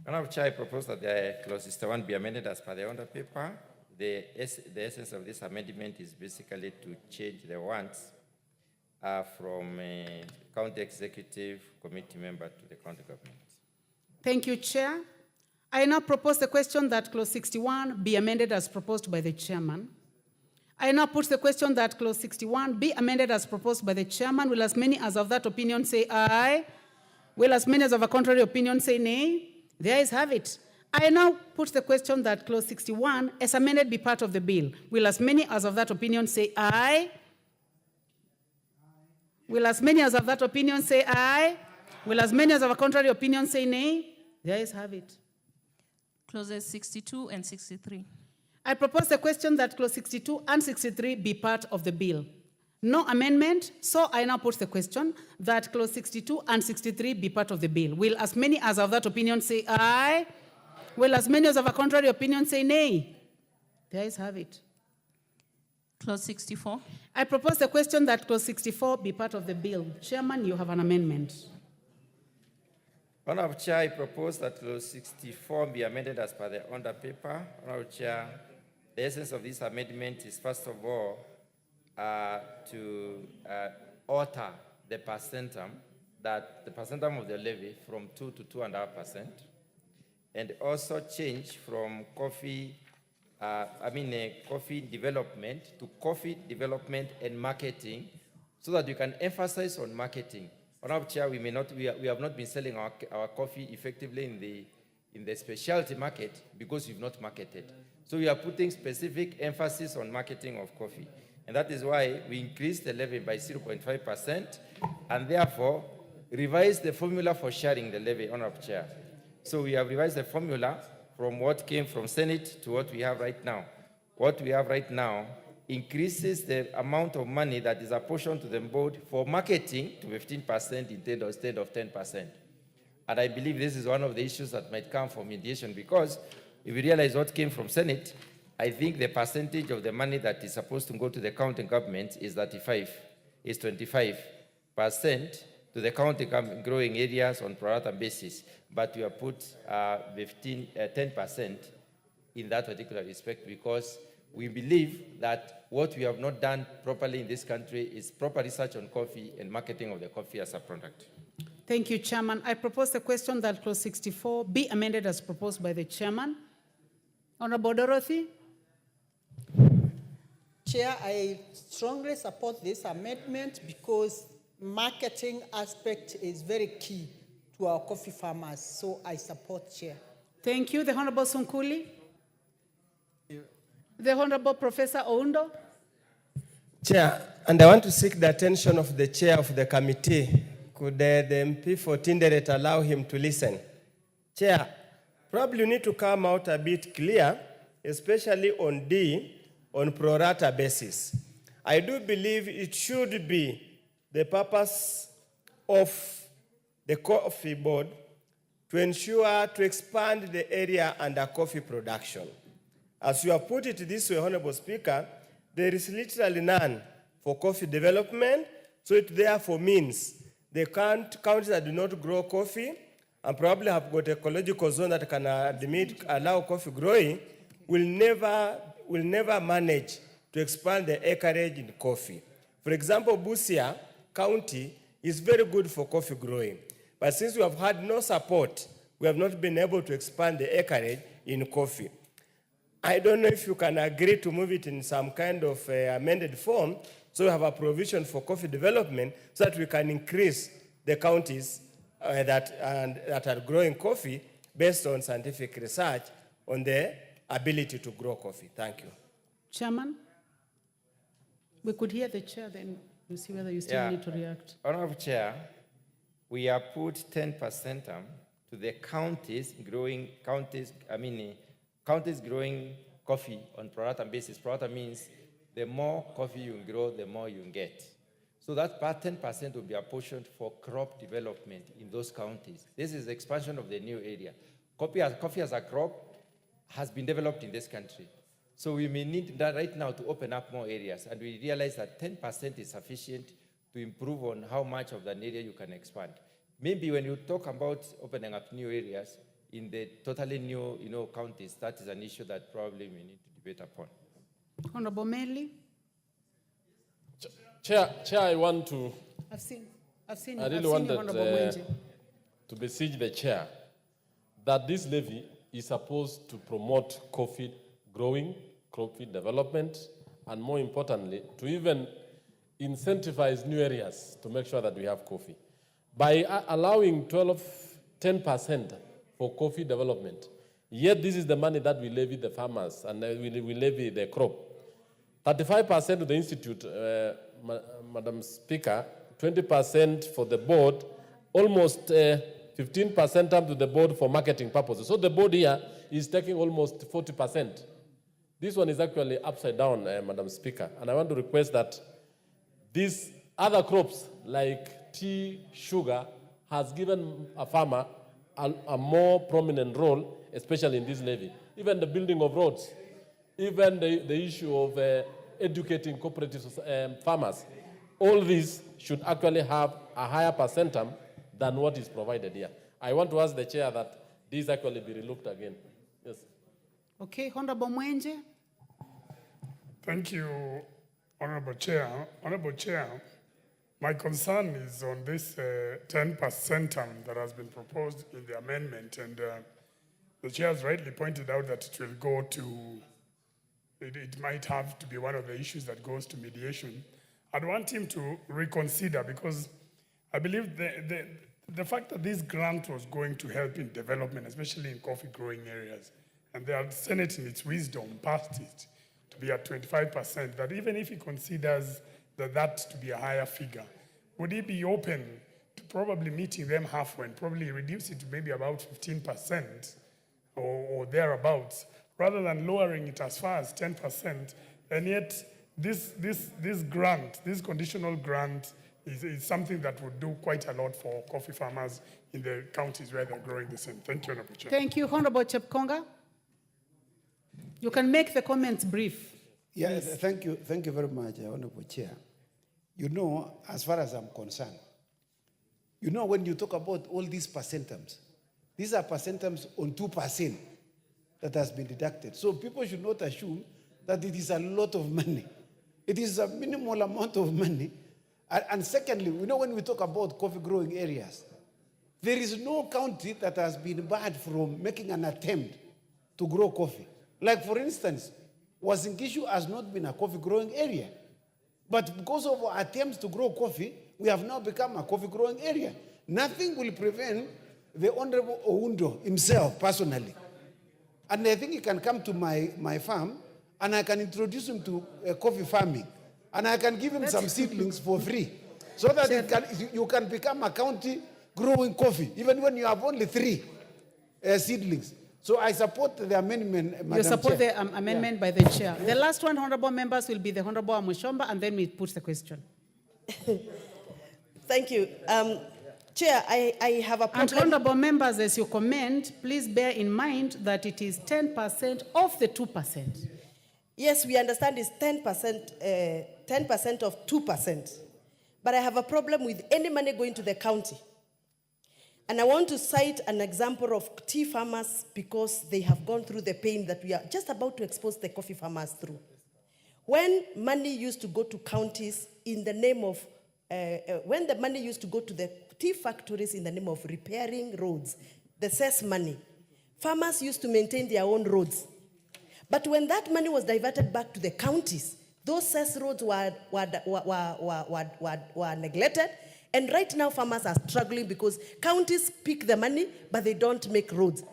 Honourable Chair, I propose that the clause 61 be amended as per the order paper. The essence of this amendment is basically to change the words from county executive committee member to the county government. Thank you, Chair. I now propose the question that clause 61 be amended as proposed by the chairman. I now put the question that clause 61 be amended as proposed by the chairman. Will as many as of that opinion say aye? Will as many as of a contrary opinion say nay? There is have it. I now put the question that clause 61 as amended be part of the bill. Will as many as of that opinion say aye? Will as many as of that opinion say aye? Will as many as of a contrary opinion say nay? There is have it. Clauses 62 and 63. I propose the question that clause 62 and 63 be part of the bill. No amendment, so I now put the question that clause 62 and 63 be part of the bill. Will as many as of that opinion say aye? Will as many as of a contrary opinion say nay? There is have it. Clause 64. I propose the question that clause 64 be part of the bill. Chairman, you have an amendment. Honourable Chair, I propose that clause 64 be amended as per the order paper. Honourable Chair, the essence of this amendment is first of all to alter the percentum, that the percentum of the levy from 2 to 2.5%, and also change from coffee development to coffee development and marketing, so that you can emphasize on marketing. Honourable Chair, we have not been selling our coffee effectively in the specialty market because we've not marketed. So we are putting specific emphasis on marketing of coffee. And that is why we increased the levy by 0.5% and therefore revised the formula for sharing the levy, Honourable Chair. So we have revised the formula from what came from Senate to what we have right now. What we have right now increases the amount of money that is apportioned to the board for marketing to 15% instead of 10%. And I believe this is one of the issues that might come for mediation, because if you realize what came from Senate, I think the percentage of the money that is supposed to go to the county government is 25% to the county growing areas on pro rata basis, but we have put 10% in that particular respect, because we believe that what we have not done properly in this country is proper research on coffee and marketing of the coffee as a product. Thank you, Chairman. I propose the question that clause 64 be amended as proposed by the chairman. Honorable Dorothy. Chair, I strongly support this amendment because marketing aspect is very key to our coffee farmers. So I support, Chair. Thank you. The Honorable Sunkuli. The Honorable Professor Oundo. Chair, and I want to seek the attention of the chair of the committee. Could the MP for Tinderet allow him to listen? Chair, probably you need to come out a bit clear, especially on D, on pro rata basis. I do believe it should be the purpose of the coffee board to ensure to expand the area under coffee production. As you have put it this way, Honorable Speaker, there is literally none for coffee development, so it therefore means the counties that do not grow coffee and probably have got ecological zone that can allow coffee growing will never manage to expand the acreage in coffee. For example, Busia County is very good for coffee growing, but since we have had no support, we have not been able to expand the acreage in coffee. I don't know if you can agree to move it in some kind of amended form So we have a provision for coffee development so that we can increase the counties that are growing coffee based on scientific research on the ability to grow coffee. Thank you. Chairman, we could hear the chair, then we'll see whether you still need to react. Honorable Chair, we have put 10% to the counties growing coffee on pro rata basis. Pro rata means the more coffee you grow, the more you get. So that part 10% will be apportioned for crop development in those counties. This is the expansion of the new area. Coffee as a crop has been developed in this country. So we may need that right now to open up more areas, and we realize that 10% is sufficient to improve on how much of an area you can expand. Maybe when you talk about opening up new areas in the totally new counties, that is an issue that probably we need to debate upon. Honorable Meli. Chair, I want to. I've seen I really wanted to beseech the chair that this levy is supposed to promote coffee growing, coffee development, and more importantly, to even incentivize new areas to make sure that we have coffee. By allowing 10% for coffee development, yet this is the money that we levy the farmers and we levy the crop. 35% to the institute, Madam Speaker, 20% for the board, almost 15% up to the board for marketing purposes. So the board here is taking almost 40%. This one is actually upside down, Madam Speaker. And I want to request that these other crops like tea, sugar, has given a farmer a more prominent role, especially in this levy. Even the building of roads, even the issue of educating cooperative farmers, all these should actually have a higher percentage than what is provided here. I want to ask the chair that this actually be relooked again. Yes. Okay, Honorable Mwenje. Thank you, Honorable Chair. Honorable Chair, my concern is on this 10% that has been proposed in the amendment, and the chair has rightly pointed out that it will go to, it might have to be one of the issues that goes to mediation. I'd want him to reconsider, because I believe the fact that this grant was going to help in development, especially in coffee growing areas, and the Senate in its wisdom passed it to be at 25%, that even if he considers that to be a higher figure, would he be open to probably meeting them halfway and probably reduce it to maybe about 15% or thereabouts, rather than lowering it as far as 10%? And yet this grant, this conditional grant, is something that would do quite a lot for coffee farmers in the counties where they're growing the same. Thank you, Honorable Chair. Thank you, Honorable Chepkonga. You can make the comments brief. Yeah, thank you very much, Honorable Chair. You know, as far as I'm concerned, you know, when you talk about all these percentages, these are percentages on 2% that has been deducted. So people should not assume that it is a lot of money. It is a minimal amount of money. And secondly, you know, when we talk about coffee growing areas, there is no county that has been barred from making an attempt to grow coffee. Like, for instance, Uasin-Gishu has not been a coffee growing area. But because of our attempts to grow coffee, we have now become a coffee growing area. Nothing will prevent the Honorable Oundo himself personally. And I think he can come to my farm and I can introduce him to coffee farming. And I can give him some seedlings for free. So that you can become a county growing coffee, even when you have only 3 seedlings. So I support the amendment, Madam You support Chair. the amendment by the chair. The last one, honorable members, will be the Honorable Amushomba, and then we put the question. Thank you. Chair, I have a problem. And honorable members, as you comment, please bear in mind that it is 10% of the 2%. Yes, we understand it's 10% of 2%. But I have a problem with any money going to the county. And I want to cite an example of tea farmers because they have gone through the pain that we are just about to expose the coffee farmers through. When money used to go to counties in the name of, when the money used to go to the tea factories in the name of repairing roads, the cess money, farmers used to maintain their own roads. But when that money was diverted back to the counties, Those cess roads were neglected. And right now, farmers are struggling because counties pick the money, but they don't make roads.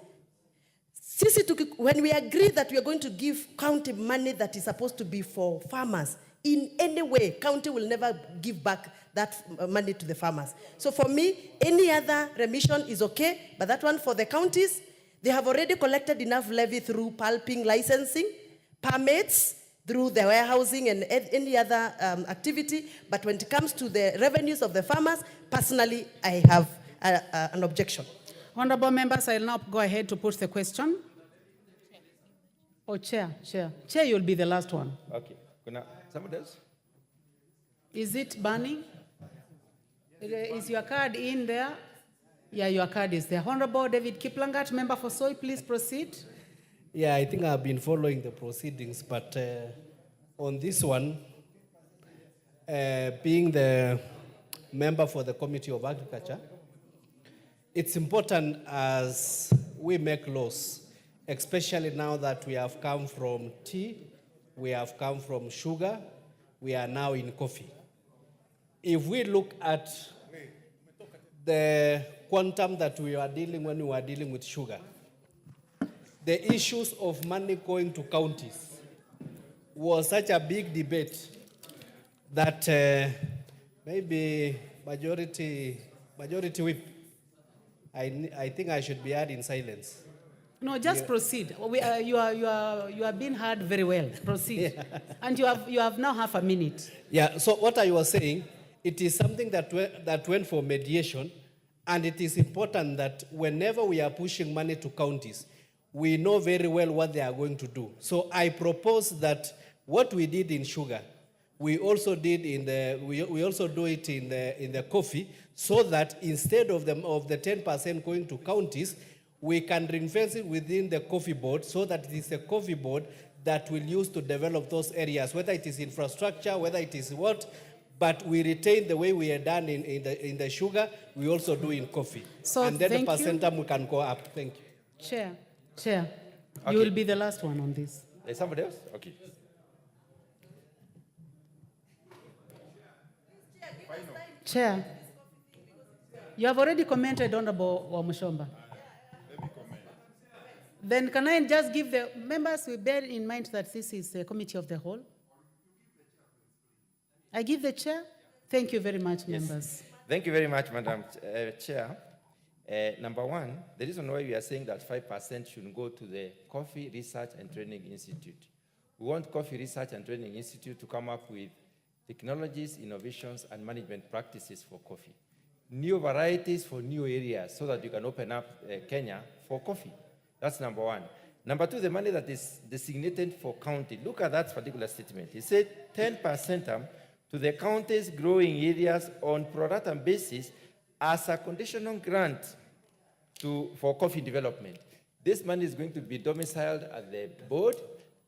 When we agree that we are going to give county money that is supposed to be for farmers, in any way, county will never give back that money to the farmers. So for me, any other remission is okay, but that one for the counties, they have already collected enough levy through pulping, licensing, permits, through the warehousing and any other activity. But when it comes to the revenues of the farmers, personally, I have an objection. Honorable members, I'll now go ahead to put the question. Oh, Chair, you'll be the last one. Okay. Somebody else? Is it burning? Is your card in there? Yeah, your card is there. Honorable David Kiplangat, member for Soy, please proceed. Yeah, I think I've been following the proceedings, but on this one, being the member for the Committee of Agriculture, it's important as we make laws, especially now that we have come from tea, we have come from sugar, we are now in coffee. If we look at the quantum that we are dealing when we were dealing with sugar, the issues of money going to counties was such a big debate that maybe majority whip, I think I should be heard in silence. No, just proceed. You are being heard very well. Proceed. Yeah. And you have now half a minute. Yeah, so what I was saying, it is something that went for mediation, and it is important that whenever we are pushing money to counties, we know very well what they are going to do. So I propose that what we did in sugar, we also did we also do it in the coffee, so that instead of the 10% going to counties, we can ring-fence it within the coffee board, so that it is the coffee board that will use to develop those areas, whether it is infrastructure, whether it is what, but we retain the way we are done in the sugar, we also do in coffee. So and then the thank you. percentage we can go up. Thank you. Chair, Okay. you will be the last one on this. There's somebody else? Okay. Chair, you have already commented, Honorable Wamushomba. Then can I just give the members, we bear in mind that this is a committee of the whole? I give the chair. Thank you very much, members. Thank you very much, Madam Chair. Number one, the reason why we are saying that 5% should go to the Coffee Research and Training Institute. We want Coffee Research and Training Institute to come up with technologies, innovations, and management practices for coffee. New varieties for new areas so that you can open up Kenya for coffee. That's number one. Number two, the money that is designated for county. Look at that particular statement. It said 10% to the county's growing areas on pro rata basis as a conditional grant for coffee development. This money is going to be domiciled at the board,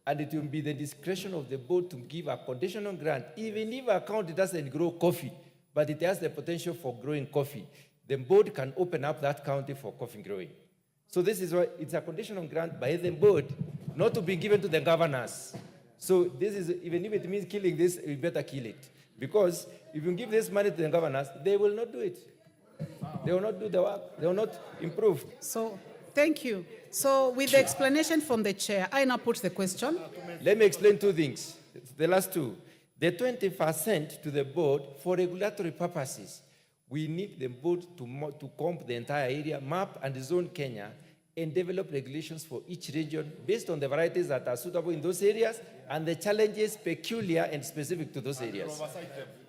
and it will be the discretion of the board to give a conditional grant, even if a county doesn't grow coffee, but it has the potential for growing coffee. The board can open up that county for coffee growing. So this is why it's a conditional grant by the board, not to be given to the governors. So this is, even if it means killing this, we better kill it. Because if you give this money to the governors, they will not do it. They will not do the work. They will not improve. So, thank you. So, with the explanation from the chair, I now put the question. Let me explain two things. The last two. The 20% to the board for regulatory purposes. We need the board to comb the entire area, map and zone Kenya, and develop regulations for each region based on the varieties that are suitable in those areas and the challenges peculiar and specific to those areas.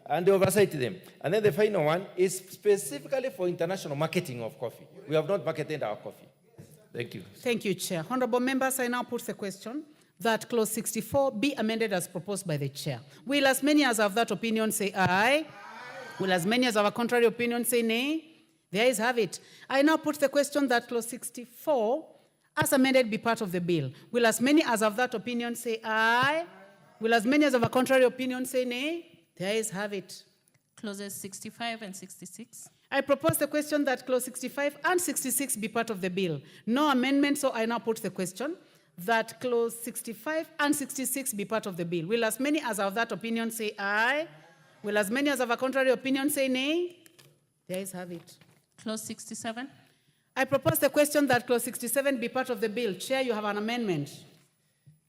And oversight them. And then the final one is specifically for international marketing of coffee. We have not marketed our coffee. Thank you. Thank you, Chair. Honorable members, I now put the question that clause 64 be amended as proposed by the chair. Will as many as have that opinion say aye? Will as many as have a contrary opinion say nay? The ayes have it. I now put the question that clause 64 as amended be part of the bill. Will as many as have that opinion say aye? Will as many as have a contrary opinion say nay? The ayes have it. Clauses 65 and 66. I propose the question that clause 65 and 66 be part of the bill. No amendment, so I now put the question that clause 65 and 66 be part of the bill. Will as many as are of that opinion say aye? Will as many as have a contrary opinion say nay? The ayes have it. Clause 67. I propose the question that clause 67 be part of the bill. Chair, you have an amendment.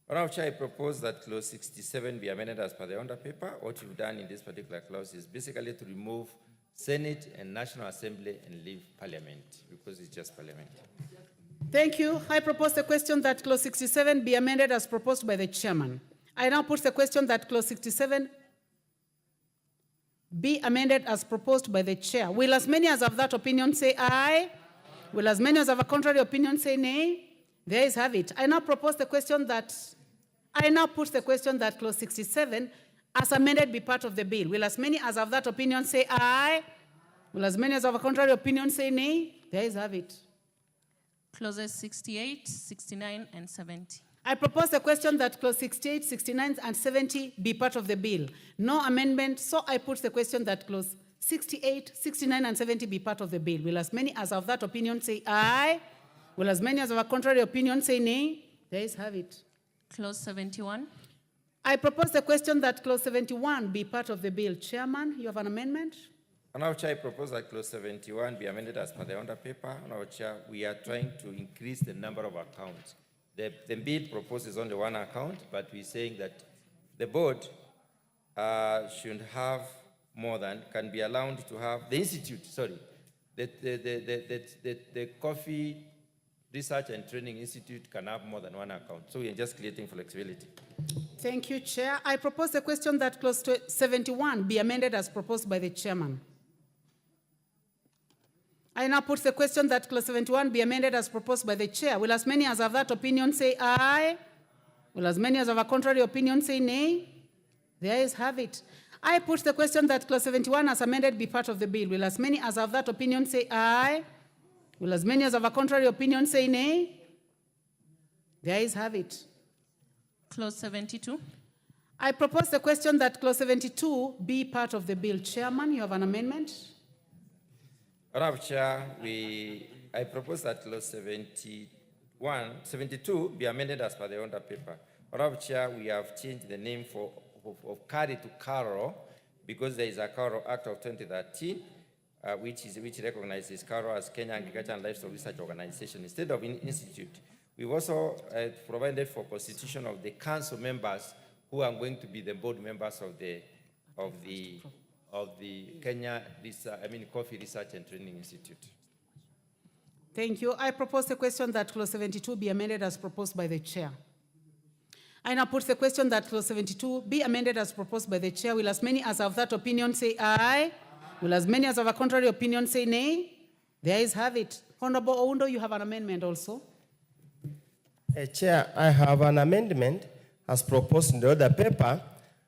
Honourable Chair, I propose that clause 67 be amended as per the under paper. What you've done in this particular clause is basically to remove Senate and National Assembly and leave Parliament, because it's just Parliament. Thank you. I propose the question that clause 67 be amended as proposed by the chairman. I now put the question that clause 67 be amended as proposed by the chair. Will as many as have that opinion say aye? Will as many as have a contrary opinion say nay? The ayes have it. I now put the question that clause 67 as amended be part of the bill. Will as many as have that opinion say aye? Will as many as have a contrary opinion say nay? The ayes have it. Clauses 68, 69, and 70. I propose the question that clause 68, 69, and 70 be part of the bill. No amendment, so I put the question that clause 68, 69, and 70 be part of the bill. Will as many as have that opinion say aye? Will as many as have a contrary opinion say nay? The ayes have it. Clause 71. I propose the question that clause 71 be part of the bill. Chairman, you have an amendment? Honourable Chair, I propose that clause 71 be amended as per the under paper. Honourable Chair, we are trying to increase the number of accounts. The bill proposes only one account, but we're saying that the board should have more than, can be allowed to have, the institute, sorry, the Coffee Research and Training Institute can have more than one account. So we are just creating flexibility. Thank you, Chair. I propose the question that clause 71 be amended as proposed by the chairman. I now put the question that clause 71 be amended as proposed by the chair. Will as many as have that opinion say aye? Will as many as have a contrary opinion say nay? The ayes have it. I put the question that clause 71 as amended be part of the bill. Will as many as have that opinion say aye? Will as many as have a contrary opinion say nay? The ayes have it. Clause 72. I propose the question that clause 72 be part of the bill. Chairman, you have an amendment? Honourable Chair, I propose that clause 72 be amended as per the under paper. Honourable Chair, we have changed the name of Kari to Karo because there is a Karo Act of 2013 which recognizes Karo as Kenya Agriculture and Livestock Research Organization instead of institute. We've also provided for constitution of the council members who are going to be the board members of the Kenya Coffee Research and Training Institute. Thank you. I propose the question that clause 72 be amended as proposed by the chair. I now put the question that clause 72 be amended as proposed by the chair. Will as many as have that opinion say aye? Will as many as have a contrary opinion say nay? The ayes have it. Honorable Oundo, you have an amendment also. Chair, I have an amendment as proposed in the other paper,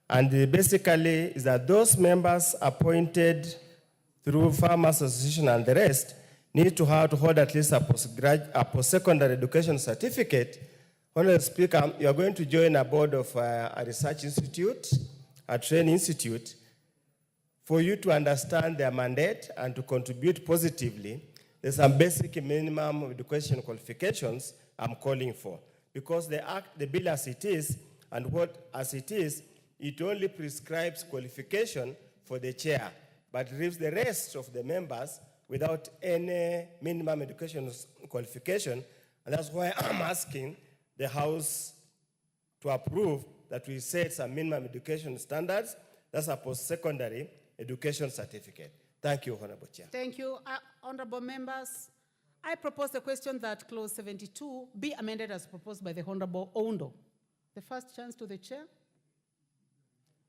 and basically is that those members appointed through Farmers Association and the rest need to have to hold at least a post-secondary education certificate. Honorable Speaker, you are going to join a board of a research institute, a training institute. For you to understand their mandate and to contribute positively, there's some basic minimum education qualifications I'm calling for. Because the bill as it is, and what as it is, it only prescribes qualification for the chair, but leaves the rest of the members without any minimum education qualification. And that's why I'm asking the House to approve that we set some minimum education standards. That's a post-secondary education certificate. Thank you, Honorable Chair. Thank you. Honorable members, I propose the question that clause 72 be amended as proposed by the Honorable Oundo. The first chance to the chair.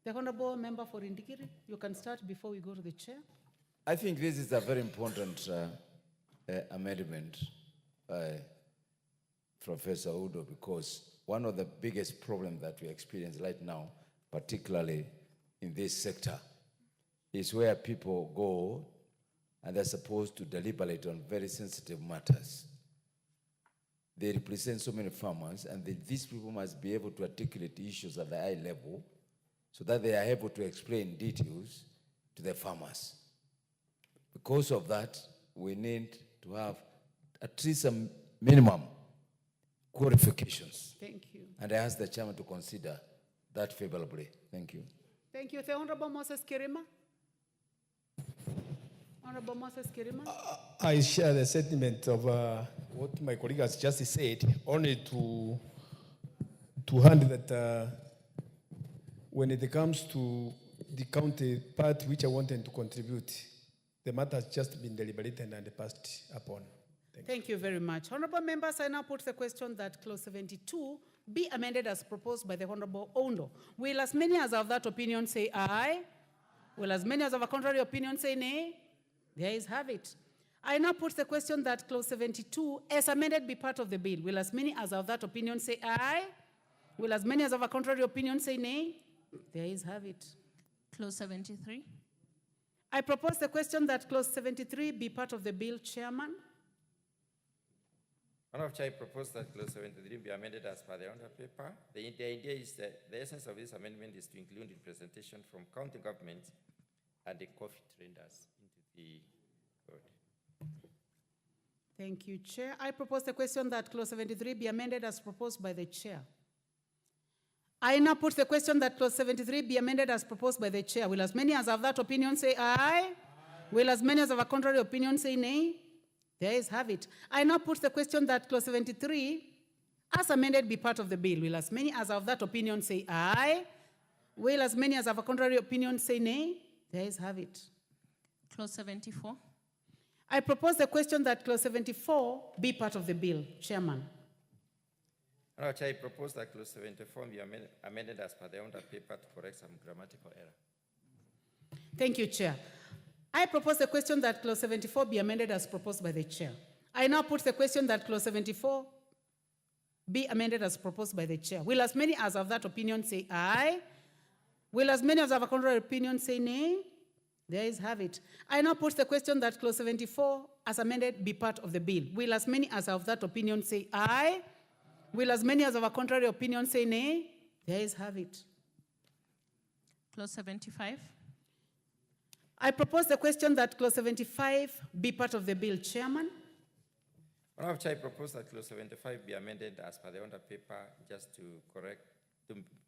The Honorable Member for Insecurity, you can start before we go to the chair. I think this is a very important amendment by Professor Oundo, because one of the biggest problems that we experience right now, particularly in this sector, is where people go and they're supposed to deliberate on very sensitive matters. They represent so many farmers, and these people must be able to articulate issues at the high level so that they are able to explain details to the farmers. Because of that, we need to have at least a minimum qualifications. Thank you. And I ask the chairman to consider that favorably. Thank you. Thank you. The Honorable Moses Kirima. Honorable Moses Kirima. I share the sentiment of what my colleague has just said, only to hand that when it comes to the county part which I wanted to contribute, the matter has just been deliberated and passed upon. Thank you very much. Honorable members, I now put the question that clause 72 be amended as proposed by the Honorable Ondo. Will as many as of that opinion say aye? Will as many as of a contrary opinion say nay? There is have it. I now put the question that clause 72 as amended be part of the bill. Will as many as of that opinion say aye? Will as many as of a contrary opinion say nay? There is have it. Clause 73. I propose the question that clause 73 be part of the bill, Chairman. Honorable Chair, I propose that clause 73 be amended as per the under paper. The idea is that the essence of this amendment is to include in presentation from county government and the coffee traders into the board. Thank you, Chair. I propose the question that clause 73 be amended as proposed by the Chair. I now put the question that clause 73 be amended as proposed by the Chair. Will as many as of that opinion say aye? Will as many as of a contrary opinion say nay? There is have it. I now put the question that clause 73 as amended be part of the bill. Will as many as of that opinion say aye? Will as many as of a contrary opinion say nay? There is have it. Clause 74. I propose the question that clause 74 be part of the bill, Chairman. Honorable Chair, I propose that clause 74 be amended as per the under paper to correct some grammatical error. Thank you, Chair. I propose the question that clause 74 be amended as proposed by the Chair. I now put the question that clause 74 be amended as proposed by the Chair. Will as many as of that opinion say aye? Will as many as of a contrary opinion say nay? There is have it. I now put the question that clause 74 as amended be part of the bill. Will as many as of that opinion say aye? Will as many as of a contrary opinion say nay? There is have it. Clause 75. I propose the question that clause 75 be part of the bill, Chairman. Honorable Chair, I propose that clause 75 be amended as per the under paper just to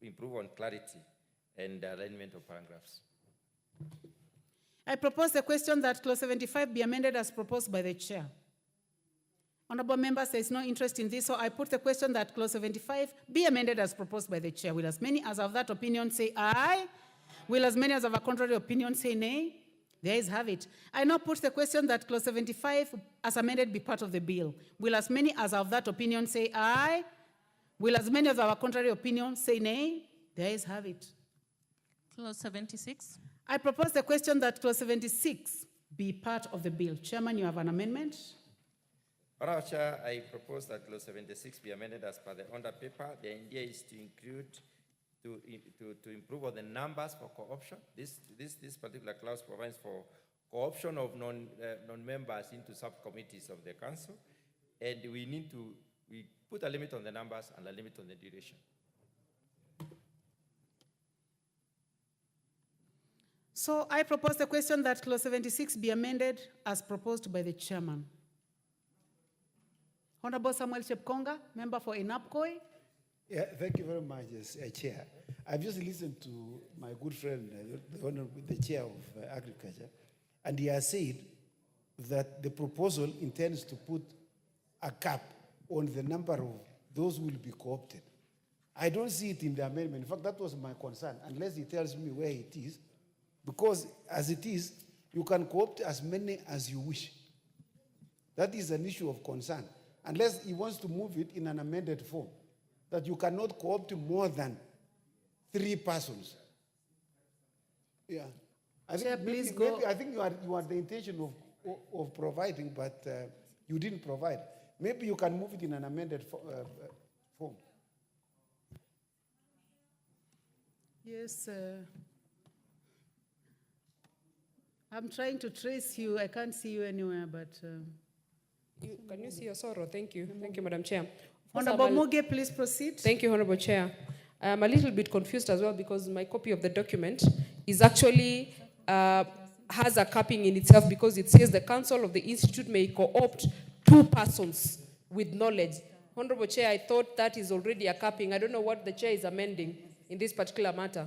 improve on clarity and alignment of paragraphs. I propose the question that clause 75 be amended as proposed by the Chair. Honorable members, there is no interest in this, so I put the question that clause 75 be amended as proposed by the Chair. Will as many as of that opinion say aye? Will as many as of a contrary opinion say nay? There is have it. I now put the question that clause 75 as amended be part of the bill. Will as many as of that opinion say aye? Will as many as of a contrary opinion say nay? There is have it. Clause 76. I propose the question that clause 76 be part of the bill. Chairman, you have an amendment. Honorable Chair, I propose that clause 76 be amended as per the under paper. The idea is to include, to improve on the numbers for co-option. This particular clause provides for co-option of non-members into subcommittees of the council, and we put a limit on the numbers and a limit on the duration. So I propose the question that clause 76 be amended as proposed by the Chairman. Honorable Samuel Chepkonga, member for Inapkoi. Yeah, thank you very much, Chair. I've just listened to my good friend, the Chair of Agriculture, and he has said that the proposal intends to put a cap on the number of those who will be co-opted. I don't see it in the amendment. In fact, that was my concern, unless he tells me where it is, because as it is, you can co-opt as many as you wish. That is an issue of concern, unless he wants to move it in an amended form, that you cannot co-opt more than 3 persons. Yeah. I think, please maybe I think you had the intention of providing, but you didn't provide. Maybe you can move it in an amended form. Yes, I'm trying to trace you. I can't see you anywhere, but... Can you see your sorrow? Thank you. Thank you, Madam Chair. Honorable Muge, please proceed. Thank you, Honorable Chair. I'm a little bit confused as well because my copy of the document is actually has a capping in itself because it says the Council of the Institute may co-opt 2 persons with knowledge. Honorable Chair, I thought that is already a capping. I don't know what the chair is amending in this particular matter.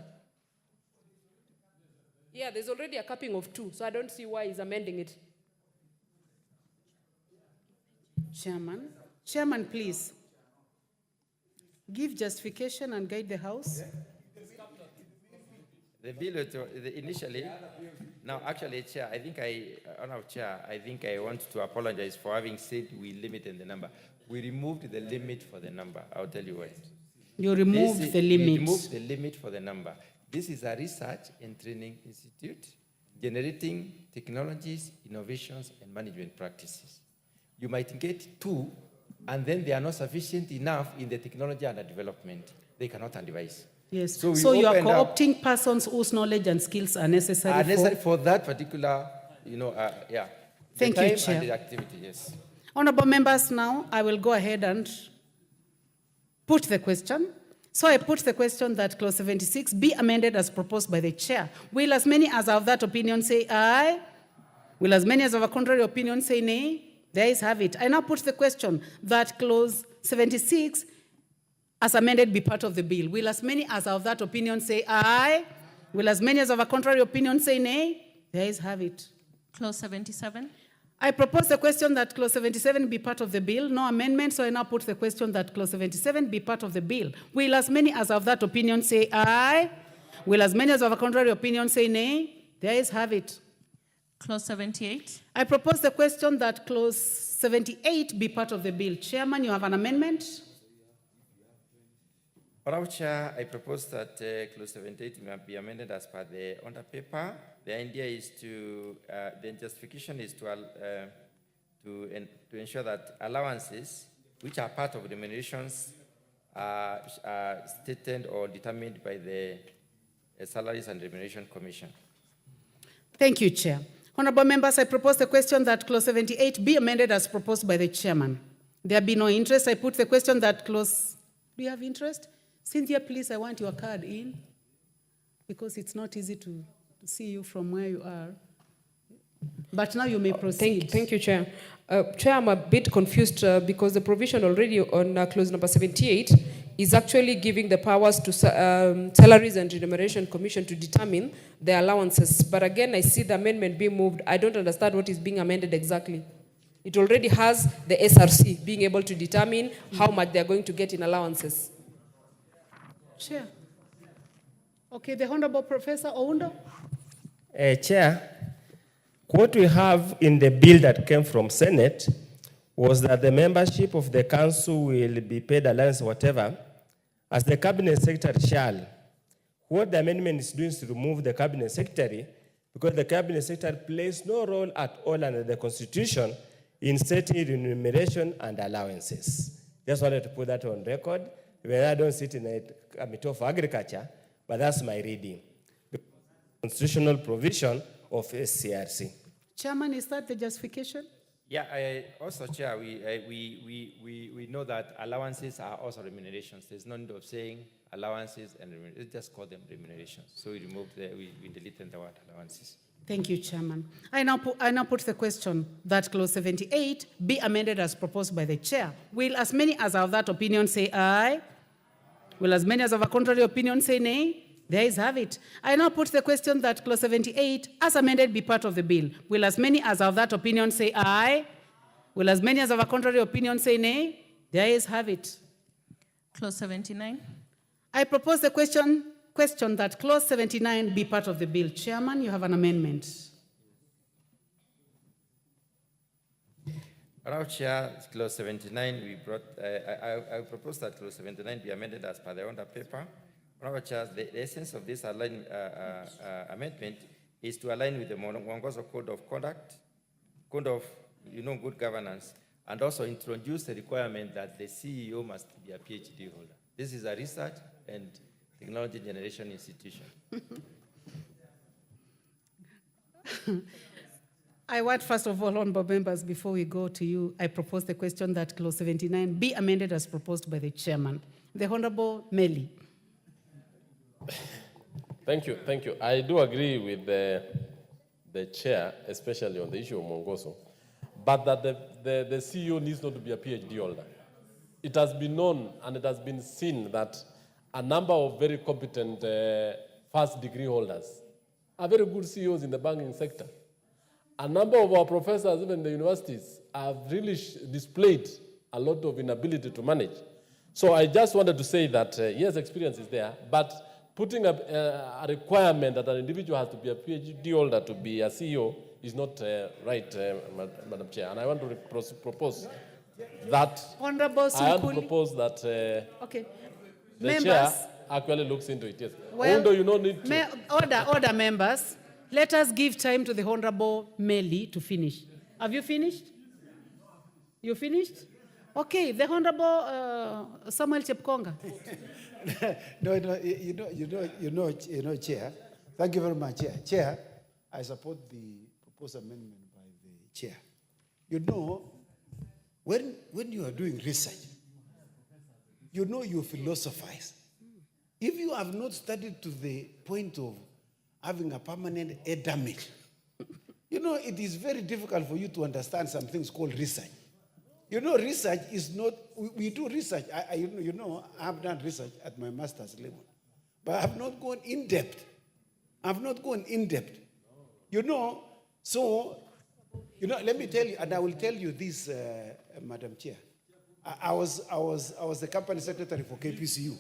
Yeah, there's already a capping of 2, so I don't see why he's amending it. Chairman, please. Give justification and guide the House. The bill initially, now actually, Chair, Honourable Chair, I think I want to apologize for having said we limited the number. We removed the limit for the number. I'll tell you what. You removed the limit. We removed the limit for the number. This is a research and training institute generating technologies, innovations, and management practices. You might get 2, and then they are not sufficient enough in the technology under development. They cannot advise. Yes. So you are co-opting persons whose knowledge and skills are necessary, for that particular, Thank the time you, Chair. and the activity, yes. Honorable members, now I will go ahead and put the question. So I put the question that clause 76 be amended as proposed by the chair. Will as many as are of that opinion say aye? Will as many as of a contrary opinion say nay? The ayes have it. I now put the question that clause 76 as amended be part of the bill. Will as many as are of that opinion say aye? Will as many as of a contrary opinion say nay? The ayes have it. Clause 77. I propose the question that clause 77 be part of the bill. No amendment, so I now put the question that clause 77 be part of the bill. Will as many as of that opinion say aye? Will as many as of a contrary opinion say nay? The ayes have it. Clause 78. I propose the question that clause 78 be part of the bill. Chairman, you have an amendment? Honourable Chair, I propose that clause 78 may be amended as per the under paper. The idea is the justification is to ensure that allowances, which are part of remunerations, are stated or determined by the Salaries and Remuneration Commission. Thank you, Chair. Honourable members, I propose the question that clause 78 be amended as proposed by the chairman. There be no interest. I put the question that clause. Do you have interest? Cynthia, please, I want your card in because it's not easy to see you from where you are. But now you may proceed. Thank you, Chair. Chair, I'm a bit confused because the provision already on clause number 78 is actually giving the powers to Salaries and Remuneration Commission to determine the allowances. But again, I see the amendment being moved. I don't understand what is being amended exactly. It already has the SRC being able to determine how much they're going to get in allowances. Chair. Okay, the Honorable Professor Oundo. Chair, what we have in the bill that came from Senate was that the membership of the council will be paid allowance, whatever, as the cabinet secretary shall. What the amendment is doing is to remove the cabinet secretary because the cabinet secretary plays no role at all under the constitution in setting remuneration and allowances. Just wanted to put that on record. When I don't sit in a committee of agriculture, but that's my reading. The constitutional provision of SCRC. Chairman, is that the justification? Yeah, also, Chair, we know that allowances are also remunerations. There's no need of saying allowances and remunerations. Just call them remunerations. So we removed we deleted the word allowances. Thank you, Chairman. I now put the question that clause 78 be amended as proposed by the chair. Will as many as are of that opinion say aye? Will as many as of a contrary opinion say nay? The ayes have it. I now put the question that clause 78 as amended be part of the bill. Will as many as are of that opinion say aye? Will as many as of a contrary opinion say nay? The ayes have it. Clause 79. I propose the question that clause 79 be part of the bill. Chairman, you have an amendment. Honourable Chair, clause 79, we brought, I propose that clause 79 be amended as per the under paper. Honourable Chair, the essence of this amendment is to align with the Mwongozo Code of Conduct, Code of Good Governance, and also introduce the requirement that the CEO must be a PhD holder. This is a research and technology generation institution. I want, first of all, honorable members, before we go to you, I propose the question that clause 79 be amended as proposed by the chairman. The Honorable Meli. Thank you. I do agree with the chair, especially on the issue of Mwongozo, but that the CEO needs not to be a PhD holder. it has been known and it has been seen that a number of very competent first degree holders are very good CEOs in the banking sector. A number of our professors, even in the universities, have really displayed a lot of inability to manage. So I just wanted to say that, yes, experience is there, but putting a requirement that an individual has to be a PhD holder to be a CEO is not right, Madam Chair. And I want to propose that Honorable I want to Sunkuli. propose that Okay. the Members, chair actually looks into it. Yes. well, Although you don't need to. order, members. Let us give time to the Honorable Meli to finish. Have you finished? You finished? Okay, the Honorable Samuel Chepkonga. No, Chair. Thank you very much, Chair. Chair, I support the proposed amendment by the Chair. You know, when you are doing research, you know you philosophize. If you have not studied to the point of having a permanent endowment, you know, it is very difficult for you to understand some things called research. You know, research is not, we do research. I have done research at my master's level, but I have not gone in depth. You know, so, you know, let me tell you, and I will tell you this, Madam Chair. I was the company secretary for KPCU.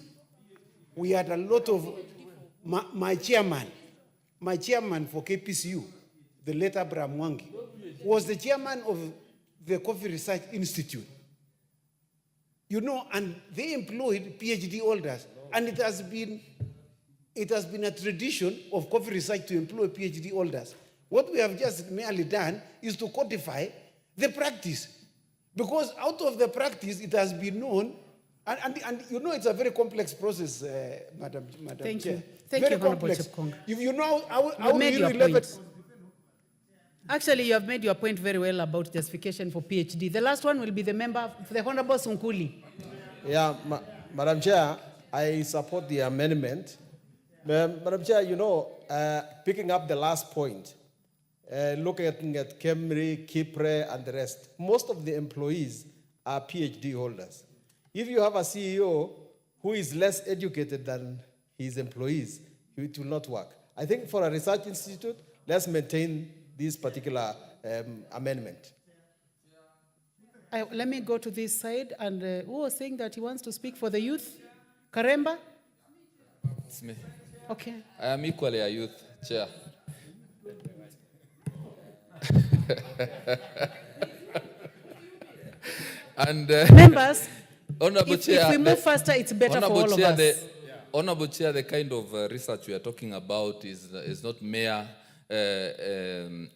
We had a lot of, my chairman for KPCU, the late Abraham Wangi, was the chairman of the Coffee Research Institute. You know, and they employed PhD holders, and it has been a tradition of coffee research to employ PhD holders. What we have just merely done is to codify the practice, because out of the practice it has been known, and you know it's a very complex process, Madam Thank Chair. you. Thank Very you, Honorable complex. Chepkonga. If you know how You made you your relate point. Actually, you have made your point very well about justification for PhD. The last one will be the member, the Honorable Sunkuli. Yeah, Madam Chair, I support the amendment. Madam Chair, you know, picking up the last point, looking at Kemri, Kipre, and the rest, most of the employees are PhD holders. If you have a CEO who is less educated than his employees, it will not work. I think for a research institute, let's maintain this particular amendment. Let me go to this side. And who was saying that he wants to speak for the youth? Karemba? It's me. Okay. I am equally a youth, Chair. And members, Honorable if Chair, we move faster, it's better for all of us. Honorable Chair, the kind of research we are talking about is not mere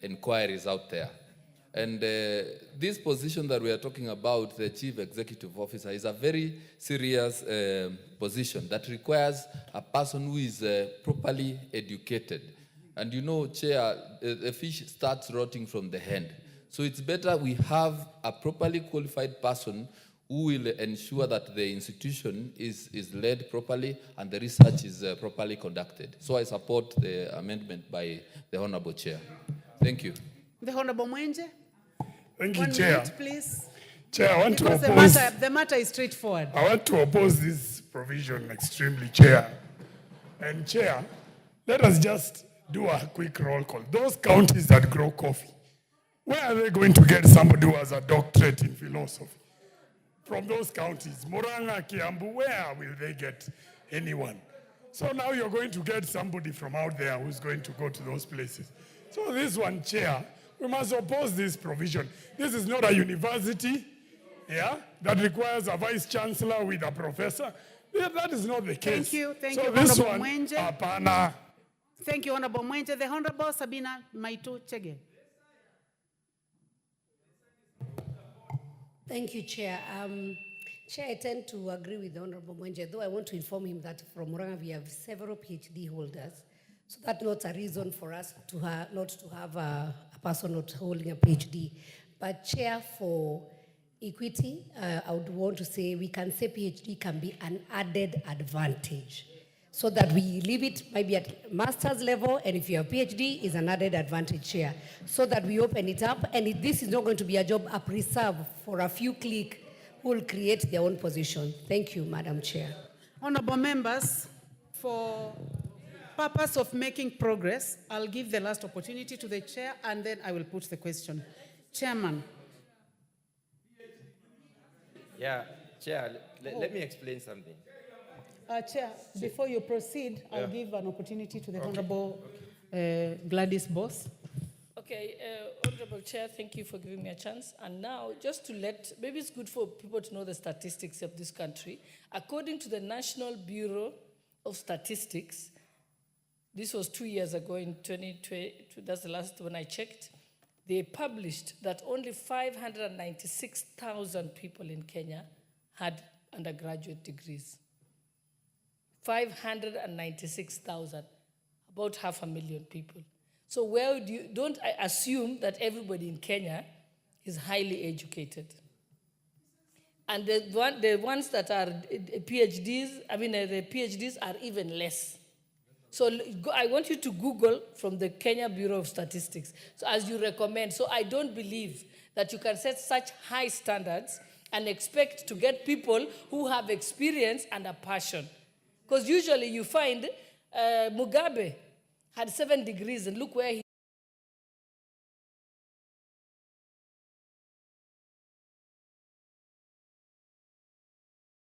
inquiries out there. And this position that we are talking about, the Chief Executive Officer, is a very serious position that requires a person who is properly educated. And you know, Chair, the fish starts rotting from the hand. So it's better we have a properly qualified person who will ensure that the institution is led properly and the research is properly conducted. So I support the amendment by the Honorable Chair. Thank you. The Honorable Mwenje? Thank you, 1 Chair. minute, please. Chair, I want Because to oppose. the matter is straightforward. I want to oppose this provision extremely, Chair. And Chair, let us just do a quick roll call. Those counties that grow coffee, where are they going to get somebody who has a doctorate in philosophy? From those counties, Murang'a, Kiambu, where will they get anyone? So now you're going to get somebody from out there who's going to go to those places. So this one, Chair, we must oppose this provision. This is not a university, that requires a vice chancellor with a professor. Yeah, that is not the case. Thank you. Thank so you, this Honorable one, Mwenje. apana. Thank you, Honorable Mwenje. The Honorable Sabina Maitu Chege. Thank you, Chair. Chair, I tend to agree with the Honorable Mwenje, though I want to inform him that from Murang'a we have several PhD holders. So that's not a reason for us to not to have a person not holding a PhD. But Chair, for equity, I would want to say we can say PhD can be an added advantage. So that we leave it maybe at master's level, and if you have PhD, is an added advantage, Chair. So that we open it up, and this is not going to be a job up reserve for a few cliques who will create their own position. Thank you, Madam Chair. Honorable members, for purpose of making progress, I'll give the last opportunity to the chair and then I will put the question. Chairman. Yeah, Chair, let me explain something. Chair, before you proceed, I'll give an opportunity to the Honorable Gladys Boss. Okay, Honorable Chair, thank you for giving me a chance. And now, just to maybe it's good for people to know the statistics of this country. According to the National Bureau of Statistics, this was 2 years ago in 2020, that's the last one I checked, they published that only 596,000 people in Kenya had undergraduate degrees. 596,000, about 500,000 people. So don't I assume that everybody in Kenya is highly educated? And the ones that are PhDs, the PhDs are even less. So I want you to Google from the Kenya Bureau of Statistics, so as you recommend. So I don't believe that you can set such high standards and expect to get people who have experience and a passion. Because usually you find Mugabe had 7 degrees, and look where he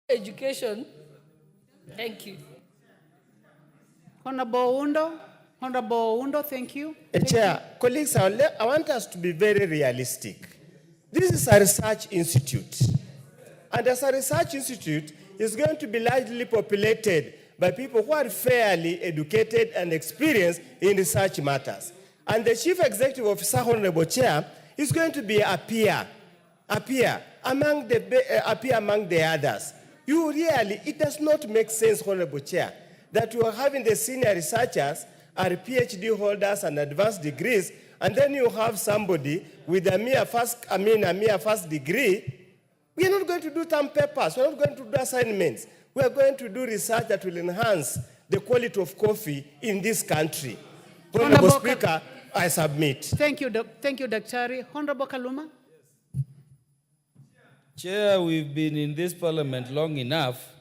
education. Thank you. Honorable Undo, thank you. Chair, colleagues, I want us to be very realistic. This is a research institute. And as a research institute, it's going to be largely populated by people who are fairly educated and experienced in research matters. And the Chief Executive Officer, Honorable Chair, is going to be a peer among the others. It does not make sense, Honorable Chair, that you are having the senior researchers are PhD holders and advanced degrees, and then you have somebody with a mere first degree. We are not going to do term papers. We are not going to do assignments. We are going to do research that will enhance the quality of coffee in this country. Honorable Speaker, I submit. Thank you, Daktari. Honorable Kaluma. Chair, we've been in this parliament long enough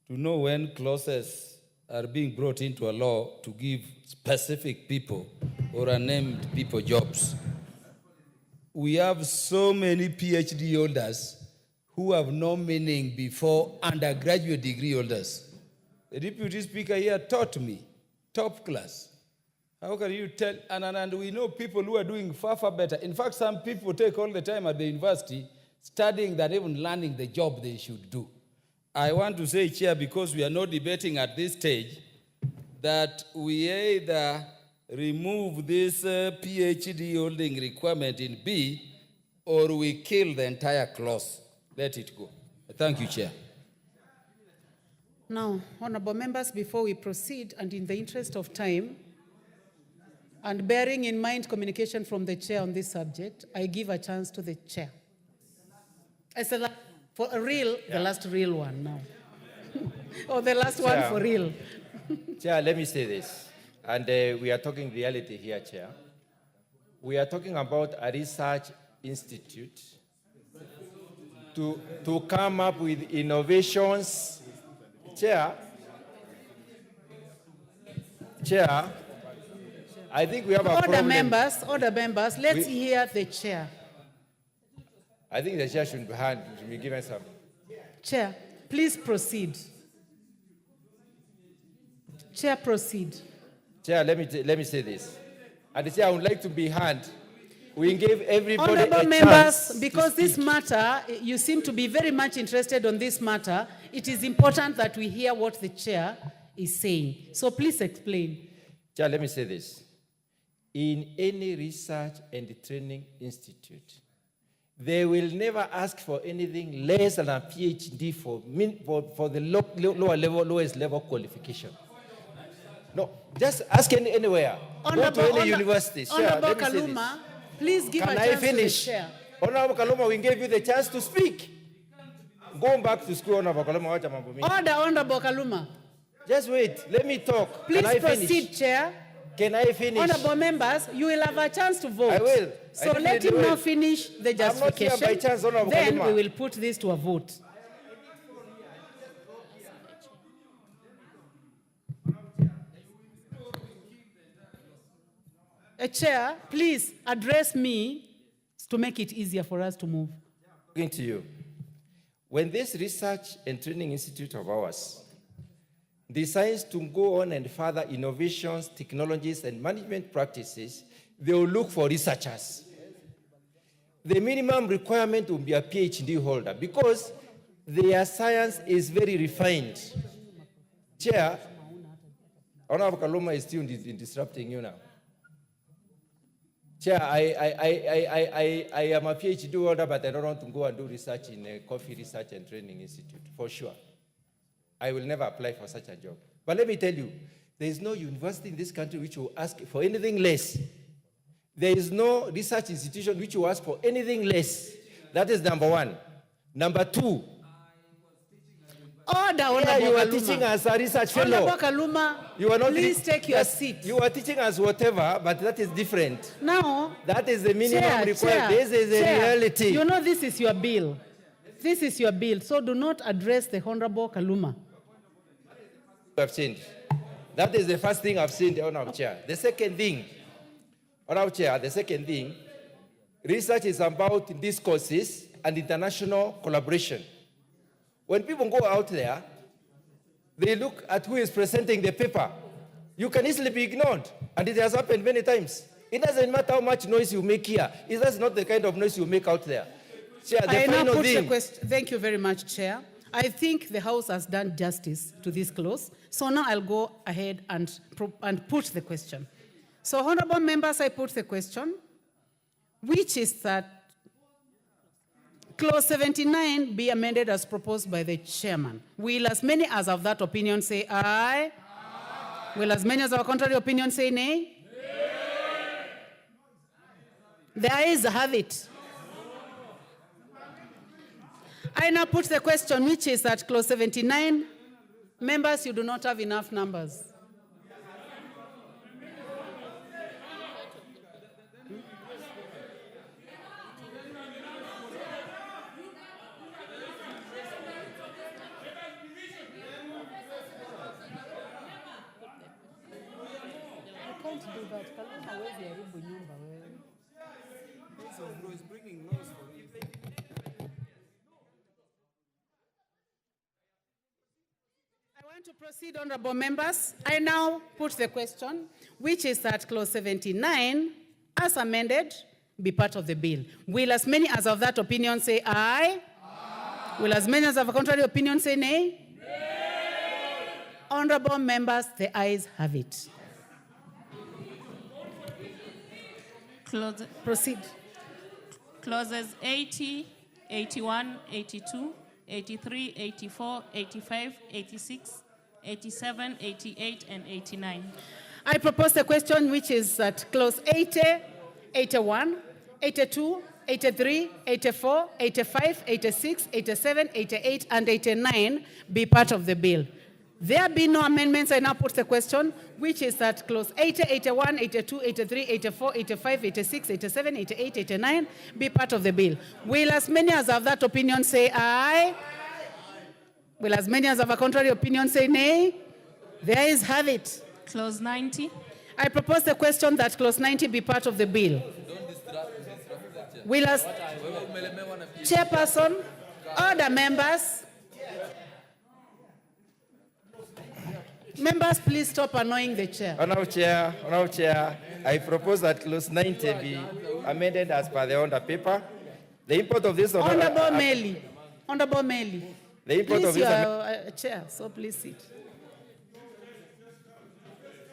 to know when clauses are being brought into a law to give specific people or unnamed people jobs. We have so many PhD holders who have no meaning before undergraduate degree holders. The Deputy Speaker here taught me, top class. How can you tell? And we know people who are doing far, far better. In fact, some people take all the time at the university studying than even learning the job they should do. I want to say, Chair, because we are not debating at this stage, that we either remove this PhD holding requirement in B, or we kill the entire clause. Let it go. Thank you, Chair. Now, honorable members, before we proceed, and in the interest of time, and bearing in mind communication from the chair on this subject, I give a chance to the chair. For a real, the last real one now. Or the last one for real. Chair, let me say this. And we are talking reality here, Chair. We are talking about a research institute to come up with innovations. Chair, I think we have a problem. Order members, let's hear the chair. I think the chair should be given some. Chair, please proceed. Chair, proceed. Chair, let me say this. And the chair, I would like to be heard. We gave everybody Honorable a members, chance because this matter, you seem to be very much interested on this matter, it is important that we hear what the chair is saying. So please explain. Chair, let me say this. In any research and training institute, they will never ask for anything less than a PhD for the lowest level qualification. No, just ask anywhere. Go to any university. Honorable Kaluma, please give a chance to the chair. Honorable Kaluma, we gave you the chance to speak. Go back to school, Honorable Kaluma. Order, Honorable Kaluma. Just wait. Let me talk. Please Can I proceed, finish? Chair. Can I finish? Honorable members, you will have a chance to vote. I will. So I let him definitely now will. finish the I'm not here justification. by chance, Honorable Then Kaluma. we will put this to a vote. Chair, please address me to make it easier for us to move. Talking to you. When this research and training institute of ours decides to go on and further innovations, technologies, and management practices, they will look for researchers. The minimum requirement will be a PhD holder because their science is very refined. Chair, Honorable Kaluma is still disrupting you now. Chair, I am a PhD holder, but I don't want to go and do research in a Coffee Research and Training Institute, for sure. I will never apply for such a job. But let me tell you, there is no university in this country which will ask for anything less. There is no research institution which will ask for anything less. That is number one. Number two, Order, yeah, Honorable you are Kaluma. teaching us a research fellow. Honorable Kaluma, You are not please take your seat. You are teaching us whatever, but that is different. Now, that is the minimum required. Chair, This is a Chair, reality. You know this is your bill. This is your bill, so do not address the Honorable Kaluma. I've changed. That is the first thing I've seen, Honorable Chair. The second thing, Honorable Chair, the second thing, research is about discourses and international collaboration. When people go out there, they look at who is presenting the paper. You can easily be ignored, and it has happened many times. It doesn't matter how much noise you make here. That's not the kind of noise you make out there. Chair, the I now final put the thing. question. Thank you very much, Chair. I think the House has done justice to this clause. So now I'll go ahead and put the question. So, honorable members, I put the question, which is that Clause 79 be amended as proposed by the chairman. Will as many as of that opinion say aye? Aye. Will as many as of a contrary opinion say nay? Nay. The ayes have it. I now put the question, which is that Clause 79, members, you do not have enough numbers. To proceed, honorable members, I now put the question, which is that Clause 79, as amended, be part of the bill. Will as many as of that opinion say aye? Aye. Will as many as of a contrary opinion say nay? Nay. Honorable members, the ayes have it. Proceed. Clauses 80, 81, 82, 83, 84, 85, 86, 87, 88, and 89. I propose the question, which is that Clause 80, 81, 82, 83, 84, 85, 86, 87, 88, and 89 be part of the bill. There be no amendments. I now put the question, which is that Clause 80, 81, 82, 83, 84, 85, 86, 87, 88, 89 be part of the bill. Will as many as have that opinion say aye? Will as many as have a contrary opinion say nay? The ayes have it. Clause 90. I propose the question that Clause 90 be part of the bill. Will as Chairperson, order members. Members, please stop annoying the chair. Honorable Chair, I propose that Clause 90 be amended as per the order paper. The import of this... Honorable Meli. Honorable Meli. The import please, of you this... are a chair, so please sit.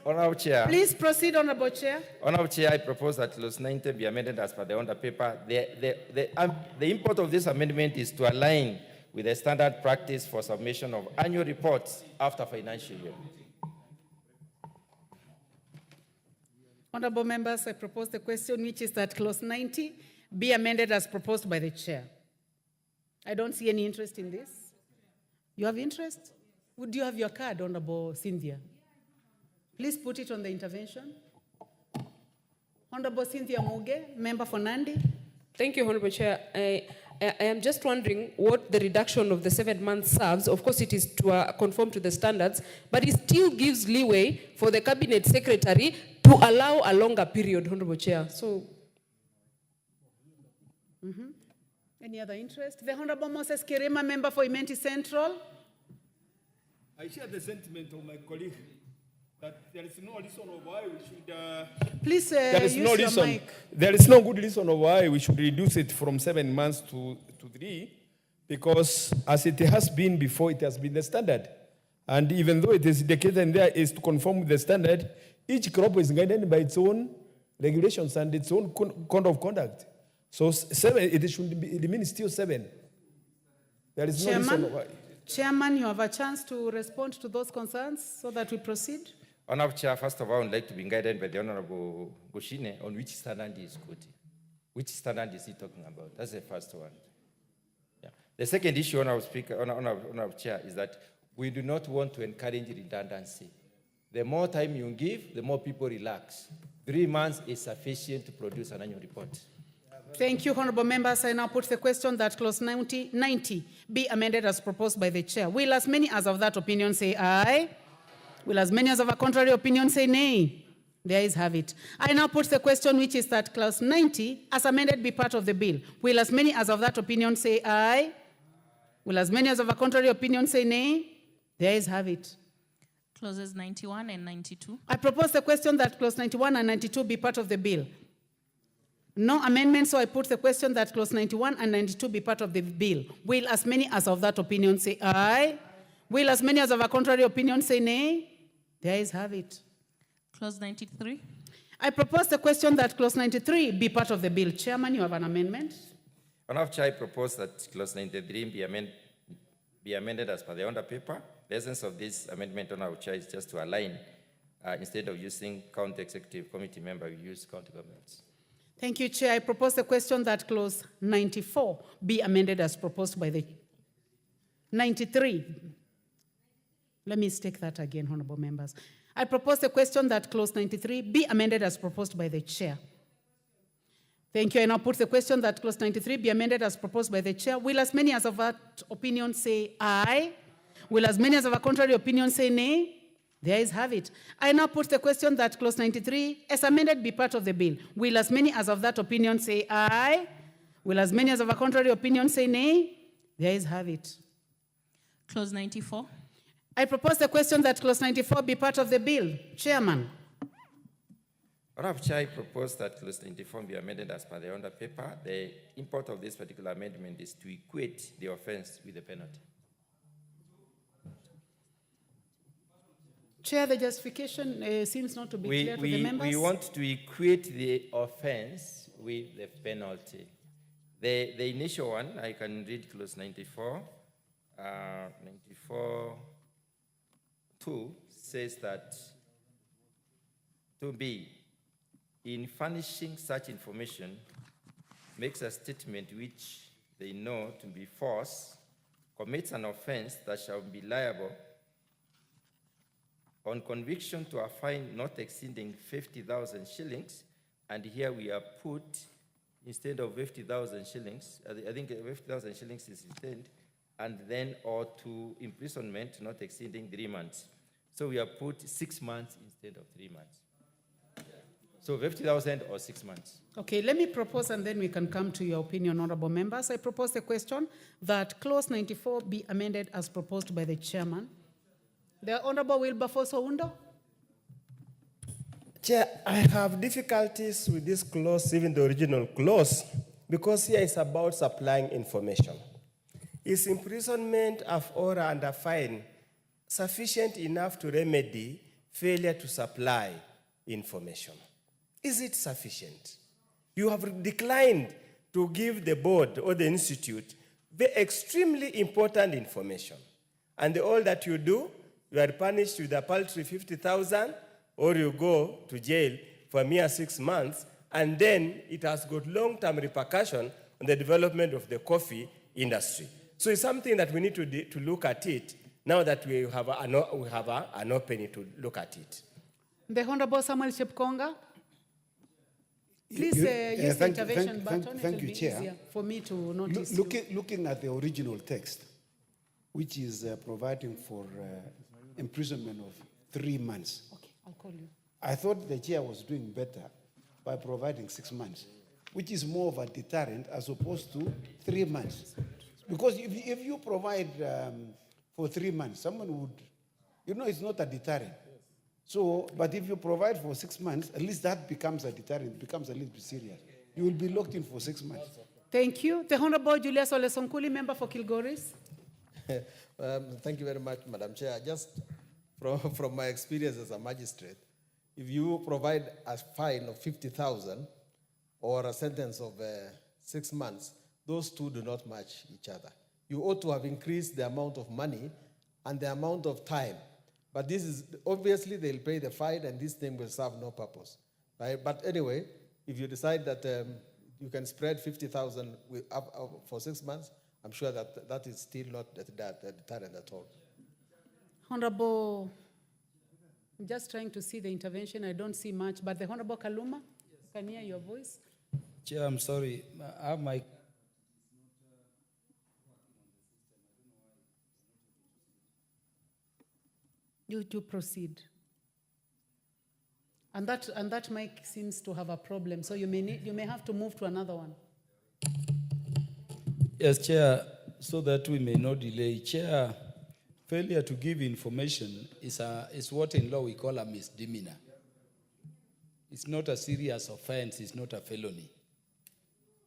Honorable Chair. Please proceed, Honorable Chair. Honorable Chair, I propose that Clause 90 be amended as per the order paper. The import of this amendment is to align with the standard practice for submission of annual reports after financial year. Honorable members, I propose the question, which is that Clause 90 be amended as proposed by the chair. I don't see any interest in this. You have interest? Would you have your card, Honorable Cynthia? Please put it on the intervention. Honorable Cynthia Muge, member for Nandi. Thank you, Honorable Chair. I am just wondering what the reduction of the 7 months serves. Of course, it is to conform to the standards, but it still gives leeway for the Cabinet Secretary to allow a longer period, Honorable Chair. So, Any other interest? The Honorable Moses Kirima, member for Imenti Central. I share the sentiment of my colleague that there is no reason why we should. Please there is use no your reason. mic. There is no good reason why we should reduce it from 7 months to 3, because as it has been before, it has been the standard. And even though it is indicated in there is to conform with the standard, each crop is guided by its own regulations and its own code of conduct. So 7, it should be, it remains still 7. There is no reason why. Chairman, you have a chance to respond to those concerns so that we proceed. Honorable Chair, first of all, I would like to be guided by the Honorable Goshine on which standard he is quoting. Which standard is he talking about? That's the first one. Yeah. The second issue, Honorable Speaker, Honorable Chair, is that we do not want to encourage redundancy. The more time you give, the more people relax. 3 months is sufficient to produce an annual report. Thank you, honorable members. I now put the question that clause 90 be amended as proposed by the chair. Will as many as of that opinion say aye? Will as many as of a contrary opinion say nay? The ayes have it. I now put the question, which is that clause 90 as amended be part of the bill. Will as many as of that opinion say aye? Will as many as of a contrary opinion say nay? The ayes have it. Clauses 91 and 92. I propose the question that clause 91 and 92 be part of the bill. No amendment, so I put the question that clause 91 and 92 be part of the bill. Will as many as of that opinion say aye? Will as many as of a contrary opinion say nay? The ayes have it. Clause 93. I propose the question that clause 93 be part of the bill. Chairman, you have an amendment. Honorable Chair, I propose that clause 93 be amended as per the under paper. The essence of this amendment, Honorable Chair, is just to align. Instead of using county executive committee member, we use county governments. Thank you, Chair. I propose the question that clause 94 be amended as proposed by the 93. Let me state that again, honorable members. I propose the question that clause 93 be amended as proposed by the chair. Thank you. I now put the question that clause 93 be amended as proposed by the chair. Will as many as of that opinion say aye? Will as many as of a contrary opinion say nay? The ayes have it. I now put the question that clause 93 as amended be part of the bill. Will as many as of that opinion say aye? Will as many as of a contrary opinion say nay? The ayes have it. Clause 94. I propose the question that clause 94 be part of the bill. Chairman. Honorable Chair, I propose that clause 94 be amended as per the under paper. The import of this particular amendment is to equate the offense with the penalty. Chair, the justification seems not to be clear to the members. We want to equate the offense with the penalty. The initial one, I can read clause 94. 94(2) says that 2B, in furnishing such information, makes a statement which they know to be false, commits an offense that shall be liable on conviction to a fine not exceeding 50,000 shillings, and here we are put, instead of 50,000 shillings, I think 50,000 shillings is intended, and then or to imprisonment not exceeding 3 months. So we have put 6 months instead of 3 months. So 50,000 or 6 months. Okay, let me propose and then we can come to your opinion, honorable members. I propose the question that clause 94 be amended as proposed by the chairman. The Honorable Wilberforce Oundo. Chair, I have difficulties with this clause, even the original clause, because here it's about supplying information. Is imprisonment of order and a fine sufficient enough to remedy failure to supply information? Is it sufficient? You have declined to give the board or the institute the extremely important information. And all that you do, you are punished with a paltry 50,000, or you go to jail for a mere 6 months, and then it has got long-term repercussion on the development of the coffee industry. So it's something that we need to look at it now that we have an opening to look at it. The Honorable Samuel Chepkonga. Please use the intervention button. Thank it will you, be Chair. easier for me to notice. Looking at the original text, which is providing for imprisonment of 3 months, Okay, I'll call you. I thought the chair was doing better by providing 6 months, which is more of a deterrent as opposed to 3 months. Because if you provide for 3 months, someone would, it's not a deterrent. So, but if you provide for 6 months, at least that becomes a deterrent, becomes a little bit serious. You will be locked in for 6 months. Thank you. The Honorable Julius Olesonkuli, member for Kilgoris. Thank you very much, Madam Chair. Just from my experience as a magistrate, if you provide a fine of 50,000 or a sentence of 6 months, those two do not match each other. You ought to have increased the amount of money and the amount of time. But this is, obviously they'll pay the fine and this thing will serve no purpose. Right? But anyway, if you decide that you can spread 50,000 for 6 months, I'm sure that is still not a deterrent at all. Honorable, I'm just trying to see the intervention. I don't see much, but the Honorable Kaluma, you can hear your voice. Chair, I'm sorry. I have my... You proceed. And that mic seems to have a problem, so you may have to move to another one. Yes, Chair, so that we may not delay. Chair, failure to give information is what in law we call a misdemeanor. It's not a serious offense, it's not a felony.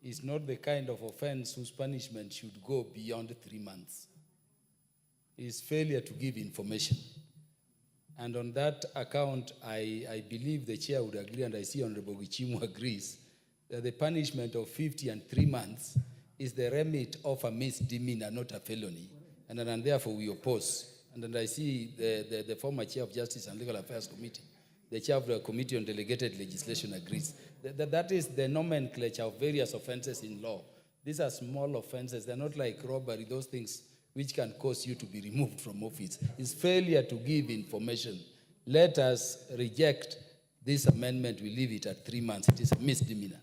It's not the kind of offense whose punishment should go beyond 3 months. It's failure to give information. And on that account, I believe the chair would agree, and I see Honorable Gichimu agrees, that the punishment of 50 and 3 months is the remit of a misdemeanor, not a felony. And therefore we oppose. And then I see the former chair of Justice and Legal Affairs Committee, the chair of the Committee on Delegated Legislation agrees. That is the nomenclature of various offenses in law. These are small offenses. They're not like robbery, those things which can cause you to be removed from office. It's failure to give information. Let us reject this amendment. We leave it at 3 months. It is a misdemeanor.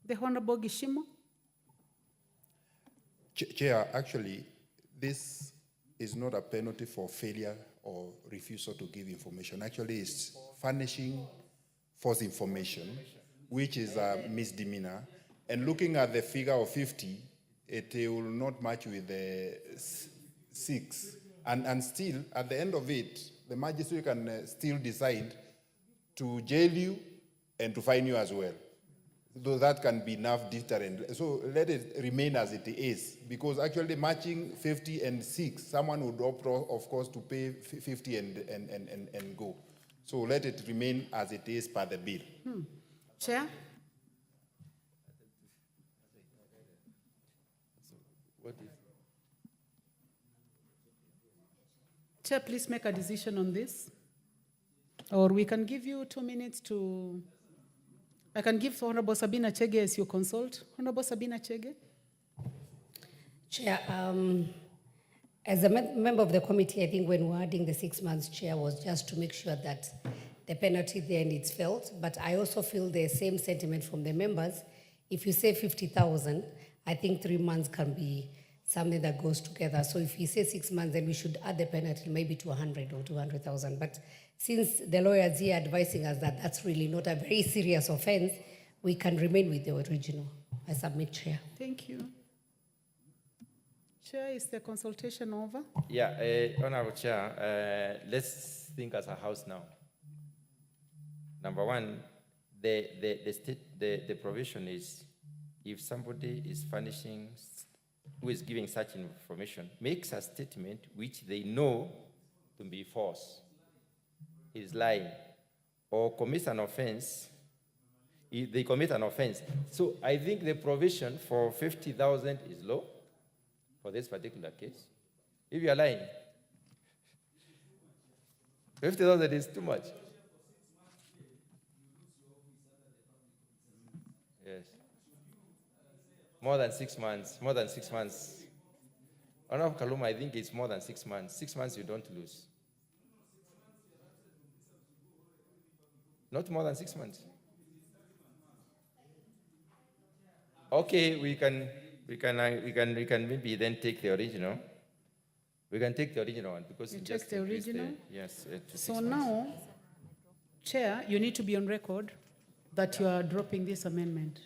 The Honorable Gishimo. Chair, actually, this is not a penalty for failure or refusal to give information. Actually, it's furnishing false information, which is a misdemeanor. And looking at the figure of 50, it will not match with the 6. And still, at the end of it, the magistrate can still decide to jail you and to fine you as well. Though that can be enough deterrent. So let it remain as it is. Because actually matching 50 and 6, someone would opt, of course, to pay 50 and go. So let it remain as it is per the bill. Chair? Chair, please make a decision on this. Or we can give you 2 minutes to... I can give Honorable Sabina Chege as you consult. Honorable Sabina Chege. Chair, as a member of the committee, I think when we're adding the 6 months, Chair, was just to make sure that the penalty there needs felt. But I also feel the same sentiment from the members. If you say 50,000, I think 3 months can be something that goes together. So if you say 6 months, then we should add the penalty maybe to 100 or 200,000. But since the lawyers here advising us that that's really not a very serious offense, we can remain with the original. I submit, Chair. Thank you. Chair, is the consultation over? Yeah, Honorable Chair, let's think as a house now. Number one, the provision is if somebody is furnishing, who is giving such information, makes a statement which they know to be false, is lying, or commits an offense, they commit an offense. So I think the provision for 50,000 is low for this particular case. If you are lying, 50,000 is too much. Yes. More than 6 months, more than 6 months. Honorable Kaluma, I think it's more than 6 months. 6 months you don't lose. Not more than 6 months. Okay, we can maybe then take the original. We can take the original one because You it take just the increased original? yes. To So 6 months. now, Chair, you need to be on record that you are dropping this amendment.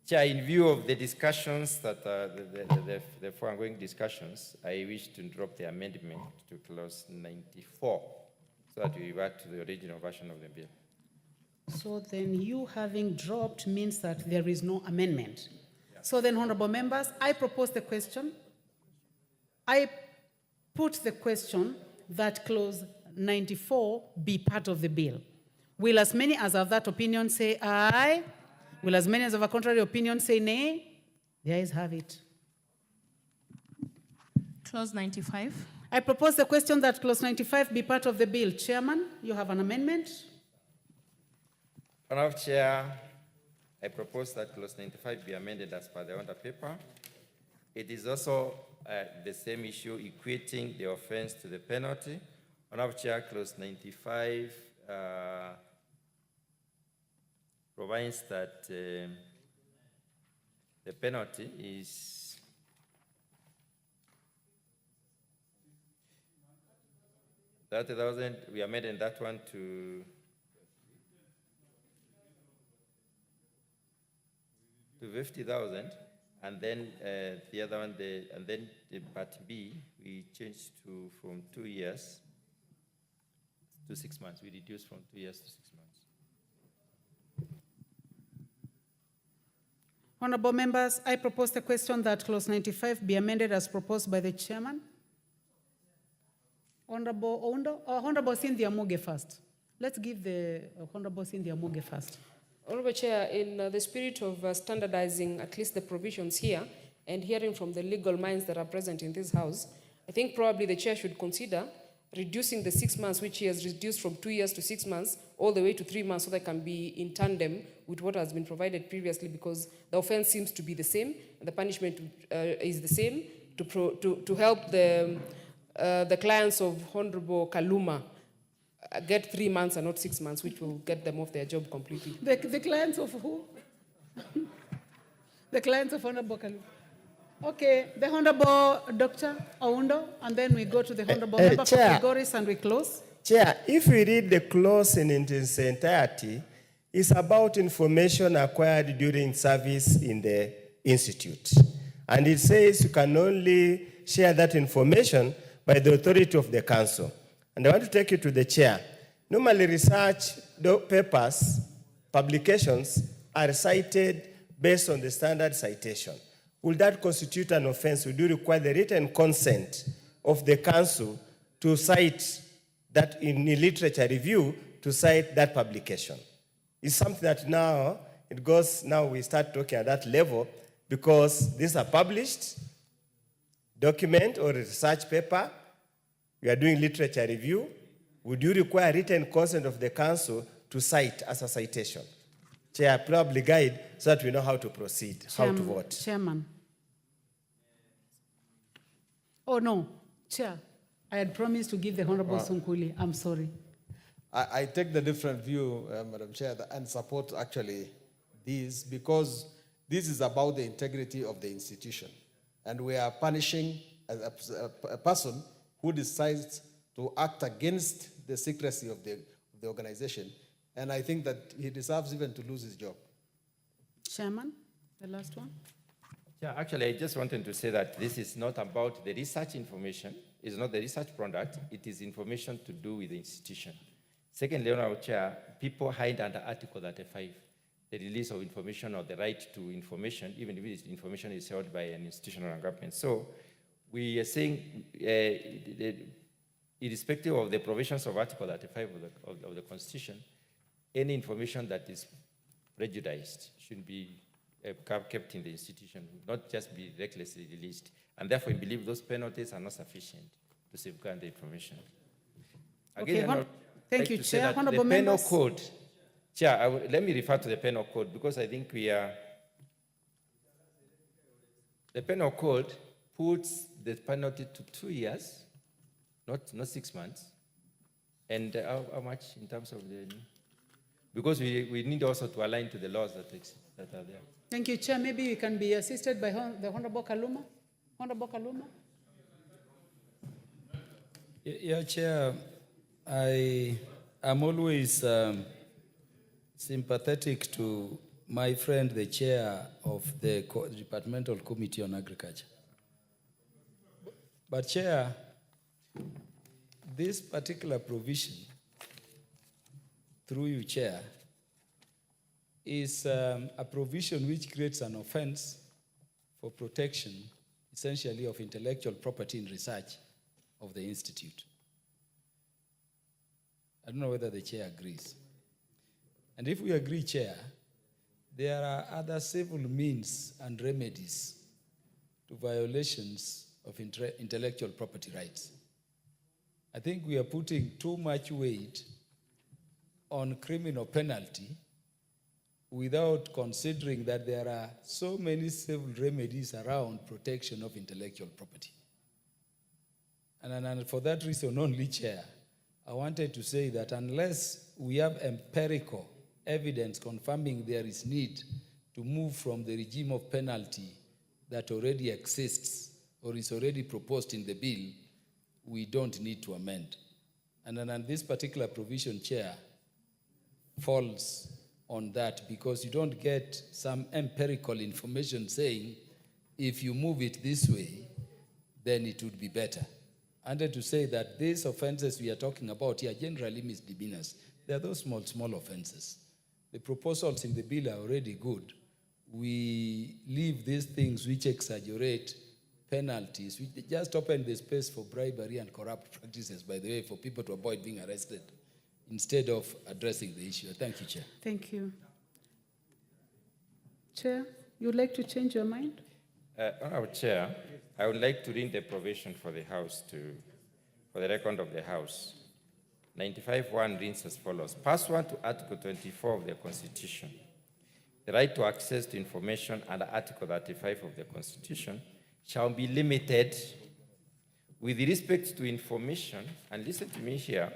Chair, in view of the discussions that the foregoing discussions, I wish to drop the amendment to clause 94 so that we revert to the original version of the bill. So then you having dropped means that there is no amendment. So then, honorable members, I propose the question. I put the question that clause 94 be part of the bill. Will as many as have that opinion say aye? Will as many as have a contrary opinion say nay? The ayes have it. Clause 95. I propose the question that clause 95 be part of the bill. Chairman, you have an amendment? Honorable Chair, I propose that clause 95 be amended as per the order paper. It is also the same issue, equating the offense to the penalty. Honorable Chair, clause 95 provides that the penalty is $30,000. We amended that one to 50,000, and then the other one, and then the part B, we changed to from 2 years to 6 months. We reduced from 2 years to 6 months. Honorable members, I propose the question that clause 95 be amended as proposed by the chairman. Honorable Oundo, Honorable Cynthia Muge first. Let's give the Honorable Cynthia Muge first. Honorable Chair, in the spirit of standardizing at least the provisions here and hearing from the legal minds that are present in this House, I think probably the Chair should consider reducing the 6 months, which he has reduced from 2 years to 6 months, all the way to 3 months, so that can be in tandem with what has been provided previously, because the offense seems to be the same, and the punishment is the same, to help the clients of Honorable Kaluma get 3 months and not 6 months, which will get them off their job completely. The clients of who? The clients of Honorable Kalu. Okay, the Honorable Dr. Oundo, and then we go to the Honorable Member for Chair. Gregoris and we close. Chair, if we read the clause in its entirety, it's about information acquired during service in the institute. And it says you can only share that information by the authority of the council. And I want to take you to the chair. Normally research papers, publications are cited based on the standard citation. Will that constitute an offense? Would you require the written consent of the council to cite that in literature review, to cite that publication? It's something that now, we start talking at that level, because these are published document or research paper. You are doing literature review. Would you require written consent of the council to cite as a citation? Chair, probably guide so that we know how to proceed, how to vote. Chairman. Oh, no, Chair. I had promised to give the Honorable Sunkuli. I'm sorry. I take the different view, Madam Chair, and support actually this, because this is about the integrity of the institution. And we are punishing a person who decides to act against the secrecy of the organization. And I think that he deserves even to lose his job. Chairman, the last one. Yeah, actually, I just wanted to say that this is not about the research information. It's not the research product. It is information to do with the institution. Secondly, Honorable Chair, people hide under Article 35, the release of information or the right to information, even if information is held by an institution or a government. So we are saying, irrespective of the provisions of Article 35 of the Constitution, any information that is prejudiced should be kept in the institution, not just be recklessly released. And therefore, we believe those penalties are not sufficient to safeguard the information. Again, Okay, thank you, Chair. Honorable the penal members. code, Chair, let me refer to the penal code, because I think the penal code puts the penalty to 2 years, not 6 months. And how much in terms of the... because we need also to align to the laws that are there. Thank you, Chair. Maybe we can be assisted by the Honorable Kaluma. Honorable Kaluma. Yeah, Chair, I am always sympathetic to my friend, the chair of the Departmental Committee on Agriculture. But Chair, this particular provision, through you, Chair, is a provision which creates an offense for protection, essentially, of intellectual property in research of the Institute. I don't know whether the Chair agrees. And if we agree, Chair, there are other civil means and remedies to violations of intellectual property rights. I think we are putting too much weight on criminal penalty without considering that there are so many civil remedies around protection of intellectual property. And for that reason only, Chair, I wanted to say that unless we have empirical evidence confirming there is need to move from the regime of penalty that already exists or is already proposed in the bill, we don't need to amend. And then this particular provision, Chair, falls on that because you don't get some empirical information saying if you move it this way, then it would be better. And then to say that these offenses we are talking about here generally misdemeanors. They are those small offenses. The proposals in the bill are already good. We leave these things which exaggerate penalties, which just open the space for bribery and corrupt practices, by the way, for people to avoid being arrested, instead of addressing the issue. Thank you, Chair. Thank you. Chair, you would like to change your mind? Honorable Chair, I would like to read the provision for the House for the record of the House. 95.1 reads as follows. Pursuant to Article 24 of the Constitution, the right to access to information under Article 35 of the Constitution shall be limited with respect to information, and listen to me here,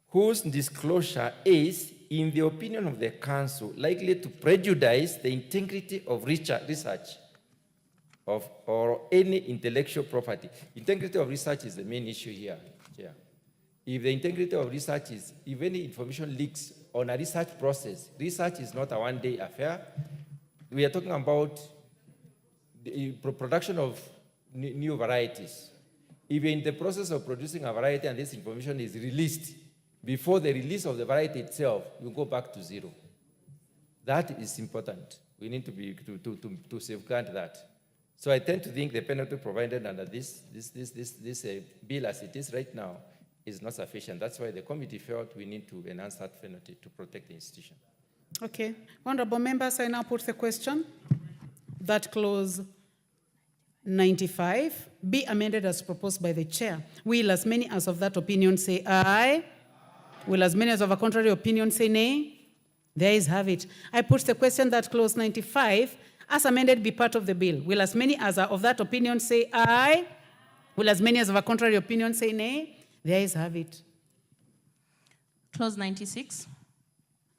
whose disclosure is, in the opinion of the Council, likely to prejudice the integrity of research or any intellectual property. Integrity of research is the main issue here. If the integrity of research is, if any information leaks on a research process, research is not a one-day affair. We are talking about the production of new varieties. If you're in the process of producing a variety and this information is released, before the release of the variety itself, you go back to zero. That is important. We need to safeguard that. So I tend to think the penalty provided under this bill as it is right now is not sufficient. That's why the committee felt we need to enhance that penalty to protect the institution. Okay. Honorable members, I now put the question that clause 95 be amended as proposed by the chair. Will as many as of that opinion say aye? Will as many as of a contrary opinion say nay? There is have it. I put the question that clause 95 as amended be part of the bill. Will as many as are of that opinion say aye? Will as many as of a contrary opinion say nay? There is have it. Clause 96.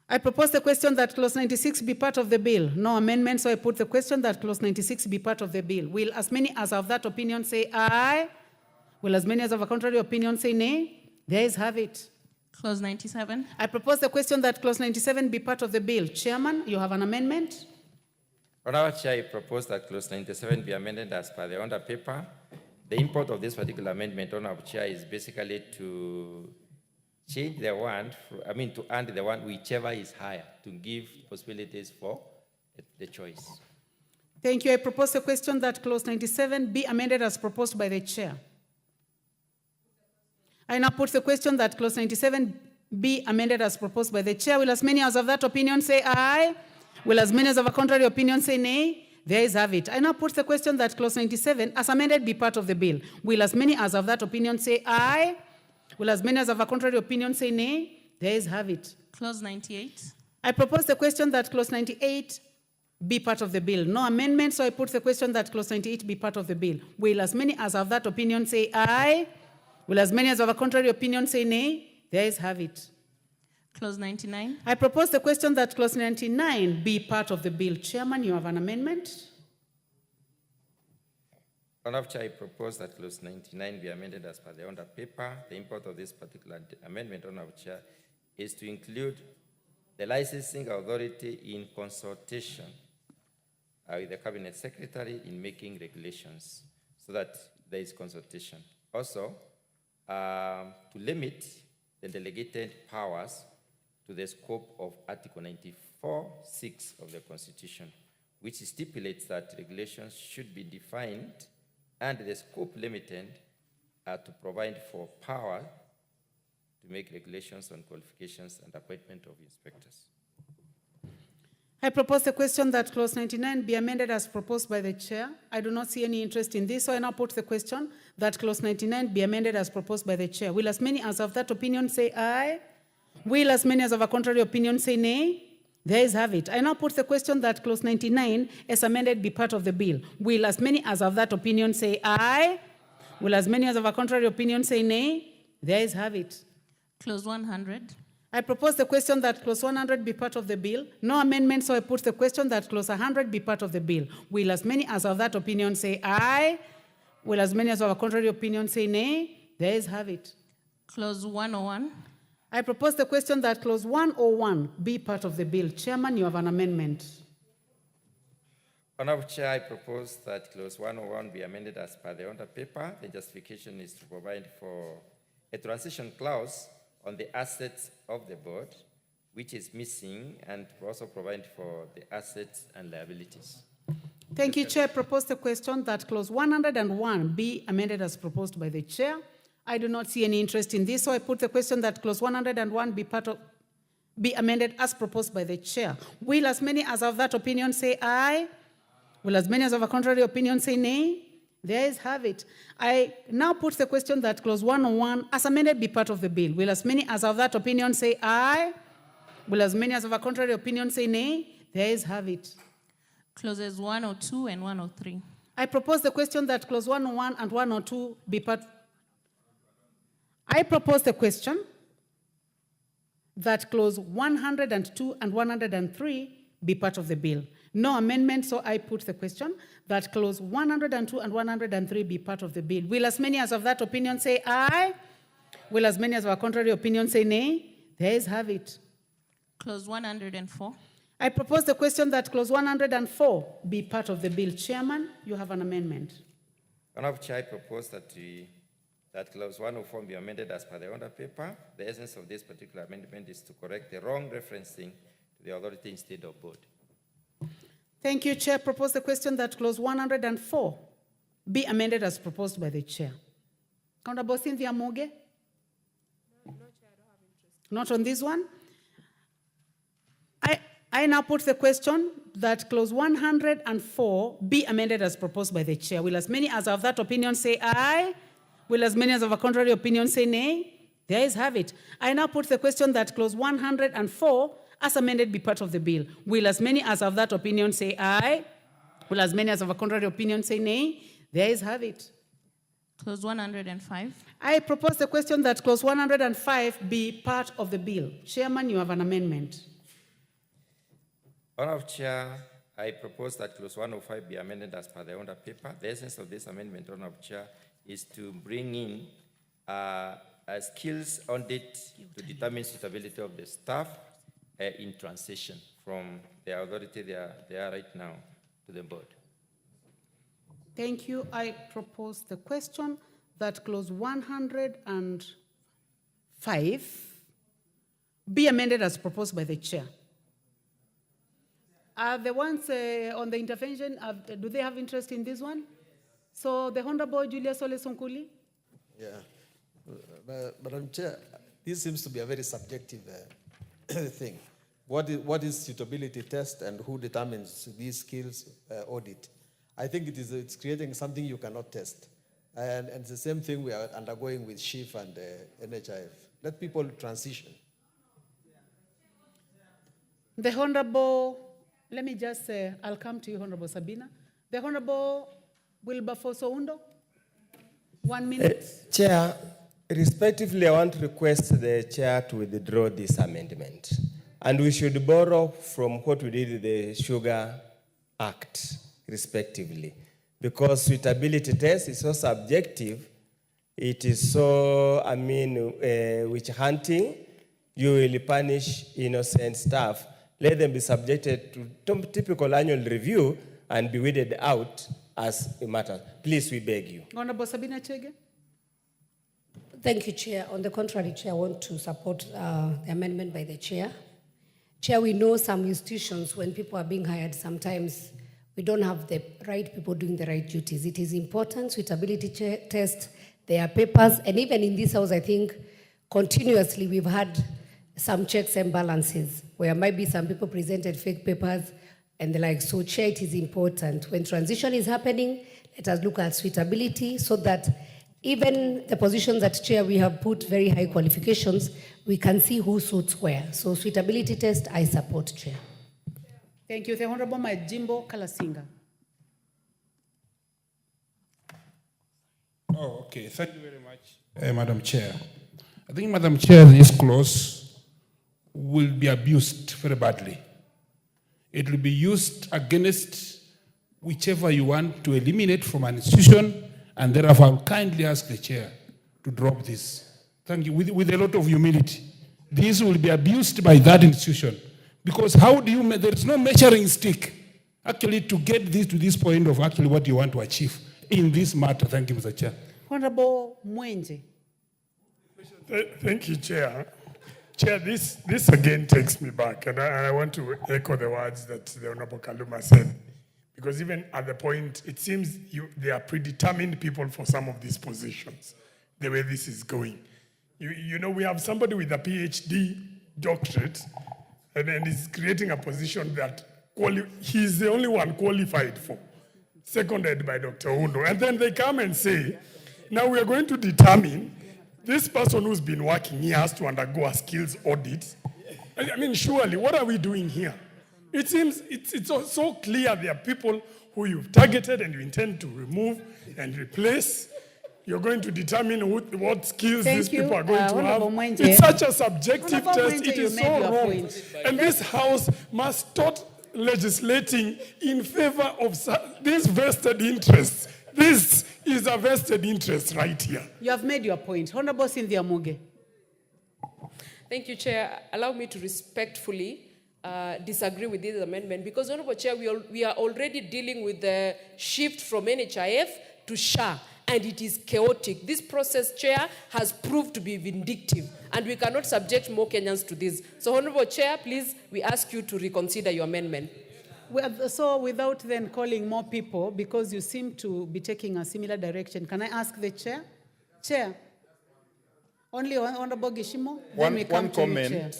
I propose the question that clause 96 be part of the bill. No amendment, so I put the question that clause 96 be part of the bill. Will as many as of that opinion say aye? Will as many as of a contrary opinion say nay? There is have it. Clause 97. I propose the question that clause 97 be part of the bill. Chairman, you have an amendment? Honorable Chair, I propose that clause 97 be amended as per the order paper. The import of this particular amendment, Honorable Chair, is basically to change the one, to add the one whichever is higher, to give possibilities for the choice. Thank you. I propose the question that clause 97 be amended as proposed by the chair. I now put the question that clause 97 be amended as proposed by the chair. Will as many as of that opinion say aye? Will as many as of a contrary opinion say nay? There is have it. I now put the question that clause 97 as amended be part of the bill. Will as many as of that opinion say aye? Will as many as of a contrary opinion say nay? There is have it. Clause 98. I propose the question that clause 98 be part of the bill. No amendment, so I put the question that clause 98 be part of the bill. Will as many as of that opinion say aye? Will as many as of a contrary opinion say nay? There is have it. Clause 99. I propose the question that clause 99 be part of the bill. Chairman, you have an amendment. Honorable Chair, I propose that clause 99 be amended as per the under paper. The import of this particular amendment, Honorable Chair, is to include the licensing authority in consultation with the Cabinet Secretary in making regulations, so that there is consultation. Also, to limit the delegated powers to the scope of Article 94(6) of the Constitution, which stipulates that regulations should be defined and the scope limited to provide for power to make regulations on qualifications and appointment of inspectors. I propose the question that clause 99 be amended as proposed by the chair. I do not see any interest in this, so I now put the question that clause 99 be amended as proposed by the chair. Will as many as of that opinion say aye? Will as many as of a contrary opinion say nay? There is have it. I now put the question that clause 99 as amended be part of the bill. Will as many as of that opinion say aye? Will as many as of a contrary opinion say nay? There is have it. Clause 100. I propose the question that clause 100 be part of the bill. No amendment, so I put the question that clause 100 be part of the bill. Will as many as of that opinion say aye? Will as many as of a contrary opinion say nay? There is have it. Clause 101. I propose the question that clause 101 be part of the bill. Chairman, you have an amendment. Honorable Chair, I propose that clause 101 be amended as per the under paper. The justification is to provide for a transition clause on the assets of the board, which is missing, and to also provide for the assets and liabilities. Thank you, Chair. I propose the question that clause 101 be amended as proposed by the chair. I do not see any interest in this, so I put the question that clause 101 be amended as proposed by the chair. Will as many as of that opinion say aye? Will as many as of a contrary opinion say nay? There is have it. I now put the question that clause 101 as amended be part of the bill. Will as many as of that opinion say aye? Will as many as of a contrary opinion say nay? There is have it. Clauses 102 and 103. I propose the question that clause 101 and 102 be part. I propose the question that clause 102 and 103 be part of the bill. No amendment, so I put the question that clause 102 and 103 be part of the bill. Will as many as of that opinion say aye? Will as many as of a contrary opinion say nay? There is have it. Clause 104. I propose the question that clause 104 be part of the bill. Chairman, you have an amendment. Honorable Chair, I propose that clause 104 be amended as per the under paper. The essence of this particular amendment is to correct the wrong referencing to the authority instead of board. Thank you, Chair. Propose the question that clause 104 be amended as proposed by the chair. Honorable Cynthia Muge? No, Chair, I don't have interest. Not on this one? I now put the question that clause 104 be amended as proposed by the chair. Will as many as of that opinion say aye? Will as many as of a contrary opinion say nay? There is have it. I now put the question that clause 104 as amended be part of the bill. Will as many as of that opinion say aye? Will as many as of a contrary opinion say nay? There is have it. Clause 105. I propose the question that clause 105 be part of the bill. Chairman, you have an amendment. Honorable Chair, I propose that clause 105 be amended as per the under paper. The essence of this amendment, Honorable Chair, is to bring in a skills audit to determine suitability of the staff in transition from the authority they are right now to the board. Thank you. I propose the question that clause 105 be amended as proposed by the chair. The ones on the intervention, do they have interest in this one? So the Honorable Julia Sole Sonkuli? Yeah. Madam Chair, this seems to be a very subjective thing. What is suitability test and who determines these skills audit? I think it's creating something you cannot test. And it's the same thing we are undergoing with SHIF and NHIF. Let people transition. The Honorable, let me just say, I'll come to you, Honorable Sabina. The Honorable Wilberforce Oundo, 1 minute. Chair, Respectively, I want to request the chair to withdraw this amendment. And we should borrow from what we did with the Sugar Act, respectively. Because suitability test is so subjective, it is so, witch hunting, you will punish innocent staff. Let them be subjected to typical annual review and be weeded out as a matter. Please, we beg you. Honorable Sabina Chege. Thank you, Chair. On the contrary, Chair, I want to support the amendment by the Chair. Chair, we know some institutions, when people are being hired, sometimes we don't have the right people doing the right duties. It is important, suitability test, there are papers, and even in this house, I think, continuously we've had some checks and balances, where might be some people presented fake papers and the like. So, Chair, it is important. When transition is happening, let us look at suitability so that even the positions that, Chair, we have put very high qualifications, we can see who suits where. So, suitability test, I support, Chair. Thank you. The Honorable Majimbo Kalasinga. Oh, okay. Thank you very much, Madam Chair. I think, Madam Chair, this clause will be abused very badly. It will be used against whichever you want to eliminate from an institution, and therefore I will kindly ask the Chair to drop this. Thank you, with a lot of humility. This will be abused by that institution. Because how do you, there is no measuring stick actually to get this to this point of actually what you want to achieve in this matter. Thank you, Mr. Chair. Honorable Mwenje. Thank you, Chair. Chair, this again takes me back, and I want to echo the words that the Honorable Kaluma said, because even at the point, it seems they are predetermined people for some of these positions, the way this is going. You know, we have somebody with a PhD doctorate, and he's creating a position that he's the only one qualified for, seconded by Dr. Undo. And then they come and say, now we are going to determine this person who's been working, he has to undergo a skills audit. I mean, surely, what are we doing here? It seems it's so clear there are people who you've targeted and you intend to remove and replace. You're going to determine what skills these people are going to have. Mwenje. It's such a subjective test. Mwenje, It is you so made your wrong. point. And this House must start legislating in favor of these vested interests. This is a vested interest right here. You have made your point. Honorable Cynthia Muge. Thank you, Chair. Allow me to respectfully disagree with this amendment because, Honorable Chair, we are already dealing with the shift from NHIF to SHA, and it is chaotic. This process, Chair, has proved to be vindictive, and we cannot subject more Kenyans to this. So, Honorable Chair, please, we ask you to reconsider your amendment. So without then calling more people, because you seem to be taking a similar direction, can I ask the Chair? Chair, only Honorable Gishimo, then we come one to you, comment.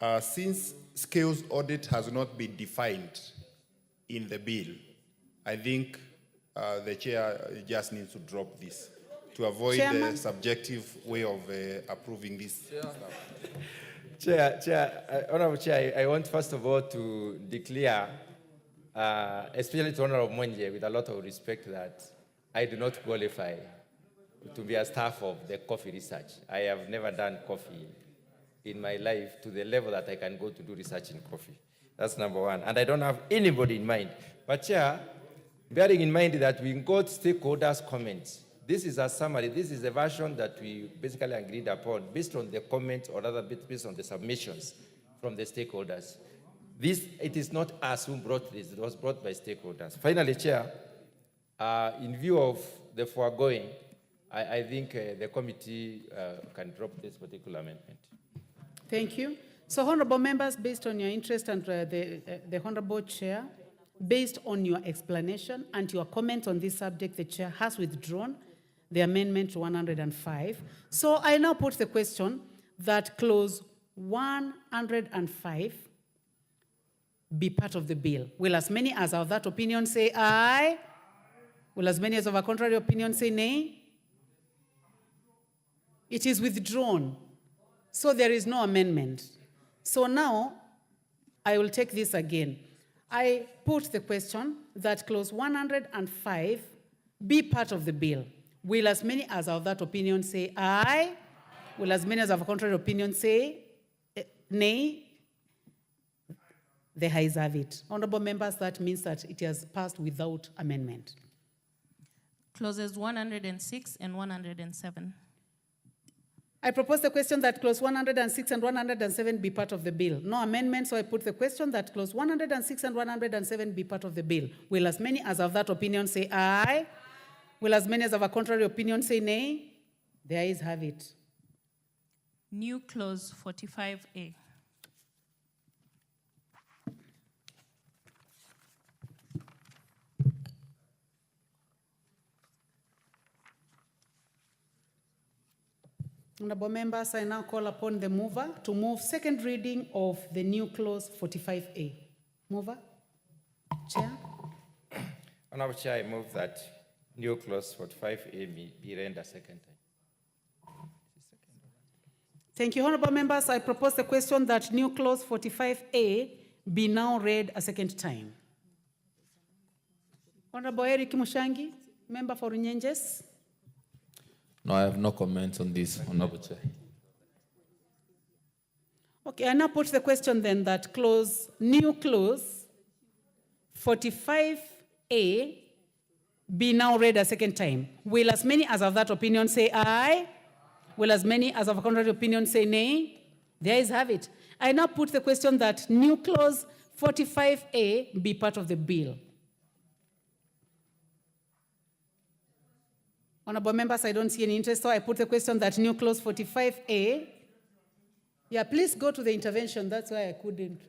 Chair. Since skills audit has not been defined in the bill, I think the chair just needs to drop this to avoid Chairman. the subjective way of approving this stuff. Honorable Chair, I want first of all to declare, especially to Honorable Mwenje, with a lot of respect, that I do not qualify to be a staff of the coffee research. I have never done coffee in my life to the level that I can go to do research in coffee. That's number one. And I don't have anybody in mind. But Chair, bearing in mind that we got stakeholders' comments, this is a summary. This is a version that we basically agreed upon based on the comments, or rather based on the submissions from the stakeholders. It is not us who brought this. It was brought by stakeholders. Finally, Chair, in view of the foregoing, I think the committee can drop this particular amendment. Thank you. So, honorable members, based on your interest and the Honorable Chair, based on your explanation and your comment on this subject, the Chair has withdrawn the amendment to 105. So I now put the question that clause 105 be part of the bill. Will as many as of that opinion say aye? Will as many as of a contrary opinion say nay? It is withdrawn. So there is no amendment. So now I will take this again. I put the question that clause 105 be part of the bill. Will as many as of that opinion say aye? Will as many as of a contrary opinion say nay? The ayes have it. Honorable members, that means that it has passed without amendment. Clauses 106 and 107. I propose the question that clause 106 and 107 be part of the bill. No amendment, so I put the question that clause 106 and 107 be part of the bill. Will as many as of that opinion say aye? Will as many as of a contrary opinion say nay? The ayes have it. New clause 45A. Honorable members, I now call upon the mover to move second reading of the new clause 45A. Mover? Chair? Honorable Chair, I move that new clause 45A be read a second time. Thank you, honorable members. I propose the question that new clause 45A be now read a second time. Honorable Eric Mushangi, member for Nyenjes. No, I have no comments on this, Honorable Chair. Okay, I now put the question then that new clause 45A be now read a second time. Will as many as of that opinion say aye? Will as many as of a contrary opinion say nay? The ayes have it. I now put the question that new clause 45A be part of the bill. Honorable members, I don't see any interest, so I put the question that new clause 45A. Yeah, please go to the intervention. That's why I couldn't.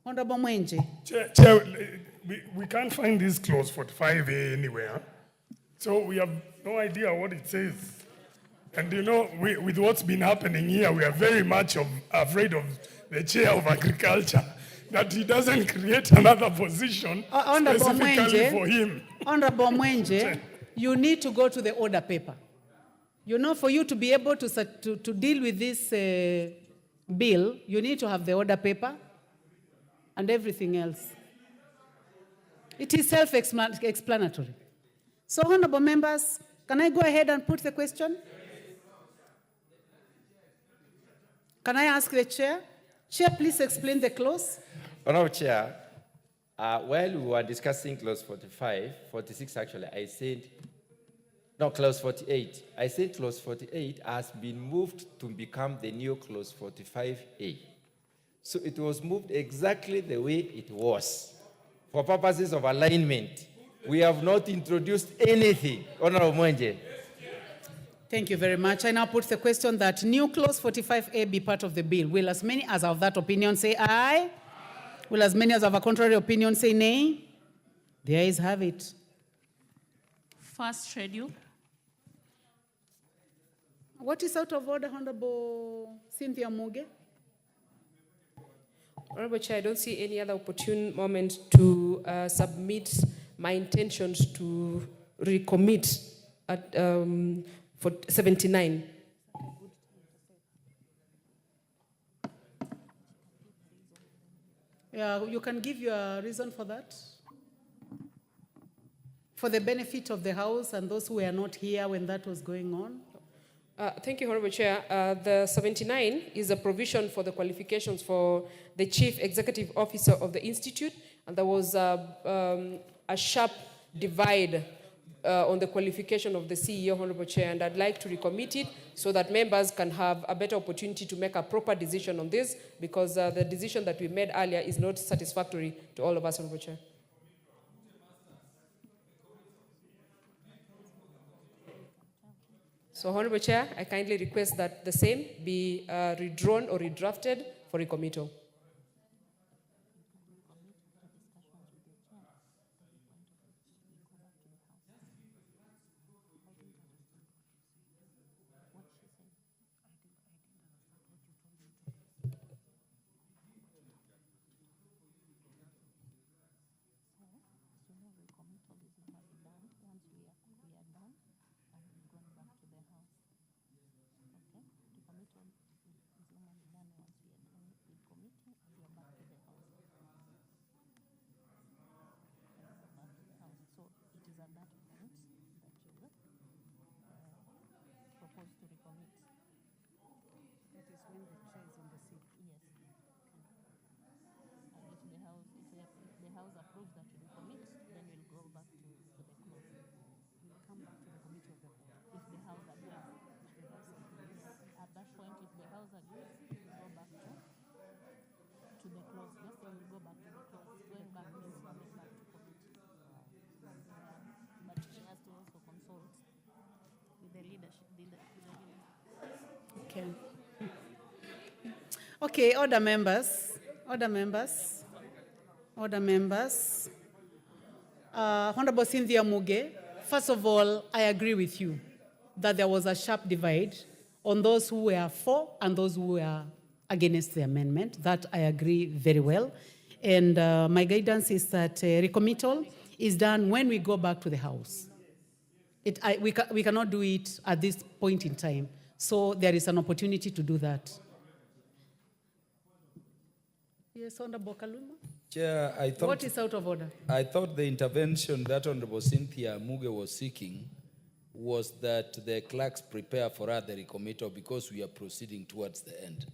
Honorable Mwenje. Chair, we can't find this clause 45A anywhere. So we have no idea what it says. And you know, with what's been happening here, we are very much afraid of the chair of agriculture, that he doesn't create another position specifically for him. Honorable Mwenje, you need to go to the order paper. You know, for you to be able to deal with this bill, you need to have the order paper and everything else. It is self-explanatory. So, honorable members, can I go ahead and put the question? Can I ask the chair? Chair, please explain the clause. Honorable Chair, while we were discussing clause 46 actually, I said, no, clause 48. I said clause 48 has been moved to become the new clause 45A. So it was moved exactly the way it was. For purposes of alignment, we have not introduced anything. Honorable Mwenje. Thank you very much. I now put the question that new clause 45A be part of the bill. Will as many as of that opinion say aye? Will as many as of a contrary opinion say nay? The ayes have it. First schedule. What is out of order, Honorable Cynthia Muge? Honorable Chair, I don't see any other opportune moment to submit my intentions to recommit at, for 79. Yeah, you can give your reason for that. For the benefit of the House and those who were not here when that was going on. Thank you, Honorable Chair. The 79 is a provision for the qualifications for the Chief Executive Officer of the Institute, and there was a sharp divide on the qualification of the CEO, Honorable Chair, and I'd like to recommit it so that members can have a better opportunity to make a proper decision on this, because the decision that we made earlier is not satisfactory to all of us, Honorable Chair. So, Honorable Chair, I kindly request that the same be redrawn or redrafted for recommittal. House approves that we commit, then we'll go back to the close. We'll come back to the committee of the whole. If the House agrees, at that point, if the House agrees, we'll go back to the close. Just say we'll go back to the close. Going back means coming back to committee. But she has to also consult with the leadership. Okay. Okay, order members. Order members. Order members. Honorable Cynthia Muge, first of all, I agree with you that there was a sharp divide on those who were for and those who were against the amendment. That I agree very well. And my guidance is that recommittal is done when we go back to the House. We cannot do it at this point in time. So there is an opportunity to do that. Yes, Honorable Kaluma? Chair, I thought... What is out of order? I thought the intervention that Honorable Cynthia Muge was seeking was that the clerks prepare for her the recommittal because we are proceeding towards the end.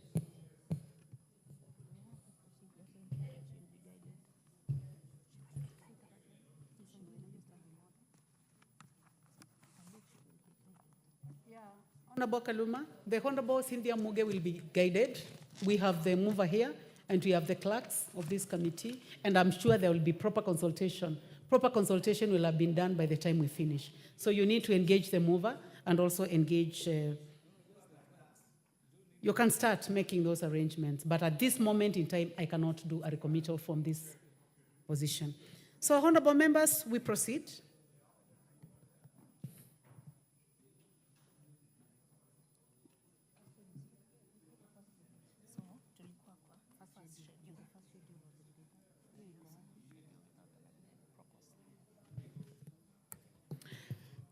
Honorable Kaluma, the Honorable Cynthia Muge will be guided. We have the mover here, and we have the clerks of this committee, and I'm sure there will be proper consultation. Proper consultation will have been done by the time we finish. So you need to engage the mover and also engage, you can start making those arrangements, but at this moment in time, I cannot do a recommittal from this position. So, honorable members, we proceed.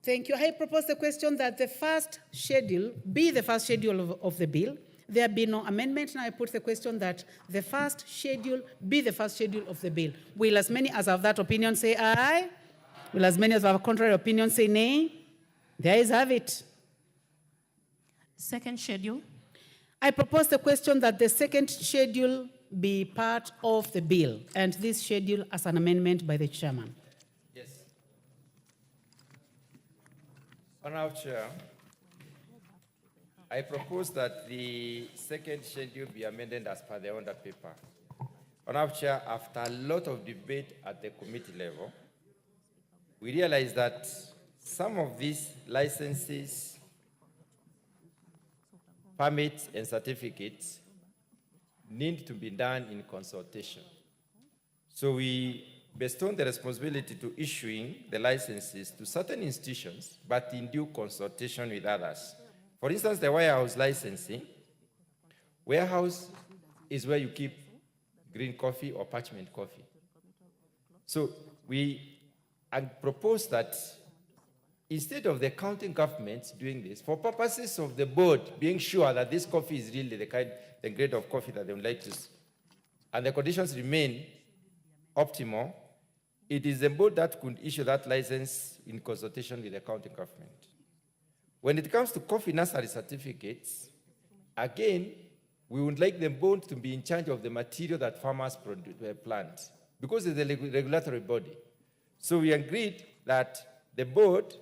Thank you. I propose the question that the first schedule be the first schedule of the bill. There be no amendment. Now I put the question that the first schedule be the first schedule of the bill. Will as many as have that opinion say aye? Will as many as have a contrary opinion say nay? The ayes have it. Second schedule. I propose the question that the second schedule be part of the bill, and this schedule as an amendment by the chairman. Honorable Chair, I propose that the second schedule be amended as per the order paper. Honorable Chair, after a lot of debate at the committee level, we realize that some of these licenses, permits, and certificates need to be done in consultation. So we bestowed the responsibility to issuing the licenses to certain institutions, but in due consultation with others. For instance, the warehouse licensing. Warehouse is where you keep green coffee or parchment coffee. So we propose that instead of the county governments doing this, for purposes of the board being sure that this coffee is really the grade of coffee that they would like to, and the conditions remain optimal, it is the board that could issue that license in consultation with the county government. When it comes to coffee nursery certificates, again, we would like the board to be in charge of the material that farmers plant, because it's a regulatory body. So we agreed that the board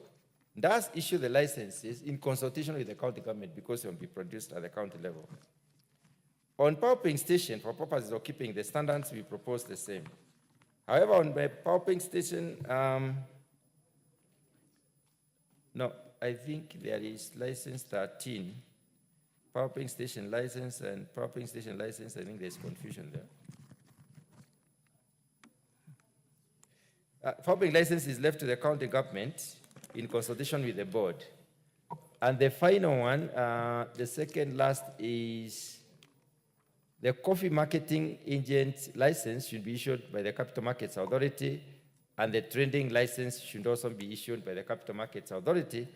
does issue the licenses in consultation with the county government, because it will be produced at the county level. On pumping station, for purposes of keeping the standards, we propose the same. However, on the pumping station, no, I think there is license 13. Pumping station license and pumping station license, I think there's confusion there. Pumping license is left to the county government in consultation with the board. And the final one, the second last, is the coffee marketing agent license should be issued by the Capital Markets Authority, and the trading license should also be issued by the Capital Markets Authority,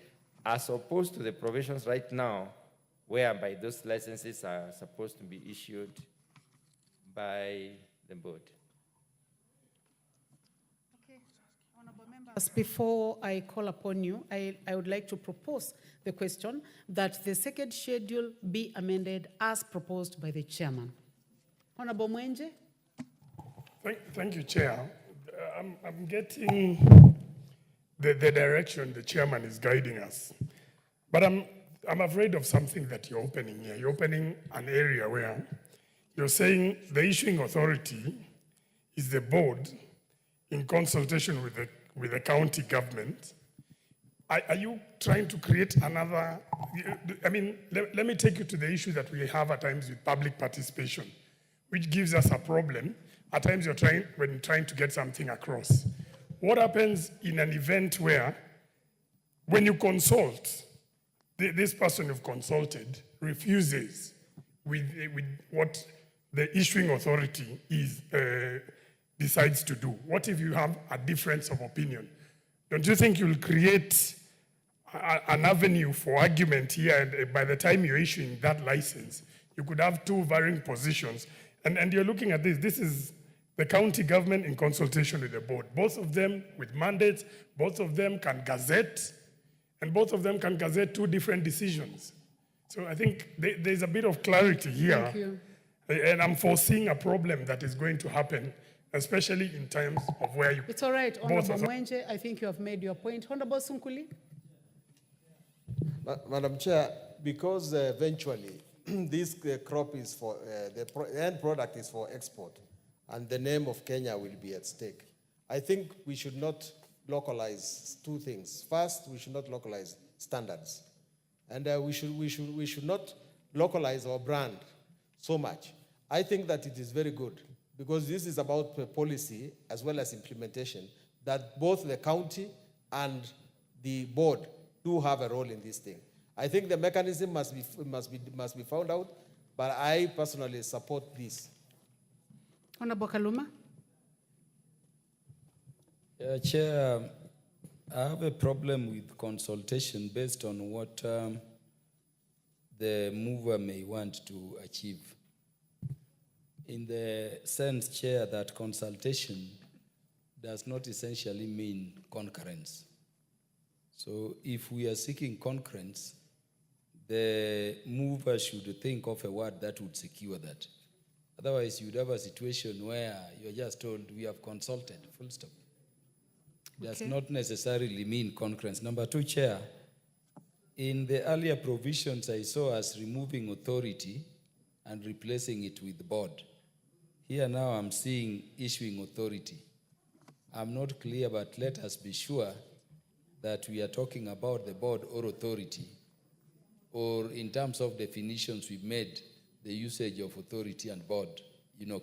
as opposed to the provisions right now, whereby those licenses are supposed to be issued by the board. Okay, honorable members, before I call upon you, I would like to propose the question that the second schedule be amended as proposed by the chairman. Honorable Mwenje. Thank you, Chair. I'm getting the direction the chairman is guiding us. But I'm afraid of something that you're opening here. You're opening an area where you're saying the issuing authority is the board in consultation with the county government. Are you trying to create another? I mean, let me take you to the issue that we have at times with public participation, which gives us a problem. At times when you're trying to get something across. What happens in an event where, when you consult, this person you've consulted refuses with what the issuing authority decides to do? What if you have a difference of opinion? Don't you think you'll create an avenue for argument here, and by the time you're issuing that license, you could have two varying positions? And you're looking at this is the county government in consultation with the board. Both of them with mandates, both of them can gazette, and both of them can gazette two different decisions. So I think there's a bit of clarity here. Thank you. And I'm foreseeing a problem that is going to happen, especially in terms of where you... It's all right, both Honorable of- Mwenje, I think you have made your point. Honorable Sunkuli? Madam Chair, because eventually this crop is for, the end product is for export, and the name of Kenya will be at stake. I think we should not localize two things. First, we should not localize standards. And we should not localize our brand so much. I think that it is very good, because this is about policy as well as implementation, that both the county and the board do have a role in this thing. I think the mechanism must be found out, but I personally support this. Honorable Kaluma? Chair, I have a problem with consultation based on what the mover may want to achieve. In the sense, Chair, that consultation does not essentially mean concurrence. So if we are seeking concurrence, the mover should think of a word that would secure that. Otherwise, you'd have a situation where you're just told, we have consulted, full stop. Does not necessarily mean concurrence. Number two, Chair, in the earlier provisions, I saw us removing authority and replacing it with board. Here now I'm seeing issuing authority. I'm not clear, but let us be sure that we are talking about the board or authority, or in terms of definitions, we've made the usage of authority and board,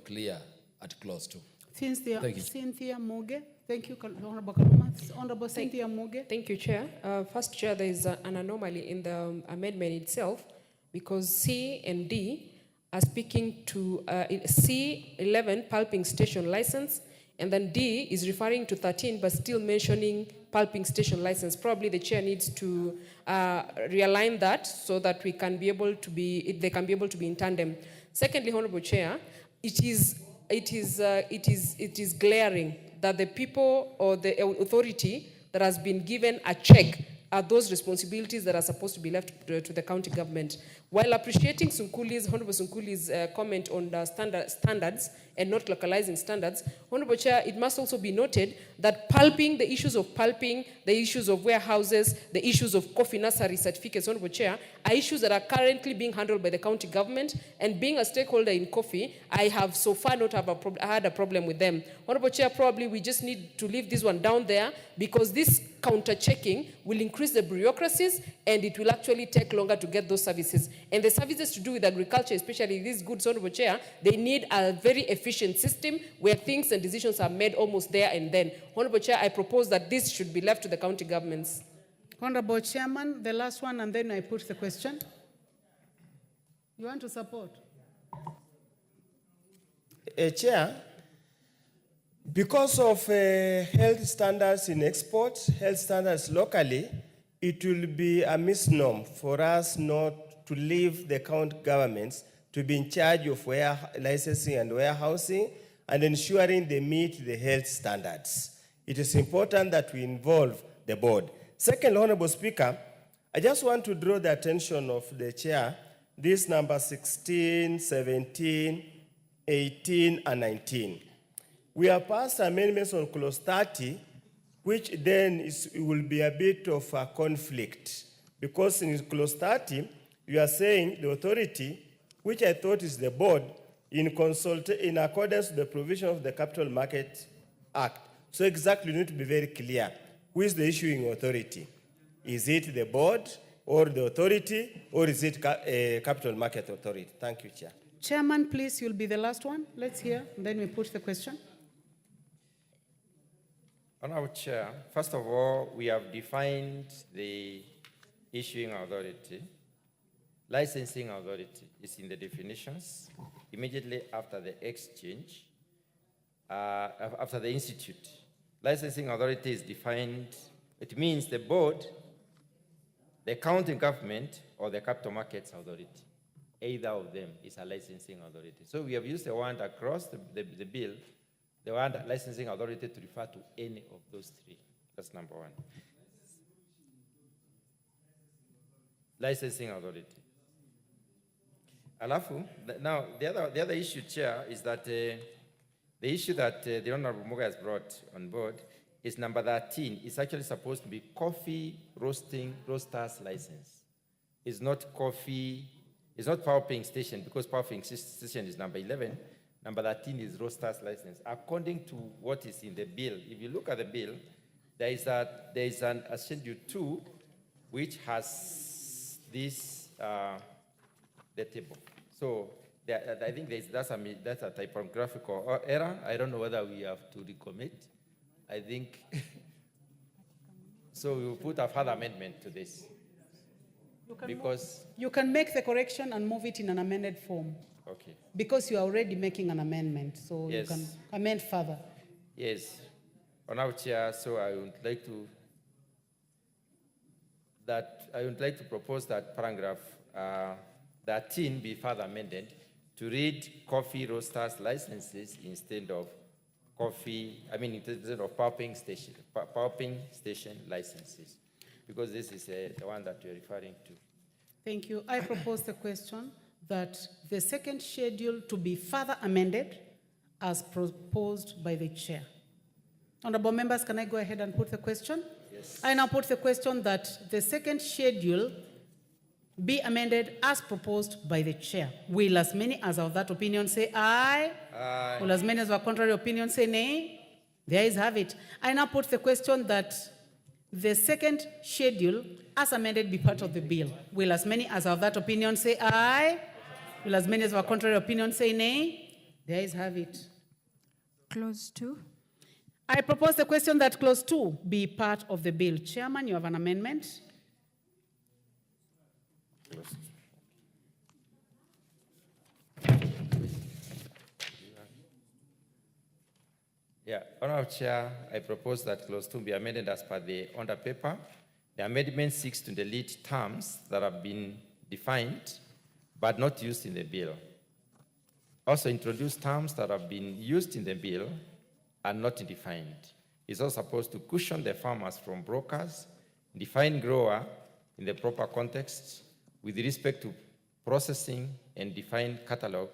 clear at clause 2. Cynthia, Thank you. Cynthia Muge. Thank you, Honorable Kaluma. Honorable Cynthia Muge. Thank you, Chair. First, Chair, there is an anomaly in the amendment itself, because C and D are speaking to C11 pulping station license, and then D is referring to 13 but still mentioning pulping station license. Probably the Chair needs to realign that so that we can be able to they can be able to be in tandem. Secondly, Honorable Chair, it is glaring that the people or the authority that has been given a check are those responsibilities that are supposed to be left to the county government. While appreciating Honorable Sunkuli's comment on the standards and not localizing standards, Honorable Chair, it must also be noted that pulping, the issues of pulping, the issues of warehouses, the issues of coffee nursery certificates, Honorable Chair, are issues that are currently being handled by the county government. And being a stakeholder in coffee, I have so far not had a problem with them. Honorable Chair, probably we just need to leave this one down there, because this counter-checking will increase the bureaucracies and it will actually take longer to get those services. And the services to do with agriculture, especially these goods, Honorable Chair, they need a very efficient system where things and decisions are made almost there and then. Honorable Chair, I propose that this should be left to the county governments. Honorable Chairman, the last one, and then I put the question. You want to support? Chair, because of health standards in export, health standards locally, it will be a misnomer for us not to leave the county governments to be in charge of licensing and warehousing and ensuring they meet the health standards. It is important that we involve the board. Second, Honorable Speaker, I just want to draw the attention of the Chair, this number 16, 17, 18, and 19. We have passed amendments on clause 30, which then will be a bit of a conflict. Because in clause 30, you are saying the authority, which I thought is the board, in accordance with the provision of the Capital Market Act. So exactly, you need to be very clear. Who is the issuing authority? Is it the board or the authority, or is it Capital Market Authority? Thank you, Chair. Chairman, please, you'll be the last one. Let's hear, then we put the question. Honorable Chair, first of all, we have defined the issuing authority. Licensing authority is in the definitions immediately after the exchange, after the institute. Licensing authority is defined, it means the board, the county government, or the capital markets authority. Either of them is a licensing authority. So we have used the word across the bill, the word licensing authority to refer to any of those three. That's number one. Licensing authority. Alafu, now the other issue, Chair, is that the issue that the Honorable Muga has brought on board is number 13. It's actually supposed to be coffee roasters license. It's not coffee, it's not power paying station, because power paying station is number 11. Number 13 is roasters license. According to what is in the bill, if you look at the bill, there is an schedule 2, which has this, the table. So I think that's a typographical error. I don't know whether we have to recommit. I think, so we will put a further amendment to this. You can make the correction and move it in an amended form. Okay. Because you are already making an amendment, so Yes. you can amend further. Yes. Honorable Chair, so I would like to propose that paragraph 13 be further amended to read coffee roasters licenses instead of instead of power paying station licenses, because this is the one that you're referring to. Thank you. I propose the question that the second schedule to be further amended as proposed by the chair. Honorable members, can I go ahead and put the question? Yes. I now put the question that the second schedule be amended as proposed by the chair. Will as many as of that opinion say aye? Aye. Will as many as of contrary opinion say nay? The ayes have it. I now put the question that the second schedule as amended be part of the bill. Will as many as of that opinion say aye? Will as many as of contrary opinion say nay? The ayes have it. Clause 2. I propose the question that clause 2 be part of the bill. Chairman, you have an amendment. Yeah, Honorable Chair, I propose that clause 2 be amended as per the under paper. The amendment seeks to delete terms that have been defined but not used in the bill. Also introduce terms that have been used in the bill and not defined. It's also supposed to cushion the farmers from brokers, define grower in the proper context with respect to processing, and define catalog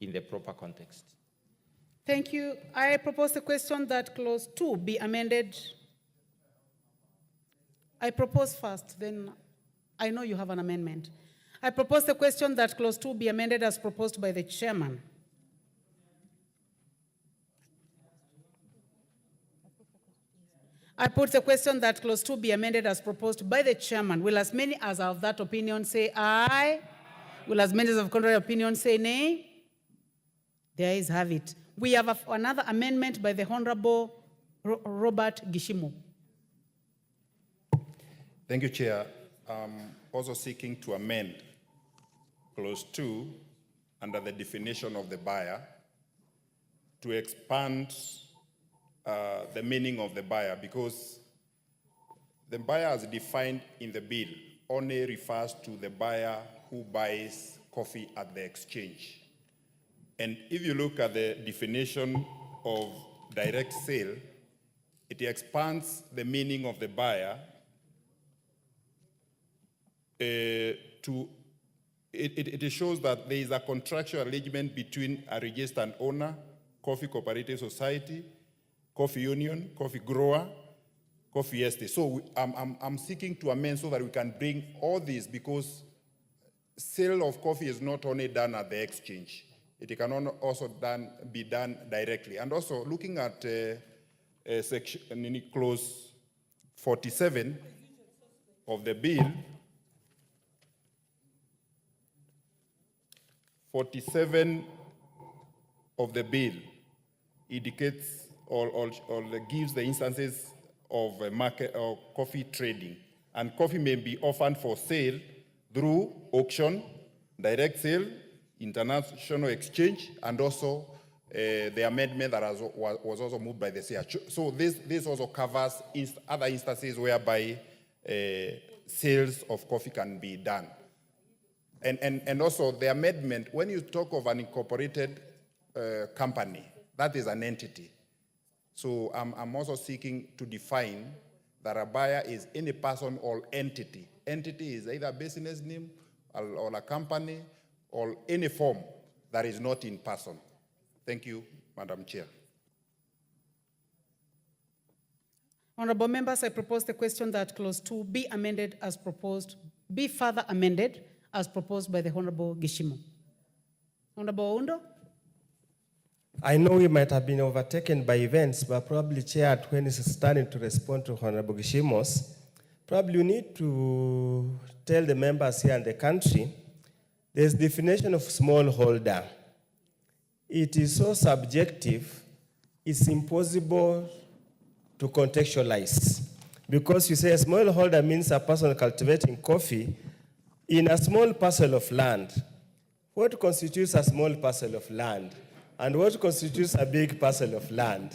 in the proper context. Thank you. I propose the question that clause 2 be amended. I propose first, then I know you have an amendment. I propose the question that clause 2 be amended as proposed by the chairman. I put the question that clause 2 be amended as proposed by the chairman. Will as many as of that opinion say aye? Will as many as of contrary opinion say nay? The ayes have it. We have another amendment by the Honorable Robert Gishimu. Thank you, Chair. Also seeking to amend clause 2 under the definition of the buyer to expand the meaning of the buyer, because the buyer as defined in the bill only refers to the buyer who buys coffee at the exchange. And if you look at the definition of direct sale, it expands the meaning of the buyer it shows that there is a contractual arrangement between a registered owner coffee cooperative society, coffee union, coffee grower, coffee estate. So I'm seeking to amend so that we can bring all these, because sale of coffee is not only done at the exchange. It can also be done directly. And also looking at section clause 47 of the bill, 47 of the bill indicates or gives the instances of market or coffee trading. And coffee may be offered for sale through auction, direct sale, international exchange, and also the amendment that was also moved by the CH. So this also covers other instances whereby sales of coffee can be done. And also the amendment, when you talk of an incorporated company, that is an entity. So I'm also seeking to define that a buyer is any person or entity. Entity is either a business name or a company or any form that is not in person. Thank you, Madam Chair. Honorable members, I propose the question that clause 2 be amended as proposed, be further amended as proposed by the Honorable Gishimo. Honorable Oundo? I know we might have been overtaken by events, but probably, Chair, when it's starting to respond to Honorable Gishimo's, probably you need to tell the members here in the country, there's definition of smallholder. It is so subjective, it's impossible to contextualize. Because you say a smallholder means a person cultivating coffee in a small parcel of land. What constitutes a small parcel of land? And what constitutes a big parcel of land?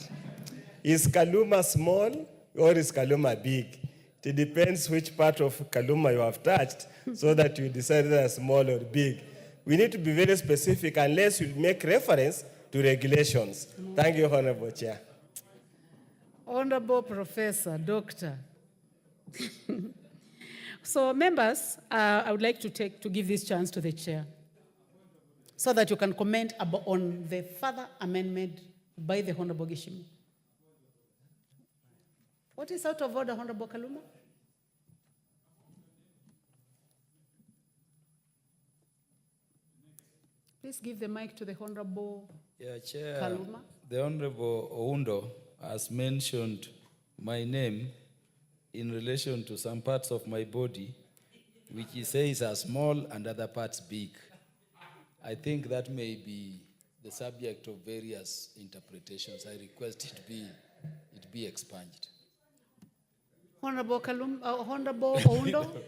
Is Kaluma small or is Kaluma big? It depends which part of Kaluma you have touched so that you decide whether small or big. We need to be very specific unless you make reference to regulations. Thank you, Honorable Chair. Honorable Professor, Doctor. So members, I would like to give this chance to the chair so that you can comment on the further amendment by the Honorable Gishimo. What is out of order, Honorable Kaluma? Please give the mic to the Honorable Chair, Kaluma. The Honorable Oundo has mentioned my name in relation to some parts of my body, which he says are small and other parts big. I think that may be the subject of various interpretations. I request it be expunged. Honorable Honorable Oundo,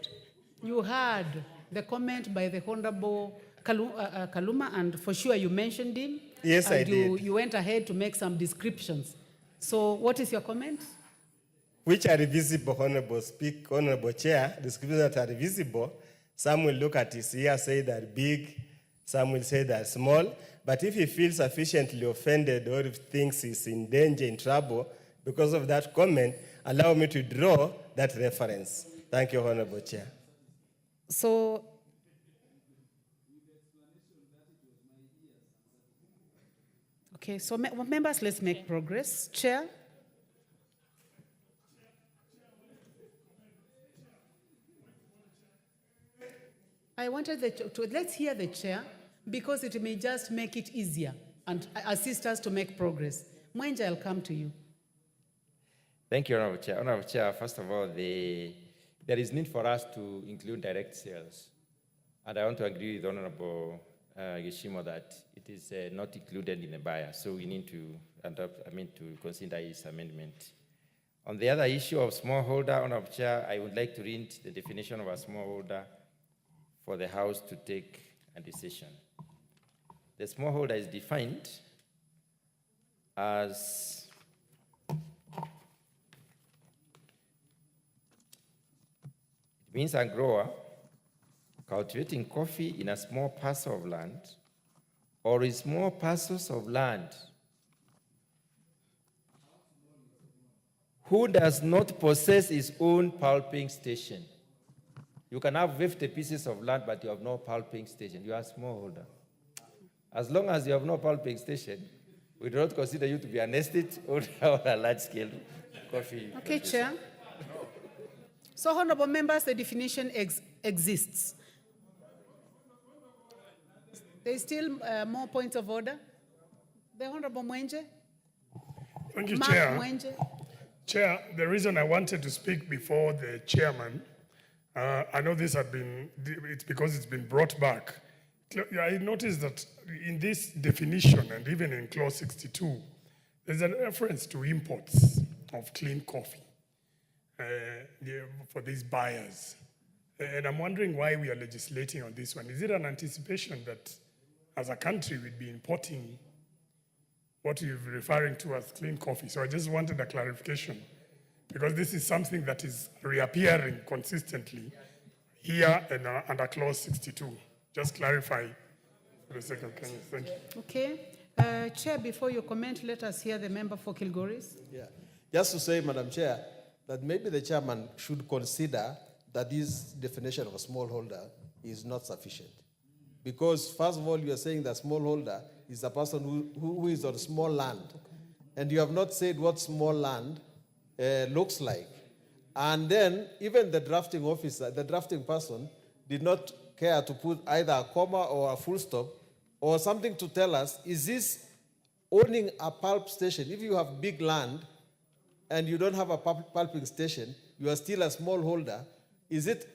you heard the comment by the Honorable Kaluma, and for sure you mentioned him. Yes, I did. You went ahead to make some descriptions. So what is your comment? Which are visible, Honorable Chair, descriptions that are visible. Some will look at his ear, say they're big. Some will say they're small. But if he feels sufficiently offended or if thinks he's in danger, in trouble, because of that comment, allow me to draw that reference. Thank you, Honorable Chair. So, okay, so members, let's make progress. Chair? I wanted let's hear the chair because it may just make it easier and assist us to make progress. Mwenja, I'll come to you. Thank you, Honorable Chair. Honorable Chair, first of all, there is need for us to include direct sales. And I want to agree with Honorable Gishimo that it is not included in the buyer. So we need to to consider his amendment. On the other issue of smallholder, Honorable Chair, I would like to read the definition of a smallholder for the House to take a decision. The smallholder is defined as it means a grower cultivating coffee in a small parcel of land or in small parcels of land who does not possess his own pulping station. You can have 50 pieces of land, but you have no pulping station. You are a smallholder. As long as you have no pulping station, We do not consider you to be an estate or a large-scale coffee. Okay, Chair. So, honorable members, the definition exists. There is still more points of order. The Honorable Mwenje. Thank you, Mark Chair. Mwenje. Chair, the reason I wanted to speak before the chairman, I know this had been, it's because it's been brought back. I noticed that in this definition and even in clause 62, there's a reference to imports of clean coffee for these buyers. And I'm wondering why we are legislating on this one. Is it an anticipation that as a country we'd be importing what you're referring to as clean coffee? So I just wanted a clarification, because this is something that is reappearing consistently here and under clause 62. Just clarify for the sake of Kenya. Thank you. Okay. Chair, before you comment, let us hear the member for Kilgoris. Yeah. Just to say, Madam Chair, that maybe the chairman should consider that this definition of a smallholder is not sufficient. Because first of all, you are saying that smallholder is a person who is on small land. And you have not said what small land looks like. And then even the drafting officer, the drafting person, did not care to put either a comma or a full stop or something to tell us, is this owning a pulp station? If you have big land and you don't have a pulping station, you are still a smallholder. Is it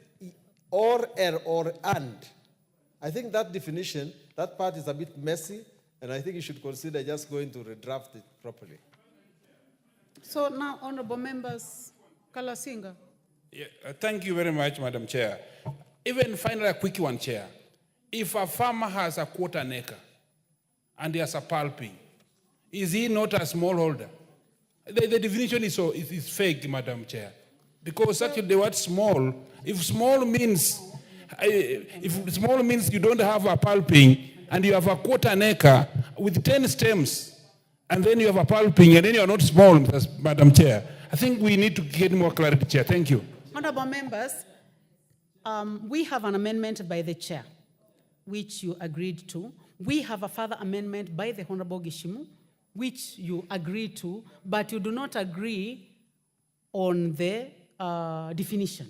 or and? I think that definition, that part is a bit messy, and I think you should consider just going to redraft it properly. So now, honorable members, Kalasinga. Yeah, thank you very much, Madam Chair. Even finally, a quick one, Chair. If a farmer has a quarter an acre and he has a pulping, is he not a smallholder? The definition is fake, Madam Chair. Because actually the word small, if small means you don't have a pulping and you have a quarter an acre with 10 stems, and then you have a pulping and then you're not small, Madam Chair. I think we need to get more clarity, Chair. Thank you. Honorable members, we have an amendment by the chair, which you agreed to. We have a further amendment by the Honorable Gishimu, which you agreed to, but you do not agree on the definition.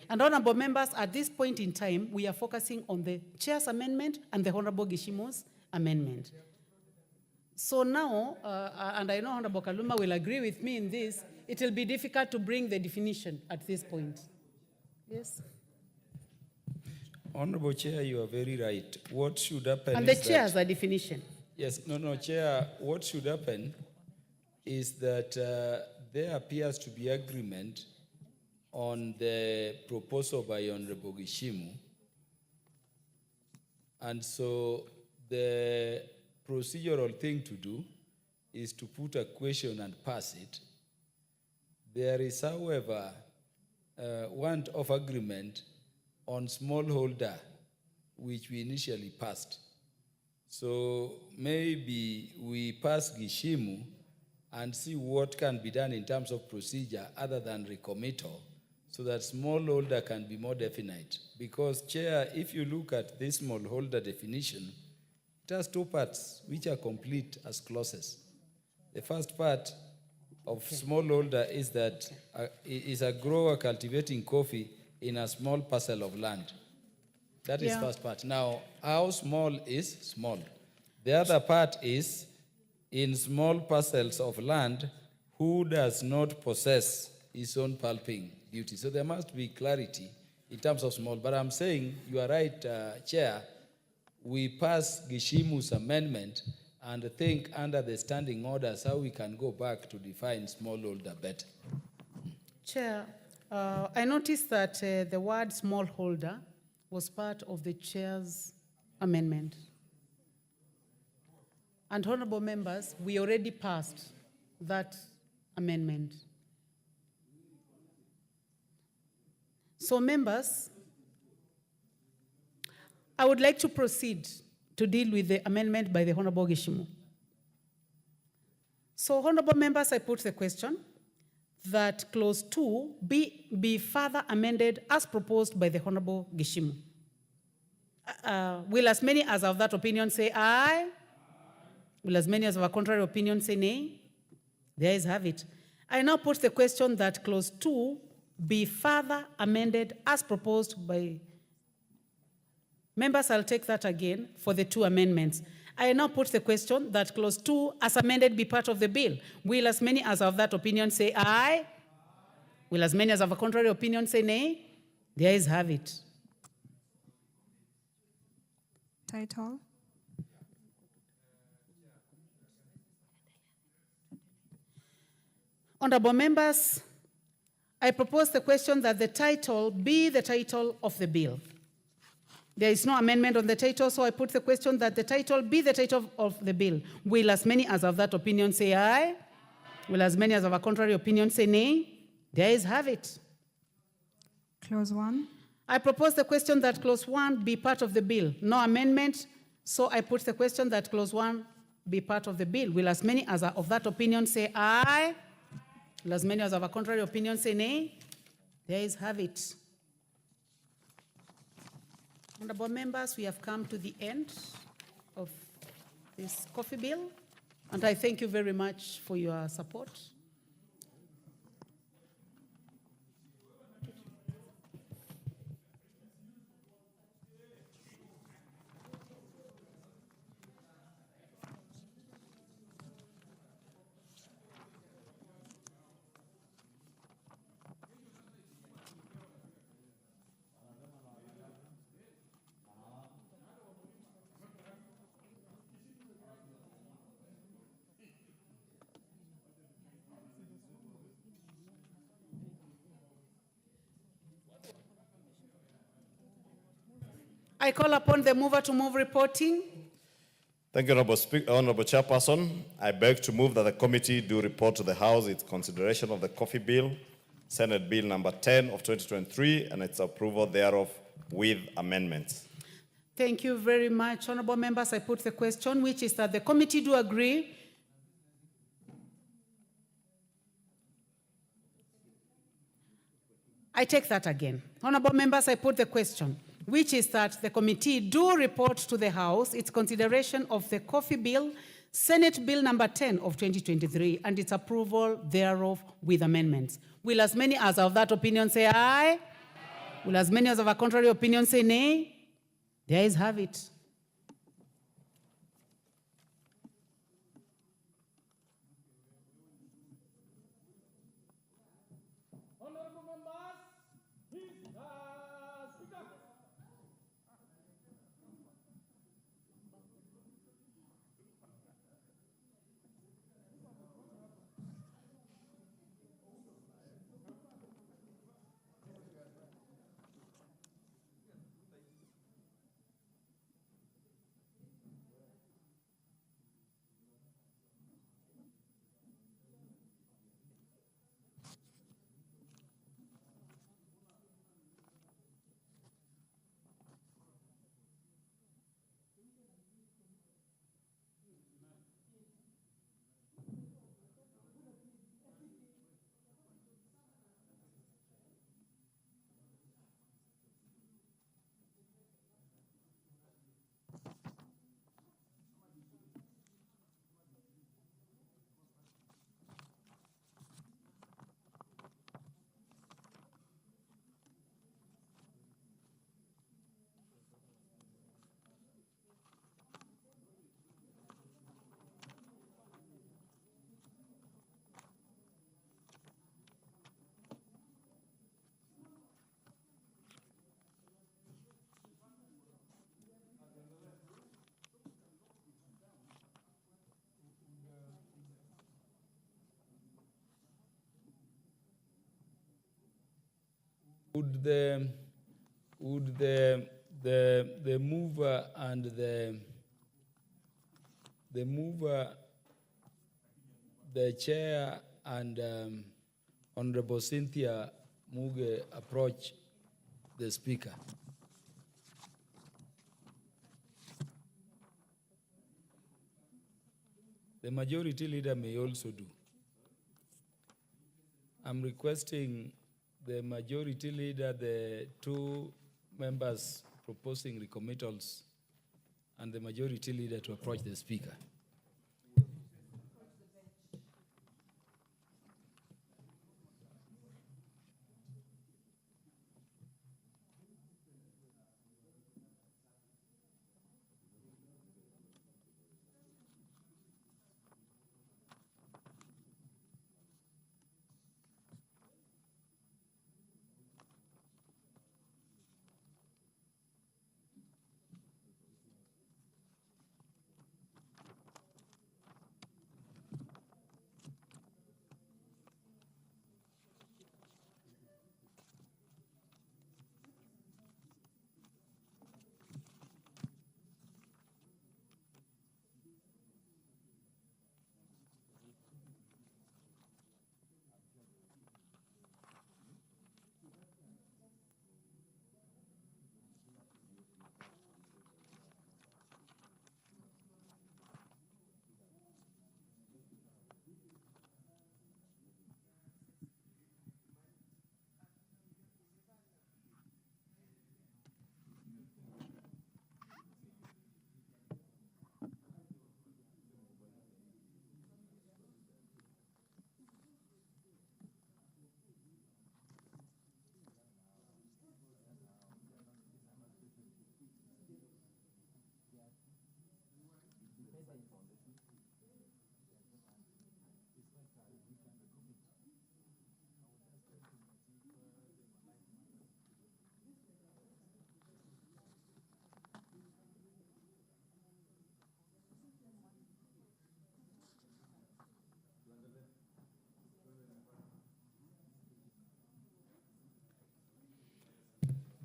And honorable members, at this point in time, we are focusing on the chair's amendment and the Honorable Gishimu's amendment. So now, and I know Honorable Kaluma will agree with me in this, it will be difficult to bring the definition at this point. Yes? Honorable Chair, you are very right. What should happen And the chair has a definition. Yes, no, Chair, what should happen is that there appears to be agreement on the proposal by Honorable Gishimu. And so the procedural thing to do is to put a question and pass it. There is, however, want of agreement on smallholder, which we initially passed. So maybe we pass Gishimu and see what can be done in terms of procedure other than recommittal, so that smallholder can be more definite. Because, Chair, if you look at this smallholder definition, it has two parts which are complete as clauses. The first part of smallholder is that is a grower cultivating coffee in a small parcel of land. That is first part. Now, how small is small? The other part is in small parcels of land who does not possess his own pulping duty. So there must be clarity in terms of small. But I'm saying, you are right, Chair, we pass Gishimu's amendment and think under the standing orders how we can go back to define smallholder better. Chair, I noticed that the word smallholder was part of the chair's amendment. And honorable members, we already passed that amendment. So members, I would like to proceed to deal with the amendment by the Honorable Gishimu. So honorable members, I put the question that clause 2 be further amended as proposed by the Honorable Gishimu. Will as many as of that opinion say aye? Will as many as have a contrary opinion say nay? The ayes have it. I now put the question that clause 2 be further amended as proposed by members. I'll take that again for the 2 amendments. I now put the question that clause 2 as amended be part of the bill. Will as many as have that opinion say aye? Will as many as have a contrary opinion say nay? The ayes have it. Title. Honorable members, I propose the question that the title be the title of the bill. There is no amendment on the title, so I put the question that the title be the title of the bill. Will as many as have that opinion say aye? Will as many as have a contrary opinion say nay? The ayes have it. Clause 1. I propose the question that clause 1 be part of the bill. No amendment, so I put the question that clause 1 be part of the bill. Will as many as are of that opinion say aye? Will as many as have a contrary opinion say nay? The ayes have it. Honorable members, we have come to the end of this coffee bill, and I thank you very much for your support. I call upon the mover to move reporting. Thank you, Honorable Chairperson. I beg to move that the committee do report to the House its consideration of the coffee bill, Senate Bill number 10 of 2023, and its approval thereof with amendments. Thank you very much, honorable members. I put the question, which is that the committee do agree I take that again. Honorable members, I put the question, which is that the committee do report to the House its consideration of the coffee bill, Senate Bill number 10 of 2023, and its approval thereof with amendments. Will as many as of that opinion say aye? Will as many as of a contrary opinion say nay? The ayes have it. Would the mover and the mover, the chair and Honorable Cynthia Muge approach the speaker? The majority leader may also do. I'm requesting the majority leader, the two members proposing recommittals, and the majority leader to approach the speaker.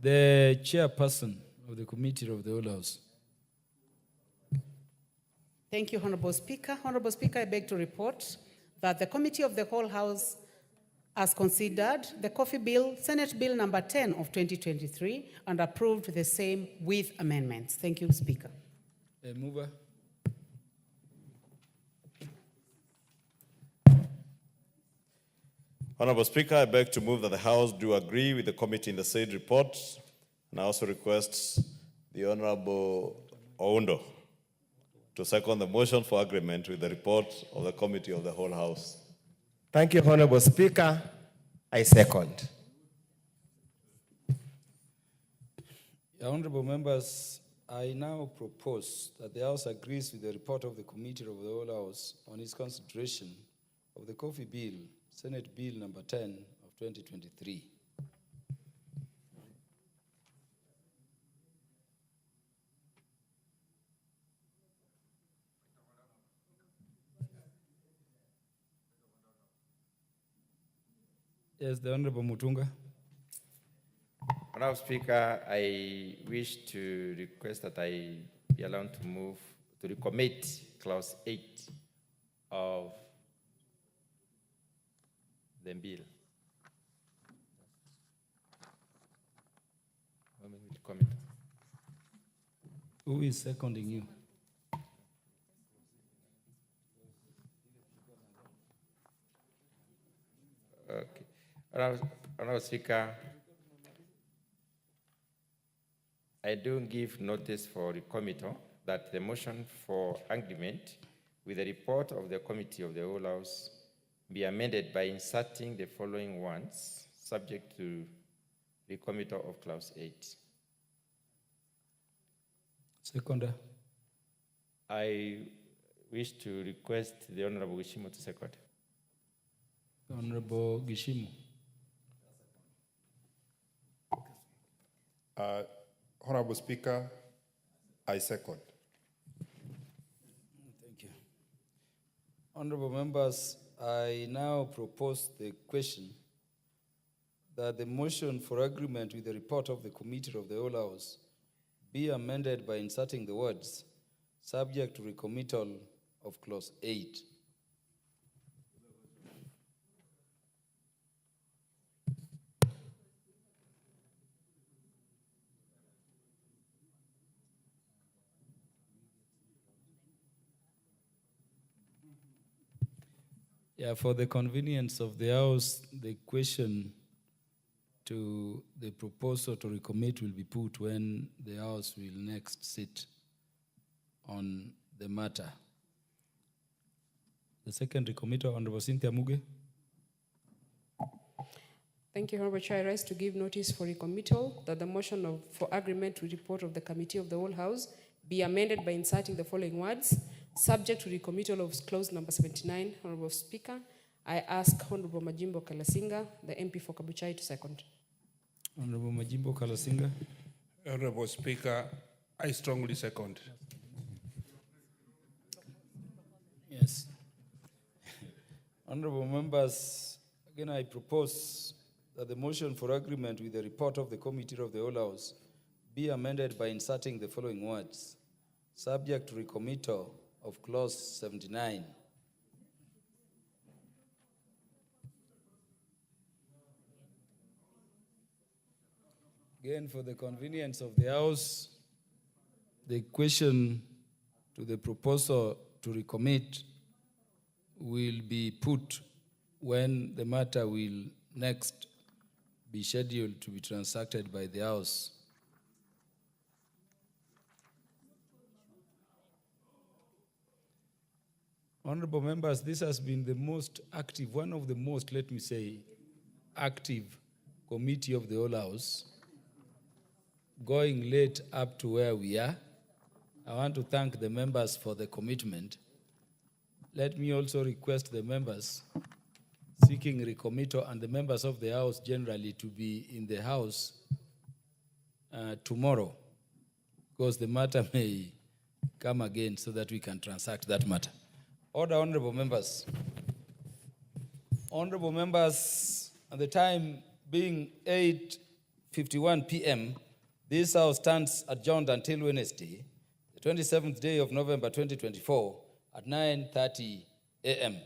The chairperson of the committee of the whole house. Thank you, Honorable Speaker. Honorable Speaker, I beg to report that the Committee of the Whole House has considered the Coffee Bill, Senate Bill number 10 of 2023, and approved the same with amendments. Thank you, Speaker. Mover. Honorable Speaker, I beg to move that the House do agree with the committee in the said report, and I also request the Honorable Oundo to second the motion for agreement with the report of the Committee of the Whole House. Thank you, Honorable Speaker. I second. Honorable members, I now propose that the House agrees with the report of the Committee of the Whole House on its consideration of the Coffee Bill, Senate Bill number 10 of 2023. Yes, the Honorable Mutunga. Honorable Speaker, I wish to request that I be allowed to move to recommit clause 8 of the bill. Who is seconding you? Okay. Honorable Speaker, I do give notice for the committee that the motion for agreement with the report of the Committee of the Whole House be amended by inserting the following ones, subject to the committee of clause 8. Seconder. I wish to request the Honorable Gishimu to second. Honorable Gishimu. Honorable Speaker, I second. Thank you. Honorable members, I now propose the question that the motion for agreement with the report of the Committee of the Whole House be amended by inserting the words subject to recommittal of clause 8. Yeah, for the convenience of the House, the question to the proposal to recommit will be put when the House will next sit on the matter. The second recommitter, Honorable Cynthia Muge. Thank you, Honorable Chair. I rise to give notice for recommittal that the motion for agreement with report of the Committee of the Whole House be amended by inserting the following words, subject to recommittal of clause number 79. Honorable Speaker, I ask Honorable Majimbo Kalasinga, the MP for Kabuchai, to second. Honorable Majimbo Kalasinga. Honorable Speaker, I strongly second. Yes. Honorable members, again I propose that the motion for agreement with the report of the Committee of the Whole House be amended by inserting the following words, subject to recommittal of clause 79. Again, for the convenience of the House, the question to the proposal to recommit will be put when the matter will next be scheduled to be transacted by the House. Honorable members, this has been the most active, one of the most, let me say, active committee of the whole House, going late up to where we are. I want to thank the members for the commitment. Let me also request the members seeking recommittal and the members of the House generally to be in the House tomorrow, because the matter may come again so that we can transact that matter. Order, honorable members. Honorable members, at the time being 8:51 p.m., this House stands adjourned until Wednesday, the 27th day of November 2024 at 9:30 a.m.